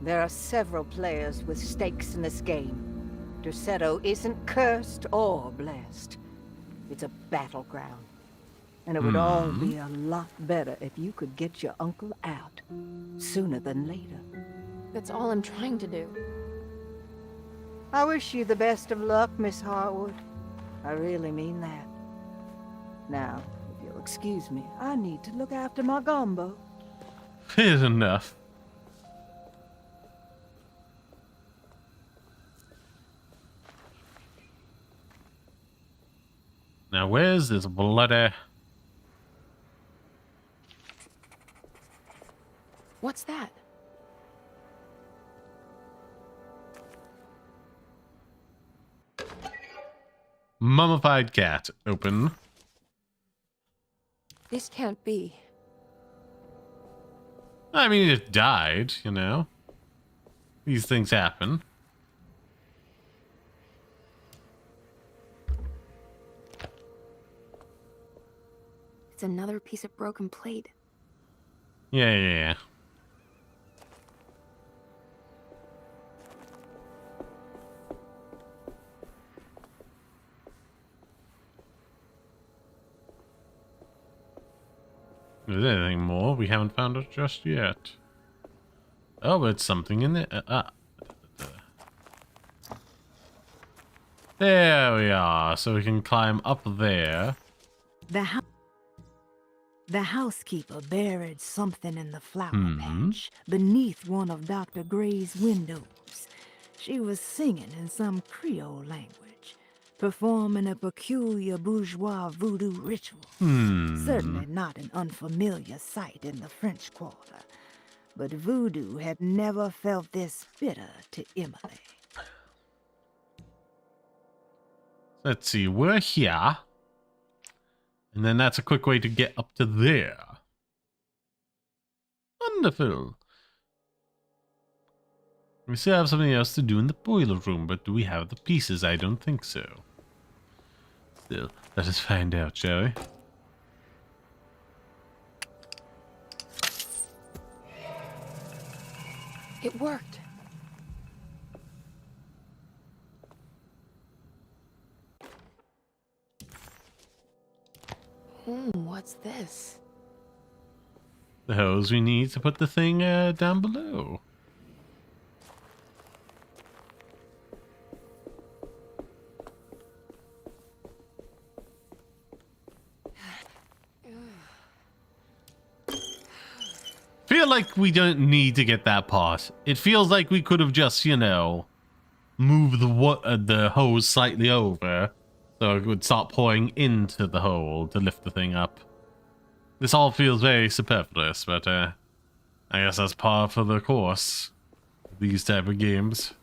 There are several players with stakes in this game. Derceto isn't cursed or blessed. It's a battleground. And it would all be a lot better if you could get your uncle out sooner than later. That's all I'm trying to do. I wish you the best of luck, Miss Harwood. I really mean that. Now, if you'll excuse me, I need to look after my gumbo. Fair enough. Now, where's this bloody... What's that? Mummified cat. Open. This can't be. I mean, it died, you know. These things happen. It's another piece of broken plate. Yeah. Is there anything more? We haven't found it just yet. Oh, it's something in there. There we are. So we can climb up there. The housekeeper buried something in the flower patch beneath one of Dr. Gray's windows. She was singing in some Creole language, performing a peculiar bourgeois voodoo ritual. Certainly not an unfamiliar sight in the French Quarter, but voodoo had never felt this bitter to Emily. Let's see, we're here. And then that's a quick way to get up to there. Wonderful. We still have something else to do in the boiler room, but do we have the pieces? I don't think so. Still, let us find out, shall we? It worked. What's this? The hose we need to put the thing down below. Feel like we don't need to get that part. It feels like we could have just, you know, moved the hose slightly over. So it would start pouring into the hole to lift the thing up. This all feels very superfluous, but I guess that's par for the course. These type of games.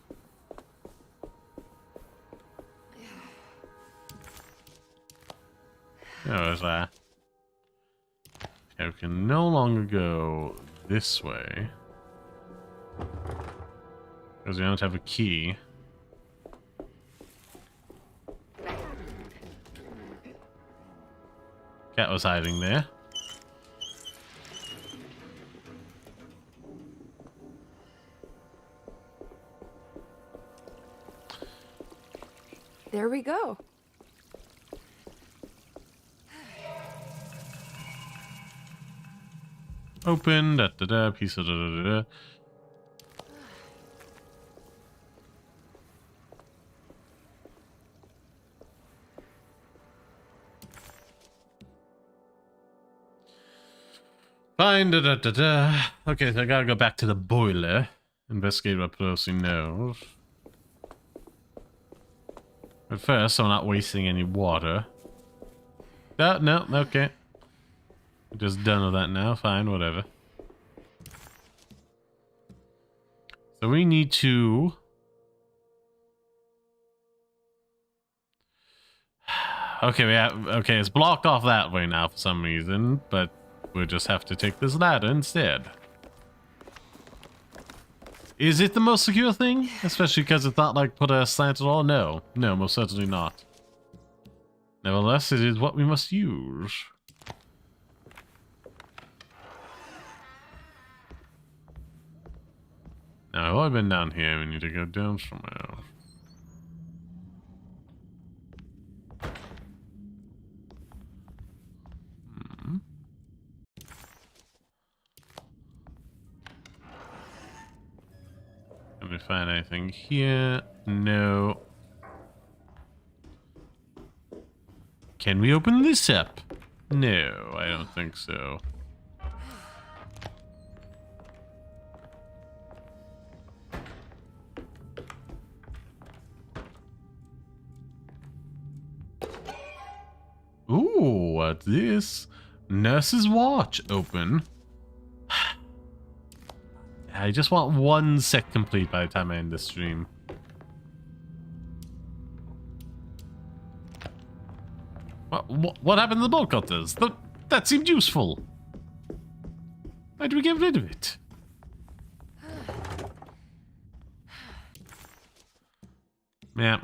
Oh, is that? Okay, we can no longer go this way. Because we don't have a key. Cat was hiding there. There we go. Open, piece of Fine, Okay, so I gotta go back to the boiler. Investigate what Percy knows. But first, I'm not wasting any water. No, okay. I'm just done with that now. Fine, whatever. So we need to... Okay, it's blocked off that way now for some reason, but we'll just have to take this ladder instead. Is it the most secure thing? Especially because it's not like put a slant at all? No, most certainly not. Nevertheless, it is what we must use. Now, I've already been down here. We need to go down somewhere else. Can we find anything here? No. Can we open this up? No, I don't think so. Ooh, what's this? Nurse's watch open. I just want one set complete by the time I end the stream. What happened to the bolt cutters? That seemed useful. Why do we get rid of it? Map.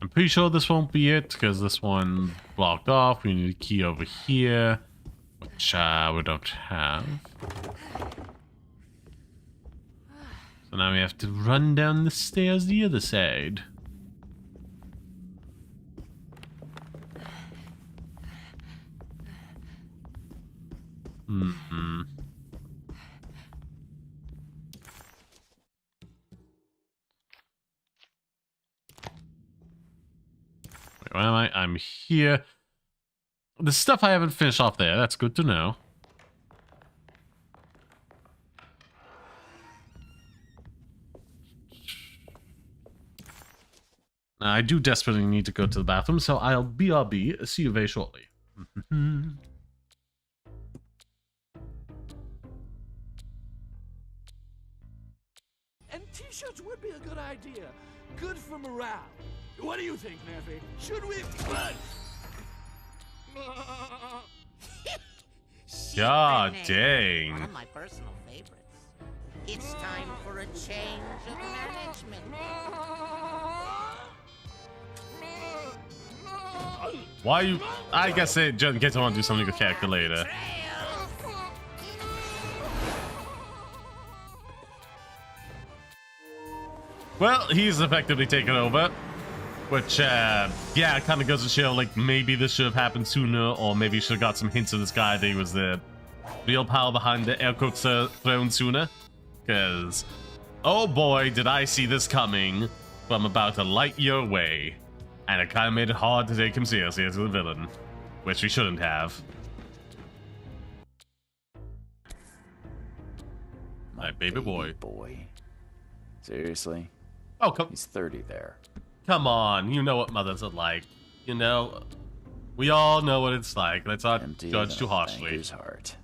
I'm pretty sure this won't be it, because this one blocked off. We need a key over here, which we don't have. So now we have to run down the stairs the other side. Where am I? I'm here. The stuff I haven't finished off there. That's good to know. I do desperately need to go to the bathroom, so I'll BRB. See you very shortly. And t-shirts would be a good idea. Good for morale. What do you think, Murphy? Should we? God dang. One of my personal favorites. It's time for a change of management. Why you? I guess they just get to want to do something with the character later. Well, he's effectively taken over. Which, yeah, it kind of goes to show, like, maybe this should have happened sooner, or maybe you should have got some hints of this guy that he was the real power behind the air quotes throne sooner. Because, oh boy, did I see this coming from about a light year away. And it kind of made it hard to take him seriously as a villain. Which we shouldn't have. My baby boy. Seriously? Oh, come. He's 30 there. Come on, you know what mothers are like. You know, we all know what it's like. Let's not judge too harshly. His heart.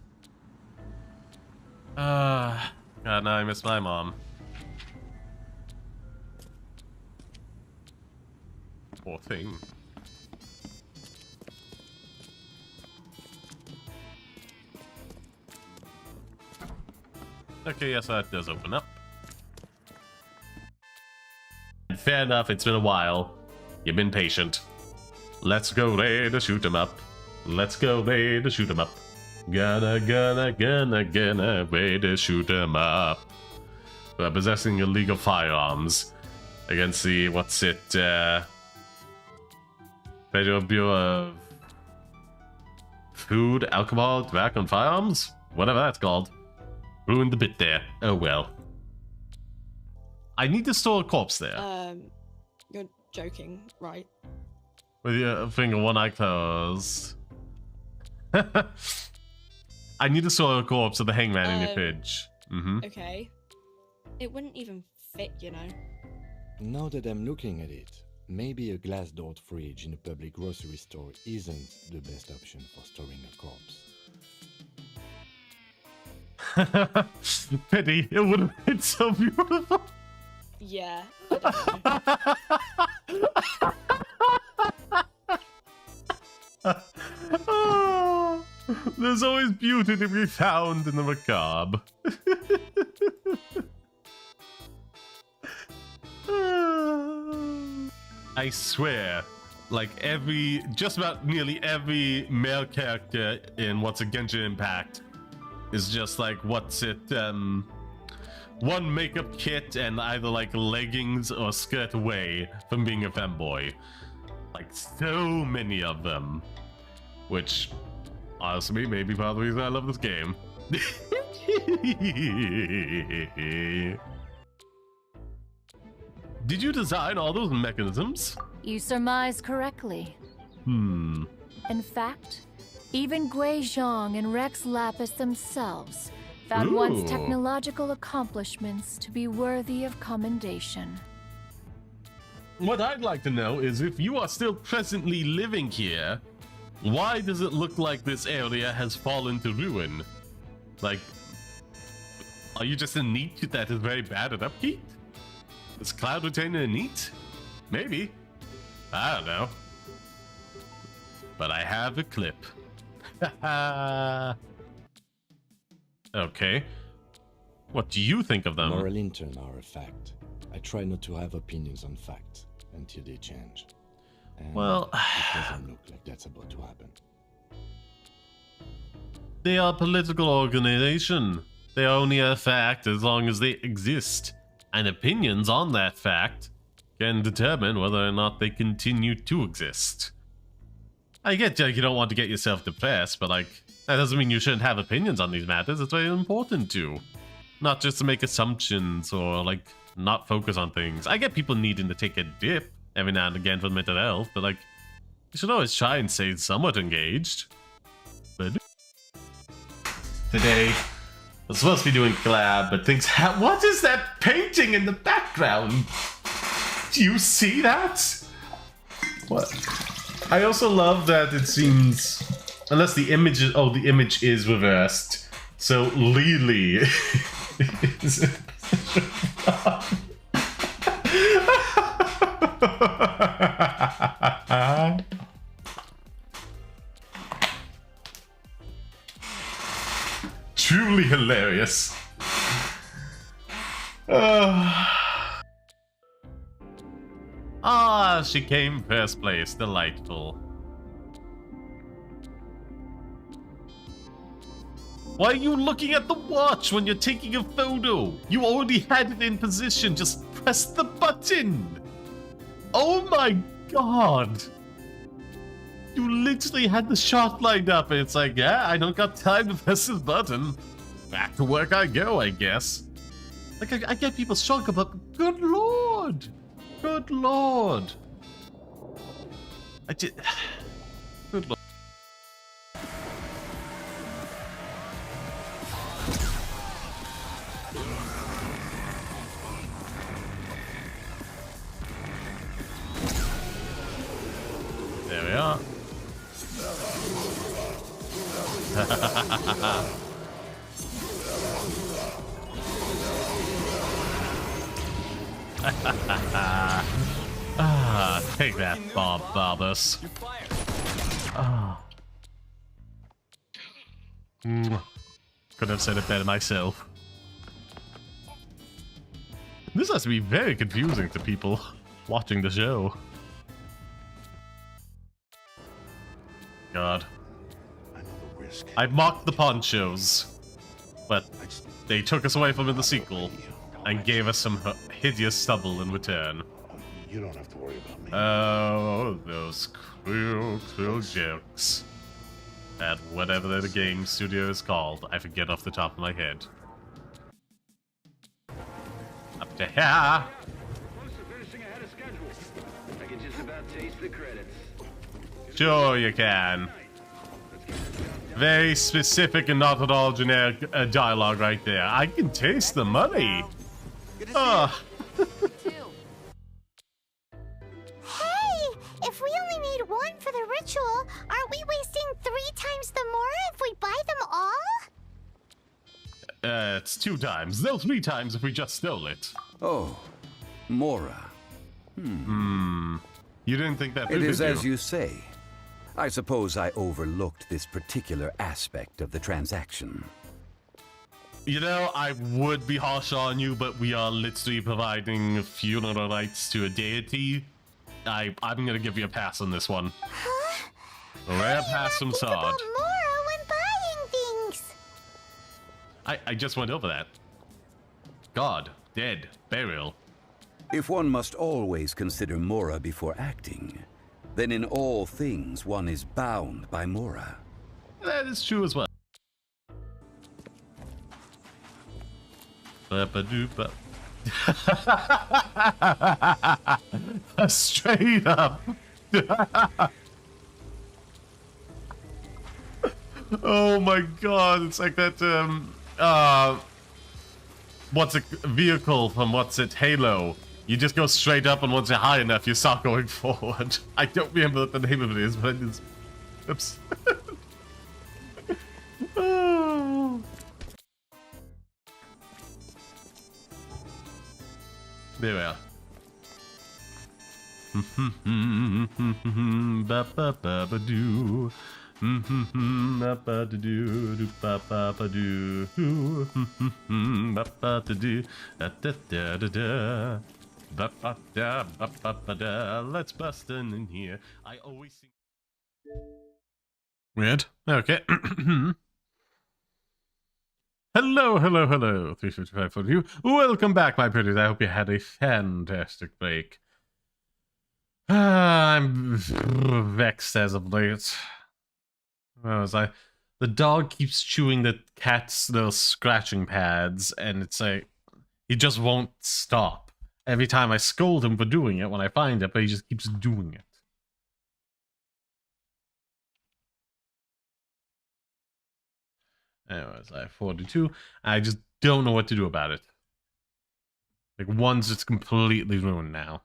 God, now I miss my mom. Poor thing. Okay, yes, that does open up. Fair enough, it's been a while. You've been patient. Let's go ready to shoot 'em up. Let's go ready to shoot 'em up. Gonna ready to shoot 'em up. Possessing illegal firearms against the, what's it, Federal Bureau of Food, Alcohol, Tobacco, and Firearms? Whatever that's called. Ruined the bit there. Oh well. I need to store a corpse there. You're joking, right? With your finger one eye closed. I need to store a corpse of the hangman in your fridge. Okay. It wouldn't even fit, you know. Now that I'm looking at it, maybe a glass-doored fridge in a public grocery store isn't the best option for storing a corpse. Pity, it would have been so beautiful. Yeah. Oh, there's always beauty to be found in the macabre. I swear, like just about nearly every male character in what's a Genshin Impact is just like, what's it, one makeup kit and either like leggings or skirt away from being a femboy. Like so many of them. Which, honestly, may be part of the reason I love this game. Did you design all those mechanisms? You surmise correctly. In fact, even Gui Zhang and Rex Lapis themselves found one's technological accomplishments to be worthy of commendation. What I'd like to know is if you are still presently living here, why does it look like this area has fallen to ruin? Like, Are you just a neat that is very bad at upkeep? Is Cloud Retainer a neat? Maybe. I don't know. But I have a clip. Okay. What do you think of them? Moral intern are a fact. I try not to have opinions on facts until they change. And well, it doesn't look like that's about to happen. They are a political organization. They are only a fact as long as they exist. And opinions on that fact can determine whether or not they continue to exist. I get you don't want to get yourself depressed, but like, that doesn't mean you shouldn't have opinions on these matters. It's very important to. Not just to make assumptions or like not focus on things. I get people needing to take a dip every now and again for mental health, but like, you should always try and stay somewhat engaged. But today, we're supposed to be doing collab, but things what is that painting in the background? Do you see that? What? I also love that it seems, unless the image is, oh, the image is reversed. So Lily is truly hilarious. She came first place. Delightful. Why are you looking at the watch when you're taking a photo? You already had it in position. Just press the button. Oh my god. You literally had the shot lined up. And it's like, yeah, I don't got time to press this button. Back to work I go, I guess. Like, I get people struggle, but good lord. Good lord. Good lord. There we are. Take that, Bob Barbus. Could have said it better myself. This has to be very confusing to people watching the show. God. I mocked the ponchos, but they took us away from in the sequel and gave us some hideous stubble in return. You don't have to worry about me. Oh, those cruel jokes. At whatever the game studio is called, I forget off the top of my head. Up to here. Sure you can. Very specific and not at all generic dialogue right there. I can taste the money. Oh. Hey, if we only need one for the ritual, aren't we wasting 3 times the Mora if we buy them all? It's 2 times. No, 3 times if we just stole it. Oh, Mora. You didn't think that? It is as you say. I suppose I overlooked this particular aspect of the transaction. You know, I would be harsh on you, but we are literally providing funeral rites to a deity. I'm gonna give you a pass on this one. Huh? Rare pass from Sard. About Mora when buying things. I just went over that. God, dead, burial. If one must always consider Mora before acting, then in all things one is bound by Mora. That is true as well. Straight up. Oh my god, it's like that what's a vehicle from Halo. You just go straight up, and once you're high enough, you start going forward. I don't remember what the name of it is, but it's... Oops. There we are. Ba-ba-ba-ba-doo. Ba-ba-da-doo. Ba-ba-ba-doo. Ba-ba-da-doo. Da-da-da-da-da. Ba-ba-da-ba-ba-ba-da. Let's bust in here. I always think... Weird. Okay. Hello, hello, hello. 355 for you. Welcome back, my pretties. I hope you had a fantastic break. I'm vexed as of late. Where was I? The dog keeps chewing the cat's little scratching pads, and it's like he just won't stop. Every time I scold him for doing it when I find it, but he just keeps doing it. Anyways, I have 42. I just don't know what to do about it. Like, once it's completely ruined now.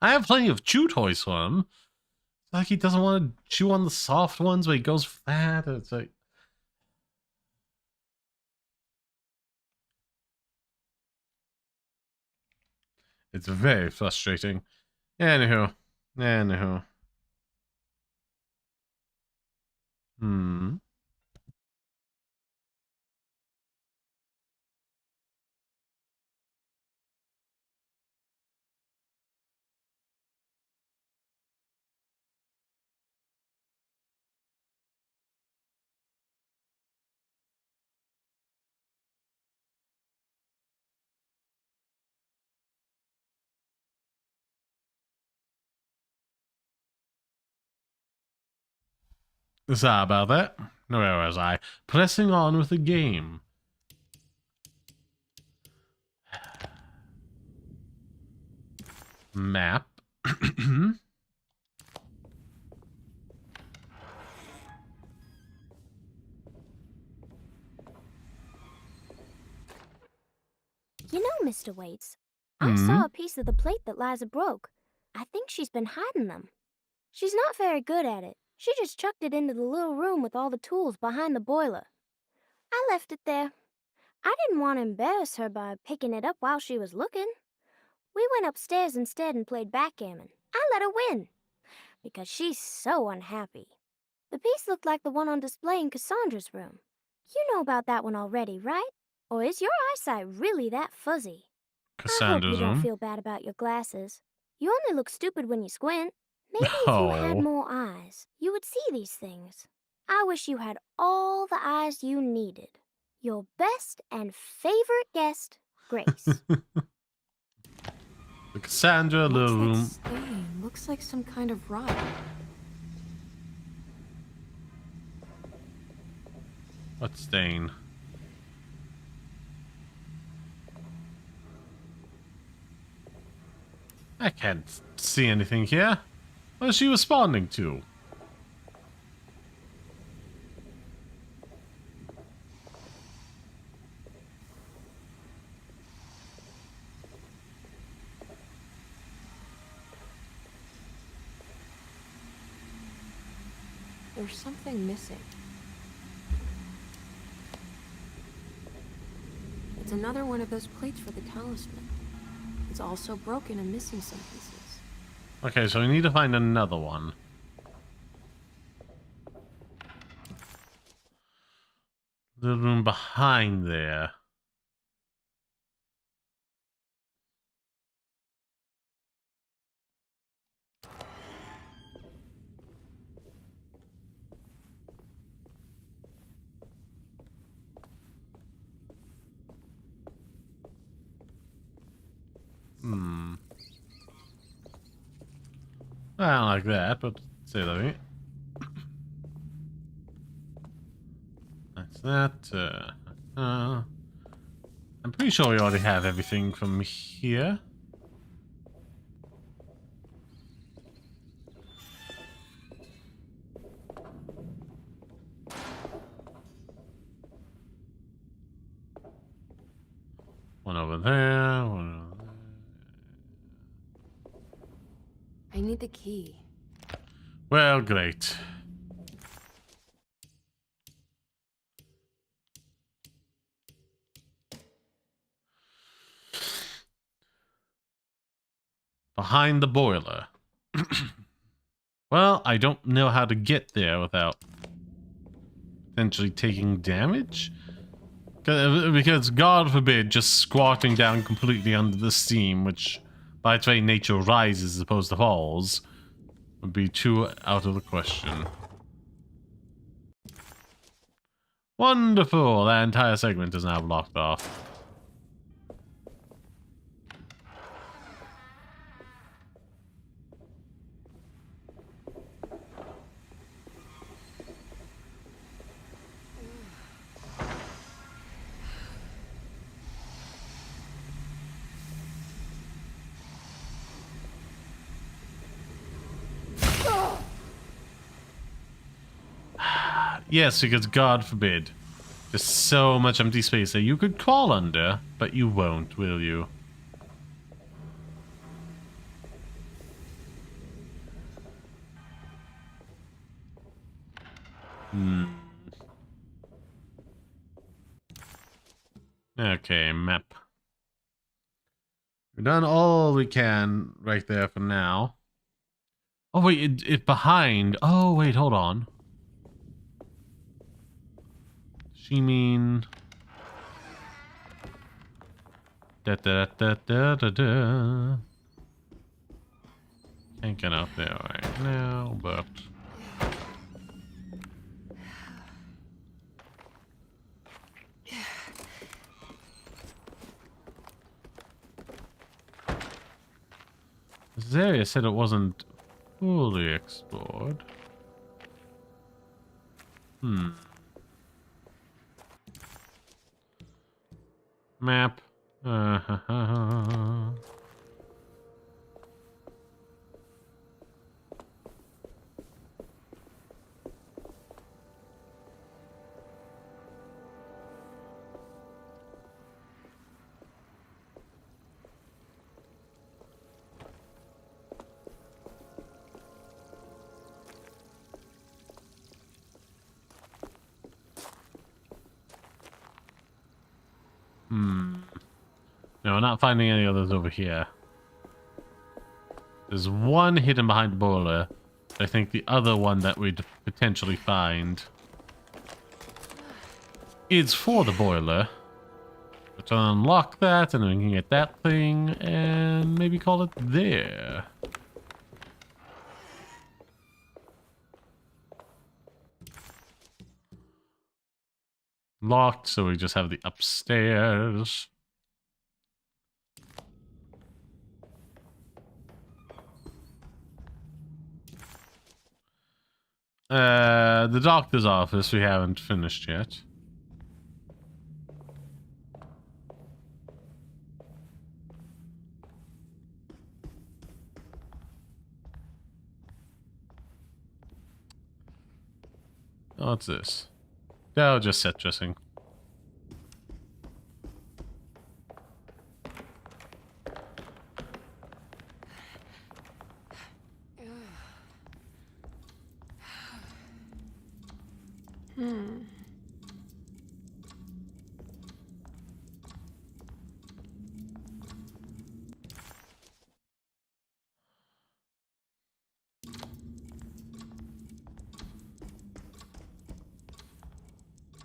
I have plenty of chew toys for him. It's like he doesn't want to chew on the soft ones, but he goes fat. It's like... It's very frustrating. Anywho. Sorry about that. Where was I? Pressing on with the game. Map. You know, Mr. Waits, I saw a piece of the plate that Liza broke. I think she's been hiding them. She's not very good at it. She just chucked it into the little room with all the tools behind the boiler. I left it there. I didn't want to embarrass her by picking it up while she was looking. We went upstairs instead and played backgammon. I let her win, because she's so unhappy. The piece looked like the one on display in Cassandra's room. You know about that one already, right? Or is your eyesight really that fuzzy? Cassandra's I hope you don't room. feel bad about your glasses. You only look stupid when you squint. Maybe if you had more eyes, you would see these things. I wish you had all the eyes you needed. Your best and favorite guest, Grace. The Cassandra little room. Stain? Looks like some kind of rot. What stain? I can't see anything here. What is she responding to? There's something missing. It's another one of those plates for the talisman. It's also broken and missing some pieces. Okay, so we need to find another one. The room behind there. I don't like that, but say that. That's that. I'm pretty sure we already have everything from here. One over there, one over there. I need the key. Well, great. Behind the boiler. Well, I don't know how to get there without potentially taking damage. Because God forbid, just squatting down completely under the steam, which by its very nature rises as opposed to falls, would be too out of the question. Wonderful! That entire segment is now blocked off. Yes, because God forbid. There's so much empty space that you could crawl under, but you won't, will you? Okay, map. We've done all we can right there for now. Oh wait, it behind. Oh wait, hold on. She mean da da da da da da. Can't get out there right now, but this area said it wasn't fully explored. Map. No, we're not finding any others over here. There's one hidden behind the boiler. I think the other one that we'd potentially find is for the boiler. Let's unlock that and then we can get that thing and maybe call it there. Locked, so we just have the upstairs. The doctor's office we haven't finished yet. What's this? No, just set dressing.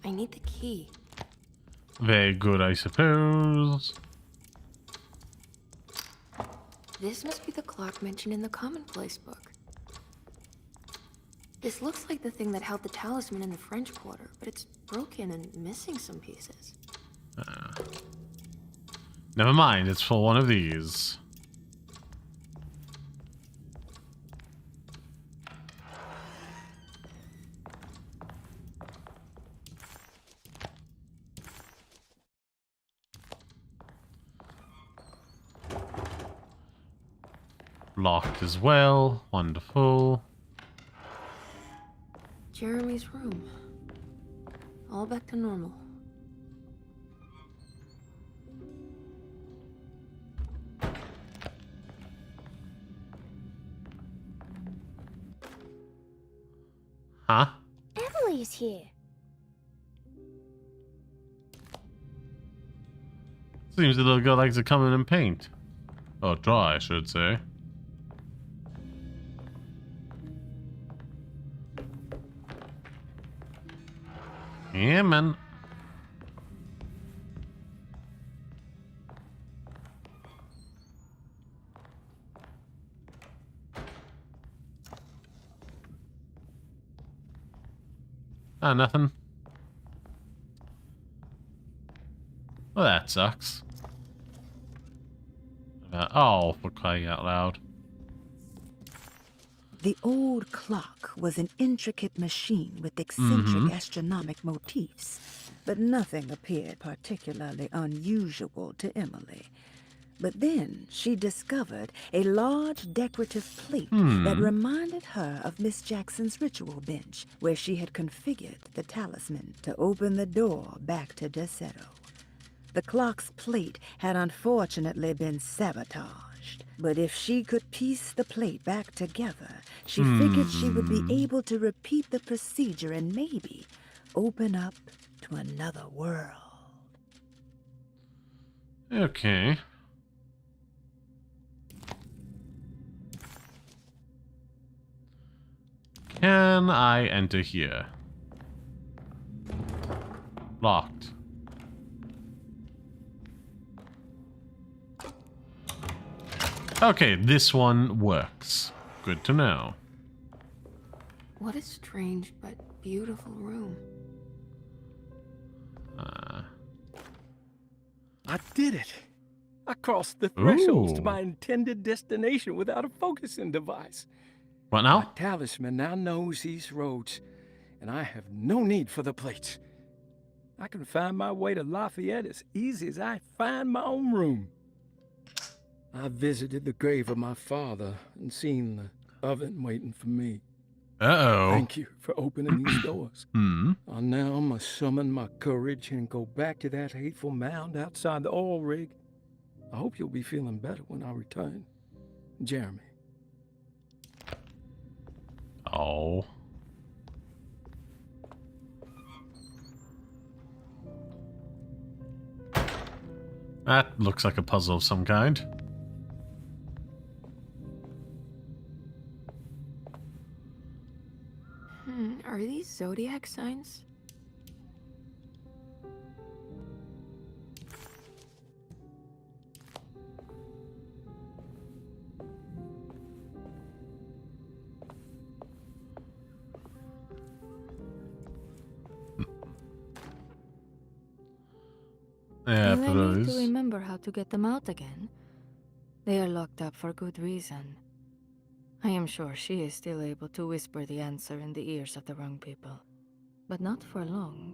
I need the key. Very good, I suppose. This must be the clock mentioned in the commonplace book. This looks like the thing that held the talisman in the French Quarter, but it's broken and missing some pieces. Never mind, it's for one of these. Locked as well. Wonderful. Jeremy's room. All back to normal. Huh? Emily is here. Seems the little girl likes to come in and paint. Or draw, I should say. Yeah, man. Ah, nothing. Well, that sucks. Oh, for crying out loud. The old clock was an intricate machine with eccentric astronomic motifs, but nothing appeared particularly unusual to Emily. But then she discovered a large decorative plate that reminded her of Miss Jackson's ritual bench, where she had configured the talisman to open the door back to Derceto. The clock's plate had unfortunately been sabotaged, but if she could piece the plate back together, she figured she would be able to repeat the procedure and maybe open up to another world. Okay. Can I enter here? Locked. Okay, this one works. Good to know. What a strange but beautiful room. I did it. I crossed the thresholds to my intended destination without a focusing device. What now? My talisman now knows these roads, and I have no need for the plates. I can find my way to Lafayette as easy as I find my own room. I visited the grave of my father and seen the oven waiting for me. Uh-oh. Thank you for opening these doors. I now must summon my courage and go back to that hateful mound outside the oil rig. I hope you'll be feeling better when I return. Jeremy. Oh. That looks like a puzzle of some kind. Are these zodiac signs? Yeah, Do I need to remember how to get them out again? They are locked up for good reason. I am sure she is still able to whisper the answer in the ears of the wrong people. But not for long.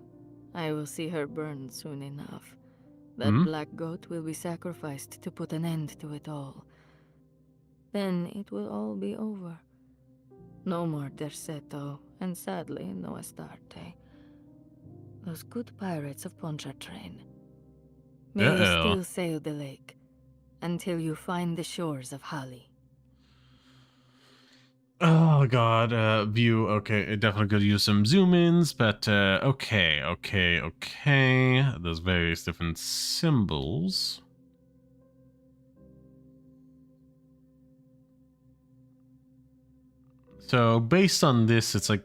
I will see her burned soon enough. That black goat will be sacrificed to put an end to it all. Then it will all be over. No more Derceto, and sadly, no Astarte. Those good pirates of Pontchartrain. May you still sail the lake, until you find the shores of Hali. Oh god, view, okay, definitely could use some zoom-ins, but okay. There's various different symbols. So based on this, it's like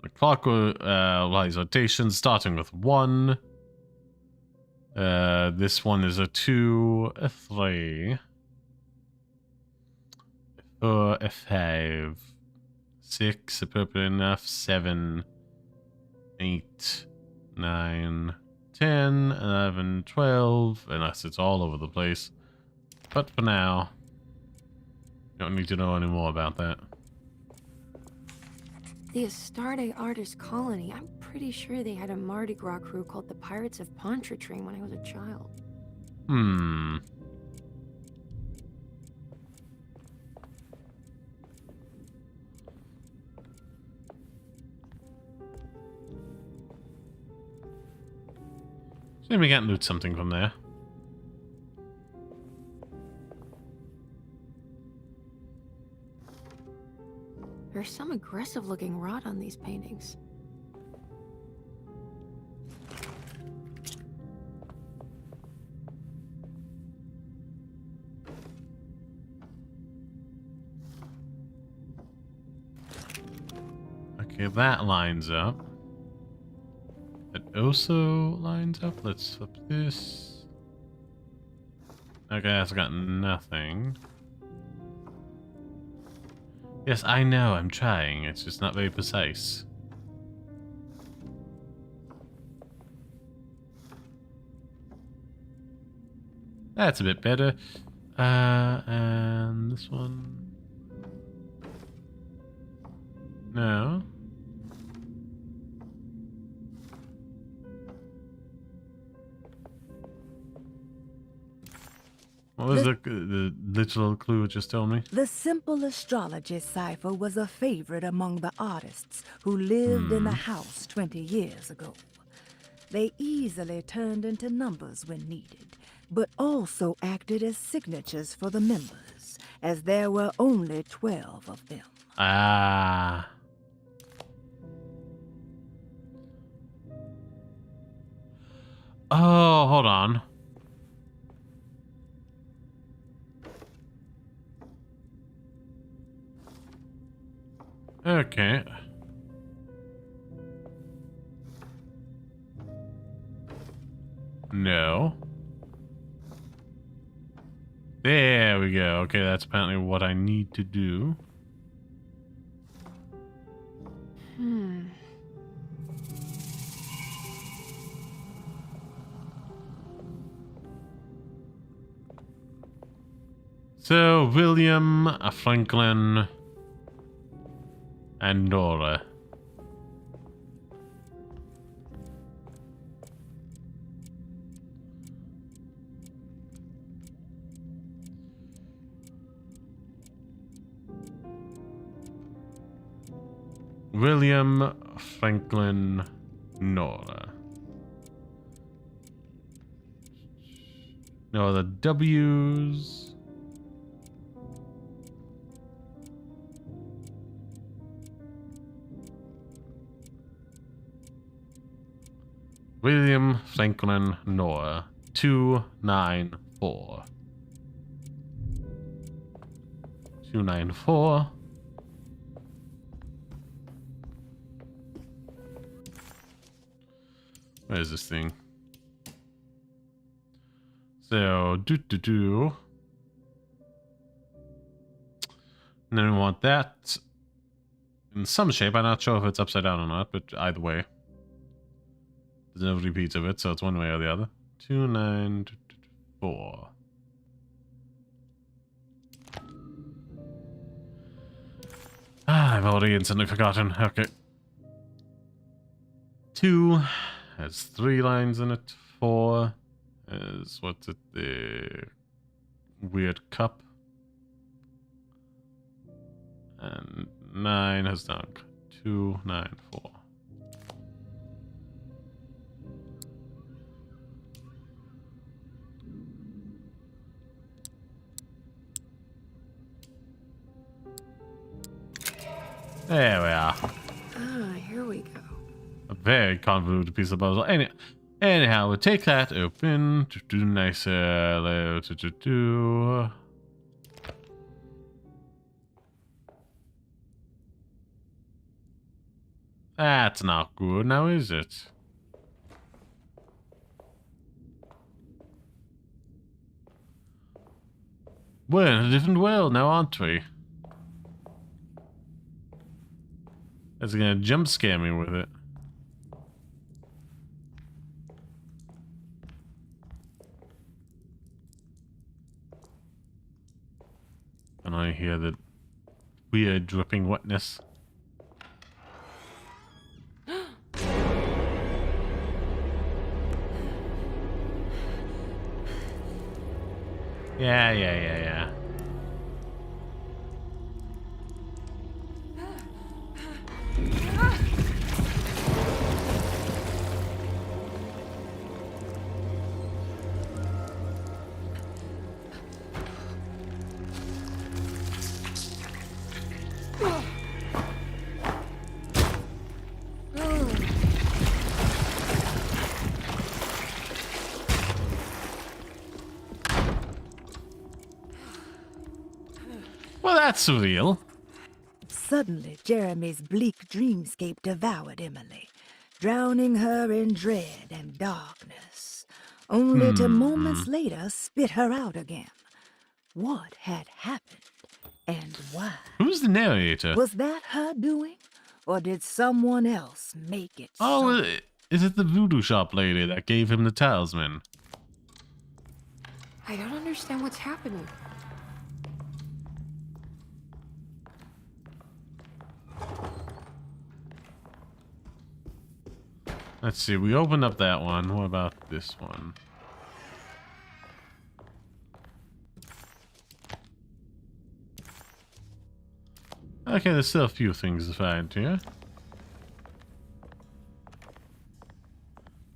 the clockwise rotation starting with 1. This one is a 2, a 3. A 5, 6, appropriate enough, 7, 8, 9, 10, 11, 12, unless it's all over the place. But for now, you don't need to know any more about that. The Astarte Artist Colony, I'm pretty sure they had a Mardi Gras crew called the Pirates of Pontchartrain when I was a child. Maybe we can loot something from there. There's some aggressive-looking rot on these paintings. Okay, that lines up. also lines up. Let's flip this. Okay, that's got nothing. Yes, I know, I'm trying. It's just not very precise. That's a bit better. And this one. No. What was the literal clue it just told me? The simple astrology cipher was a favorite among the artists who lived in the house 20 years ago. They easily turned into numbers when needed, but also acted as signatures for the members, as there were only 12 of them. Ah. Oh, hold on. Okay. No. There we go. Okay, that's apparently what I need to do. So, William, Franklin, and Nora. William, Franklin, Nora. No, the W's. William, Franklin, Nora. 294. 294. Where is this thing? So, do. And then we want that in some shape. I'm not sure if it's upside down or not, but either way. There's no repeats of it, so it's one way or the other. 294. Ah, I've already instantly forgotten. Okay. 2 has 3 lines in it. 4 is, what's it, the weird cup. And 9 has dunk. 294. There we are. Ah, here we go. A very convoluted piece of puzzle. Anyhow, we'll take that open. Do nicer. That's not good now, is it? We're in a different world now, aren't we? It's gonna jump scare me with it. And I hear the weird dripping wetness. Yeah. Well, that's surreal. Suddenly, Jeremy's bleak dreamscape devoured Emily. drowning her in dread and darkness, only to moments later spit her out again. What had happened and why? Who's the narrator? Was that her doing, or did someone else make it so? Oh, is it the voodoo shop lady that gave him the talisman? I don't understand what's happening. Let's see, we opened up that one. What about this one? Okay, there's still a few things to find here.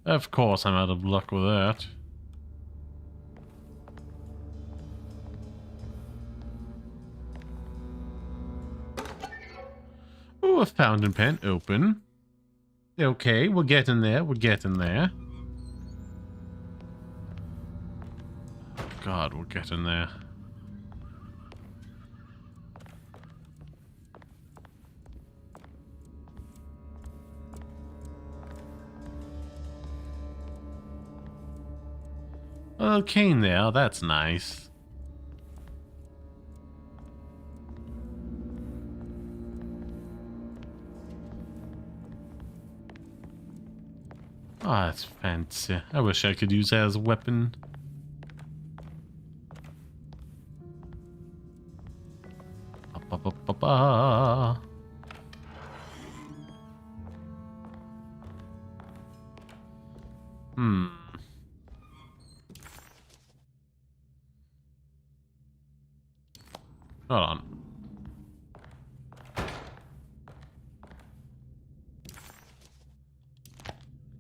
Of course, I'm out of luck with that. Ooh, a fountain pen open. Okay, we're getting there. We're getting there. God, we're getting there. A little cane there. That's nice. Oh, that's fancy. I wish I could use that as a weapon. Hold on.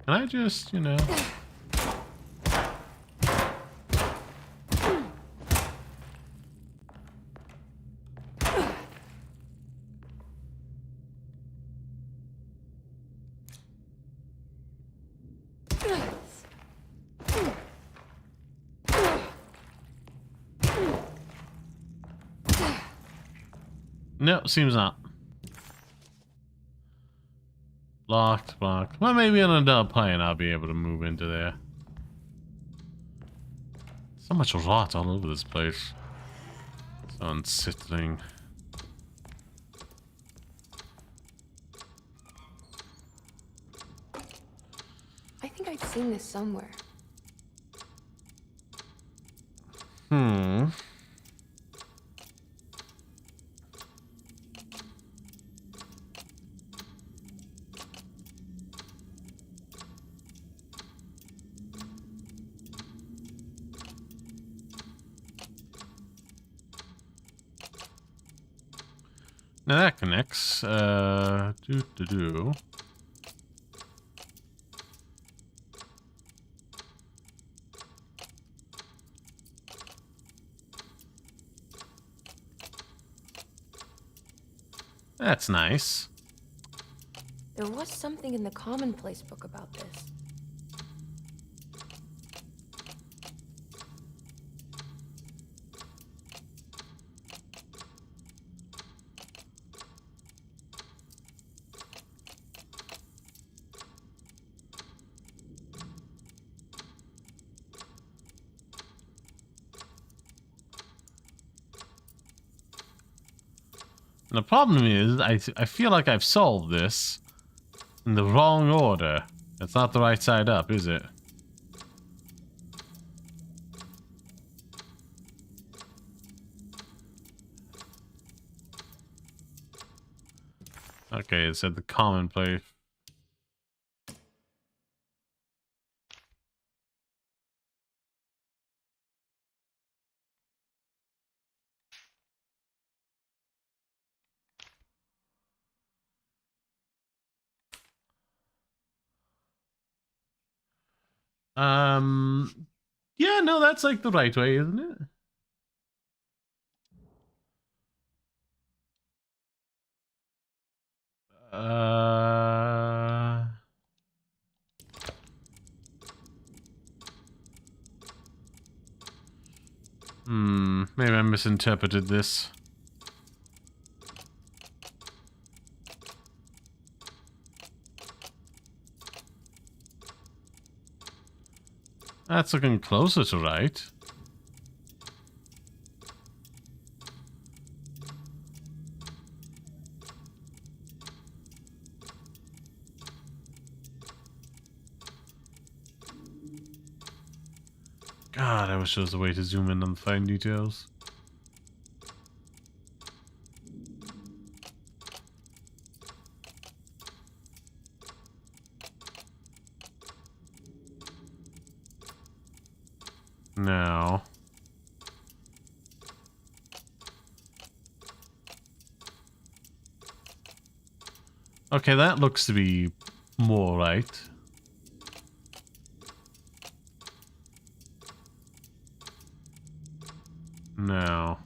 Can I just, you know... No, seems not. Locked, blocked. Well, maybe on another plane I'll be able to move into there. So much rot all over this place. So unsettling. I think I've seen this somewhere. Now that connects. That's nice. There was something in the commonplace book about this. And the problem is, I feel like I've solved this in the wrong order. It's not the right side up, is it? Okay, it said the commonplace. Yeah, no, that's like the right way, isn't it? Maybe I misinterpreted this. That's looking closer to right. God, I wish there was a way to zoom in on the fine details. Now. Okay, that looks to be more right. Now.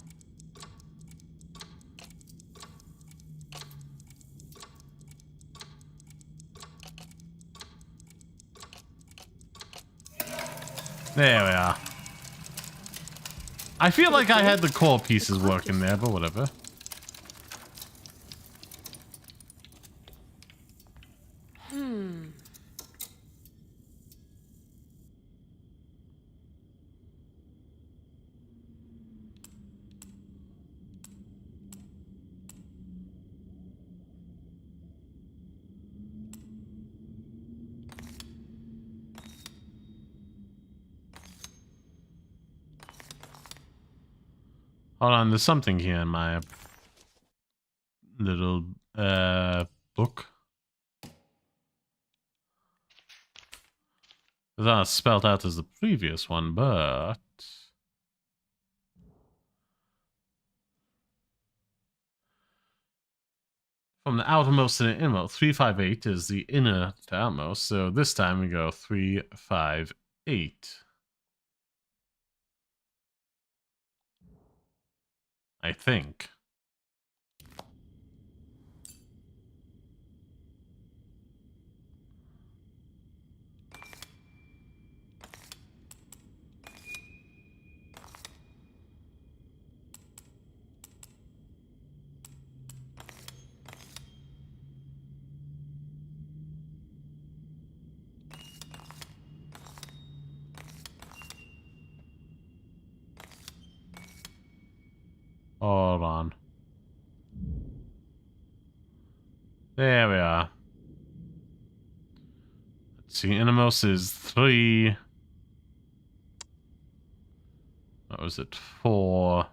There we are. I feel like I had the core pieces working there, but whatever. Hold on, there's something here in my little book. It's not spelled out as the previous one, but from the outermost to the innermost, 358 is the inner to outermost. So this time we go 358. I think. Hold on. There we are. Let's see, innermost is 3. What was it? 4,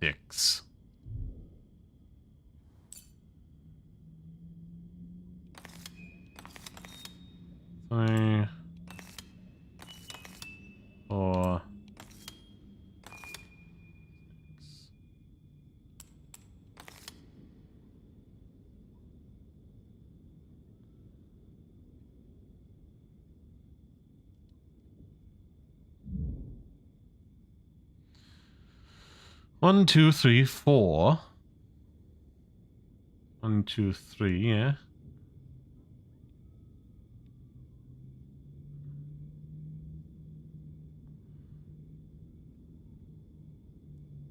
6. Three, 4. One, 2, 3, 4. 1, 2, 3, yeah.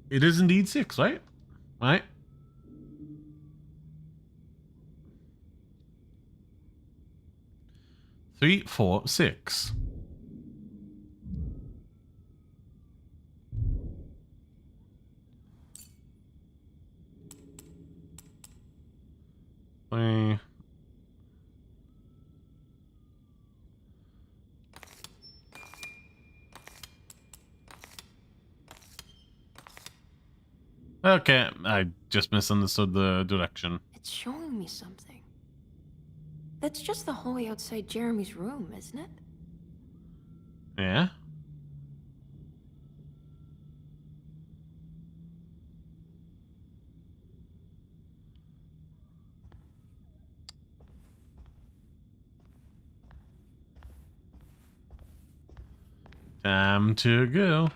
It is indeed 6, right? Right? Three, 4, 6. Okay. Okay, I just misunderstood the direction. It's showing me something. That's just the hallway outside Jeremy's room, isn't it? Yeah? Time to go.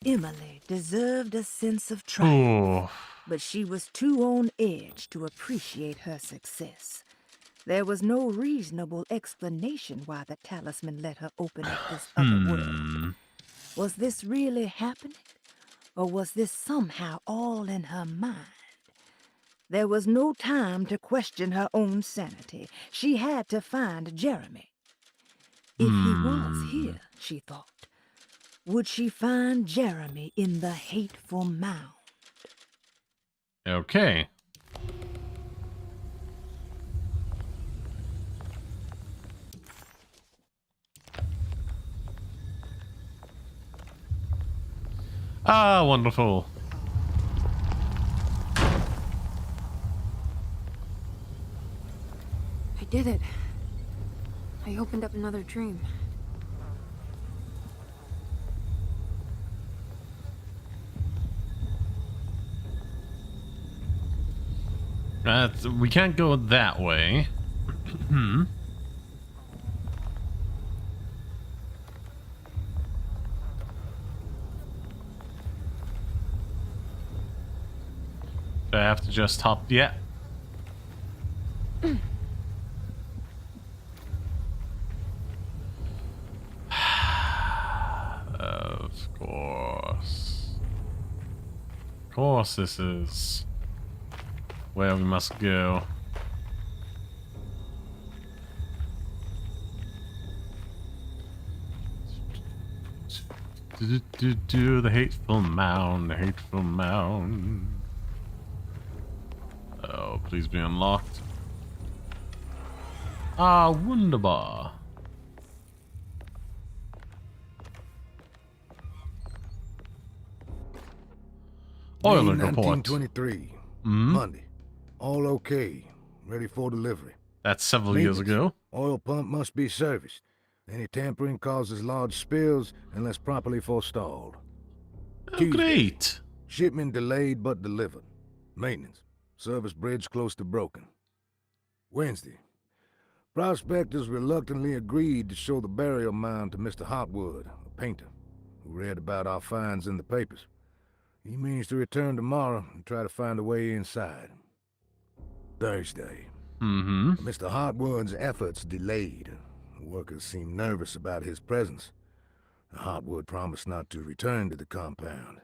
Emily deserved a sense of triumph, but she was too on edge to appreciate her success. There was no reasonable explanation why the talisman let her open up this other world. Was this really happening? Or was this somehow all in her mind? There was no time to question her own sanity. She had to find Jeremy. If he was here, she thought, would she find Jeremy in the hateful mound? Okay. Ah, wonderful. I did it. I opened up another dream. We can't go that way. Do I have to just hop? Yeah. Of course. Of course this is where we must go. The hateful mound, the hateful mound. Oh, please be unlocked. Ah, wunderbar. Oil May report. 1923. Monday. All okay. Ready for delivery. That's several years ago. Oil pump must be serviced. Any tampering causes large spills unless properly forestalled. Oh, great. Shipment delayed but delivered. Maintenance. Service bridge close to broken. Wednesday. Prospectors reluctantly agreed to show the burial mound to Mr. Hotwood, a painter, who read about our finds in the papers. He means to return tomorrow and try to find a way inside. Thursday. Mr. Hotwood's efforts delayed. The workers seemed nervous about his presence. Hotwood promised not to return to the compound.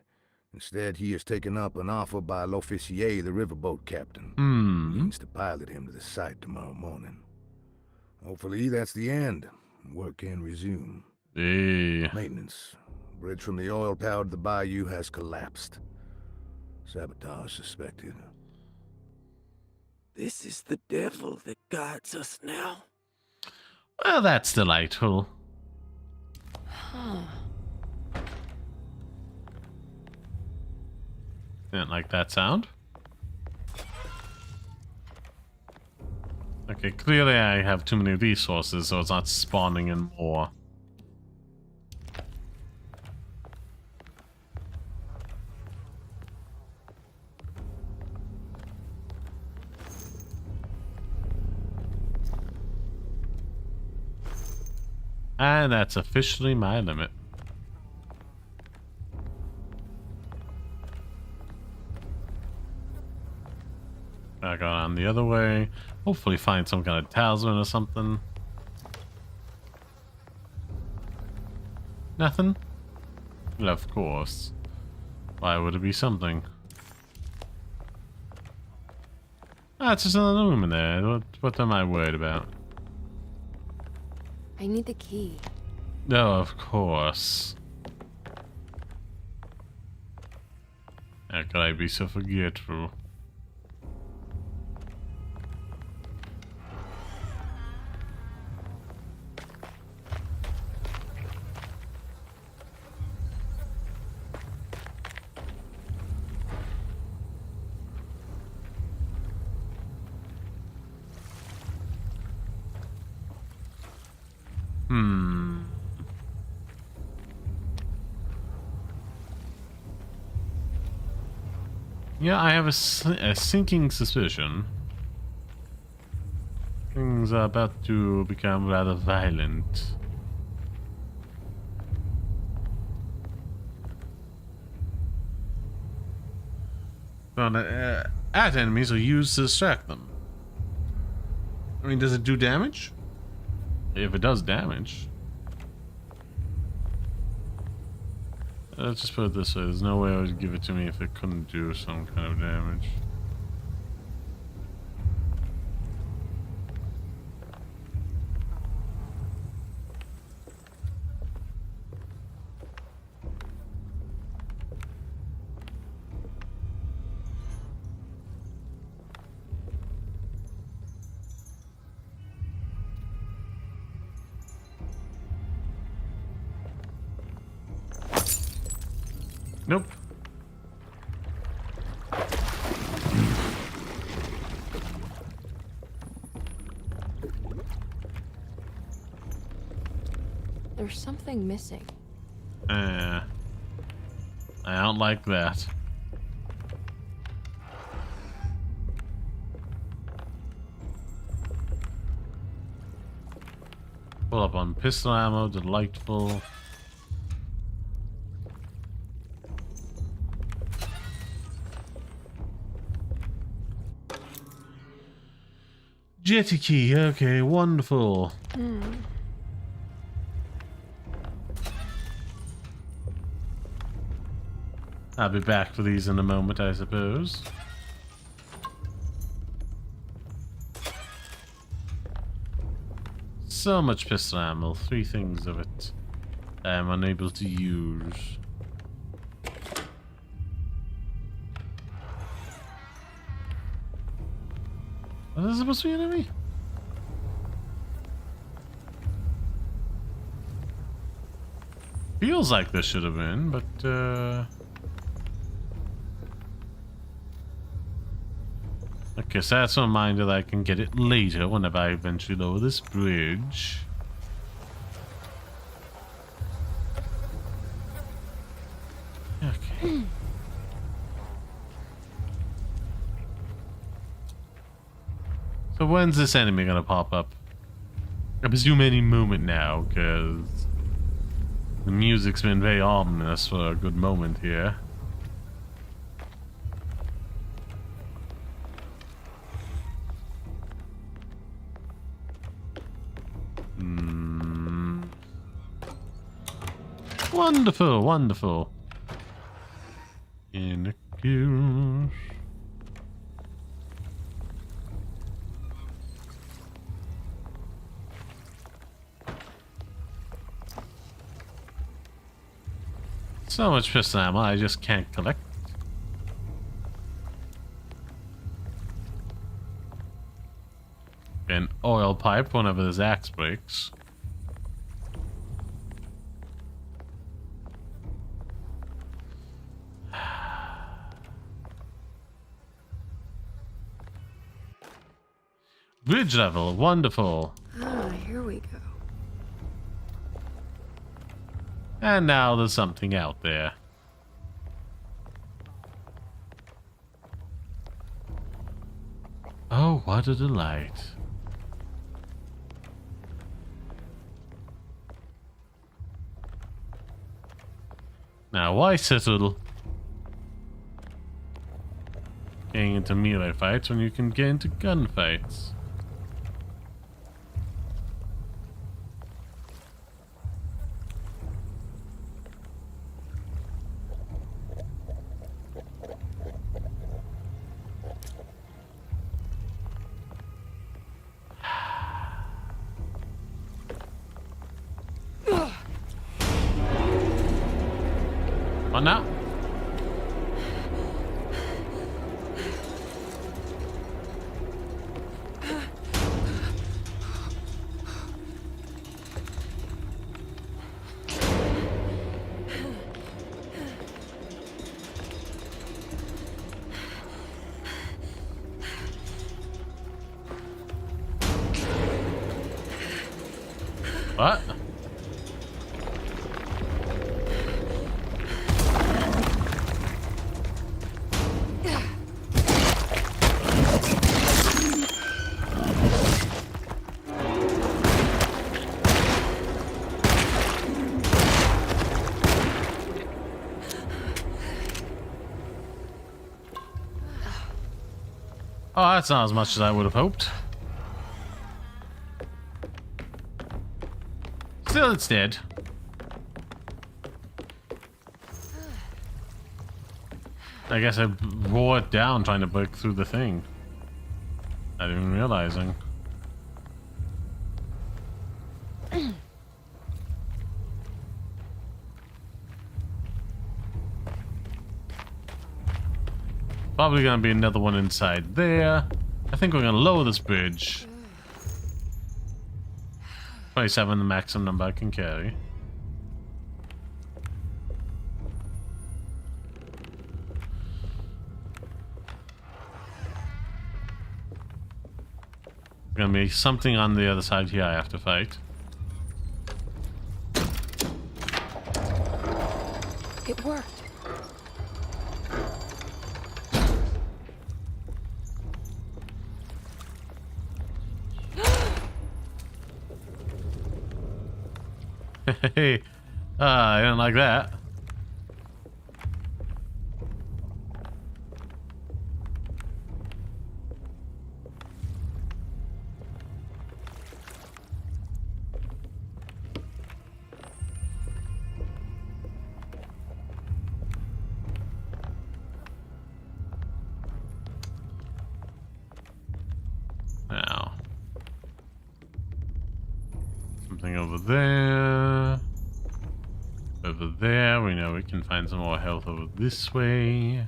Instead, he has taken up an offer by L'Officier, the riverboat captain. He means to pilot him to the site tomorrow morning. Hopefully, that's the end. Work can resume. Maintenance. Bridge from the oil tower to the bayou has collapsed. Sabotage suspected. This is the devil that guides us now. Well, that's delightful. Didn't like that sound. Okay, clearly I have too many resources, so it's not spawning in more. And that's officially my limit. I got on the other way. Hopefully find some kind of talisman or something. Nothing? Well, of course. Why would it be something? Ah, it's just another room in there. What am I worried about? I need the key. No, of course. How could I be so forgetful? Yeah, I have a sinking suspicion. Things are about to become rather violent. thrown at enemies or used to distract them. I mean, does it do damage? If it does damage. Let's just put it this way. There's no way I would give it to me if it couldn't do some kind of damage. Nope. There's something missing. I don't like that. Pull up on pistol ammo, delightful. Jetty key, okay, wonderful. I'll be back for these in a moment, I suppose. So much pistol ammo, 3 things of it I am unable to use. Was this supposed to be an enemy? Feels like this should have been, but okay, so that's a reminder that I can get it later whenever I eventually lower this bridge. Okay. So when's this enemy gonna pop up? I presume any moment now, because the music's been very ominous for a good moment here. Wonderful, wonderful. In a queue. So much pistol ammo, I just can't collect. An oil pipe whenever his axe breaks. Bridge level, wonderful. Ah, here we go. And now there's something out there. Oh, what a delight. Now, why settle getting into melee fights when you can get into gunfights? What now? What? Oh, that's not as much as I would have hoped. Still, it's dead. I guess I wore it down trying to break through the thing. Not even realizing. Probably gonna be another one inside there. I think we're gonna lower this bridge. 27, the maximum number I can carry. Gonna be something on the other side here I have to fight. It worked. Hey, I don't like that. Now, something over there. Over there, we know we can find some more health over this way.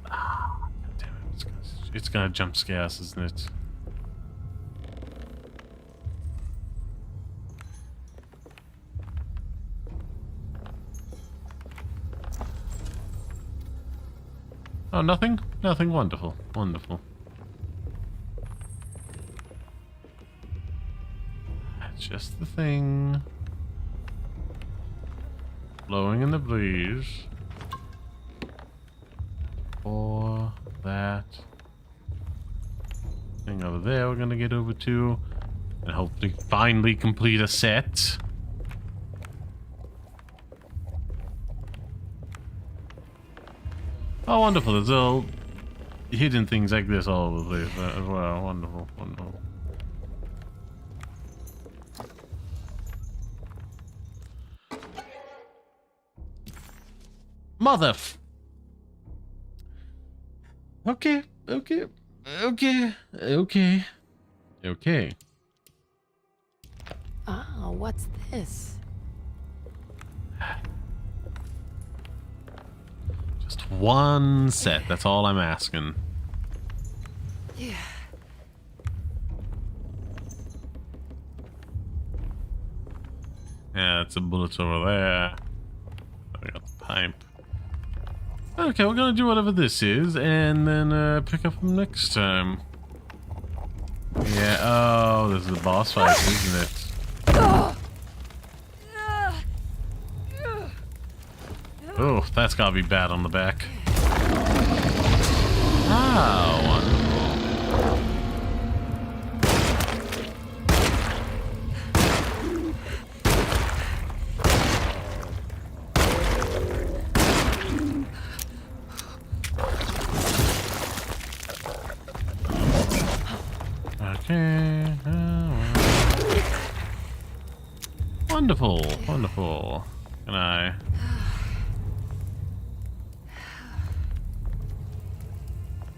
Ah, damn it. It's gonna jump scare us, isn't it? Oh, nothing? Nothing. Wonderful. Wonderful. That's just the thing. Blowing in the breeze. Or that thing over there we're gonna get over to. And hopefully finally complete a set. Oh, wonderful. There's all hidden things like this all over the place as well. Wonderful, wonderful. Mother f... Okay, okay, okay, okay, okay. Ah, what's this? Just one set, that's all I'm asking. Yeah. Yeah, it's a bullet over there. I got the pipe. Okay, we're gonna do whatever this is, and then pick up next time. Yeah, oh, this is the boss fight, isn't it? Oh, that's gotta be bad on the back. Ah, wonderful. Okay. Wonderful, wonderful. Can I?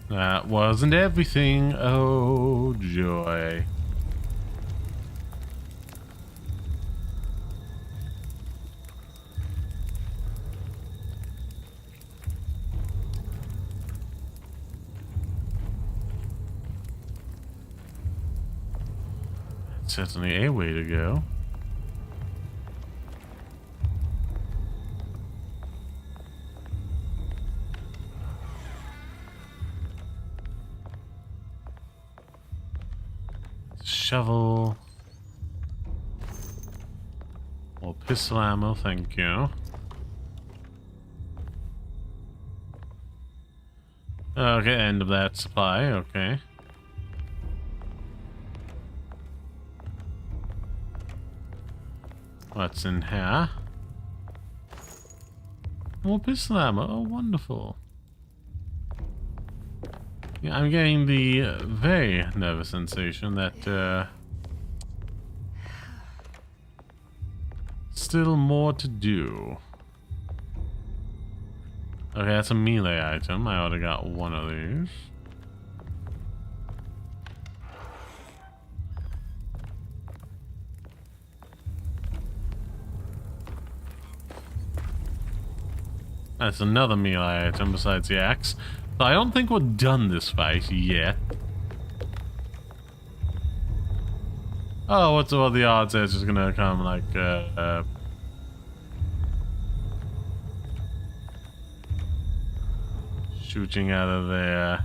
That wasn't everything. Oh, joy. That's certainly a way to go. Shovel. More pistol ammo, thank you. Okay, end of that supply, okay. What's in here? More pistol ammo. Oh, wonderful. Yeah, I'm getting the very nervous sensation that still more to do. Okay, that's a melee item. I already got one of these. That's another melee item besides the axe. So I don't think we're done this fight yet. Oh, what's all the odds that it's just gonna come like shooting out of there.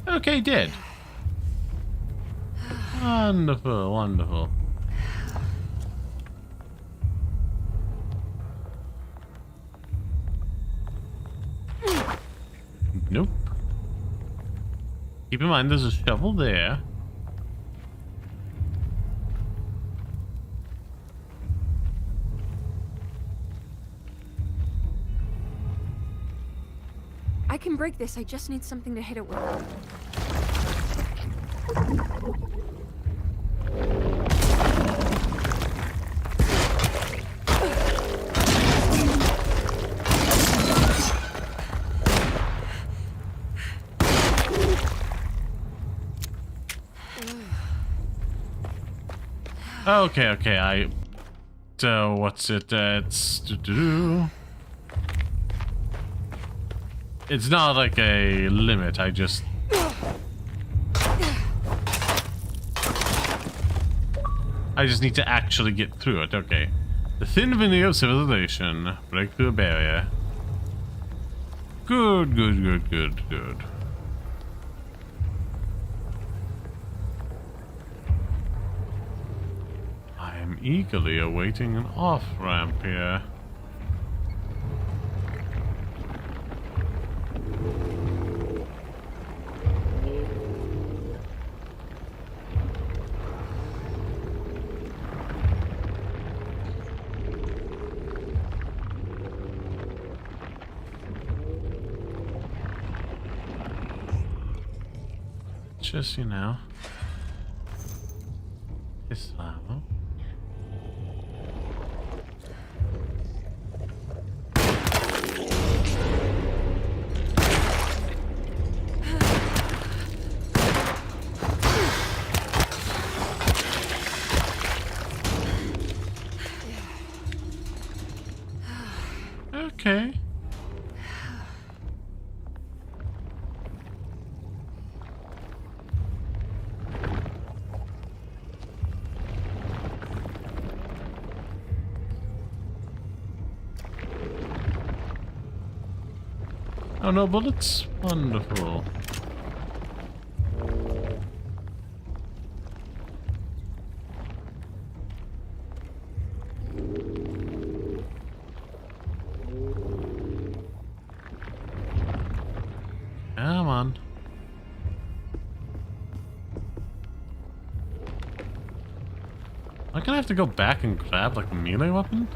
Okay, dead. Wonderful, wonderful. Nope. Keep in mind there's a shovel there. I can break this, I just need something to hit it with. Okay, so what's it, it's not like a limit, I just need to actually get through it. Okay. The thin veneer of civilization. Break through a barrier. Good. I am eagerly awaiting an off-ramp here. Just, you know, this level. Okay. Oh, no bullets? Wonderful. Come on. Am I gonna have to go back and grab like a melee weapon?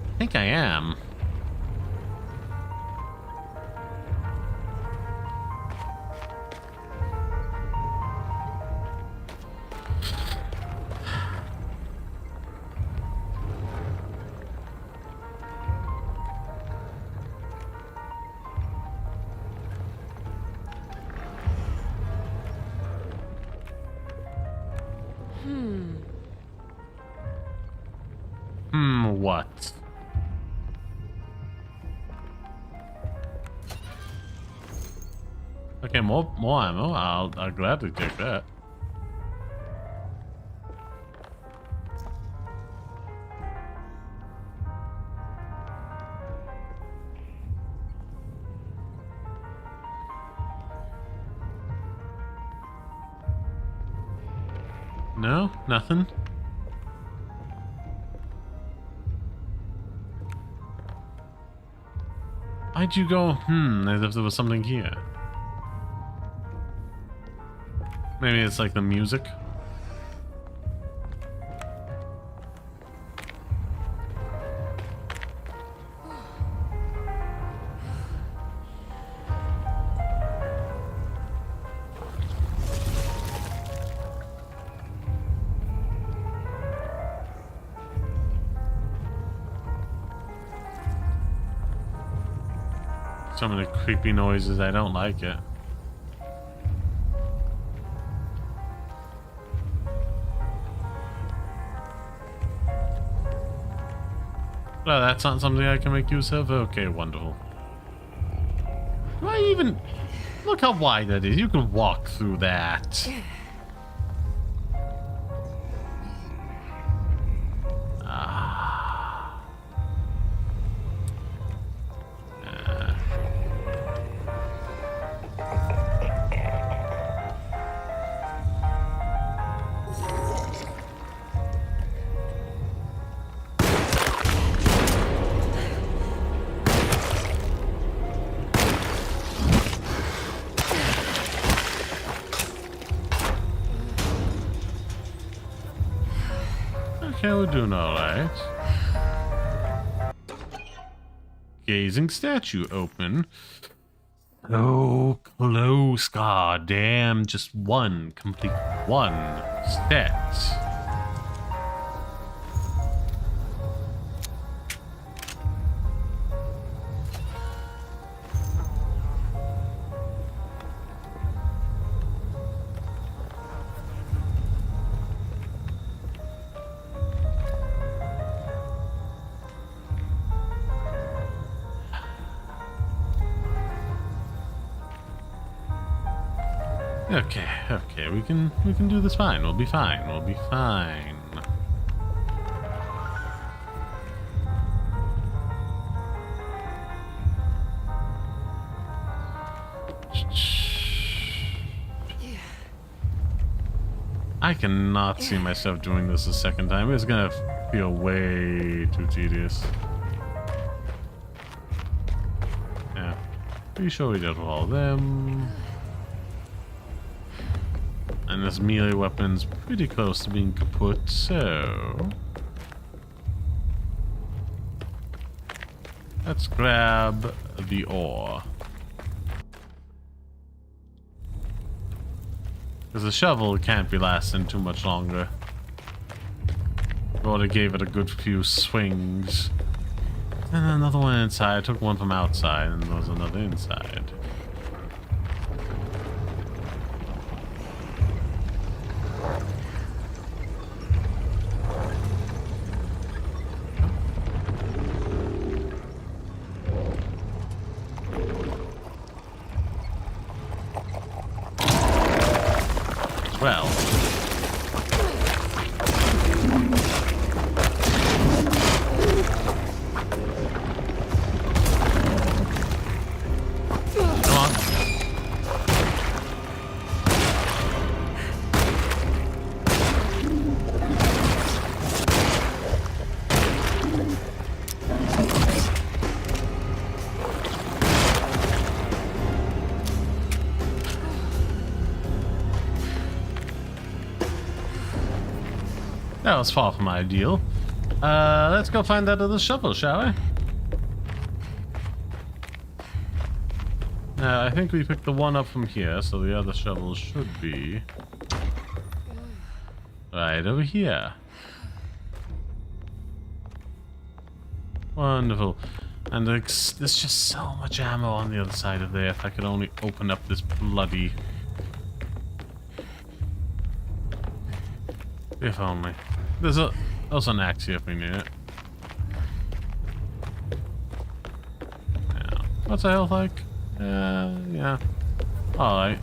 I think I am. What? Okay, more ammo. I'll gladly take that. No? Nothing? Why'd you go, as if there was something here? Maybe it's like the music? Some of the creepy noises, I don't like it. Well, that's not something I can make use of? Okay, wonderful. Do I even... Look how wide that is. You can walk through that. Okay, we're doing alright. Gazing statue open. So close, god damn. Just one, complete one stat. Okay, we can do this fine. We'll be fine. We'll be fine. I cannot see myself doing this a second time. It's gonna feel way too tedious. Yeah, pretty sure we dealt with all of them. And this melee weapon's pretty close to being kaput, so... Let's grab the ore. Because the shovel can't be lasting too much longer. Already gave it a good few swings. And another one inside. I took one from outside and there was another inside. Well. Come on. That was far from ideal. Let's go find that other shovel, shall we? I think we picked the one up from here, so the other shovel should be right over here. Wonderful. And there's just so much ammo on the other side of there. If I could only open up this bloody... If only. There's also an axe here if we need it. Yeah. What's the health like? Yeah. Alright.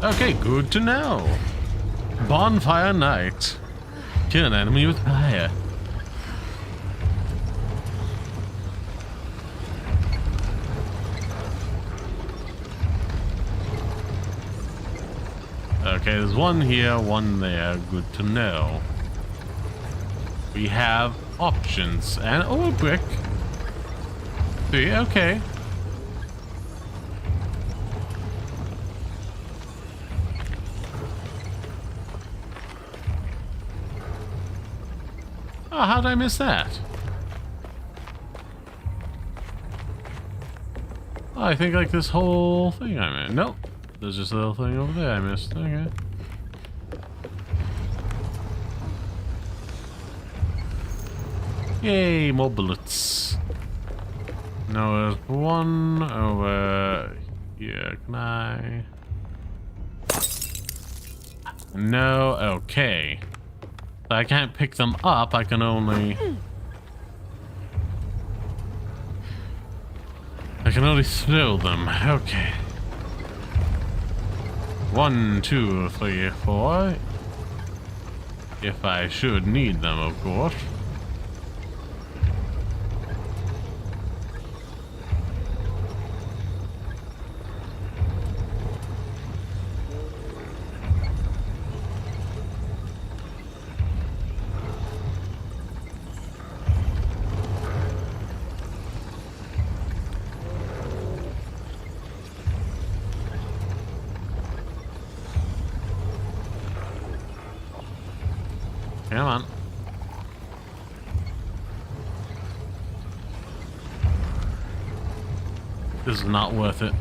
Okay, good to know. Bonfire night. Kill an enemy with fire. Okay, there's one here, one there. Good to know. We have options. And oh, a brick. See, okay. Oh, how did I miss that? Oh, I think like this whole thing I missed. Nope. There's just a little thing over there I missed. Okay. Yay, more bullets. Now there's one over here. Can I? No, okay. I can't pick them up, I can only throw them. Okay. 1, 2, 3, 4. If I should need them, of course. Come on. This is not worth it.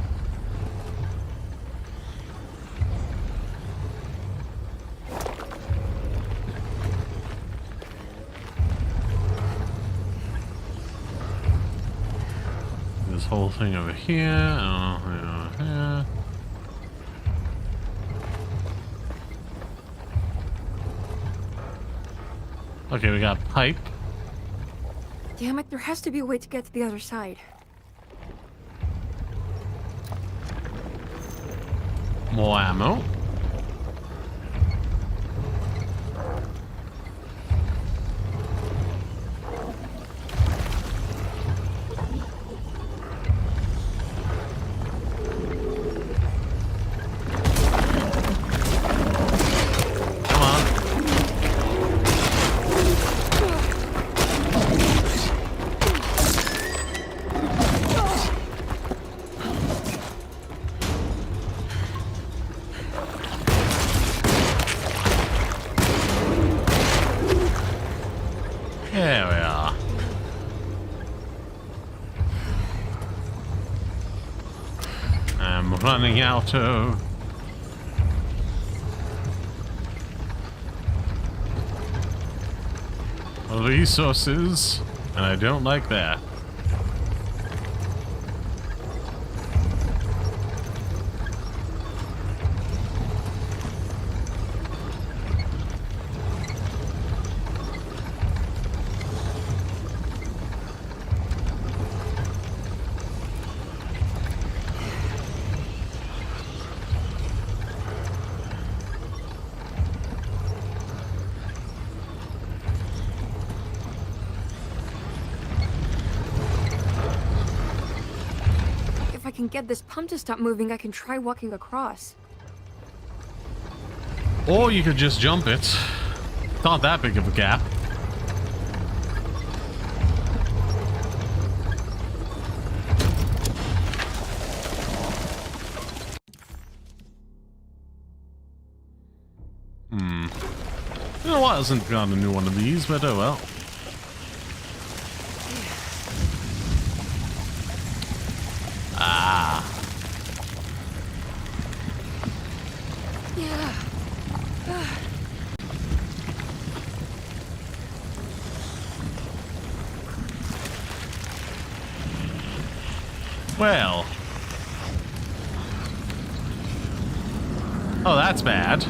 This whole thing over here. Oh, over here. Okay, we got pipe. Damn it, there has to be a way to get to the other side. More ammo. There we are. I'm running out of resources, and I don't like that. If I can get this pump to stop moving, I can try walking across. Or you could just jump it. It's not that big of a gap. You know what? I hasn't got a new one of these, but oh well. Ah. Yeah. Well. Oh, that's bad.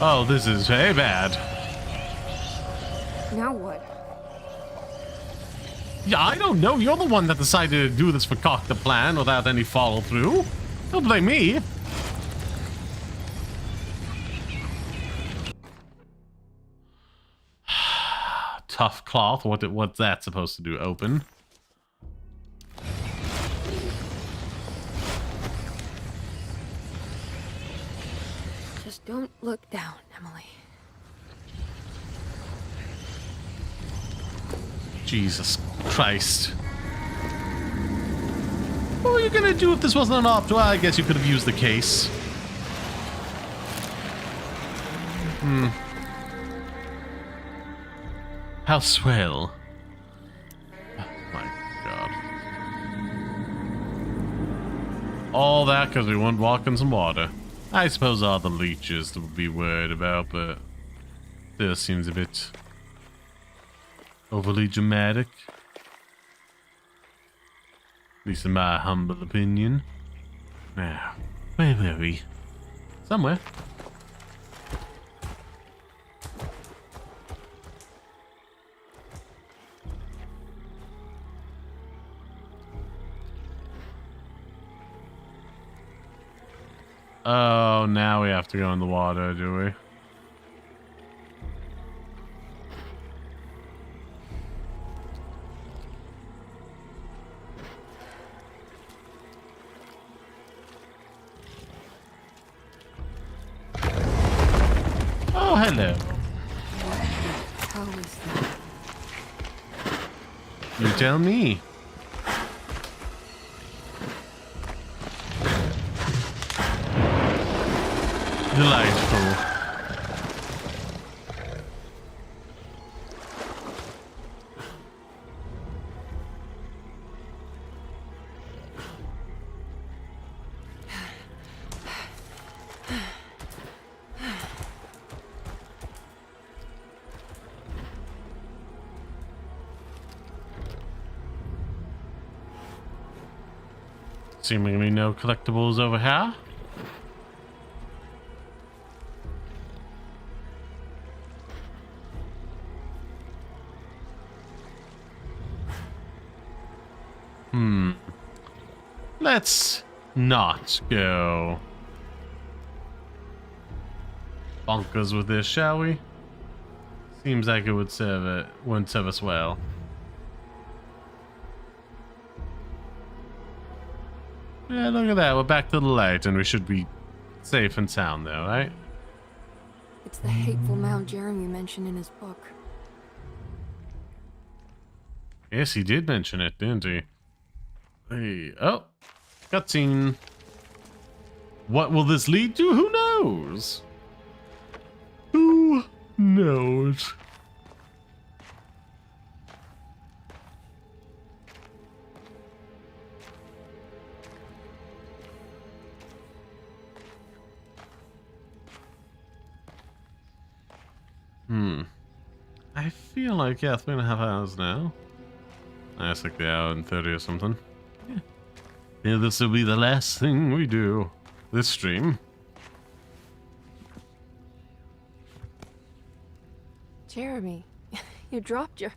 Oh, this is very bad. Now what? Yeah, I don't know. You're the one that decided to do this for cock the plan without any follow through. Don't blame me. Tough cloth. What's that supposed to do? Open. Just don't look down, Emily. Jesus Christ. What were you gonna do if this wasn't an opt? Well, I guess you could have used the case. How swell. Oh my god. All that because we won't walk in some water. I suppose all the leeches to be worried about, but this seems a bit overly dramatic. At least in my humble opinion. Now, where were we? Somewhere. Oh, now we have to go in the water, do we? Oh, hello. How is that? You tell me. Delightful. Seemingly no collectibles over here. Let's not go bonkers with this, shall we? Seems like it wouldn't serve us well. Yeah, look at that. We're back to the light, and we should be safe and sound there, right? It's the hateful mound Jeremy mentioned in his book. Yes, he did mention it, didn't he? Hey, oh, cutscene. What will this lead to? Who knows? Who knows? I feel like, yeah, 3.5 hours now. That's like the hour and 30 or something. Yeah, this will be the last thing we do this stream. Jeremy, you dropped your...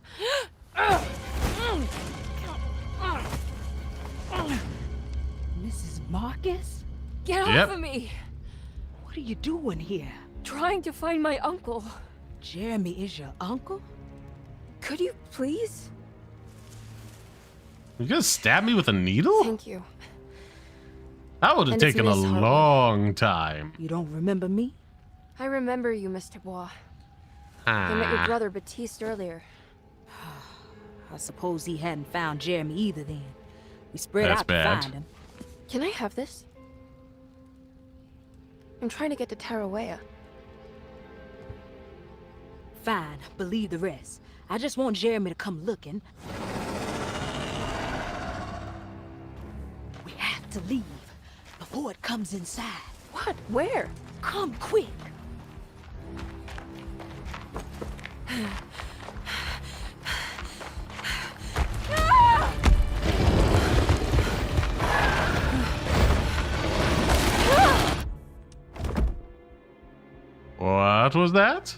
Mrs. Marcus? Get off of me! What are you doing here? Trying to find my uncle. Jeremy is your uncle? Could you please? You gonna stab me with a needle? Thank you. That would have taken a long time. You don't remember me? I remember you, Mr. Bois. I met your brother Baptiste earlier. I suppose he hadn't found Jeremy either then. We spread out to find him. Can I have this? I'm trying to get to Tarawea. Fine, believe the rest. I just want Jeremy to come looking. We have to leave before it comes inside. What? Where? Come quick. What was that?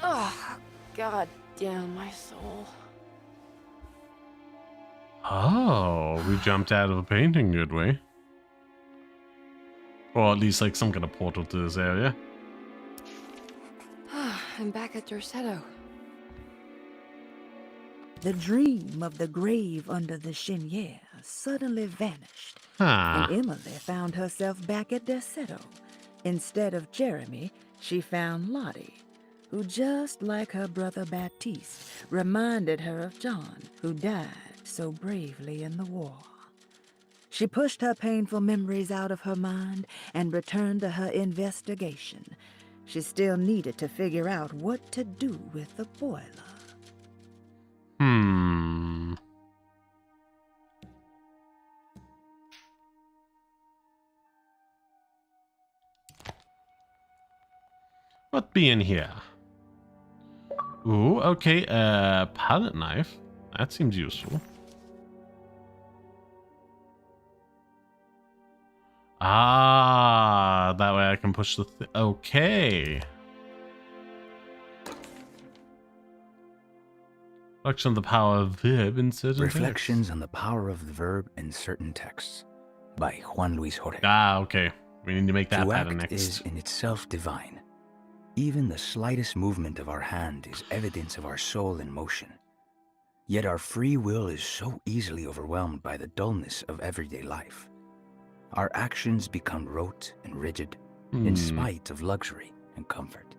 Oh, God damn my soul. Oh, we jumped out of a painting, did we? Or at least like some kind of portal to this area. I'm back at Derceto. The dream of the grave under the cheniere suddenly vanished, Huh. and Emily found herself back at Derceto. Instead of Jeremy, she found Lottie, who, just like her brother Baptiste, reminded her of John, who died so bravely in the war. She pushed her painful memories out of her mind and returned to her investigation. She still needed to figure out what to do with the boiler. What be in here? Ooh, okay, palette knife. That seems useful. Ah, that way I can push the okay. Reflection of the power of verb in certain Reflections texts. on the power of the verb in certain texts by Juan Luis Jorge. Ah, okay. We need to make that to pattern act next. is in itself divine. Even the slightest movement of our hand is evidence of our soul in motion. Yet our free will is so easily overwhelmed by the dullness of everyday life. Our actions become rote and rigid, in spite of luxury and comfort.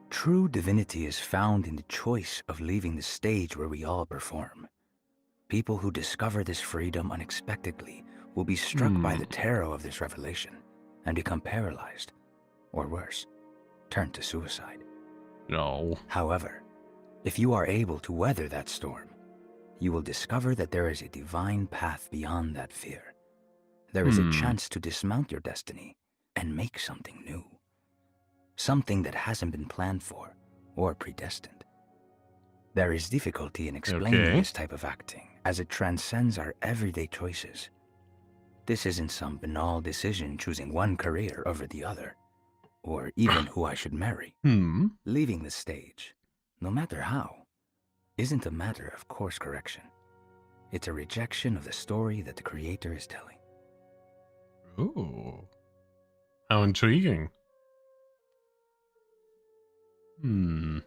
True divinity is found in the choice of leaving the stage where we all perform. People who discover this freedom unexpectedly will be struck by the terror of this revelation and become paralyzed, or worse, turn to suicide. No. However, if you are able to weather that storm, you will discover that there is a divine path beyond that fear. There is a chance to dismount your destiny and make something new. Something that hasn't been planned for or predestined. There is difficulty in explaining this type of acting, as it transcends our everyday choices. This isn't some banal decision choosing one career over the other, or even who I should marry. Leaving the stage, no matter how, isn't a matter of course correction. It's a rejection of the story that the creator is telling. Ooh. How intriguing. The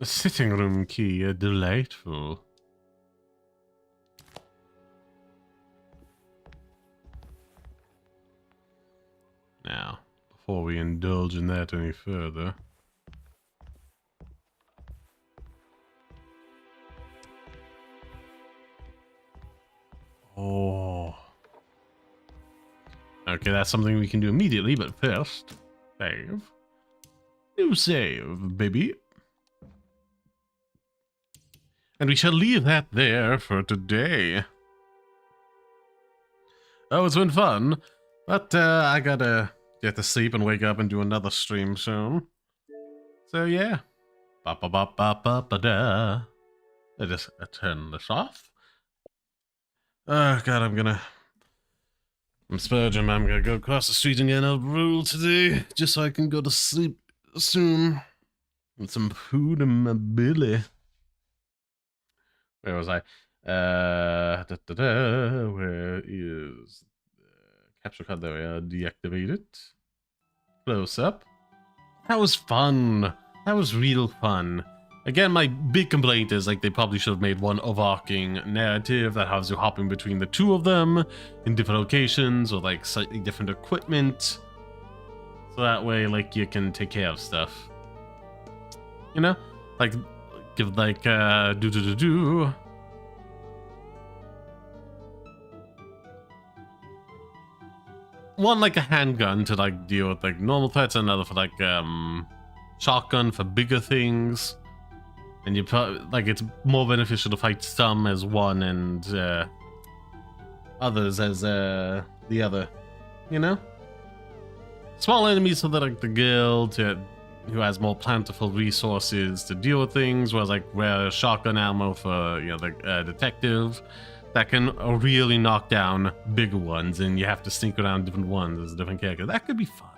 sitting room key, delightful. Now, before we indulge in that any further, oh, okay, that's something we can do immediately, but first, save. New save, baby. And we shall leave that there for today. Oh, it's been fun, but I gotta get to sleep and wake up and do another stream soon. So yeah, ba-ba-ba-ba-ba-da. I just turn this off. Oh god, I'm spurging. I'm gonna go across the street and get a rule today, just so I can go to sleep soon with some food in my belly. Where was I? Where is the capture card? There we are. Deactivate it. Close up. That was fun. That was real fun. Again, my big complaint is like they probably should have made one overarching narrative that has you hopping between the two of them in different locations or like slightly different equipment. So that way, like, you can take care of stuff. You know? Like, give like, one like a handgun to like deal with like normal threats, another for like shotgun for bigger things, and you like it's more beneficial to fight some as one and others as the other, you know. Small enemies so that like the girl who has more plentiful resources to deal with things, whereas like rare shotgun ammo for the detective that can really knock down bigger ones, and you have to sneak around different ones as a different character. That could be fun.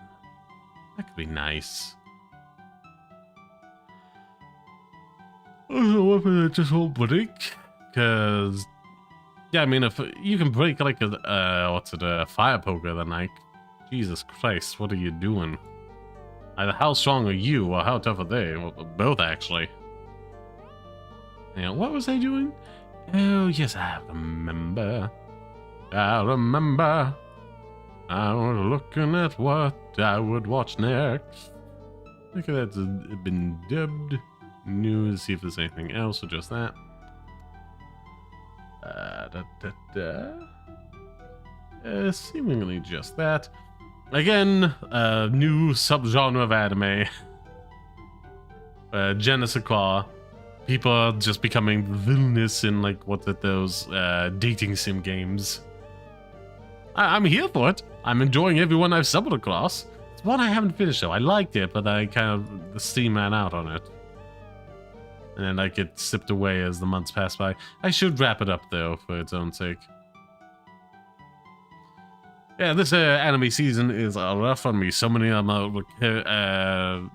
That could be nice. I don't know if it just won't break, because Yeah, I mean, if you can break like a fire poker, then like, Jesus Christ, what are you doing? Either how strong are you, or how tough are they? Well, both, actually. Yeah, what was I doing? Oh, yes, I remember. I remember. I was looking at what I would watch next. Look at that, it's been dubbed. News, see if there's anything else, or just that. Seemingly just that. Again, new subgenre of anime. Genesis. People are just becoming villainous in, like, those dating sim games. I'm here for it. I'm enjoying everyone I've stumbled across. It's one I haven't finished, though. I liked it, but I the steam ran out on it. And then, like, it slipped away as the months passed by. I should wrap it up, though, for its own sake. Yeah, this anime season is rough on me. So many of them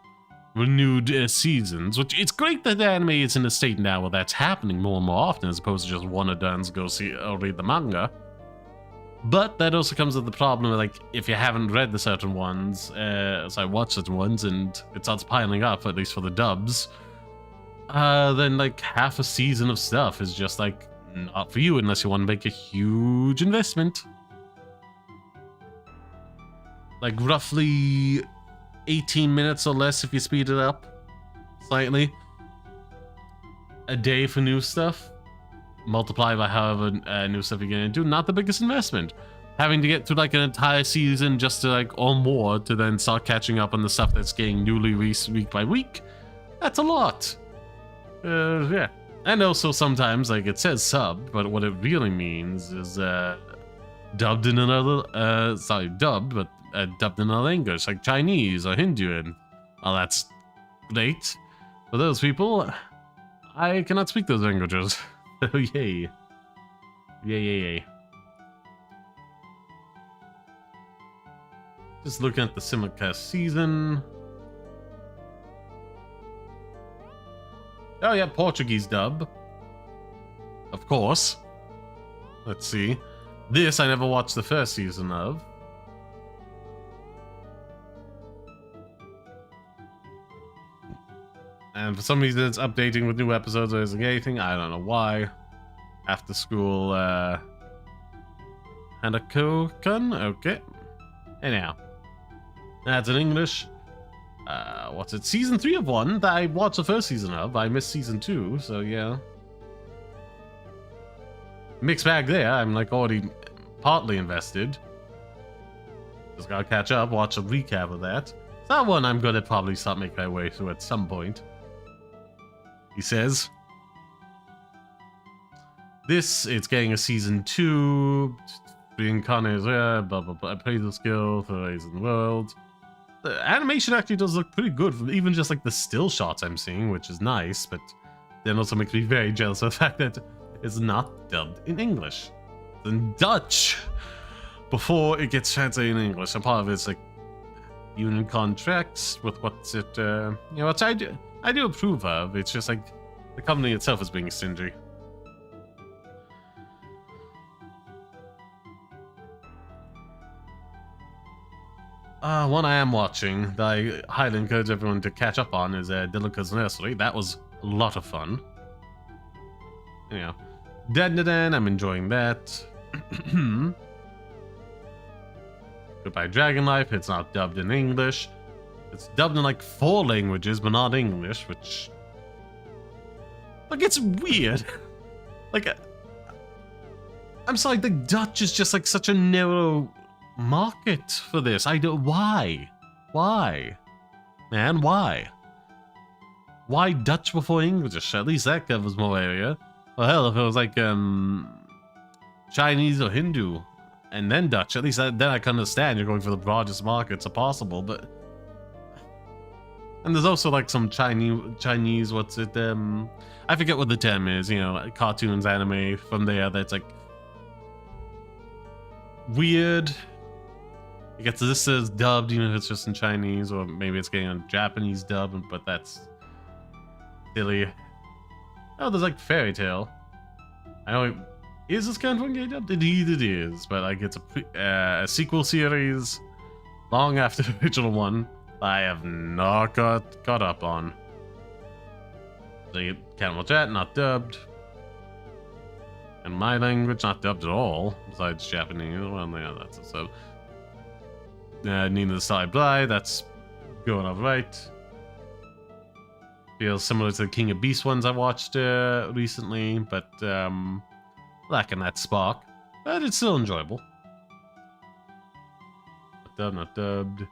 renewed seasons, which it's great that the anime is in a state now where that's happening more and more often, as opposed to just one and done go see or read the manga. But that also comes with the problem of, like, if you haven't read the certain ones, so I watched certain ones and it starts piling up, at least for the dubs, then like half a season of stuff is just like not for you unless you want to make a huge investment. Like roughly 18 minutes or less if you speed it up slightly a day for new stuff, multiply by however new stuff you're gonna do. Not the biggest investment. Having to get through like an entire season just to like, or more, to then start catching up on the stuff that's getting newly released week by week, that's a lot. Yeah. And also sometimes like it says sub, but what it really means is dubbed in another dubbed in another language, like Chinese or Hindu, and well, that's great for those people. I cannot speak those languages. So yay. Yay. Just looking at the simulcast season. Oh yeah, Portuguese dub. Of course. Let's see. This I never watched the first season of. And for some reason it's updating with new episodes or isn't anything. I don't know why. After school, Hanako-kun? Okay. Anyhow. That's in English. What's it? Season 3 of one that I watched the first season of. I missed season 2, so yeah. Mixed bag there. I'm like already partly invested. Just gotta catch up, watch a recap of that. So that one I'm gonna probably start making my way through at some point. He says. This, it's getting a season 2. Reincarnated, blah blah blah. Appraisal skill for raising the world. The animation actually does look pretty good, from even just like the still shots I'm seeing, which is nice, but then also makes me very jealous of the fact that it's not dubbed in English. It's in Dutch before it gets translated in English. And part of it's like union contracts with what's it, you know, which I do approve of. It's just like the company itself is being stingy. One I am watching that I highly encourage everyone to catch up on is Delica's Nursery. That was a lot of fun. Anyhow, Dan, I'm enjoying that. Goodbye Dragon Life, it's not dubbed in English. It's dubbed in like 4 languages, but not English, which... like, it's weird. Like, I'm sorry, the Dutch is just like such a narrow market for this. I don't... Why? Why? Man, why? Why Dutch before English? At least that covers more area. Well, hell, if it was like, Chinese or Hindu, and then Dutch, at least then I can understand you're going for the broadest markets possible, but... And there's also like some Chinese, what's it, I forget what the term is, you know, cartoons, anime from there that's like... weird. It gets this as dubbed, even if it's just in Chinese, or maybe it's getting a Japanese dub, but that's silly. Oh, there's like Fairy Tale. I know Is this current one getting dubbed? Indeed it is, but like it's a sequel series long after the original one I have not got up on. The Camel Chat, not dubbed. And my language, not dubbed at all, besides Japanese. Well, yeah, that's a sub. Nina the Side Bly, that's going alright. Feels similar to the King of Beasts ones I watched recently, but lacking that spark. But it's still enjoyable. Not dubbed, not dubbed.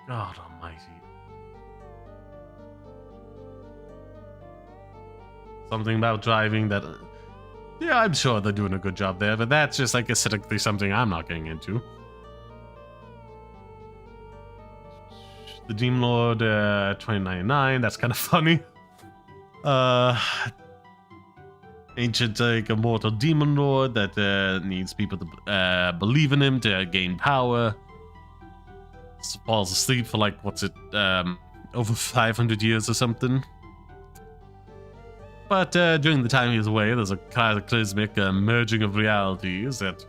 God almighty. Something about driving that... yeah, I'm sure they're doing a good job there, but that's just like aesthetically something I'm not getting into. The Demon Lord 2099, that's kind of funny. Ancient, like, immortal Demon Lord that needs people to believe in him to gain power. Falls asleep for like, what's it, over 500 years or something. But during the time he was away, there's a cataclysmic merging of realities that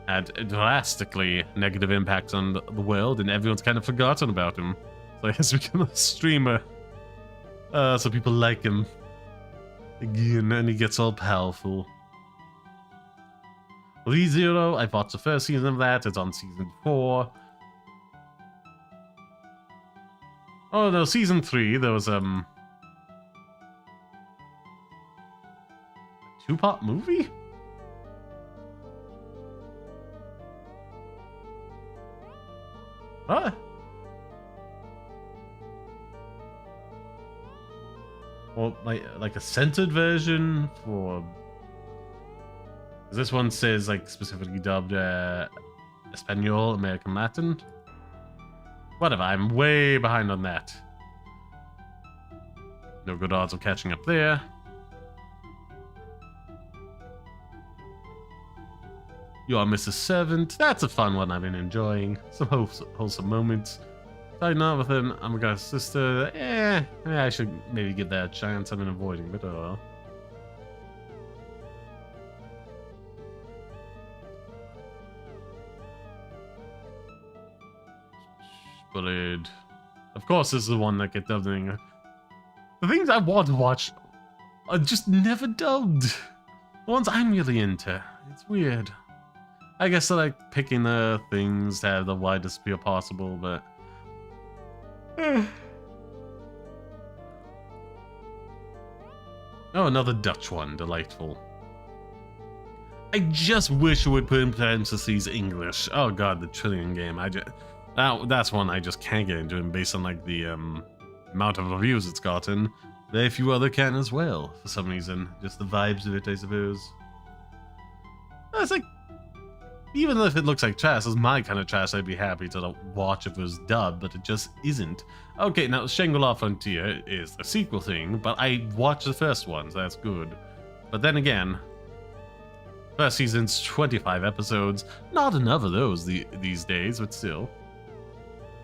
had drastically negative impacts on the world, and everyone's kind of forgotten about him. So he has become a streamer. So people like him again, and he gets all powerful. ReZero, I watched the first season of that. It's on season 4. Oh no, season 3. There was a 2-part movie? What? Or like a censored version for... this one says like specifically dubbed Espanol, American Latin. Whatever, I'm way behind on that. No good odds of catching up there. You Are Mrs. Servant. That's a fun one I've been enjoying. Some wholesome moments. Tighten up with an Amaga's sister. I should maybe give that a chance. I've been avoiding, but oh well. Bullied. Of course, this is the one that gets dubbed in. The things I want to watch are just never dubbed. The ones I'm really into. It's weird. I guess I like picking the things to have the widest appeal possible, but... oh, another Dutch one. Delightful. I just wish it would put in parentheses English. Oh god, the Trillion game. That's one I just can't get into, and based on like the amount of reviews it's gotten. Very few other can as well, for some reason. Just the vibes of it, I suppose. It's like, even if it looks like trash, it's my kind of trash, I'd be happy to watch if it was dubbed, but it just isn't. Okay, now Shangri-La Frontier is a sequel thing, but I watched the first one, so that's good. But then again, first season's 25 episodes. Not enough of those these days, but still.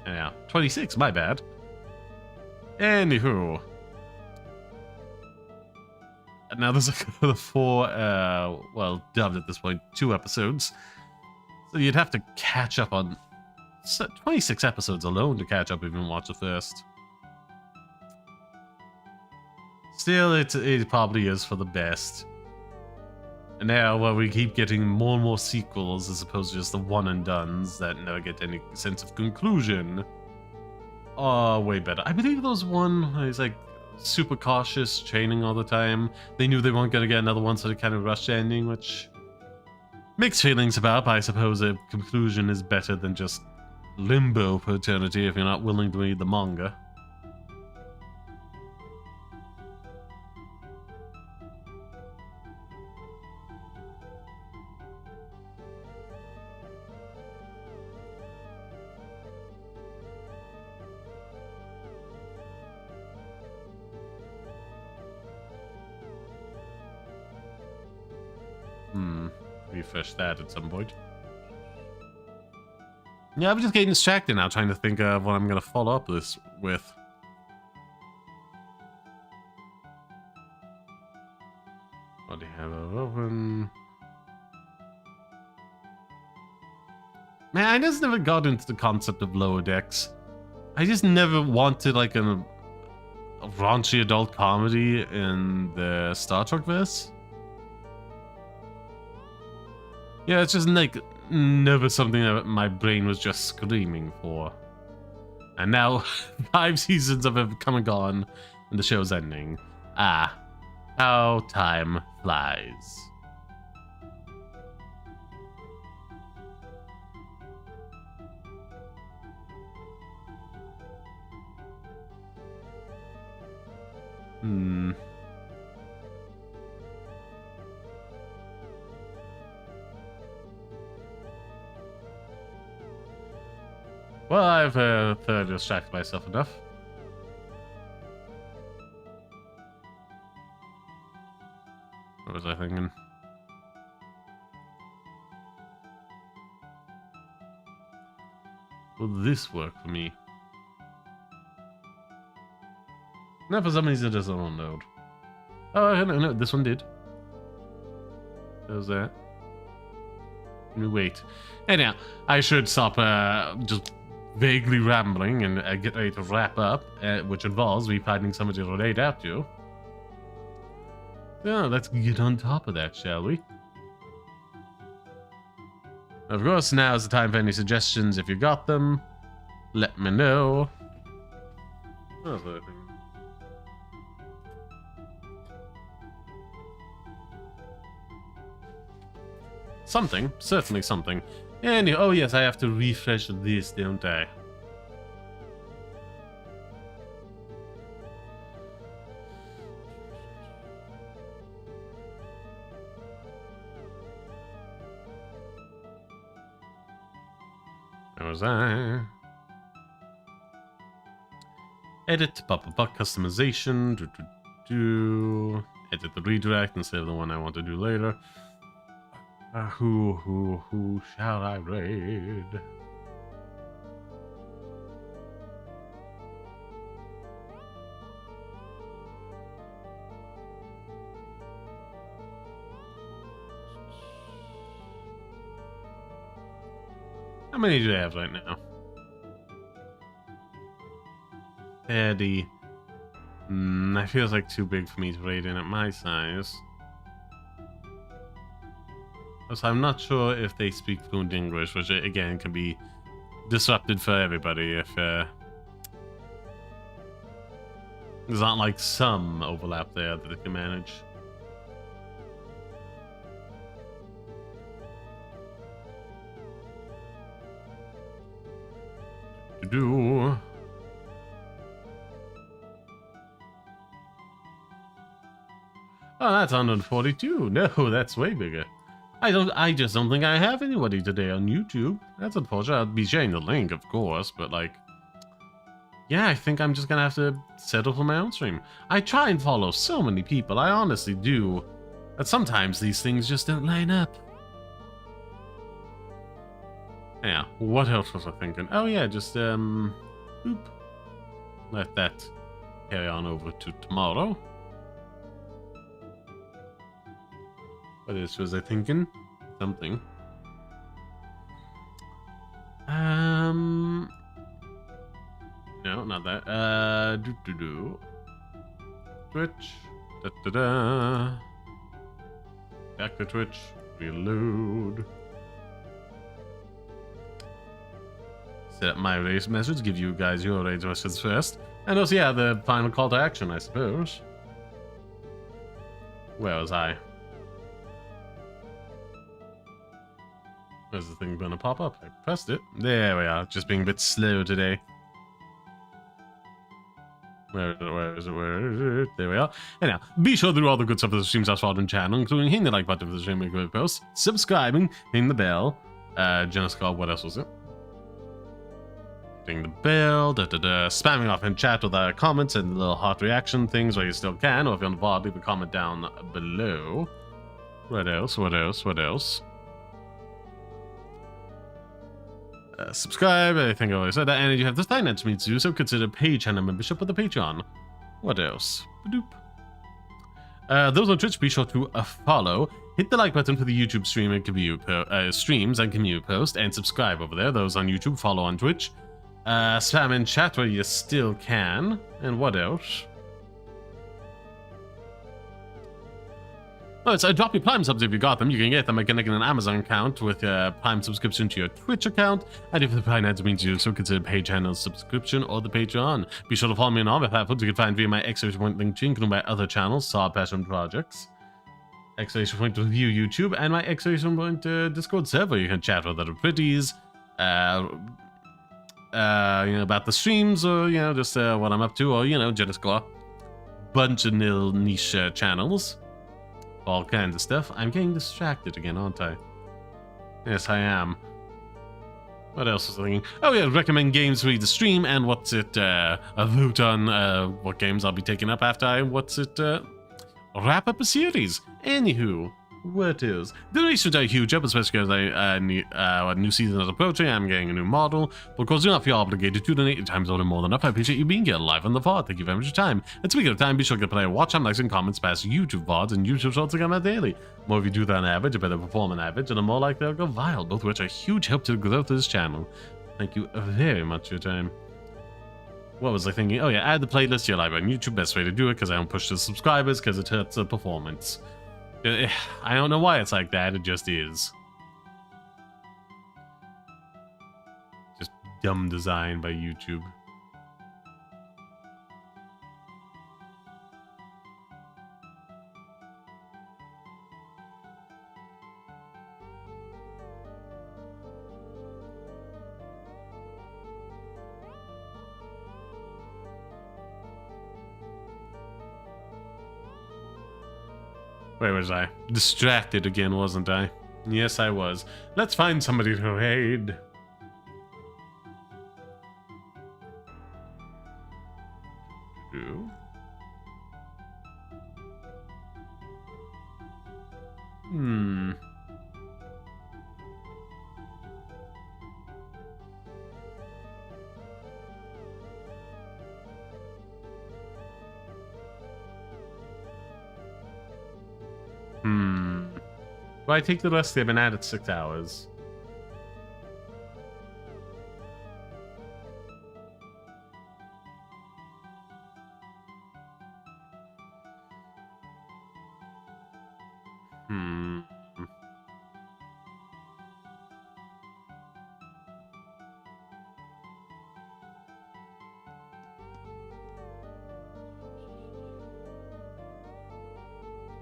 Yeah, 26, my bad. Anywho. Now there's a 4, well, dubbed at this point, 2 episodes. So you'd have to catch up on 26 episodes alone to catch up if you watch the first. Still, it probably is for the best. And now, well, we keep getting more and more sequels as opposed to just the one-and-dones that never get any sense of conclusion. Oh, way better. I believe there was one where he's like super cautious, training all the time. They knew they weren't going to get another one, so they kind of rushed the ending, which... mixed feelings about, but I suppose a conclusion is better than just limbo for eternity if you're not willing to read the manga. Refresh that at some point. Yeah, I'm just getting distracted now, trying to think of what I'm going to follow up this with. Man, I just never got into the concept of lower decks. I just never wanted like a raunchy adult comedy in the Star Trek verse. Yeah, it's just like never something that my brain was just screaming for. And now 5 seasons of it come and gone, and the show's ending. Ah, how time flies. Well, I've thoroughly distracted myself enough. What was I thinking? Will this work for me? No, for some reason it doesn't unload. Oh, no, this one did. There's that. Let me wait. Anyhow, I should stop just vaguely rambling and get ready to wrap up, which involves me finding somebody to relate out to. So let's get on top of that, shall we? Of course, now's the time for any suggestions. If you got them, let me know. Oh, something, certainly something. And oh yes, I have to refresh this, don't I? Where was I? Edit, customization, edit the redirect instead of the one I want to do later. Who shall I raid? How many do I have right now? 30. That feels like too big for me to raid in at my size. So I'm not sure if they speak fluent English, which again can be disrupted for everybody if there's not like some overlap there that they can manage. Oh, that's 142. No, that's way bigger. I just don't think I have anybody today on YouTube. That's unfortunate. I'll be sharing the link, of course, but like, yeah, I think I'm just gonna have to settle for my own stream. I try and follow so many people, I honestly do, but sometimes these things just don't line up. Yeah, what else was I thinking? Oh yeah, just boop. Let that carry on over to tomorrow. What else was I thinking? Something. No, not that. Twitch. Back to Twitch. Reload. Set up my race message. Give you guys your race messages first. And also, yeah, the final call to action, I suppose. Where was I? Where's the thing gonna pop up? I pressed it. There we are. Just being a bit slow today. Where is it? There we are. Anyhow, be sure to do all the good stuff for the streams as followed on channel, including hitting the like button for the stream and posts, subscribing, hitting the bell. Genescar, what else was it? Hitting the bell, spamming off in chat with comments and little heart reaction things where you still can, or if you're on the VOD, leave a comment down below. What else? Subscribe, I think I already said that, and if you have the finance means to do so, consider page channel membership with the Patreon. What else? Those on Twitch, be sure to follow, hit the like button for the YouTube stream and streams and community post, and subscribe over there. Those on YouTube, follow on Twitch. Spam in chat where you still can. And what else? Oh, so drop your Prime subs if you got them. You can get them by connecting an Amazon account with a Prime subscription to your Twitch account. And if the Prime ads means you so consider pay channel subscription or the Patreon. Be sure to follow me on all my platforms you can find via my exclamation point link tree, including my other channels, Saw Passion Projects, exclamation point review YouTube, and my exclamation point Discord server. You can chat with other pretties, about the streams, or just what I'm up to, or just go a bunch of little niche channels. All kinds of stuff. I'm getting distracted again, aren't I? Yes, I am. What else was I thinking? Oh yeah, recommend games for the stream, and what's it, a vote on what games I'll be taking up after I, wrap up a series. Anywho, what is? Donations are huge up, especially because a new season is approaching. I'm getting a new model. But of course, do not feel obligated to donate. Your time's only more than enough. I appreciate you being here live on the VOD. Thank you very much for your time. And speaking of time, be sure to play and watch. I'm liking comments past YouTube VODs and YouTube shorts that come out daily. The more of you do that on average, a better perform on average, and the more likely they'll go viral, both of which are a huge help to the growth of this channel. Thank you very much for your time. What was I thinking? Oh yeah, add the playlist to your live on YouTube. Best way to do it, because I don't push the subscribers, because it hurts the performance. I don't know why it's like that, it just is. Just dumb design by YouTube. Where was I? Distracted again, wasn't I? Yes, I was. Let's find somebody to raid. Do I take the rest? They've been at it 6 hours.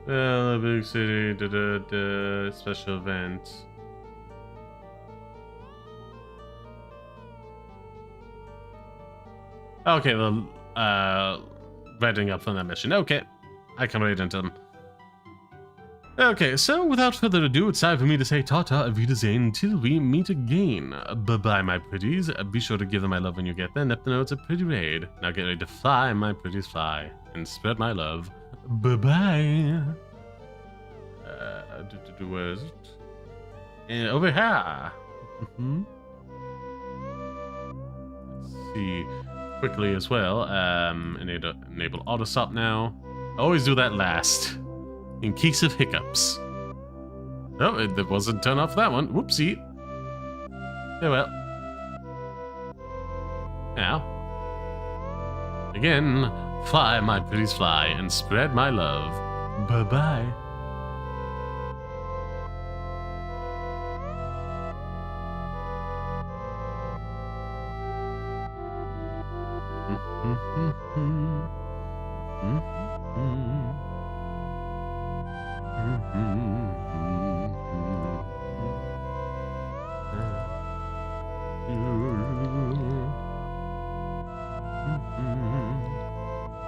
Well, big city, special event. Okay, well, reading up from that mission. Okay, I can read into them. Okay, so without further ado, it's time for me to say ta-ta, auf Wiedersehen, until we meet again. Bye-bye, my pretties. Be sure to give them my love when you get there. Let them know it's a pretty raid. Now get ready to fly, my pretties, fly, and spread my love. Bye-bye. Where is it? Over here. Let's see. Quickly as well. Enable auto stop now. Always do that last. In case of hiccups. Oh, it wasn't turn off that one. Whoopsie. Oh well. Now. Again. Fly, my pretties, fly, and spread my love. Bye-bye.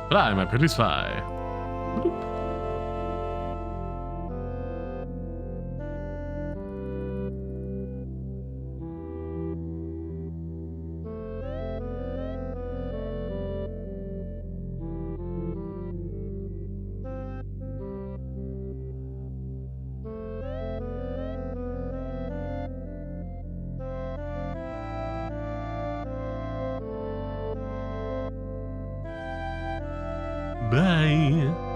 Fly, my pretties, fly. Bye.